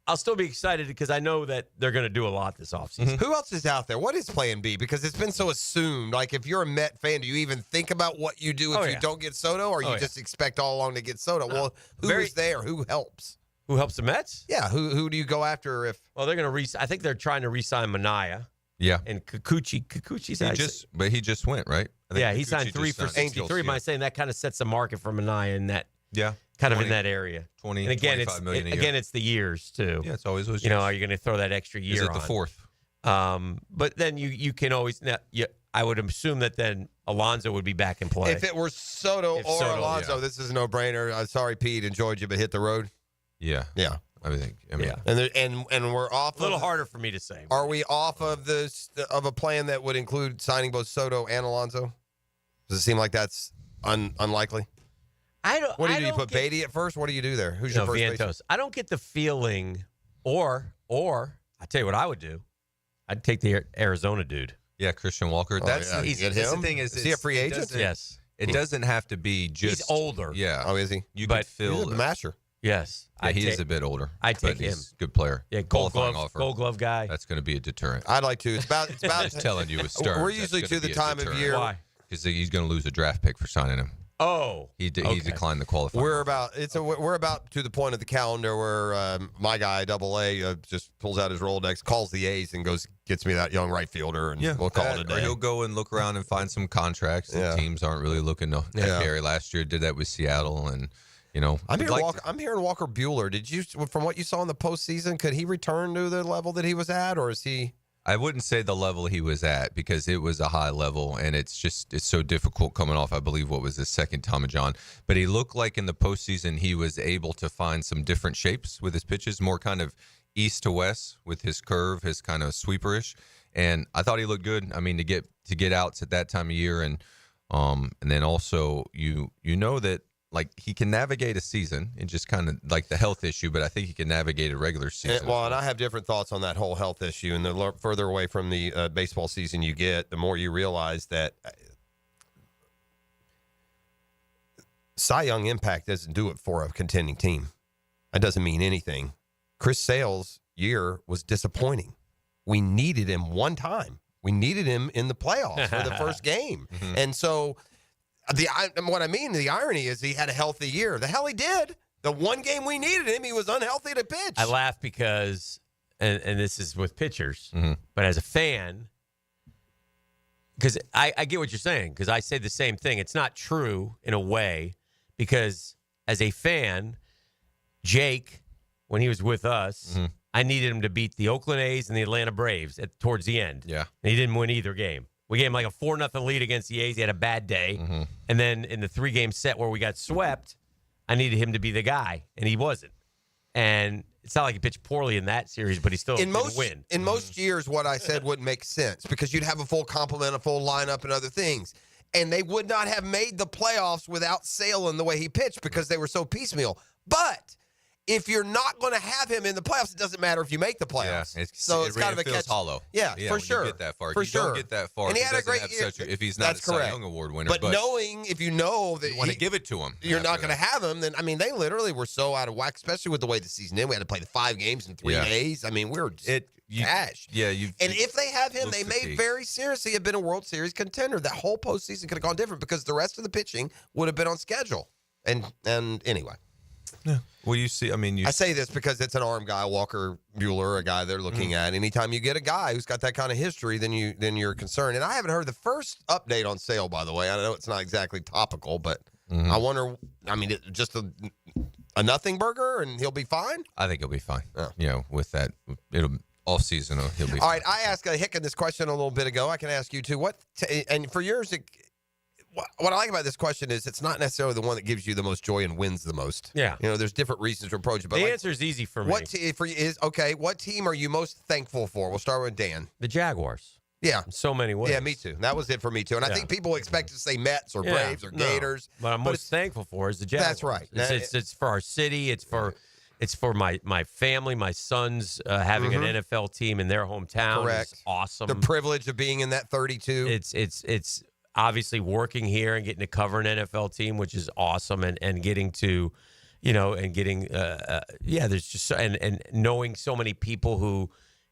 I'll still be excited because I know that they're going to do a lot this offseason. Who else is out there? What is plan B? Because it's been so assumed. Like, if you're a Met fan, do you even think about what you do if you don't get Soto, or you just expect all along to get Soto? Well, who is there? Who helps? Who helps the Mets? Yeah, who do you go after if... Well, they're going to I think they're trying to re-sign Minaya. Yeah. And Kikuchi's But he just went, right? Yeah, he signed 3 for 63. Am I saying that kind of sets the market for Minaya in that... Yeah. Kind of in that area. 20, and again, 25 million a year. Again, it's the years, too. Yeah, it's always those years. years. Are you going to throw that extra year on? Is it the 4th? But then you can always... I would assume that then Alonso would be back in play. If it were Soto or Alonso, this is a no-brainer. Sorry, Pete, enjoyed you, but hit the road. Yeah. Yeah. I mean, yeah. And we're off. A little harder for me to say. Are we off of a plan that would include signing both Soto and Alonso? Does it seem like that's unlikely? What do you do? You put Beatty at first? What do you do there? Who's your first baseman? I don't get the feeling, or I tell you what I would do. I'd take the Arizona dude. Yeah, Christian Walker. That's the thing. Is he a free agent? Yes. It doesn't have to be just. He's older. Yeah. Oh, is he? You could fill he's a master. Yes. Yeah, he is a bit older. I take him. He's a good player. Yeah, gold glove guy. That's going to be a deterrent. I'd like to. It's about. Just telling you with Stearns. We're usually to the time of year. Why? Because he's going to lose a draft pick for signing him. Oh, he declined the qualifying. We're about to the point of the calendar where my guy AA just pulls out his Rolodex, calls the A's, and gets me that young right fielder, and we'll call it a day. Or he'll go and look around and find some contracts that teams aren't really looking to carry. Last year did that with Seattle, and I'm hearing Walker Buehler. Did you, from what you saw in the postseason, could he return to the level that he was at, or is he? I wouldn't say the level he was at, because it was a high level, and it's so difficult coming off, I believe, what was his second Tommy John. But he looked like in the postseason he was able to find some different shapes with his pitches, more kind of east to west with his curve, his kind of sweeperish. And I thought he looked good. I mean, to get outs at that time of year, and then also you know that, like, he can navigate a season, and just kind of like the health issue, but I think he can navigate a regular season. And I have different thoughts on that whole health issue. And the further away from the baseball season you get, the more you realize that Cy Young impact doesn't do it for a contending team. That doesn't mean anything. Chris Sale's year was disappointing. We needed him one time. We needed him in the playoffs for the first game. Mm-hmm. And so the irony is he had a healthy year. The hell he did. The one game we needed him, he was unhealthy to pitch. I laugh because, and this is with pitchers, Mm-hmm. but as a fan, because I get what you're saying, because I say the same thing. It's not true in a way, because as a fan, Jake, when he was with us, Mm-hmm. I needed him to beat the Oakland A's and the Atlanta Braves towards the end. Yeah. And he didn't win either game. We gave him like a 4-0 lead against the A's. He had a bad day. Mm-hmm. And then in the 3-game set where we got swept, I needed him to be the guy, and he wasn't. And it's not like he pitched poorly in that series, but he still didn't win. In most years, what I said wouldn't make sense because you'd have a full complement, a full lineup, and other things. And they would not have made the playoffs without Sale in the way he pitched because they were so piecemeal. But if you're not going to have him in the playoffs, it doesn't matter if you make the playoffs. Yeah, it's it kind of a feels catch. hollow. Yeah, for when sure. You get that far. For you sure. don't get that far. And he if had a doesn't great have year. if he's not That's a Cy correct. Young Award winner. But knowing, if you know that you want to give it to him, you're not going to have him, then, I mean, they literally were so out of whack, especially with the way the season ended. We had to play the 5 games in 3 days. I mean, we were cash. Yeah, and if they have him, they may fatigue. very seriously have been a World Series contender. That whole postseason could have gone different because the rest of the pitching would have been on schedule. And anyway. Yeah. Well, you see, I mean, I say this because it's an arm guy, Walker Buehler, a guy they're looking at. Anytime you get a guy who's got that kind of history, then you're concerned. And I haven't heard the first update on Sale, by the way. I know it's not exactly topical, but I wonder. I mean, just a nothing burger, and he'll be fine. I think he'll be fine. You know, with that, it'll off season, he'll be fine. All right, I asked Hicken this question a little bit ago. I can ask you too. And for yours, what I like about this question is it's not necessarily the one that gives you the most joy and wins the most. Yeah. You know, there's different reasons to approach it. But The answer is easy for me. What team are you most thankful for? We'll start with Dan. The Jaguars. Yeah. In so many ways. Yeah, me too. That was it for me too. And I think people expect to say Mets or Braves or Gators. What I'm most thankful for is the Jaguars. That's right. It's for our city. It's for my family, my sons having an NFL team in their hometown. Correct. Is awesome. The privilege of being in that 32. It's obviously working here and getting to cover an NFL team, which is awesome, and getting to, and getting, there's just, and knowing so many people who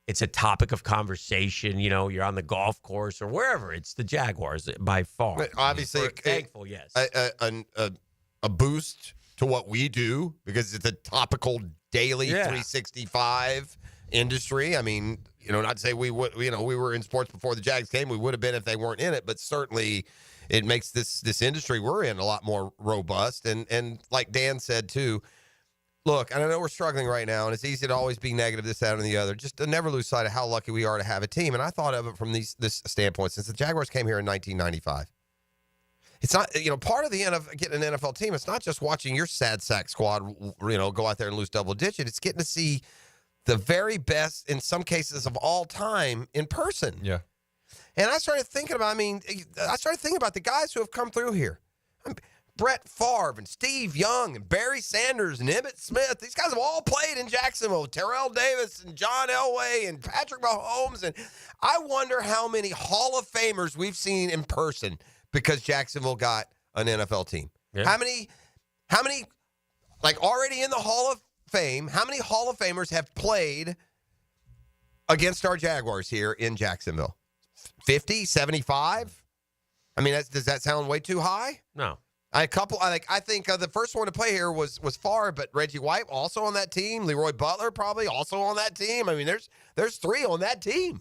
it's a topic of conversation, you're on the golf course or wherever, it's the Jaguars by far. But obviously, thankful, yes. A boost to what we do because it's a topical daily 365 industry. I mean, not to say we would, we were in sports before the Jags came. We would have been if they weren't in it, but certainly it makes this industry we're in a lot more robust. And like Dan said too, look, and I know we're struggling right now, and it's easy to always be negative, this, that, and the other. Just to never lose sight of how lucky we are to have a team. And I thought of it from this standpoint since the Jaguars came here in 1995. It's not, part of the getting an NFL team. It's not just watching your sad sack squad, go out there and lose double digit. It's getting to see the very best, in some cases of all time, in person. Yeah. And I started thinking about the guys who have come through here. Brett Favre and Steve Young and Barry Sanders and Emmitt Smith. These guys have all played in Jacksonville. Terrell Davis and John Elway and Patrick Mahomes. And I wonder how many Hall of Famers we've seen in person because Jacksonville got an NFL team. Yeah. How many, like already in the Hall of Fame, how many Hall of Famers have played against our Jaguars here in Jacksonville? 50, 75? I mean, does that sound way too high? No. I think the first one to play here was Favre, but Reggie White also on that team. Leroy Butler probably also on that team. I mean, there's 3 on that team.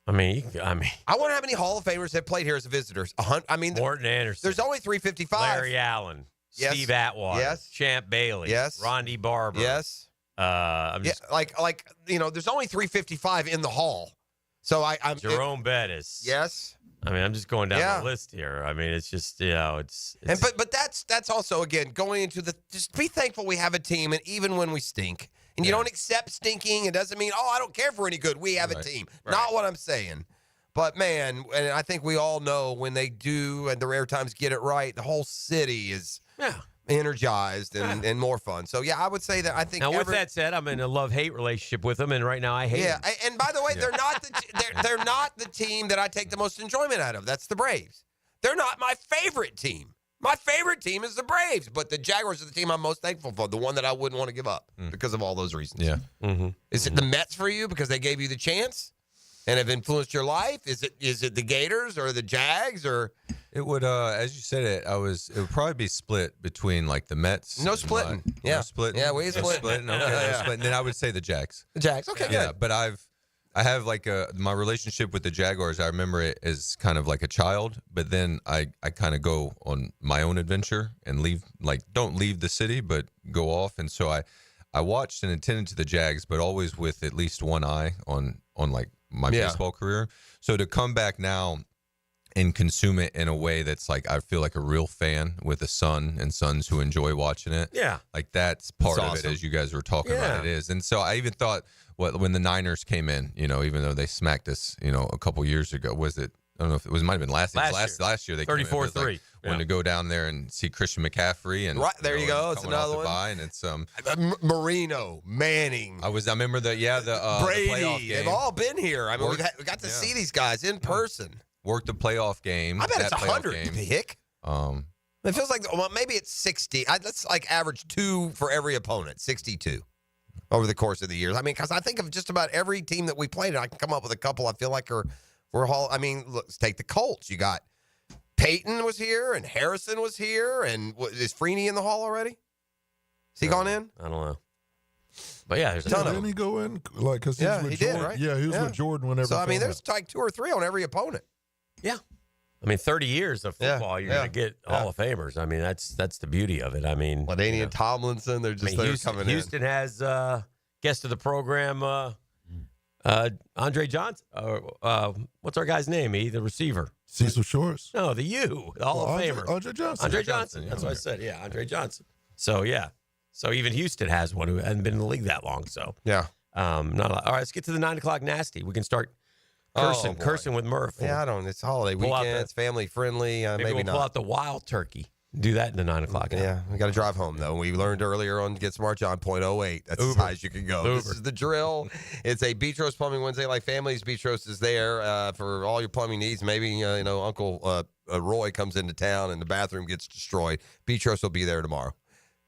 I mean, I wonder how many Hall of Famers have played here as visitors. Morton Anderson. There's only 355. Larry Allen. Yes. Steve Atwater. Yes. Champ Bailey. Yes. Rondi Barber. Yes. There's only 355 in the Hall. So I'm Jerome Bettis. Yes. I mean, I'm just going down the list here. I mean, it's just, it's but that's also, again, going into just be thankful we have a team, and even when we stink, and you don't accept stinking, it doesn't mean, I don't care if we're any good. We have a team. Right. Not what I'm saying. But, man, and I think we all know when they do, and the rare times get it right, the whole city is energized and more fun. So, I would say that I think. Now, with that said, I'm in a love-hate relationship with them, and right now I hate them. And by the way, they're not the team that I take the most enjoyment out of. That's the Braves. They're not my favorite team. My favorite team is the Braves, but the Jaguars are the team I'm most thankful for, the one that I wouldn't want to give up because of all those reasons. Yeah. Is it the Mets for you because they gave you the chance and have influenced your life? Is it the Gators or the Jags or? It would, as you said it, it would probably be split between like the Mets. No splitting. No splitting. Yeah, we no split. splitting. Okay, no splitting. Then I would say the Jags. The Jags. Okay, Yeah, good. but I have like my relationship with the Jaguars. I remember it as kind of like a child, but then I kind of go on my own adventure and don't leave the city, but go off. And so I watched and attended to the Jags, but always with at least one eye on like my baseball career. So to come back now and consume it in a way that's like I feel like a real fan with a son and sons who enjoy watching it. Yeah. Like that's part of awesome. it, as you guys were talking about it is. And so I even thought when the Niners came in, even though they smacked us, a couple years ago, was it? I don't know if it might have been last year. They 34-3. Wanted to go down there and see Christian McCaffrey and Right, there you go. It's coming off another the one. bye, and it's Marino, Manning. I remember the Brady. the playoff game. They've all been here. I mean, we got to see these guys in person. Worked the playoff game. I bet that it's playoff 100. game. Hick. It feels like maybe it's 60. Let's like average 2 for every opponent, 62 over the course of the years. I mean, because I think of just about every team that we played, and I can come up with a couple I feel like we're all. I mean, look, let's take the Colts. You got Peyton was here, and Harrison was here, and is Freeney in the hall already? Has he gone in? I don't know. But yeah, there's a ton of Didn't them. he go in? Like, because He with did, Jordan. right? Yeah, he was with Jordan whenever. So, I mean, fell there's out. like 2 or 3 on every opponent. Yeah. I mean, 30 years of football, you're going to get Hall of Famers. I mean, that's the beauty of it. I mean, LaDainian Tomlinson, they're just coming in. Houston has guest of the program, Andre Johnson. What's our guy's name? The receiver. Cecil Shorts. No, the Hall of Famer. Andre Johnson. Andre Johnson. That's what I said. Yeah, Andre Johnson. So, yeah. So even Houston has one who hasn't been in the league that long. So, yeah. All right, let's get to the 9 o'clock nasty. We can start cursing with Murph. Yeah, it's holiday weekend. It's family friendly. Maybe we'll pull out the wild turkey. Do that in the 9 o'clock hour. Yeah, we got to drive home, though. We learned earlier on Get Smart John, 0.08. That's as high as you can go. This is the drill. It's a Beach Roast Plumbing Wednesday. Like Families, Beach Roast is there for all your plumbing needs. Maybe, Uncle Roy comes into town and the bathroom gets destroyed. Beach Roast will be there tomorrow.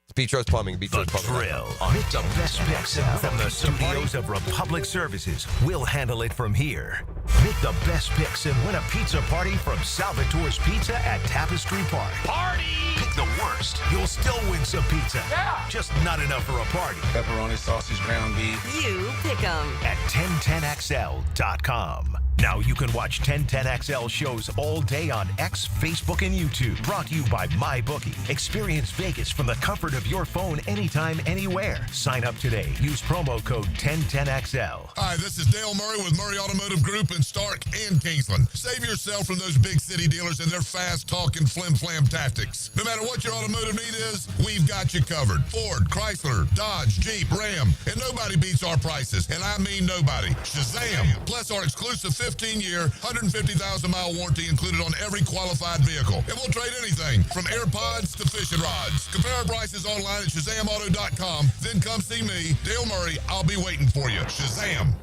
It's Beach Roast Plumbing. Beach Roast Plumbing. Drill. Make the best picks from the studios of Republic Services. We'll handle it from here. Make the best picks and win a pizza party from Salvatore's Pizza at Tapestry Park. Party! Pick the worst. You'll still win some pizza. Yeah! Just not enough for a party. Pepperoni, sausage, ground beef. You pick 'em. At 1010XL.com. Now you can watch 1010XL shows all day on X, Facebook, and YouTube. Brought to you by MyBookie. Experience Vegas from the comfort of your phone anytime, anywhere. Sign up today. Use promo code 1010XL. Hi, this is Dale Murray with Murray Automotive Group in Stark and Kingsland. Save yourself from those big city dealers and their fast-talking flim-flam tactics. No matter what your automotive need is, we've got you covered. Ford, Chrysler, Dodge, Jeep, Ram, and nobody beats our prices, and I mean nobody. Shazam! Plus our exclusive 15-year, 150,000-mile warranty included on every qualified vehicle. And we'll trade anything from AirPods to fishing rods. Compare our prices online at ShazamAuto.com. Then come see me, Dale Murray. I'll be waiting for you. Shazam!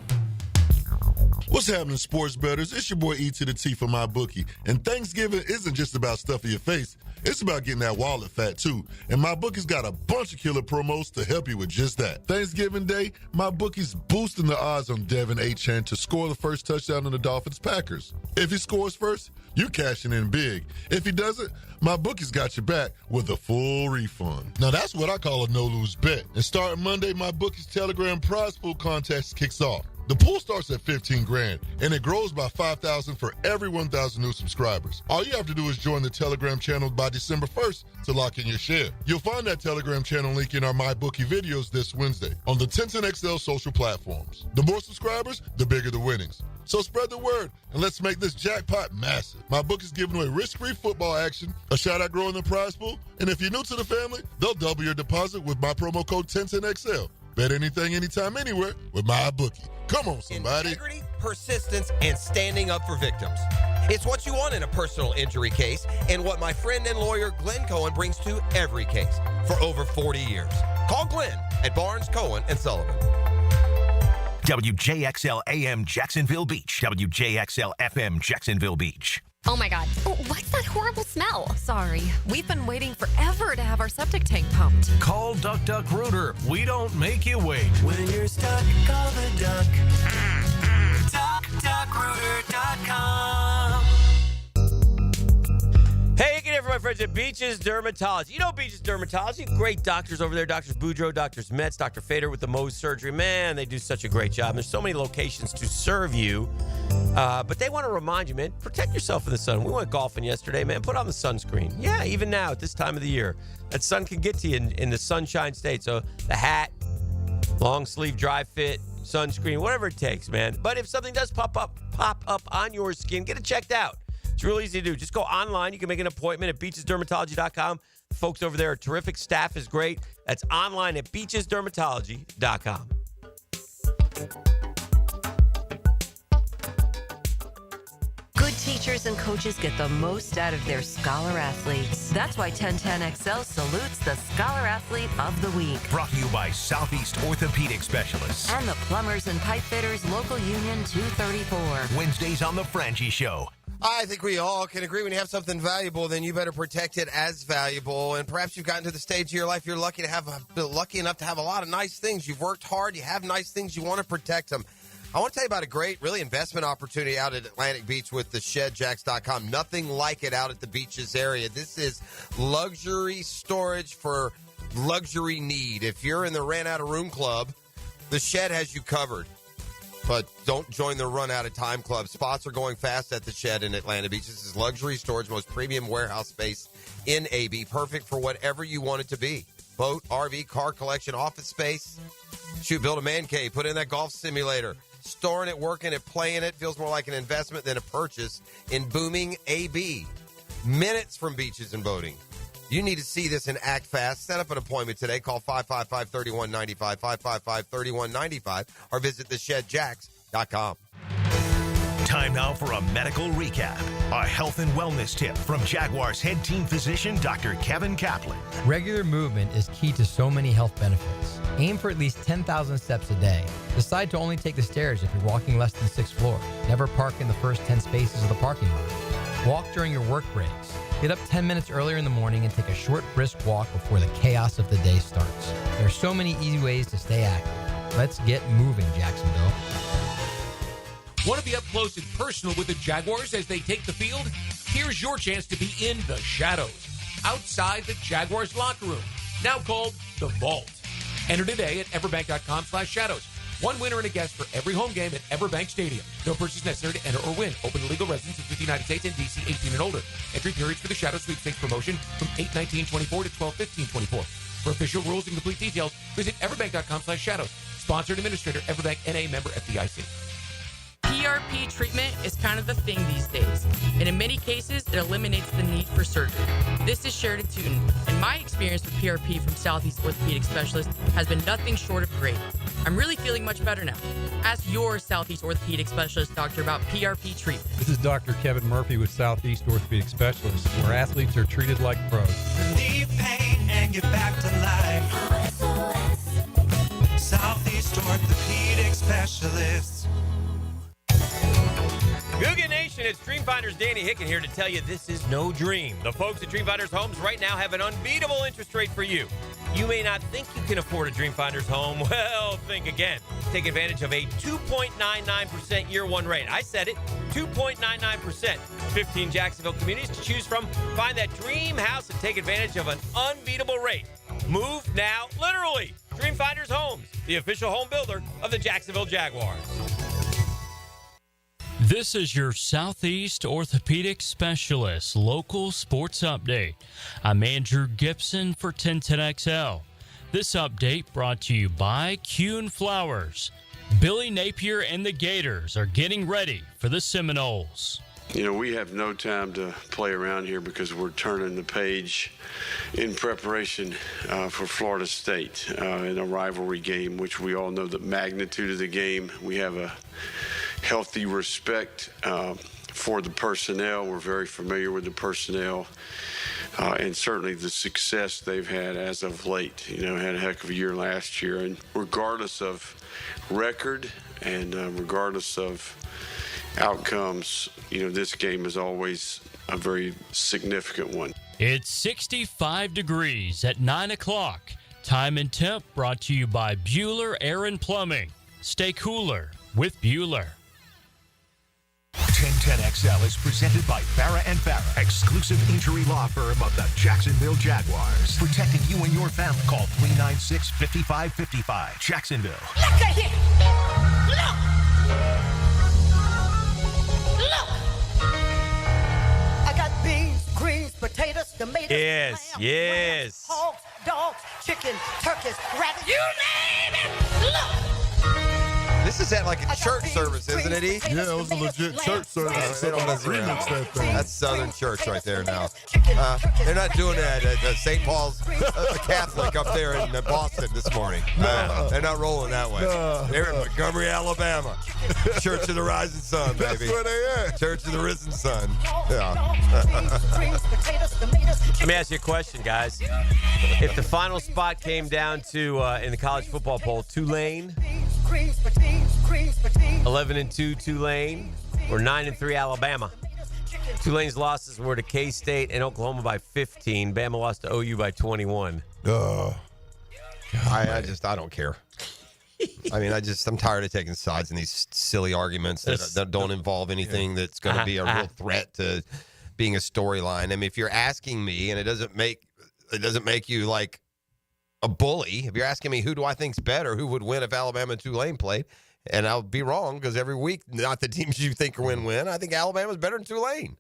What's happening, sports bettors? It's your boy E to the T for MyBookie. And Thanksgiving isn't just about stuffing your face. It's about getting that wallet fat, too. And MyBookie's got a bunch of killer promos to help you with just that. Thanksgiving Day, MyBookie's boosting the odds on Devin Achane to score the first touchdown on the Dolphins-Packers. If he scores first, you're cashing in big. If he doesn't, MyBookie's got your back with a full refund. Now, that's what I call a no-lose bet. And starting Monday, MyBookie's Telegram prize pool contest kicks off. The pool starts at $15,000, and it grows by $5,000 for every 1,000 new subscribers. All you have to do is join the Telegram channel by December 1st to lock in your share. You'll find that Telegram channel link in our MyBookie videos this Wednesday on the 1010XL social platforms. The more subscribers, the bigger the winnings. So spread the word, and let's make this jackpot massive. MyBookie's giving away risk-free football action, a shot at growing the prize pool, and if you're new to the family, they'll double your deposit with my promo code 1010XL. Bet anything, anytime, anywhere with MyBookie. Come on, somebody. Integrity, persistence, and standing up for victims. It's what you want in a personal injury case and what my friend and lawyer Glenn Cohen brings to every case for over 40 years. Call Glenn at Barnes, Cohen, and Sullivan. WJXL AM Jacksonville Beach. WJXL FM Jacksonville Beach. Oh my God. Oh, what's that horrible smell? Sorry, we've been waiting forever to have our septic tank pumped. Call Duck Duck Rooter. We don't make you wait. When you're stuck, call the duck. DuckDuckRooter.com. Hey, again, everyone, my friends at Beaches Dermatology. You know Beaches Dermatology, great doctors over there. Doctors Boudreaux, Doctors Metz, Dr. Fader with the Mohs surgery. Man, they do such a great job. There's so many locations to serve you. But they want to remind you, man, protect yourself in the sun. We went golfing yesterday, man. Put on the sunscreen. Yeah, even now at this time of the year. That sun can get to you in the sunshine state. So the hat, long sleeve dry fit, sunscreen, whatever it takes, man. But if something does pop up on your skin, get it checked out. It's real easy to do. Just go online. You can make an appointment at beachesdermatology.com. The folks over there are terrific. Staff is great. That's online at beachesdermatology.com. Good teachers and coaches get the most out of their scholar athletes. That's why 1010XL salutes the Scholar Athlete of the Week. Brought to you by Southeast Orthopedic Specialists. And the Plumbers and Pipe Fitters Local Union 234. Wednesdays on The Frangie Show. I think we all can agree when you have something valuable, then you better protect it as valuable. And perhaps you've gotten to the stage of your life you're lucky enough to have a lot of nice things. You've worked hard. You have nice things. You want to protect them. I want to tell you about a great, really investment opportunity out at Atlantic Beach with the ShedJacks.com. Nothing like it out at the beaches area. This is luxury storage for luxury need. If you're in the Ran Out of Room Club, the Shed has you covered. But don't join the Run Out of Time Club. Spots are going fast at the Shed in Atlanta Beach. This is luxury storage, most premium warehouse space in AB. Perfect for whatever you want it to be. Boat, RV, car collection, office space. Shoot, build a man cave. Put in that golf simulator. Storing it, working it, playing it feels more like an investment than a purchase in booming AB. Minutes from beaches and boating. You need to see this and act fast. Set up an appointment today. Call 555-3195, 555-3195, or visit theshedjacks.com. Time now for a medical recap. A health and wellness tip from Jaguars head team physician, Dr. Kevin Kaplan. Regular movement is key to so many health benefits. Aim for at least 10,000 steps a day. Decide to only take the stairs if you're walking less than 6th floor. Never park in the first 10 spaces of the parking lot. Walk during your work breaks. Get up 10 minutes earlier in the morning and take a short, brisk walk before the chaos of the day starts. There are so many easy ways to stay active. Let's get moving, Jacksonville. Want to be up close and personal with the Jaguars as they take the field? Here's your chance to be in the shadows, outside the Jaguars locker room, now called the Vault. Enter today at everbank.com/shadows. One winner and a guest for every home game at Everbank Stadium. No purchase necessary to enter or win. Open to legal residents of the United States and D.C. 18 and older. Entry periods for the Shadow Sweepstakes promotion from 8/19/24 to 12/15/24. For official rules and complete details, visit everbank.com/shadows. Sponsored administrator, Everbank N.A. member FDIC. PRP treatment is kind of the thing these days, and in many cases, it eliminates the need for surgery. This is Sheridan Tootin, and my experience with PRP from Southeast Orthopedic Specialist has been nothing short of great. I'm really feeling much better now. Ask your Southeast Orthopedic Specialist doctor about PRP treatment. This is Dr. Kevin Murphy with Southeast Orthopedic Specialists, where athletes are treated like pros. Relieve pain and get back to life. Southeast Orthopedic Specialists. Googan Nation, it's Dreamfinder's Danny Hicken here to tell you this is no dream. The folks at Dreamfinders Homes right now have an unbeatable interest rate for you. You may not think you can afford a Dreamfinders home. Well, think again. Take advantage of a 2.99% year one rate. I said it, 2.99%. 15 Jacksonville communities to choose from. Find that dream house and take advantage of an unbeatable rate. Move now, literally. Dreamfinders Homes, the official home builder of the Jacksonville Jaguars. This is your Southeast Orthopedic Specialist local sports update. I'm Andrew Gibson for 1010XL. This update brought to you by Kuhn Flowers. Billy Napier and the Gators are getting ready for the Seminoles. You know, we have no time to play around here because we're turning the page in preparation for Florida State in a rivalry game, which we all know the magnitude of the game. We have a healthy respect for the personnel. We're very familiar with the personnel and certainly the success they've had as of late. You know, had a heck of a year last year. And regardless of record and regardless of outcomes, this game is always a very significant one. It's 65 degrees at 9 o'clock. Time and temp brought to you by Bueller Air and Plumbing. Stay cooler with Bueller. 1010XL is presented by Farrah & Farrah, exclusive injury law firm of the Jacksonville Jaguars. Protecting you and your family. Call 396-5555. Jacksonville. Look at here. Look. I got beans, greens, potatoes, tomatoes, Yes, lamb, yes. rams, hogs, dogs, chicken, turkeys, rabbits. You name it. Look. This is at like a church service, isn't it, E? Yeah, it was a legit church service. They don't mess around. Remix that thing. That's Southern Church right there now. They're not doing that at St. Paul's Catholic up there in Boston this morning. They're not rolling that way. They're in Montgomery, Alabama. Church of the Rising Sun, baby. That's where they at. Church of the Risen Sun. Yeah. Let me ask you a question, guys. If the final spot came down to, in the college football poll, Tulane, 11-2 Tulane, or 9-3 Alabama. Tulane's losses were to K-State and Oklahoma by 15. Bama lost to OU by 21. I don't care. I mean, I'm tired of taking sides in these silly arguments that don't involve anything that's going to be a real threat to being a storyline. I mean, if you're asking me, and it doesn't make you like a bully. If you're asking me who do I think's better, who would win if Alabama and Tulane played, and I'll be wrong because every week, not the teams you think win. I think Alabama's better than Tulane.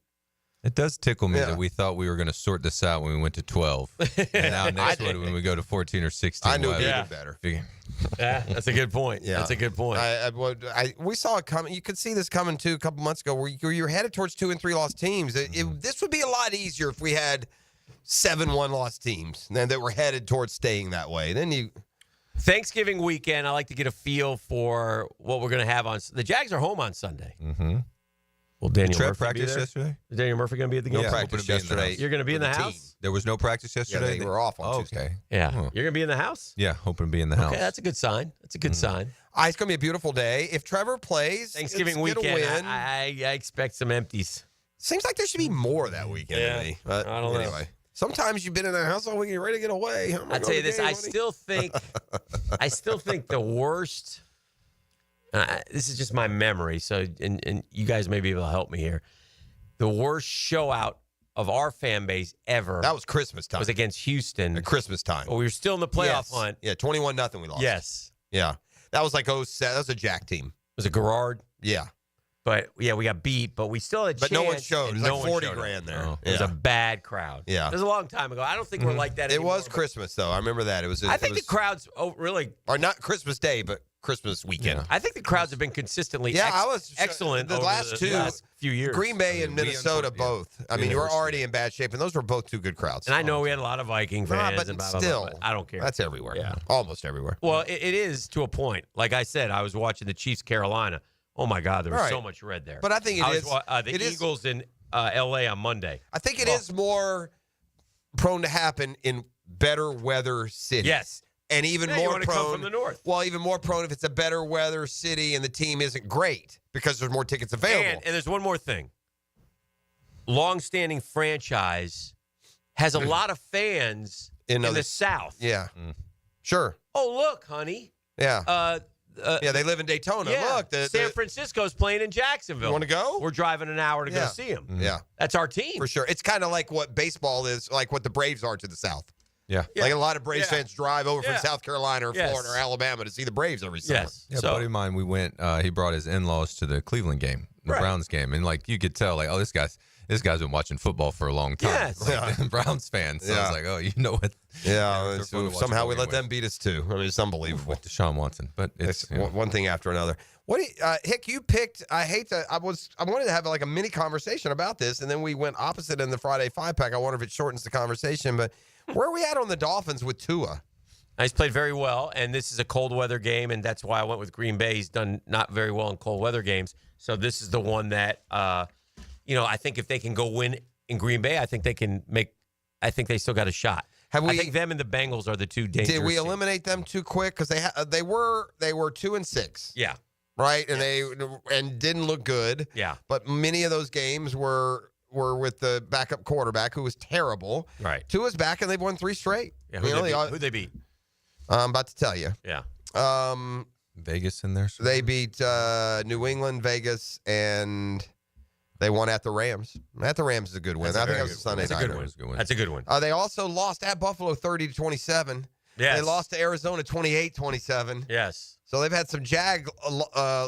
It does tickle me that we thought we were going to sort this out when we went to 12. And now next one, when we go to 14 or 16. I knew it'd be better. Yeah, that's a good point. Yeah. That's a good point. We saw it coming. You could see this coming, too, a couple months ago where you're headed towards 2 and 3 loss teams. This would be a lot easier if we had 7 1-loss teams and that were headed towards staying that way. Then Thanksgiving weekend, I like to get a feel for what we're going to have on. The Jags are home on Sunday. Mm-hmm. Well, Daniel Trev Murphy practice be there? yesterday? Is Daniel Murphy going to be at the game? No practice yesterday. You're going to be in the house? There was no practice yesterday? Yeah, they were off on Tuesday. Okay. Yeah. You're going to be in the house? Yeah, hoping to be in the house. Okay, that's a good sign. That's a good sign. It's going to be a beautiful day. If Trevor plays, Thanksgiving it's weekend, gonna win. I expect some empties. Seems like there should be more that weekend to me. But I don't know. anyway. Sometimes you've been in the house all week, you're ready to get away. I'll tell you this, I still think the worst, this is just my memory, so and you guys may be able to help me here. The worst show out of our fan base ever. That was Christmas time. Was against Houston. At Christmas time. Well, we were still in the playoff hunt. Yeah, 21-0 we lost. Yes. Yeah. That was like 07. That was a Jack team. Was it Garrard? Yeah. But, yeah, we got beat, but we still had a chance. But no one showed. It was no like 40 grand there. No. It was a bad crowd. Yeah. It was a long time ago. I don't think we're like that anymore. It was Christmas, though. I remember that. I think the crowds really. Or not Christmas Day, but Christmas weekend. I think the crowds have been consistently excellent the over last the last few years. Green Bay and Minnesota both. I mean, you were already in bad shape, and those were both two good crowds. And I know we had a lot of Viking fans. But and blah, blah, still, blah, but I don't care. That's everywhere. Yeah. Almost everywhere. Well, it is to a point. Like I said, I was watching the Chiefs Carolina. Oh, my God, there was so much red there. But I think the Eagles in L.A. on Monday. I think it is more prone to happen in better weather cities. Yes. And even you more want to prone come from the north. Well, even more prone if it's a better weather city and the team isn't great because there's more tickets available. And there's one more thing. Long-standing franchise has a lot of fans in the South. Yeah. Sure. Oh, look, honey. Yeah. Yeah, they live in Daytona. Yeah. Look, San Francisco's playing in Jacksonville. You want to go? We're driving an hour to go see them. Yeah. That's our team. For sure. It's kind of like what baseball is, like what the Braves are to the South. Yeah. Like a lot of Braves fans drive over from South Carolina or Florida or Alabama to see the Braves every summer. Yes. Yeah, a buddy of mine, we went, he brought his in-laws to the Cleveland game, the Browns game. And, like, you could tell, like, oh, this guy's been watching football for a long time. Yes. Like, Browns fans. So I was like, oh, you know what? Yeah. Somehow we let them beat us, too. I mean, it's unbelievable. With Deshaun Watson. But it's one thing after another. What do you, Hick, you picked, I wanted to have like a mini conversation about this, and then we went opposite in the Friday 5-pack. I wonder if it shortens the conversation, but where are we at on the Dolphins with Tua? He's played very well, and this is a cold weather game, and that's why I went with Green Bay. He's done not very well in cold weather games. So this is the one that, I think if they can go win in Green Bay, I think they can I think they still got a shot. I think them and the Bengals are the two dangerous Did we teams. eliminate them too quick? Because they were 2-6. Yeah. right? And they didn't look good. Yeah. But many of those games were with the backup quarterback who was terrible. Right. Tua's back, and they've won 3 straight. Yeah, who'd they beat? I'm about to tell you. Yeah. Vegas in there. They beat New England, Vegas, and they won at the Rams. At the Rams is a good win. I think that was a Sunday night. That's a good one. They also lost at Buffalo 30-27. Yes. They lost to Arizona 28-27. Yes. So they've had some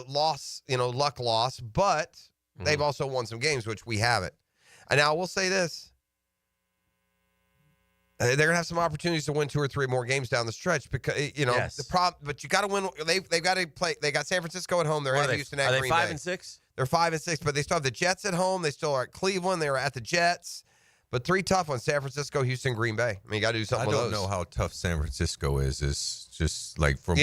loss, luck loss, but they've also won some games, which we haven't. And now I will say this. They're going to have some opportunities to win 2 or 3 more games down the stretch because, the problem, but you got to win. They've got to play. They got San Francisco at home. They're at Houston at Green Bay. Are they 5-6? They're 5-6, but they still have the Jets at home. They still are at Cleveland. They were at the Jets. But 3 tough ones: San Francisco, Houston, Green Bay. I mean, you got to do something with those. I don't know how tough San Francisco is. It's just like from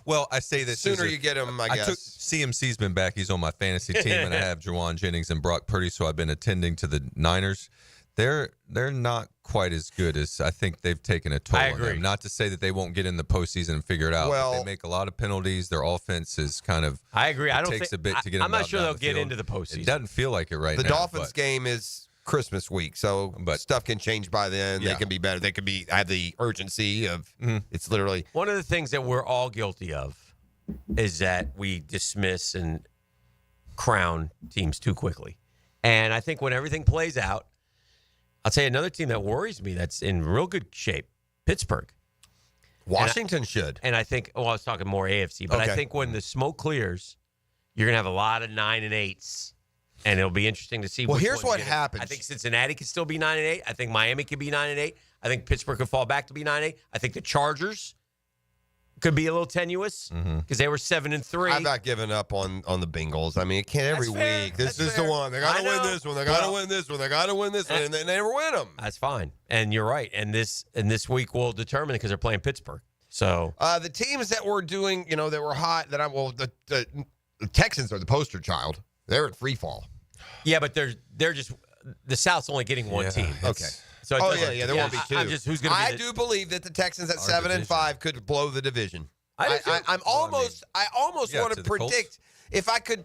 Well, I say this sooner you get him. I guess CMC's been back. He's on my fantasy team, and I have Juwan Jennings and Brock Purdy. So I've been attending to the Niners. They're not quite as good as I think they've taken a toll on them. Not to say that they won't get in the postseason and figure it out. But they make a lot of penalties. Their offense is kind of. I agree. It takes a bit to get them. I'm not sure they'll get field. into the postseason. It doesn't feel like it right now. The Dolphins game is Christmas week, so stuff can change by then. They can be better. They can have the urgency of it's literally one of the things that we're all guilty of is that we dismiss and crown teams too quickly. And I think when everything plays out, I'll tell you another team that worries me that's in real good shape, Pittsburgh. Washington should. And I think, I was talking more AFC, but I think when the smoke clears, you're going to have a lot of 9 and 8s. And it'll be interesting to see. Well, here's what happens. I think Cincinnati could still be 9 and 8. I think Miami could be 9 and 8. I think Pittsburgh could fall back to be 9 and 8. I think the Chargers could be a little tenuous because they were 7 and 3. I'm not giving up on the Bengals. I mean, it can't every week. This is the one. They got to win this one. They got to win this one. They got to win this one. And they never win them. That's fine. And you're right. And this week will determine it because they're playing Pittsburgh. So the teams that were doing, that were hot, the Texans are the poster child. They're at free fall. Yeah, but they're just the South's only getting one team. Okay. So there won't be 2. Who's going to be I do believe that the Texans at 7 and 5 could blow the division. I almost want to predict if I could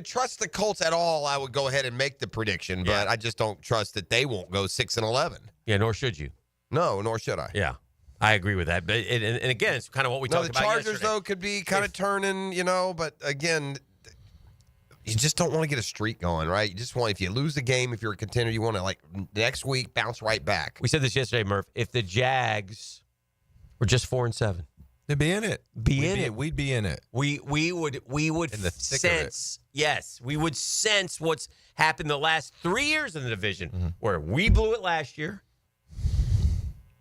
trust the Colts at all, I would go ahead and make the prediction, but I just don't trust that they won't go 6 and 11. Yeah, nor should you. No, nor should I. Yeah. I agree with that. But and again, it's kind of what we talked about yesterday. The Chargers, though, could be kind of turning, but again, you just don't want to get a streak going, right? You just want, if you lose the game, if you're a contender, you want to, next week, bounce right back. We said this yesterday, Murph. If the Jags were just 4 and 7. They'd be in it. We'd be in it. We would in the thick sense. Yes, we would sense what's happened the last 3 years in the division, where we blew it last year.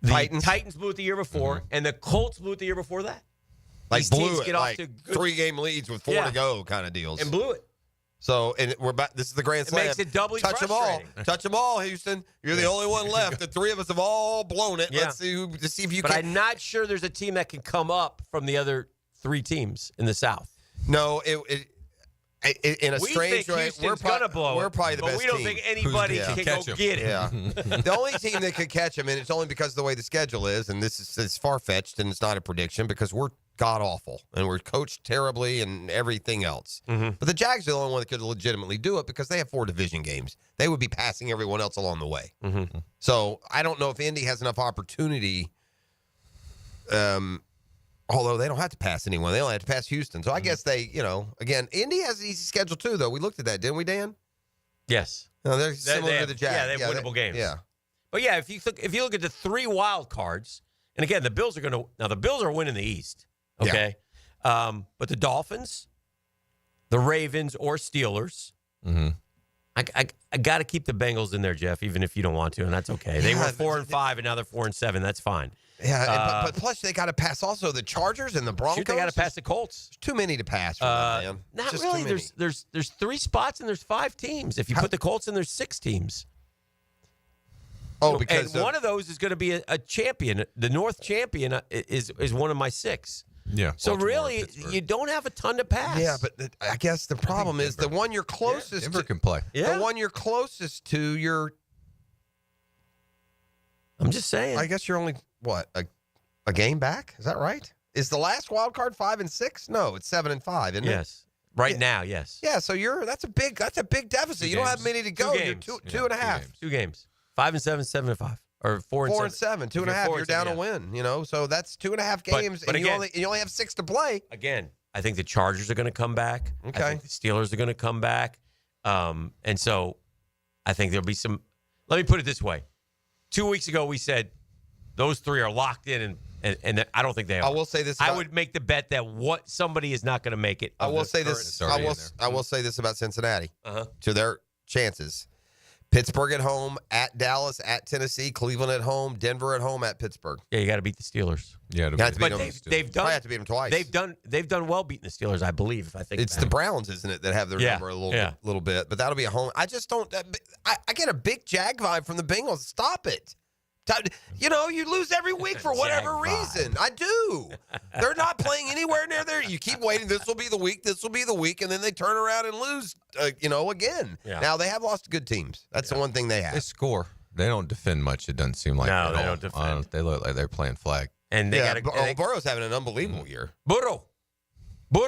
The Titans blew it the year before, and the Colts blew it the year before that. These blew it, off to 3-game leads with 4 to go kind of deals. And blew it. So, and we're back. This is the Grand Slam. It makes it doubly Touch frustrating. them all. Touch them all, Houston. You're the only one left. The 3 of us have all blown it. Yeah. Let's see if you but can. I'm not sure there's a team that can come up from the other 3 teams in the South. No, in a strange way, we're probably the best team. But we don't think anybody can go get it. Yeah. The only team that could catch them, and it's only because of the way the schedule is, and this is it's far-fetched, and it's not a prediction, because we're god-awful, and we're coached terribly and everything else. But the Jags are the only one that could legitimately do it because they have 4 division games. They would be passing everyone else along the way. So I don't know if Indy has enough opportunity, although they don't have to pass anyone. They only have to pass Houston. So I guess they, again, Indy has an easy schedule too, though. We looked at that, didn't we, Dan? Yes. No, they're similar to the Jags. Yeah, they have winnable games. Yeah. But yeah, if you look at the 3 wild cards, and again, the Bills are winning the East. Okay. Yeah. But the Dolphins, the Ravens, or Steelers, I got to keep the Bengals in there, Jeff, even if you don't want to, and that's okay. They were 4 and 5, and now they're 4 and 7. That's fine. Yeah, but plus they got to pass also the Chargers and the Broncos. They got to pass the Colts. There's too many to pass for them, man. Not just really. There's 3 spots and there's 5 teams. If you put the Colts in, there's 6 teams. Oh, because one of those is going to be a champion. The North champion is one of my 6. Yeah. So really, you don't have a ton to pass. Yeah, but I guess the problem is the one you're closest Denver to can play. Yeah. The one you're closest to, I'm just saying. I guess you're only a game back. Is that right? Is the last wild card 5 and 6? No, it's 7 and 5, isn't it? Yes. Right now, yes. Yeah, so that's a big deficit. You don't have many to go. You're two and a half. 2 games. 5 and 7, 7 and 5. Or 4 and 7. 2 and a half. You're down a win, So that's 2.5 games, but and again, you only have 6 to play. Again, I think the Chargers are going to come back. Okay. I think the Steelers are going to come back. And so I think there'll be some. Let me put it this way. 2 weeks ago, we said those 3 are locked in, and I don't think they are. I will say this. I would make the bet that somebody is not going to make it. I will say this. I will say this about Cincinnati. To their chances. Pittsburgh at home, at Dallas, at Tennessee, Cleveland at home, Denver at home, at Pittsburgh. Yeah, you got to beat the Steelers. Yeah, they've have to beat them twice. They've done well beating the Steelers, I believe. If I think it's the Browns, isn't it, that have their number a little bit? But that'll be a home. I just don't. I get a big Jag vibe from the Bengals. Stop it. You lose every week for whatever reason. I do. They're not playing anywhere near there. You keep waiting. This will be the week, and then they turn around and lose, again. Yeah. Now, they have lost to good teams. That's the one thing they have. They score. They don't defend much, it doesn't seem like. No, they don't defend. They look like they're playing flag. And they Burrow's having an unbelievable year. Burrow. We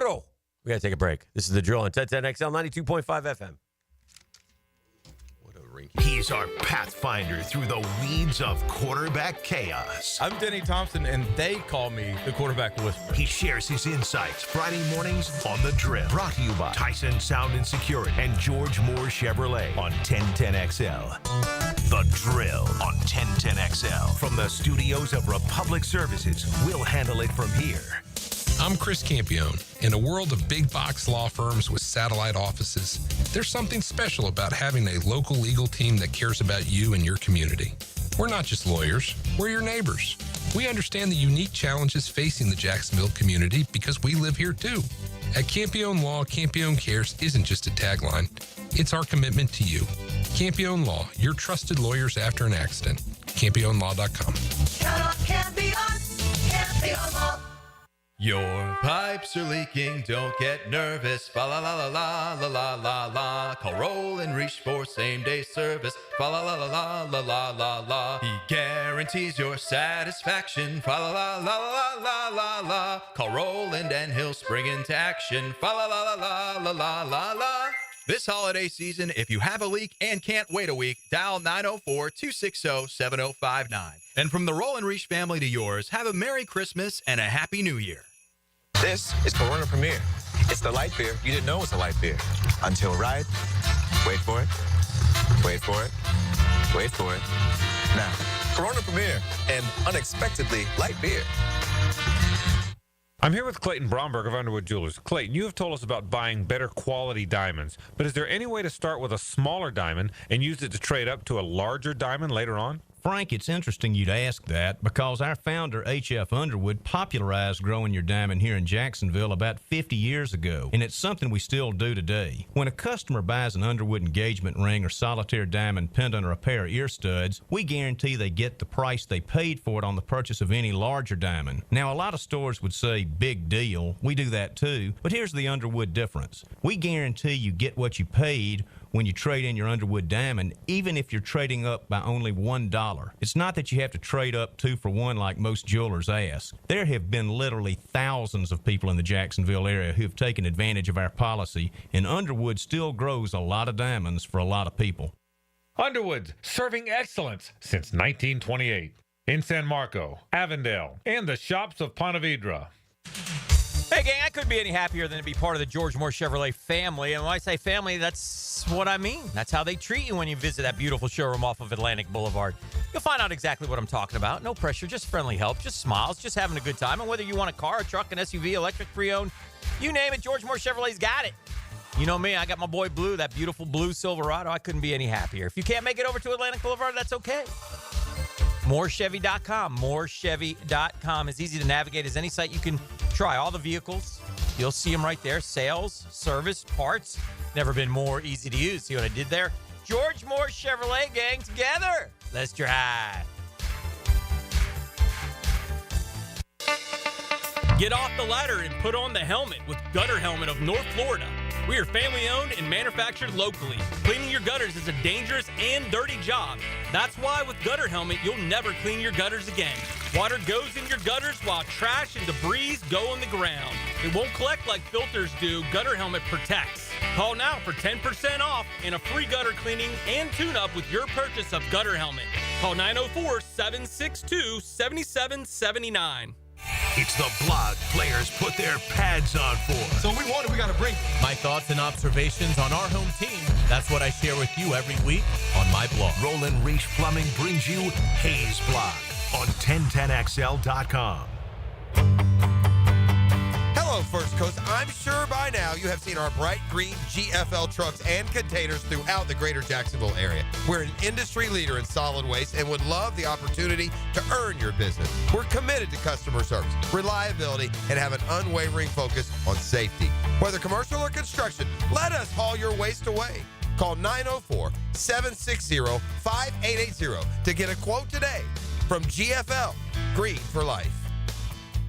got to take a break. This is The Drill on 1010XL 92.5 FM. He's our pathfinder through the weeds of quarterback chaos. I'm Denny Thompson, and they call me the quarterback whisperer. He shares his insights Friday mornings on The Drill. Brought to you by Tyson Sound and Security and George Moore Chevrolet on 1010XL. The Drill on 1010XL. From the studios of Republic Services, we'll handle it from here. I'm Chris Campione. In a world of big box law firms with satellite offices, there's something special about having a local legal team that cares about you and your community. We're not just lawyers, we're your neighbors. We understand the unique challenges facing the Jacksonville community because we live here too. At Campione Law, Campione Cares isn't just a tagline, it's our commitment to you. Campione Law, your trusted lawyers after an accident. CampioneLaw.com. Count on Campione, Campione Law. Your pipes are leaking, don't get nervous. Fa la la la la la la la la. Call Roll and Reach for same-day service. Fa la la la la la la la la. He guarantees your satisfaction. Fa la la la la la la la. Call Roland and he'll spring into action. Fa la la la la la la la la. This holiday season, if you have a leak and can't wait a week, dial 904-260-7059. And from the Roll and Reach family to yours, have a Merry Christmas and a Happy New Year. This is Corona Premier. It's the light beer you didn't know was a light beer. Until right. Wait for it. Wait for it. Wait for it. Now, Corona Premier, an unexpectedly light beer. I'm here with Clayton Bromberg of Underwood Jewelers. Clayton, you have told us about buying better quality diamonds, but is there any way to start with a smaller diamond and use it to trade up to a larger diamond later on? Frank, it's interesting you'd ask that because our founder, H.F. Underwood, popularized growing your diamond here in Jacksonville about 50 years ago, and it's something we still do today. When a customer buys an Underwood engagement ring or solitaire diamond pendant or a pair of ear studs, we guarantee they get the price they paid for it on the purchase of any larger diamond. Now, a lot of stores would say, big deal. We do that too, but here's the Underwood difference. We guarantee you get what you paid when you trade in your Underwood diamond, even if you're trading up by only $1. It's not that you have to trade up 2 for 1 like most jewelers ask. There have been literally thousands of people in the Jacksonville area who have taken advantage of our policy, and Underwood still grows a lot of diamonds for a lot of people. Underwood, serving excellence since 1928. In San Marco, Avondale, and the shops of Ponte Vedra. Hey, gang, I couldn't be any happier than to be part of the George Moore Chevrolet family. And when I say family, that's what I mean. That's how they treat you when you visit that beautiful showroom off of Atlantic Boulevard. You'll find out exactly what I'm talking about. No pressure, just friendly help, just smiles, just having a good time. And whether you want a car, a truck, an SUV, electric, pre-owned, you name it, George Moore Chevrolet's got it. You know me, I got my boy Blue, that beautiful blue Silverado. I couldn't be any happier. If you can't make it over to Atlantic Boulevard, that's okay. MooreChevy.com. MooreChevy.com is easy to navigate as any site you can try. All the vehicles, you'll see them right there. Sales, service, parts. Never been more easy to use. See what I did there? George Moore Chevrolet, gang, together. Let's drive. Get off the ladder and put on the helmet with Gutter Helmet of North Florida. We are family owned and manufactured locally. Cleaning your gutters is a dangerous and dirty job. That's why with Gutter Helmet, you'll never clean your gutters again. Water goes in your gutters while trash and debris go on the ground. It won't collect like filters do. Gutter Helmet protects. Call now for 10% off and a free gutter cleaning and tune-up with your purchase of Gutter Helmet. Call 904-762-7779. It's the blog players put their pads on for. So we got to bring my thoughts and observations on our home team. That's what I share with you every week on my blog. Roland Reach Plumbing brings you Hayes Blog on 1010XL.com. Hello, First Coast. I'm sure by now you have seen our bright green GFL trucks and containers throughout the greater Jacksonville area. We're an industry leader in solid waste and would love the opportunity to earn your business. We're committed to customer service, reliability, and have an unwavering focus on safety. Whether commercial or construction, let us haul your waste away. Call 904-760-5880 to get a quote today from GFL, Green for Life.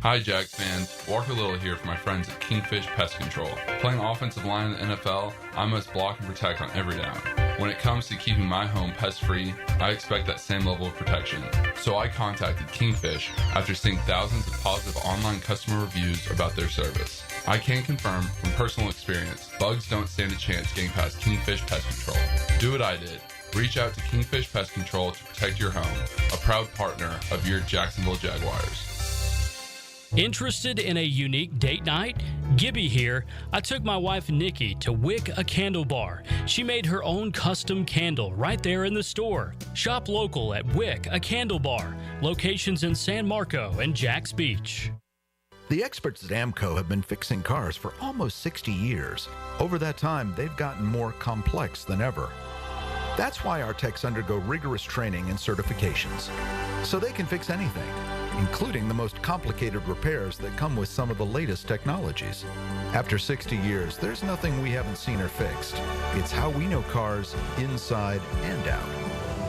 Hi, Jags fans. Walker Little here for my friends at Kingfish Pest Control. Playing offensive line in the NFL, I must block and protect on every down. When it comes to keeping my home pest-free, I expect that same level of protection. So I contacted Kingfish after seeing thousands of positive online customer reviews about their service. I can confirm from personal experience, bugs don't stand a chance getting past Kingfish Pest Control. Do what I did. Reach out to Kingfish Pest Control to protect your home, a proud partner of your Jacksonville Jaguars. Interested in a unique date night? Gibby here. I took my wife Nikki to Wick a Candle Bar. She made her own custom candle right there in the store. Shop local at Wick a Candle Bar. Locations in San Marco and Jacks Beach. The experts at AMCO have been fixing cars for almost 60 years. Over that time, they've gotten more complex than ever. That's why our techs undergo rigorous training and certifications, so they can fix anything, including the most complicated repairs that come with some of the latest technologies. After 60 years, there's nothing we haven't seen or fixed. It's how we know cars inside and out.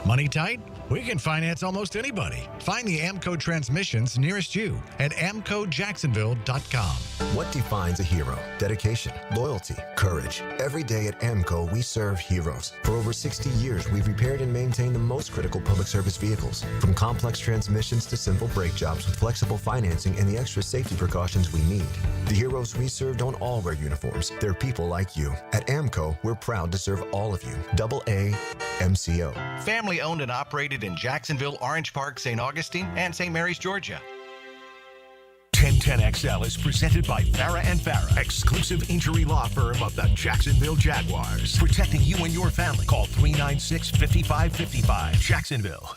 Money tight? We can finance almost anybody. Find the AMCO transmissions nearest you at amcojacksonville.com. What defines a hero? Dedication, loyalty, courage. Every day at AMCO, we serve heroes. For over 60 years, we've repaired and maintained the most critical public service vehicles. From complex transmissions to simple brake jobs with flexible financing and the extra safety precautions we need. The heroes we serve don't all wear uniforms. They're people like you. At AMCO, we're proud to serve all of you. AA MCO. Family owned and operated in Jacksonville, Orange Park, St. Augustine, and St. Mary's, Georgia. 1010XL is presented by Farah and Farah, exclusive injury law firm of the Jacksonville Jaguars. Protecting you and your family. Call 396-5555. Jacksonville.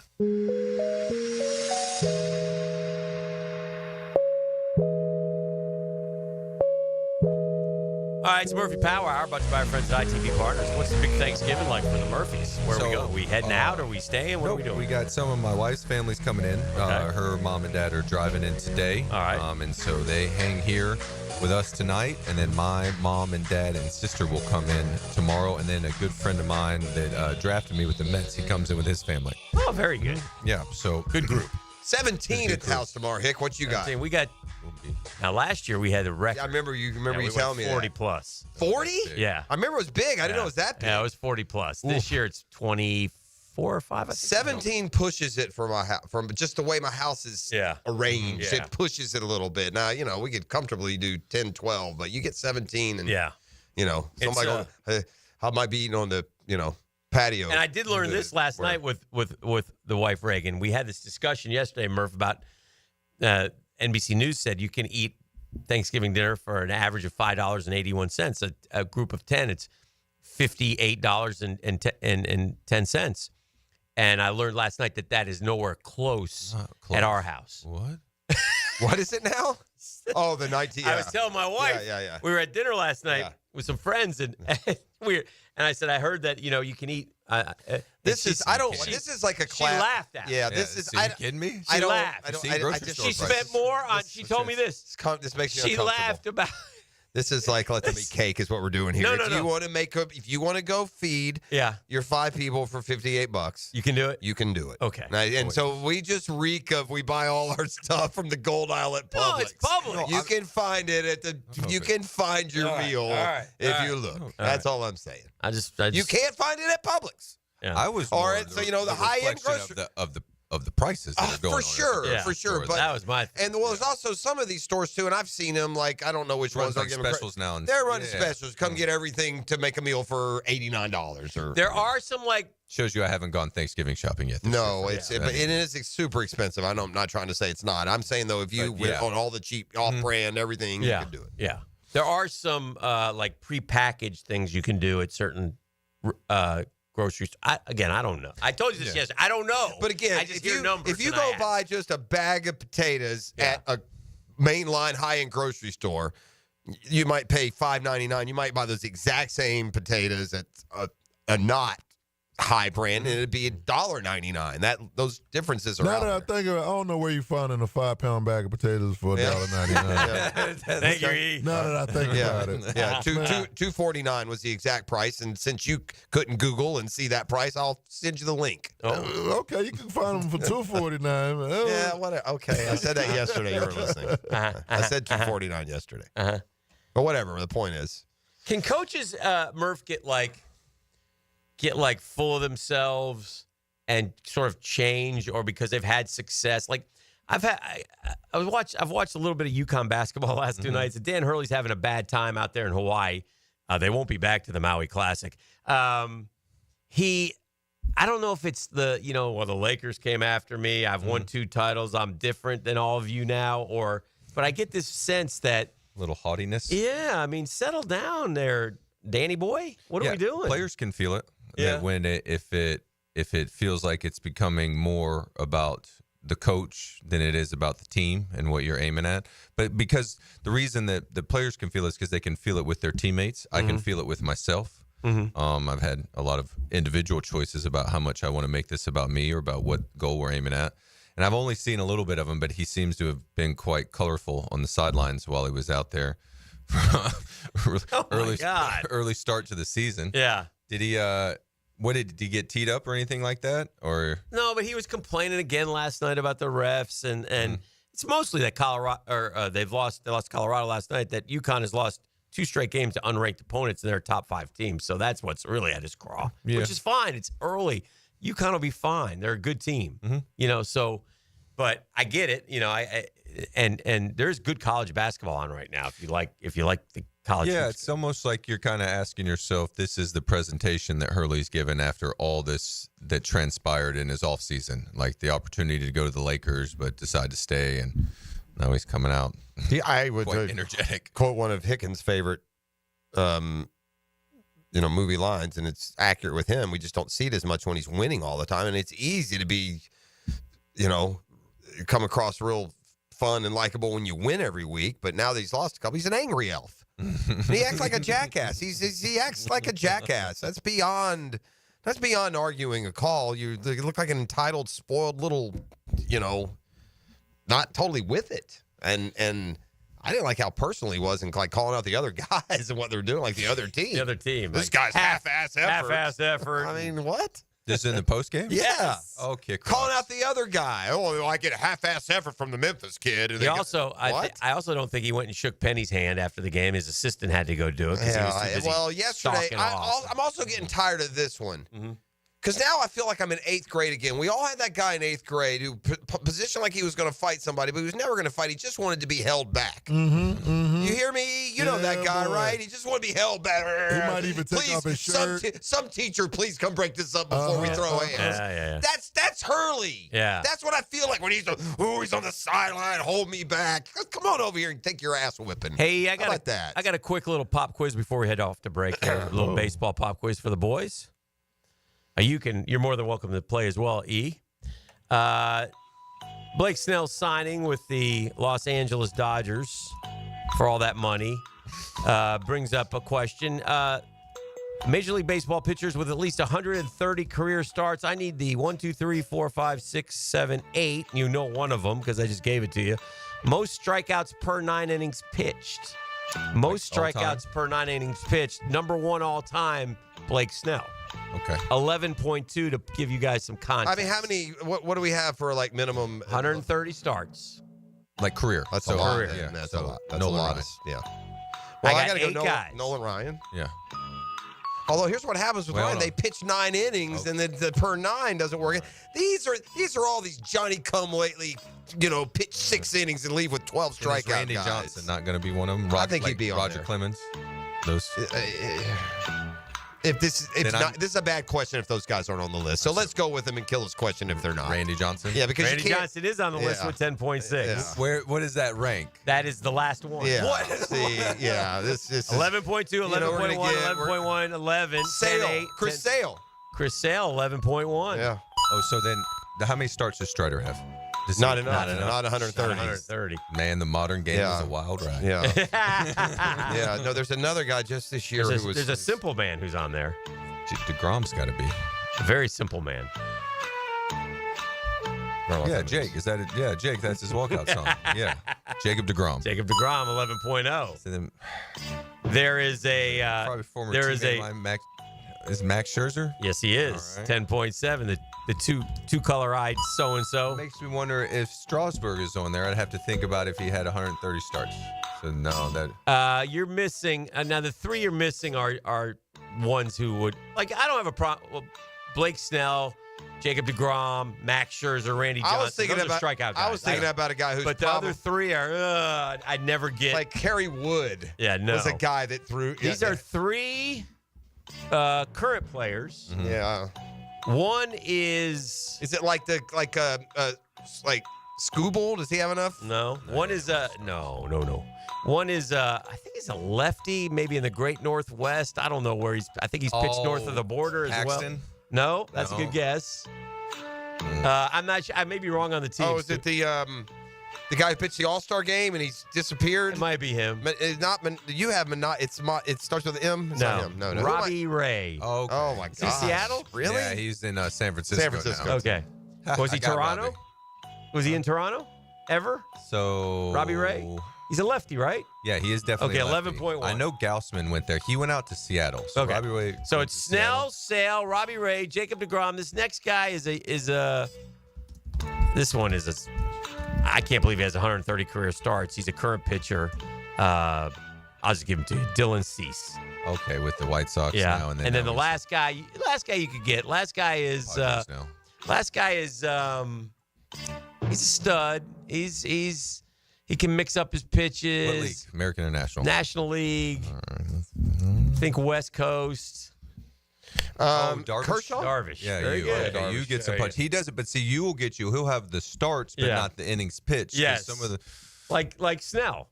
All right, it's Murphy Power Hour, brought to you by our friends at ITV Partners. What's the big Thanksgiving like for the Murphys? Where are we going? Are we heading out? Are we staying? What are we doing? We got some of my wife's family's coming in. Her mom and dad are driving in today. All right. And so they hang here with us tonight. And then my mom and dad and sister will come in tomorrow. And then a good friend of mine that drafted me with the Mets, he comes in with his family. Oh, very good. Yeah, so good group. 17 at the house tomorrow. Hick, what you got? We got. Now, last year we had a record. Yeah, I remember you telling me 40 that. plus. 40? Yeah. I remember it was big. I didn't know it was that big. Yeah, it was 40 plus. This year it's 24 or 5. I think. 17 pushes it for my house, from just the way my house is arranged. Yeah. It pushes it a little bit. Now, we could comfortably do 10, 12, but you get 17 and, somebody I might be eating on the, patio. And I did learn this last night with the wife, Reagan. We had this discussion yesterday, Murph, about NBC News said you can eat Thanksgiving dinner for an average of $5.81. A group of 10, it's $58.10. And I learned last night that is nowhere close at our house. What? What is it now? Oh, the 19. I was telling my wife. Yeah. We were at dinner last night with some friends, and I said I heard that you can eat. This is like a class. She laughed at. Yeah, this is. So you kidding me? She laughed. She spent more on. She told me this. This makes me She uncomfortable. laughed about. This is like let them eat cake is what we're doing here. No. If you want to if you want to go feed your 5 people for $58, you can do it. You can do it. Okay. And so we just reek of we buy all our stuff from the Gold Aisle at Publix. No, it's Publix. You can find it at the. You can find your meal if you look. That's all I'm saying. I just you can't find it at Publix. Yeah. I was or more at the high end grocery of of the prices that are going on. For sure. But that was my thing. And there's also some of these stores too, and I've seen them. Like I don't know which ones are like specials now. And, they're running specials. Come get everything to make a meal for $89. Or there are some like shows you I haven't gone Thanksgiving shopping yet. No, it is I'm super expensive. I'm not trying to say it's not. I'm saying though, if you went on all the cheap off-brand everything, you can do it. Yeah, there are some like prepackaged things you can do at certain grocery store. I don't know. I told you this yesterday. I don't know. But again, I just hear numbers. If you go buy just a bag of potatoes at a mainline high-end grocery store, you might pay $5.99. You might buy those exact same potatoes at a not high brand, and it'd be $1.99. Those differences are now out that I think of it, I don't know where you finding a 5-pound bag of potatoes for $1.99. Thank you, E. Now that I think about it, $2.49 was the exact price, and since you couldn't Google and see that price, I'll send you the link. Okay, you can find them for $2.49. Yeah, whatever. Okay, I said that yesterday. You were listening. I said $2.49 yesterday. But whatever. The point is, can coaches, Murph, get full of themselves and sort of change, or because they've had success? Like I've watched a little bit of UConn basketball the last 2 nights. And Dan Hurley's having a bad time out there in Hawaii. They won't be back to the Maui Classic. I don't know if it's the Lakers came after me. I've won 2 titles. I'm different than all of you now. But I get this sense that little haughtiness. Yeah, I mean, settle down there, Danny boy. What are we doing? Players can feel it. Yeah. That when if it feels like it's becoming more about the coach than it is about the team and what you're aiming at. But because the reason that the players can feel it is because they can feel it with their teammates. I can feel it with myself. I've had a lot of individual choices about how much I want to make this about me or about what goal we're aiming at. And I've only seen a little bit of him, but he seems to have been quite colorful on the sidelines while he was out there. Early start to the season. Yeah. Did he did he get teed up or anything like that? Or no, but he was complaining again last night about the refs, and it's mostly that Colorado they lost Colorado last night, that UConn has lost 2 straight games to unranked opponents in their top 5 teams. So that's what's really at his craw, which is fine. It's early. UConn will be fine. They're a good team. But I get it. And there's good college basketball on right now. If you like the college. Yeah, it's almost like you're kind of asking yourself, this is the presentation that Hurley's given after all this that transpired in his offseason, like the opportunity to go to the Lakers, but decide to stay, and now he's coming out. I would quite energetic. Quote one of Hicken's favorite, movie lines, and it's accurate with him. We just don't see it as much when he's winning all the time, and it's easy to be, come across real fun and likable when you win every week. But now that he's lost a couple, he's an angry elf. He acts like a jackass. He acts like a jackass. That's beyond arguing a call. You look like an entitled, spoiled little, not totally with it. And I didn't like how personal he was and like calling out the other guys and what they're doing, like the other team. This guy's half-ass effort. Half-ass effort. I mean, what? This in the post game? Yeah. Okay. Calling out the other guy. Oh, I get a half-ass effort from the Memphis kid. And I also don't think he went and shook Penny's hand after the game. His assistant had to go do it. Yesterday, I'm also getting tired of this one. Because now I feel like I'm in 8th grade again. We all had that guy in 8th grade who positioned like he was going to fight somebody, but he was never going to fight. He just wanted to be held back. You hear me? You know that guy, right? He just wanted to be held back. He might even take off his shirt. Some teacher, please come break this up before we throw hands. Yeah. That's Hurley. Yeah. That's what I feel like when he's on the sideline, hold me back. Come on over here and take your ass whipping. Hey, I How about that? I got a quick little pop quiz before we head off to break here. A little baseball pop quiz for the boys. You're more than welcome to play as well, E. Blake Snell signing with the Los Angeles Dodgers for all that money brings up a question. Major League Baseball pitchers with at least 130 career starts. I need the 1, 2, 3, 4, 5, 6, 7, 8. You know one of them because I just gave it to you. Most strikeouts per 9 innings pitched. Most strikeouts per 9 innings pitched. Number 1 all time, Blake Snell. Okay. 11.2 to give you guys some context. I mean, how many? What do we have for like minimum? 130 starts. Like career. That's a lot. career. Yeah, that's a lot. That's Nolan a lot. Ryan. Yeah. I Well, I got got to 8 go guys. Nolan Ryan. Yeah. Although here's what happens with Ryan: they pitch 9 innings, and then the per 9 doesn't work. These are all these Johnny come lately, pitch 6 innings and leave with 12 strikeouts. Randy guys. Johnson not going to be one of them? I think he'd be on Roger there. Clemens. Those. This is a bad question if those guys aren't on the list. So let's go with them and kill his question if they're not. Randy Johnson. Yeah, because Randy Johnson is on the list with 10.6. Yeah. What does that rank? That is the last one. Yeah. What? See, yeah, this is 11.2, 11.1, 11.1, 11, Sale. 10, 8, Chris Sale. Chris Sale, 11.1. Yeah. Oh, so then how many starts does Strider have? Not enough. Not 130. 130. Man, the modern game is a wild ride. Yeah. Yeah. No, there's another guy just this year who was. There's a simple man who's on there. DeGrom's got to be. A very simple man. Yeah, Jake. Is that it? Yeah, Jake. That's his walkout song. Yeah. Jacob DeGrom. Jacob DeGrom, 11.0. So then, there is a. probably former there is teammate a. of mine, Is Max Scherzer? Yes, he is. All right. 10.7. The two color-eyed so-and-so. Makes me wonder if Strasburg is on there. I'd have to think about if he had 130 starts. So no, that. You're missing. Now the 3 you're missing are ones who would I don't have a problem. Well, Blake Snell, Jacob DeGrom, Max Scherzer, Randy Johnson. I was thinking those about are strikeout guys. I was thinking about a guy who's. But the other 3 are. I'd never get. Like Kerry Wood. Yeah, no. Was a guy that threw. These are 3 current players. Mm-hmm. Yeah. One is. Is it like Scooble? Does he have enough? No. One is no. One is I think he's a lefty, maybe in the Great Northwest. I don't know where he's. I think he's pitched north of the border as Paxton? well. No, that's a good guess. I'm not sure. I may be wrong on the team. Oh, is it the guy who pitched the All-Star game and he's disappeared? It might be him. It's not. You have Minot. It starts with an M. It's not him. No. Robbie Ray. Oh, okay. Oh my Is he God. Seattle? Really? Yeah, he's in San Francisco. San Francisco. now. Okay. Was he I got Toronto? Robbie. Was he in Toronto ever? So Robbie Ray? He's a lefty, right? Yeah, he is definitely. Okay, a lefty. 11.1. I know Gaussman went there. He went out to Seattle. So Okay. Robbie Ray. So went it's to Seattle. Snell, Sale, Robbie Ray, Jacob DeGrom. This next guy is a. This one is a. I can't believe he has 130 career starts. He's a current pitcher. I'll just give him to you, Dylan Cease. Okay, with the White Sox Yeah, now and then the now last guy you could get. Last guy is. Padres now. Last guy is. He's a stud. He can mix up his pitches. What league? American or National? National League. I think West Coast. Darvish? Kershaw? Darvish. Yeah, Very you. good. Okay, you get some Very punch. He does it, but see, you will get you. He'll have the starts, but Yeah. not the innings pitched. 'Cause Yes. Some of the, Like Snell.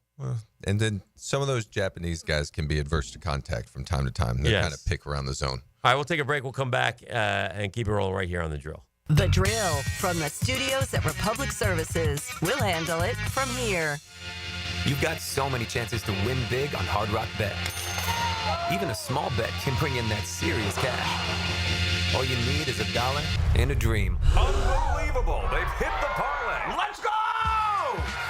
and then some of those Japanese guys can be adverse to contact from time to time. They Yes. kind of pick around the zone. All right, we'll take a break. We'll come back and keep it rolling right here on The Drill. The Drill from the studios at Republic Services. We'll handle it from here. You've got so many chances to win big on Hard Rock Bet. Even a small bet can bring in that serious cash. All you need is $1 and a dream. Unbelievable! They've hit the parlay. Let's go!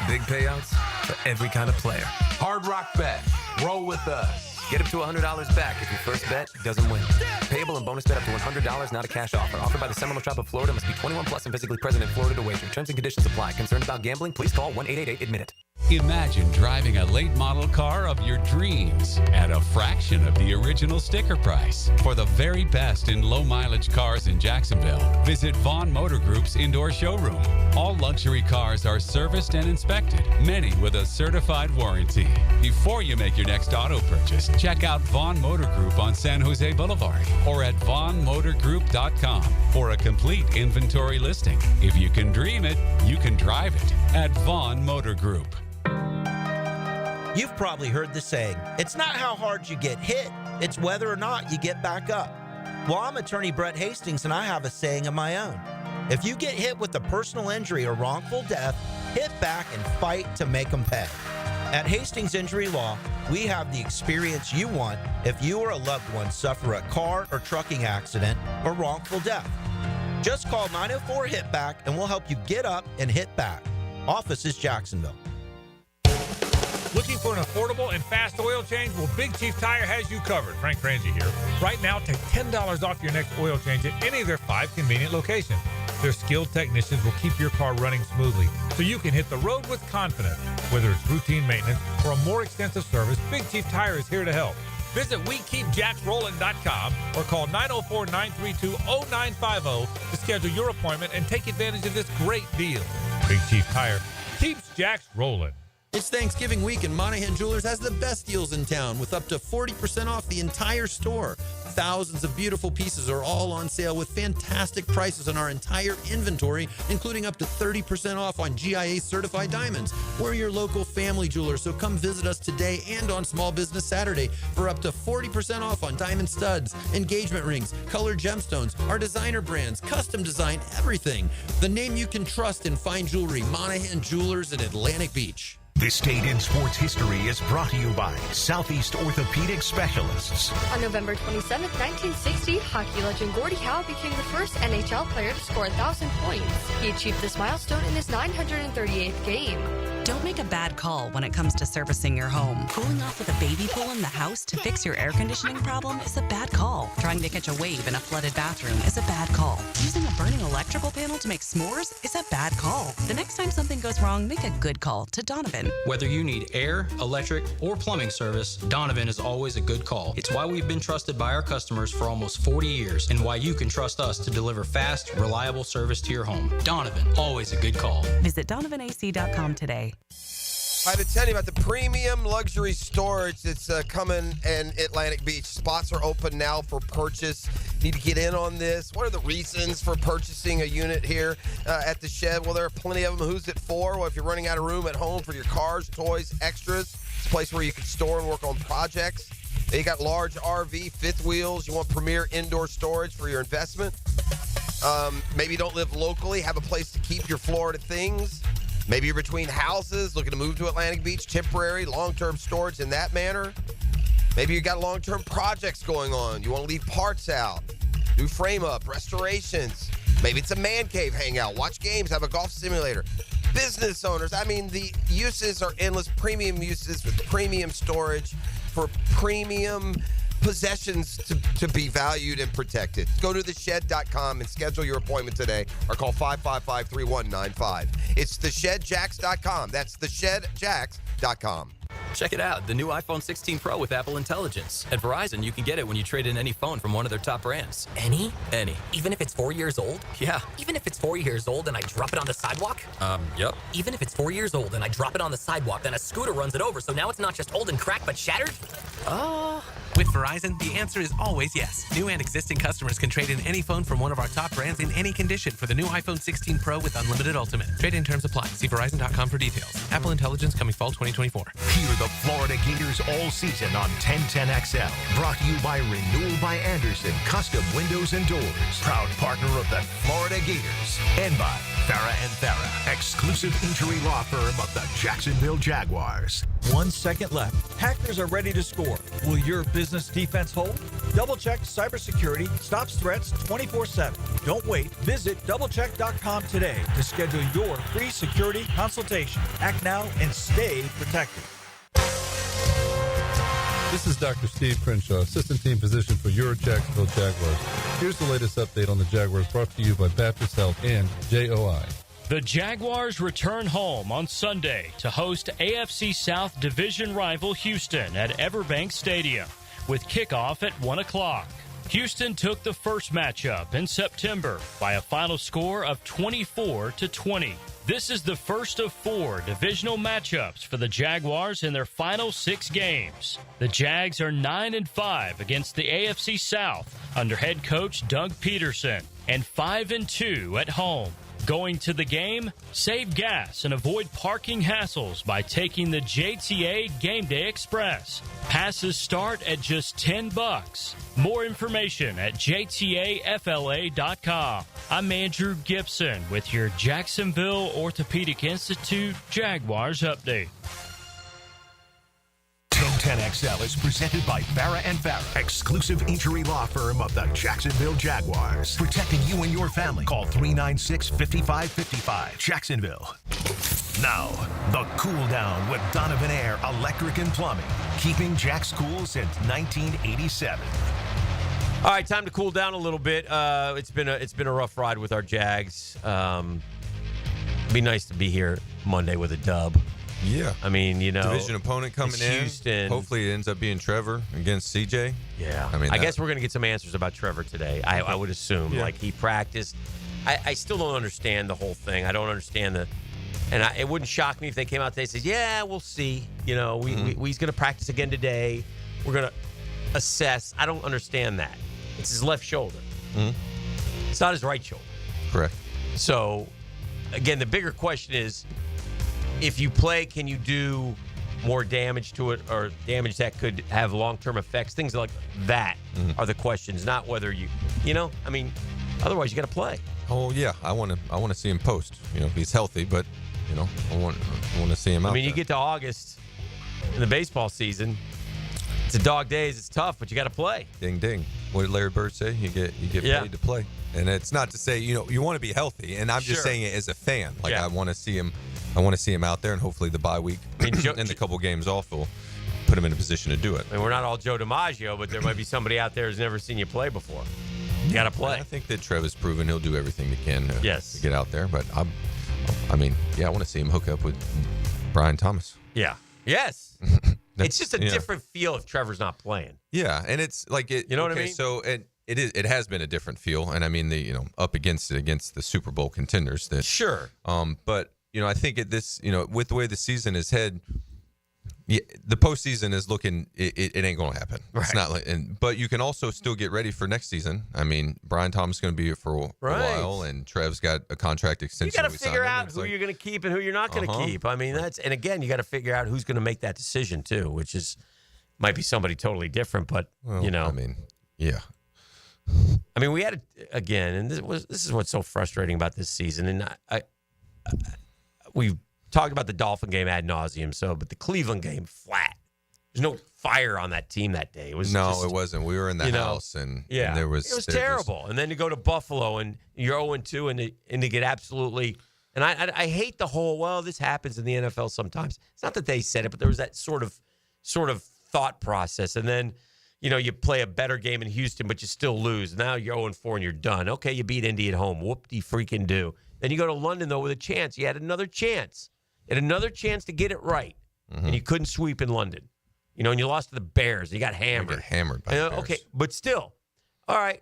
Big payouts for every kind of player. Hard Rock Bet. Roll with us. Get up to $100 back if your first bet doesn't win. Payable and bonus bet up to $100, not a cash offer. Offered by the Seminole Tribe of Florida. Must be 21 plus and physically present in Florida to wager. Terms and conditions apply. Concerned about gambling? Please call 1-888-ADMIT-IT. Imagine driving a late model car of your dreams at a fraction of the original sticker price. For the very best in low mileage cars in Jacksonville, visit Vaughn Motor Group's indoor showroom. All luxury cars are serviced and inspected, many with a certified warranty. Before you make your next auto purchase, check out Vaughn Motor Group on San Jose Boulevard or at vaughnmotorgroup.com for a complete inventory listing. If you can dream it, you can drive it at Vaughn Motor Group. You've probably heard the saying, it's not how hard you get hit, it's whether or not you get back up. Well, I'm attorney Brett Hastings, and I have a saying of my own. If you get hit with a personal injury or wrongful death, hit back and fight to make them pay. At Hastings Injury Law, we have the experience you want if you or a loved one suffer a car or trucking accident or wrongful death. Just call 904-HIT-BACK and we'll help you get up and hit back. Office is Jacksonville. Looking for an affordable and fast oil change? Well, Big Chief Tire has you covered. Frank Frangie here. Right now, take $10 off your next oil change at any of their 5 convenient locations. Their skilled technicians will keep your car running smoothly so you can hit the road with confidence. Whether it's routine maintenance or a more extensive service, Big Chief Tire is here to help. Visit WeKeepJacksRollin.com or call 904-932-0950 to schedule your appointment and take advantage of this great deal. Big Chief Tire keeps Jacks rolling. It's Thanksgiving week, and Monahan Jewelers has the best deals in town with up to 40% off the entire store. Thousands of beautiful pieces are all on sale with fantastic prices on our entire inventory, including up to 30% off on GIA certified diamonds. We're your local family jeweler, so come visit us today and on Small Business Saturday for up to 40% off on diamond studs, engagement rings, colored gemstones, our designer brands, custom design, everything. The name you can trust in fine jewelry, Monahan Jewelers in Atlantic Beach. This Date in Sports History is brought to you by Southeast Orthopedic Specialists. On November 27, 1960, hockey legend Gordie Howe became the first NHL player to score 1,000 points. He achieved this milestone in his 938th game. Don't make a bad call when it comes to servicing your home. Cooling off with a baby pool in the house to fix your air conditioning problem is a bad call. Trying to catch a wave in a flooded bathroom is a bad call. Using a burning electrical panel to make s'mores is a bad call. The next time something goes wrong, make a good call to Donovan. Whether you need air, electric, or plumbing service, Donovan is always a good call. It's why we've been trusted by our customers for almost 40 years and why you can trust us to deliver fast, reliable service to your home. Donovan, always a good call. Visit DonovanAC.com today. I've been telling you about the premium luxury storage that's coming in Atlantic Beach. Spots are open now for purchase. Need to get in on this. What are the reasons for purchasing a unit here at the Shed? Well, there are plenty of them. Who's it for? Well, if you're running out of room at home for your cars, toys, extras, it's a place where you can store and work on projects. You got large RV, fifth wheels. You want premier indoor storage for your investment. Maybe you don't live locally, have a place to keep your Florida things. Maybe you're between houses, looking to move to Atlantic Beach, temporary, long-term storage in that manner. Maybe you got long-term projects going on. You want to leave parts out, do frame-up, restorations. Maybe it's a man cave hangout, watch games, have a golf simulator. Business owners, I mean, the uses are endless. Premium uses with premium storage for premium possessions to be valued and protected. Go to theshed.com and schedule your appointment today or call 555-3195. It's theshedjacks.com. That's theshedjacks.com. Check it out, the new iPhone 16 Pro with Apple Intelligence. At Verizon, you can get it when you trade in any phone from one of their top brands. Any? Any. Even if it's 4 years old? Yeah. Even if it's 4 years old and I drop it on the sidewalk? Yep. Even if it's 4 years old and I drop it on the sidewalk, then a scooter runs it over, so now it's not just old and cracked, but shattered? With Verizon, the answer is always yes. New and existing customers can trade in any phone from one of our top brands in any condition for the new iPhone 16 Pro with Unlimited Ultimate. Trade-in terms apply. See Verizon.com for details. Apple Intelligence coming fall 2024. Hear the Florida Gators all season on 1010XL. Brought to you by Renewal by Anderson Custom Windows and Doors. Proud partner of the Florida Gators. And by Farah & Farah, exclusive injury law firm of the Jacksonville Jaguars. 1 second left. Hackers are ready to score. Will your business defense hold? Double-check cybersecurity stops threats 24/7. Don't wait. Visit doublecheck.com today to schedule your free security consultation. Act now and stay protected. This is Dr. Steve Crenshaw, assistant team physician for your Jacksonville Jaguars. Here's the latest update on the Jaguars brought to you by Baptist Health and JOI. The Jaguars return home on Sunday to host AFC South Division rival Houston at Everbank Stadium with kickoff at 1 o'clock. Houston took the first matchup in September by a final score of 24-20. This is the first of 4 divisional matchups for the Jaguars in their final 6 games. The Jags are 9-5 against the AFC South under head coach Doug Peterson and 5-2 at home. Going to the game, save gas and avoid parking hassles by taking the JTA Game Day Express. Passes start at just $10. More information at jtafla.com. I'm Andrew Gibson with your Jacksonville Orthopedic Institute Jaguars update. 1010XL is presented by Farah & Farah, exclusive injury law firm of the Jacksonville Jaguars. Protecting you and your family. Call 396-5555. Jacksonville. Now, the Cool Down with Donovan Air Electric and Plumbing. Keeping Jack's cool since 1987. All right, time to cool down a little bit. It's been a rough ride with our Jags. Be nice to be here Monday with a dub. Yeah. I mean, division opponent coming in. Houston. Hopefully it ends up being Trevor against CJ. Yeah. I mean, I guess we're going to get some answers about Trevor today. I would assume. Yeah. Like, he practiced. I still don't understand the whole thing. I don't understand it wouldn't shock me if they came out today and said, yeah, we'll see. He's going to practice again today. We're going to assess. I don't understand that. It's his left shoulder. It's not his right shoulder. Correct. So, again, the bigger question is, if you play, can you do more damage to it or damage that could have long-term effects? Things like that are the questions, not whether otherwise you got to play. Oh yeah, I want to see him post. He's healthy, but I want to see him out. You get to August in the baseball season. It's a dog days. It's tough, but you got to play. Ding ding. What did Larry Bird say? You get paid to play. And it's not to say you want to be healthy. And I'm just saying it as a fan. Like I want to see him. I want to see him out there, and hopefully the bye week and the couple games off will put him in a position to do it. We're not all Joe DiMaggio, but there might be somebody out there who's never seen you play before. You got to play. I think that Trev has proven he'll do everything he can to get out there. But I want to see him hook up with Brian Thomas. Yeah. Yes. It's just a different feel if Trevor's not playing. Yeah, and it's like it. You know what I mean? So it has been a different feel, and I mean up against the Super Bowl contenders. That sure. But I think with the way the season is head. Yeah, the postseason is looking. It ain't going to happen. Right. It's not. But you can also still get ready for next season. I mean, Brian Thomas is going to be here for a while, and Trev's got a contract extension. You got to figure out who you're going to keep and who you're not going to keep. I mean, and again, you got to figure out who's going to make that decision too, which might be somebody totally different. But yeah. I mean, we had again, and this is what's so frustrating about this season, and we've talked about the Dolphin game ad nauseum. But the Cleveland game, flat. There's no fire on that team that day. It wasn't. We were in the house, and there was. It was terrible. And then to go to Buffalo and you're 0-2, and to get absolutely. And I hate the whole. This happens in the NFL sometimes. It's not that they said it, but there was that sort of thought process. And then you play a better game in Houston, but you still lose. Now you're 0-4 and you're done. Okay, you beat Indy at home. Whoop-de-freaking do. Then you go to London though with a chance. You had another chance. Another chance to get it right, and you couldn't sweep in London. And you lost to the Bears. You got hammered. You got hammered by the Bears. Okay, but still, all right,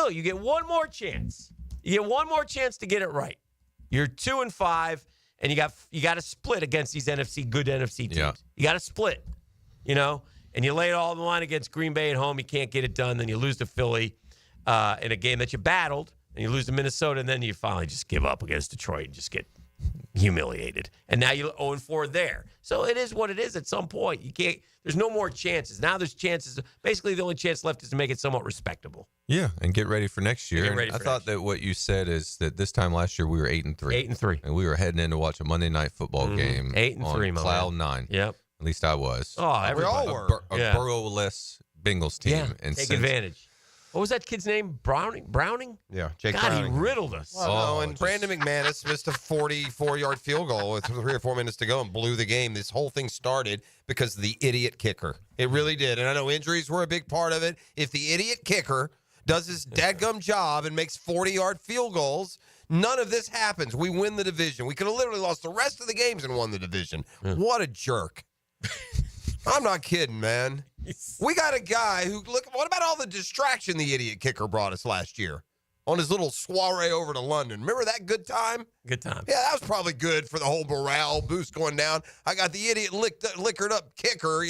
you get one more chance. You get one more chance to get it right. You're 2-5, and you got to split against these good NFC teams. Yeah. You got to split, and you lay it all on the line against Green Bay at home. You can't get it done. Then you lose to Philly in a game that you battled, and you lose to Minnesota, and then you finally just give up against Detroit and just get humiliated. And now you're 0-4 there. So it is what it is at some point. There's no more chances. Now there's chances. Basically, the only chance left is to make it somewhat respectable. Yeah, and get ready for next year. I thought that what you said is that this time last year we were 8-3. 8-3. And we were heading in to watch a Monday night football game 8-3, on cloud 9. Yep. At least I was. Oh, we all were. A Burrow-less Bengals team. Yeah, and take advantage. What was that kid's name? Browning? Yeah, Jake God, Browning. he riddled us. And Brandon McManus missed a 44-yard field goal with 3 or 4 minutes to go and blew the game. This whole thing started because of the idiot kicker. It really did. And I know injuries were a big part of it. If the idiot kicker does his dadgum job and makes 40-yard field goals, none of this happens. We win the division. We could have literally lost the rest of the games and won the division. What a jerk. I'm not kidding, man. We got a guy who, what about all the distraction the idiot kicker brought us last year on his little soiree over to London? Remember that good time? Good time. Yeah, that was probably good for the whole morale boost going down. I got the idiot liquored up kicker,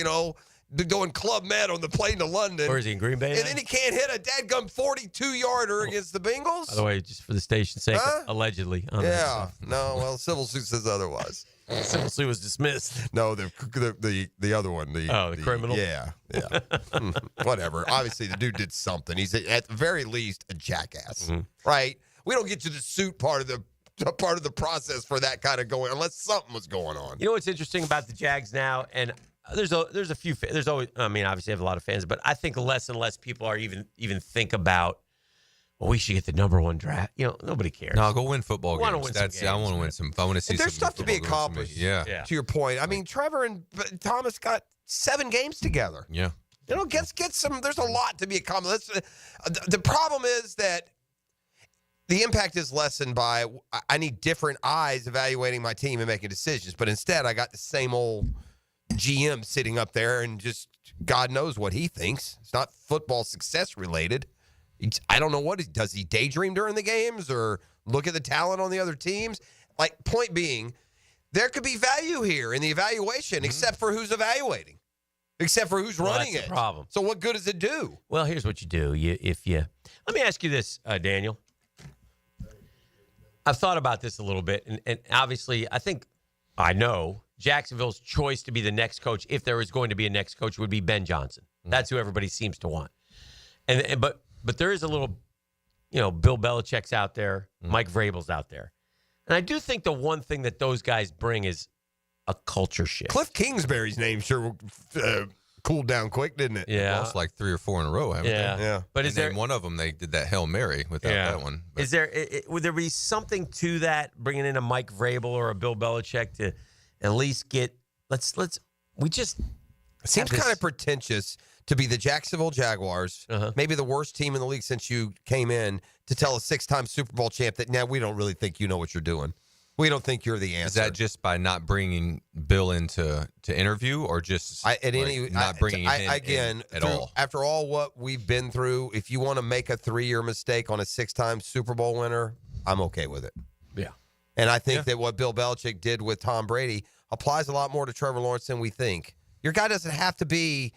going Club Med on the plane to London. Where is he, in Green Bay? And then he can't hit a dadgum 42-yarder against the Bengals? By the way, just for the station's sake, allegedly. Yeah. No, well, civil suit says otherwise. Civil suit was dismissed. No, the other one. The criminal? Yeah. Whatever. Obviously, the dude did something. He's at the very least a jackass, right? We don't get to the suit part of the process for that kind of going unless something was going on. You know what's interesting about the Jags now, and there's a few. There's always. I mean, obviously, I have a lot of fans, but I think less and less people are even think about. Well, we should get the number 1 draft. Nobody cares. No, go win football games. I want to win some. I want to see. There's stuff to be accomplished. Yeah. To your point, I mean, Trevor and Thomas got 7 games together. Yeah. Get some. There's a lot to be accomplished. The problem is that the impact is lessened by I need different eyes evaluating my team and making decisions. But instead, I got the same old GM sitting up there and just God knows what he thinks. It's not football success related. I don't know does he daydream during the games or look at the talent on the other teams? Like, point being, there could be value here in the evaluation, except for who's evaluating, except for who's running that's it. the problem. So what good does it do? Well, here's what you do. Let me ask you this, Daniel. I've thought about this a little bit, and obviously, I know Jacksonville's choice to be the next coach, if there is going to be a next coach, would be Ben Johnson. That's who everybody seems to want. But there is a little, Bill Belichick's out there, Mike Vrabel's out there. And I do think the one thing that those guys bring is a culture shift. Cliff Kingsbury's name sure cooled down quick, didn't it? Yeah. Lost like 3 or 4 in a row, haven't they? Yeah. But is there one of them they did that Hail Mary without that one? But. Is there would there be something to that, bringing in a Mike Vrabel or a Bill Belichick to at least get we just it seems kind of pretentious to be the Jacksonville Jaguars, maybe the worst team in the league since you came in, to tell a 6-time Super Bowl champ that now we don't really think you know what you're doing. We don't think you're the answer. Is that just by not bringing Bill to interview, or just not bringing him in at all? After all what we've been through, if you want to make a 3-year mistake on a 6-time Super Bowl winner, I'm okay with it. Yeah. And I think that what Bill Belichick did with Tom Brady applies a lot more to Trevor Lawrence than we think. Your guy doesn't have to be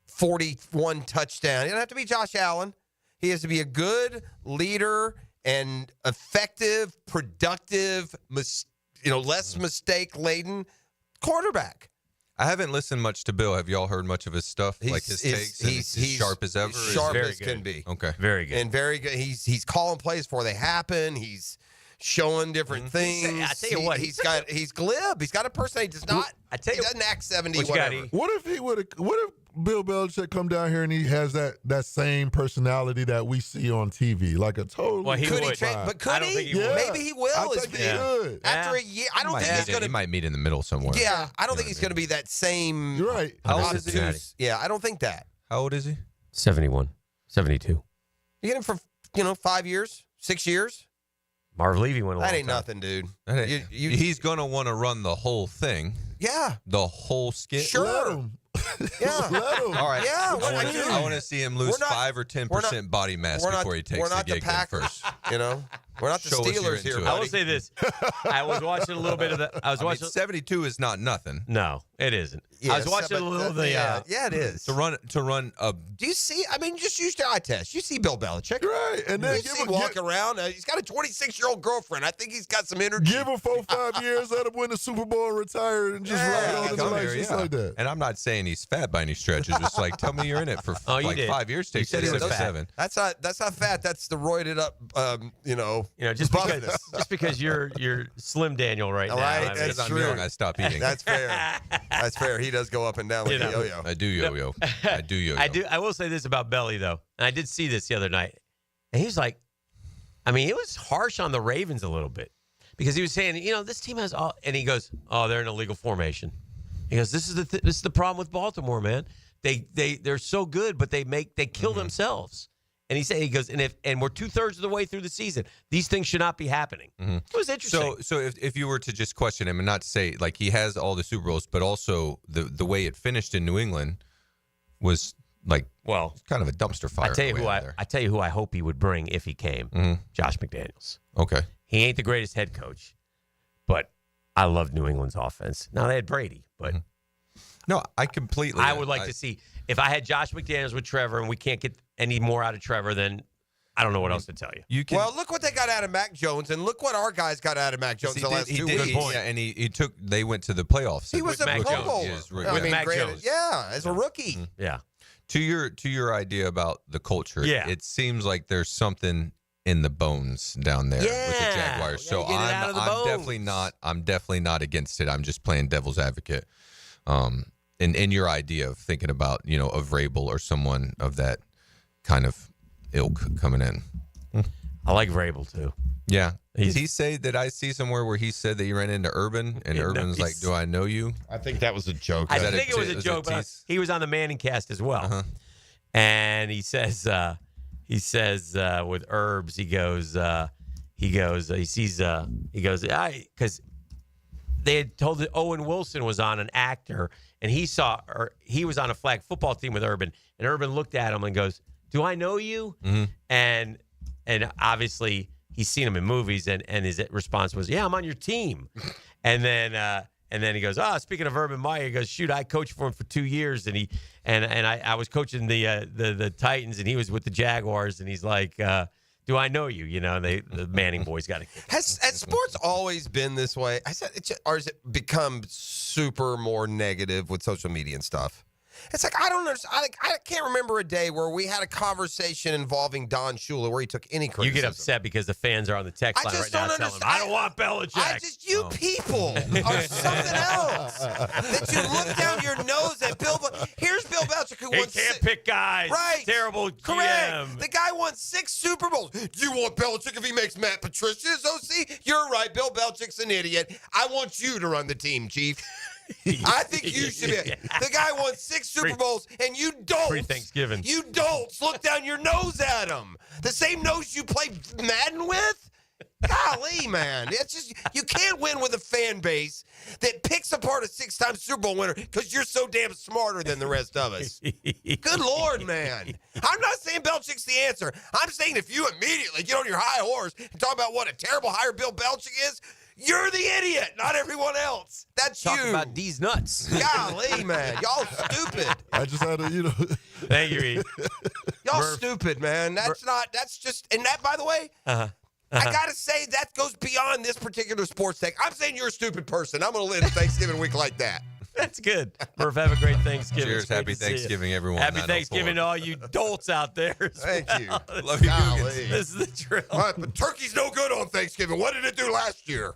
41 touchdown. He doesn't have to be Josh Allen. He has to be a good leader and effective, productive, less mistake-laden quarterback. I haven't listened much to Bill. Have y'all heard much of his stuff? Like his takes? He's sharp as ever? Sharp as can be. Okay. Very good. And very good. He's calling plays before they happen. He's showing different things. I tell you what, he's glib. He's got a personality. He doesn't act 70. Whatever. What if Bill Belichick come down here and he has that same personality that we see on TV, like a total? Well, Could he change? But could he? Maybe he will. I think he could. After a year, I don't think he's going to. He might meet in the middle somewhere. Yeah, I don't think he's going to be that same. You're right. How old is he? Yeah, I don't think that. How old is he? 71, 72. You get him for 5 years, 6 years. Marv Levy went a long That ain't time. nothing, dude. He's going to want to run the whole thing. Yeah. The whole skit. Sure. Let him. Yeah. Let him. All right. Yeah. I want to see him lose 5 or 10% body mass before he takes the gig in first. We're not the Show us you're Steelers into here, it. buddy. I will say this. I was watching a little bit of the. I was watching. 72 is not nothing. No, it isn't. Yeah, I was watching a little of the. yeah, it is. To run a. Do you see? I mean, just use your eye test. You see Bill Belichick, Right, and then you see him walk around. He's got a 26-year-old girlfriend. I think he's got some energy. Give him 4-5 years, let him win the Super Bowl and retire, and just ride on his Come life here, just yeah. like that. And I'm not saying he's fat by any stretch. It's just like, tell me you're in it for you did. 5 years. You Takes said he was 7. That's not fat. That's the roided up. Just buffness. because you're Slim Daniel right All now. right, I mean, that's I'm true. young, I stop eating. That's fair. That's fair. He does go up and down like a yo-yo. I do yo-yo. I do yo-yo. I will say this about Belly though, and I did see this the other night, and he was like, I mean, it was harsh on the Ravens a little bit because he was saying, this team has all, and he goes, oh, they're in a legal formation. He goes, this is the problem with Baltimore, man. They're so good, but they kill themselves. And he goes, and we're 2/3 of the way through the season. These things should not be happening. It was interesting. So if you were to just question him and not say like he has all the Super Bowls, but also the way it finished in New England was like kind of a dumpster fire. I tell you who I hope he would bring if he came. Josh McDaniels. Okay. He ain't the greatest head coach, but I love New England's offense. Now they had Brady, but no, I completely. I would like to see if I had Josh McDaniels with Trevor, and we can't get any more out of Trevor, then I don't know what else to tell you. Well, look what they got out of Mac Jones, and look what our guys got out of Mac Jones the last 2 weeks. Yeah, and they went to the playoffs. He was a Pro Bowler. As a rookie. Yeah. To your idea about the culture, it seems like there's something in the bones down there with the Jaguars. So I'm definitely not against it. I'm just playing devil's advocate. In your idea of thinking about, a Vrabel or someone of that kind of ilk coming in. I like Vrabel too. Yeah. Did he say that I see somewhere where he said that he ran into Urban and Urban's like, do I know you? I think that was a joke. I think it was a joke, but he was on the Manning cast as well. And he says with Herbs, he goes, he goes, because they had told that Owen Wilson was on, an actor, and he was on a flag football team with Urban, and Urban looked at him and goes, "Do I know you?" Mm-hmm. And obviously he's seen him in movies, and his response was, "Yeah, I'm on your team." And then he goes, speaking of Urban Meyer, he goes, "Shoot, I coached for him for 2 years, and I was coaching the Titans, and he was with the Jaguars, and he's like, do I know you?" You know, the Manning boys got to. Has sports always been this way? Or has it become super more negative with social media and stuff? It's like, I don't understand. I can't remember a day where we had a conversation involving Don Shula where he took any criticism. You get upset because the fans are on the text line right now telling him, "I don't want Belichick." You people are something else. That you look down your nose at Bill. Here's Bill Belichick who won. He can't pick guys. Right. Terrible GM. Correct. The guy won 6 Super Bowls. Do you want Belichick if he makes Matt Patricia his OC? You're right. Bill Belichick's an idiot. I want you to run the team, Chief. I think you should be. The guy won 6 Super Bowls, and you don't. Pre-Thanksgiving. You don't look down your nose at him. The same nose you play Madden with? Golly, man. It's just, you can't win with a fan base that picks apart a 6-time Super Bowl winner because you're so damn smarter than the rest of us. Good Lord, man. I'm not saying Belichick's the answer. I'm saying if you immediately get on your high horse and talk about what a terrible hire Bill Belichick is, you're the idiot, not everyone else. That's Talk you. about these nuts. Golly, man. Y'all stupid. I just had to, Thank you, E. Y'all stupid, man. That's just, and that, by the way, I got to say, that goes beyond this particular sports take. I'm saying you're a stupid person. I'm going to live Thanksgiving week like that. That's good. Murph, have a great Thanksgiving. Cheers. Happy Thanksgiving, everyone. Happy Thanksgiving to all you dolts out there. Thank you. Love you, Googans. This is the drill. But turkey's no good on Thanksgiving. What did it do last year?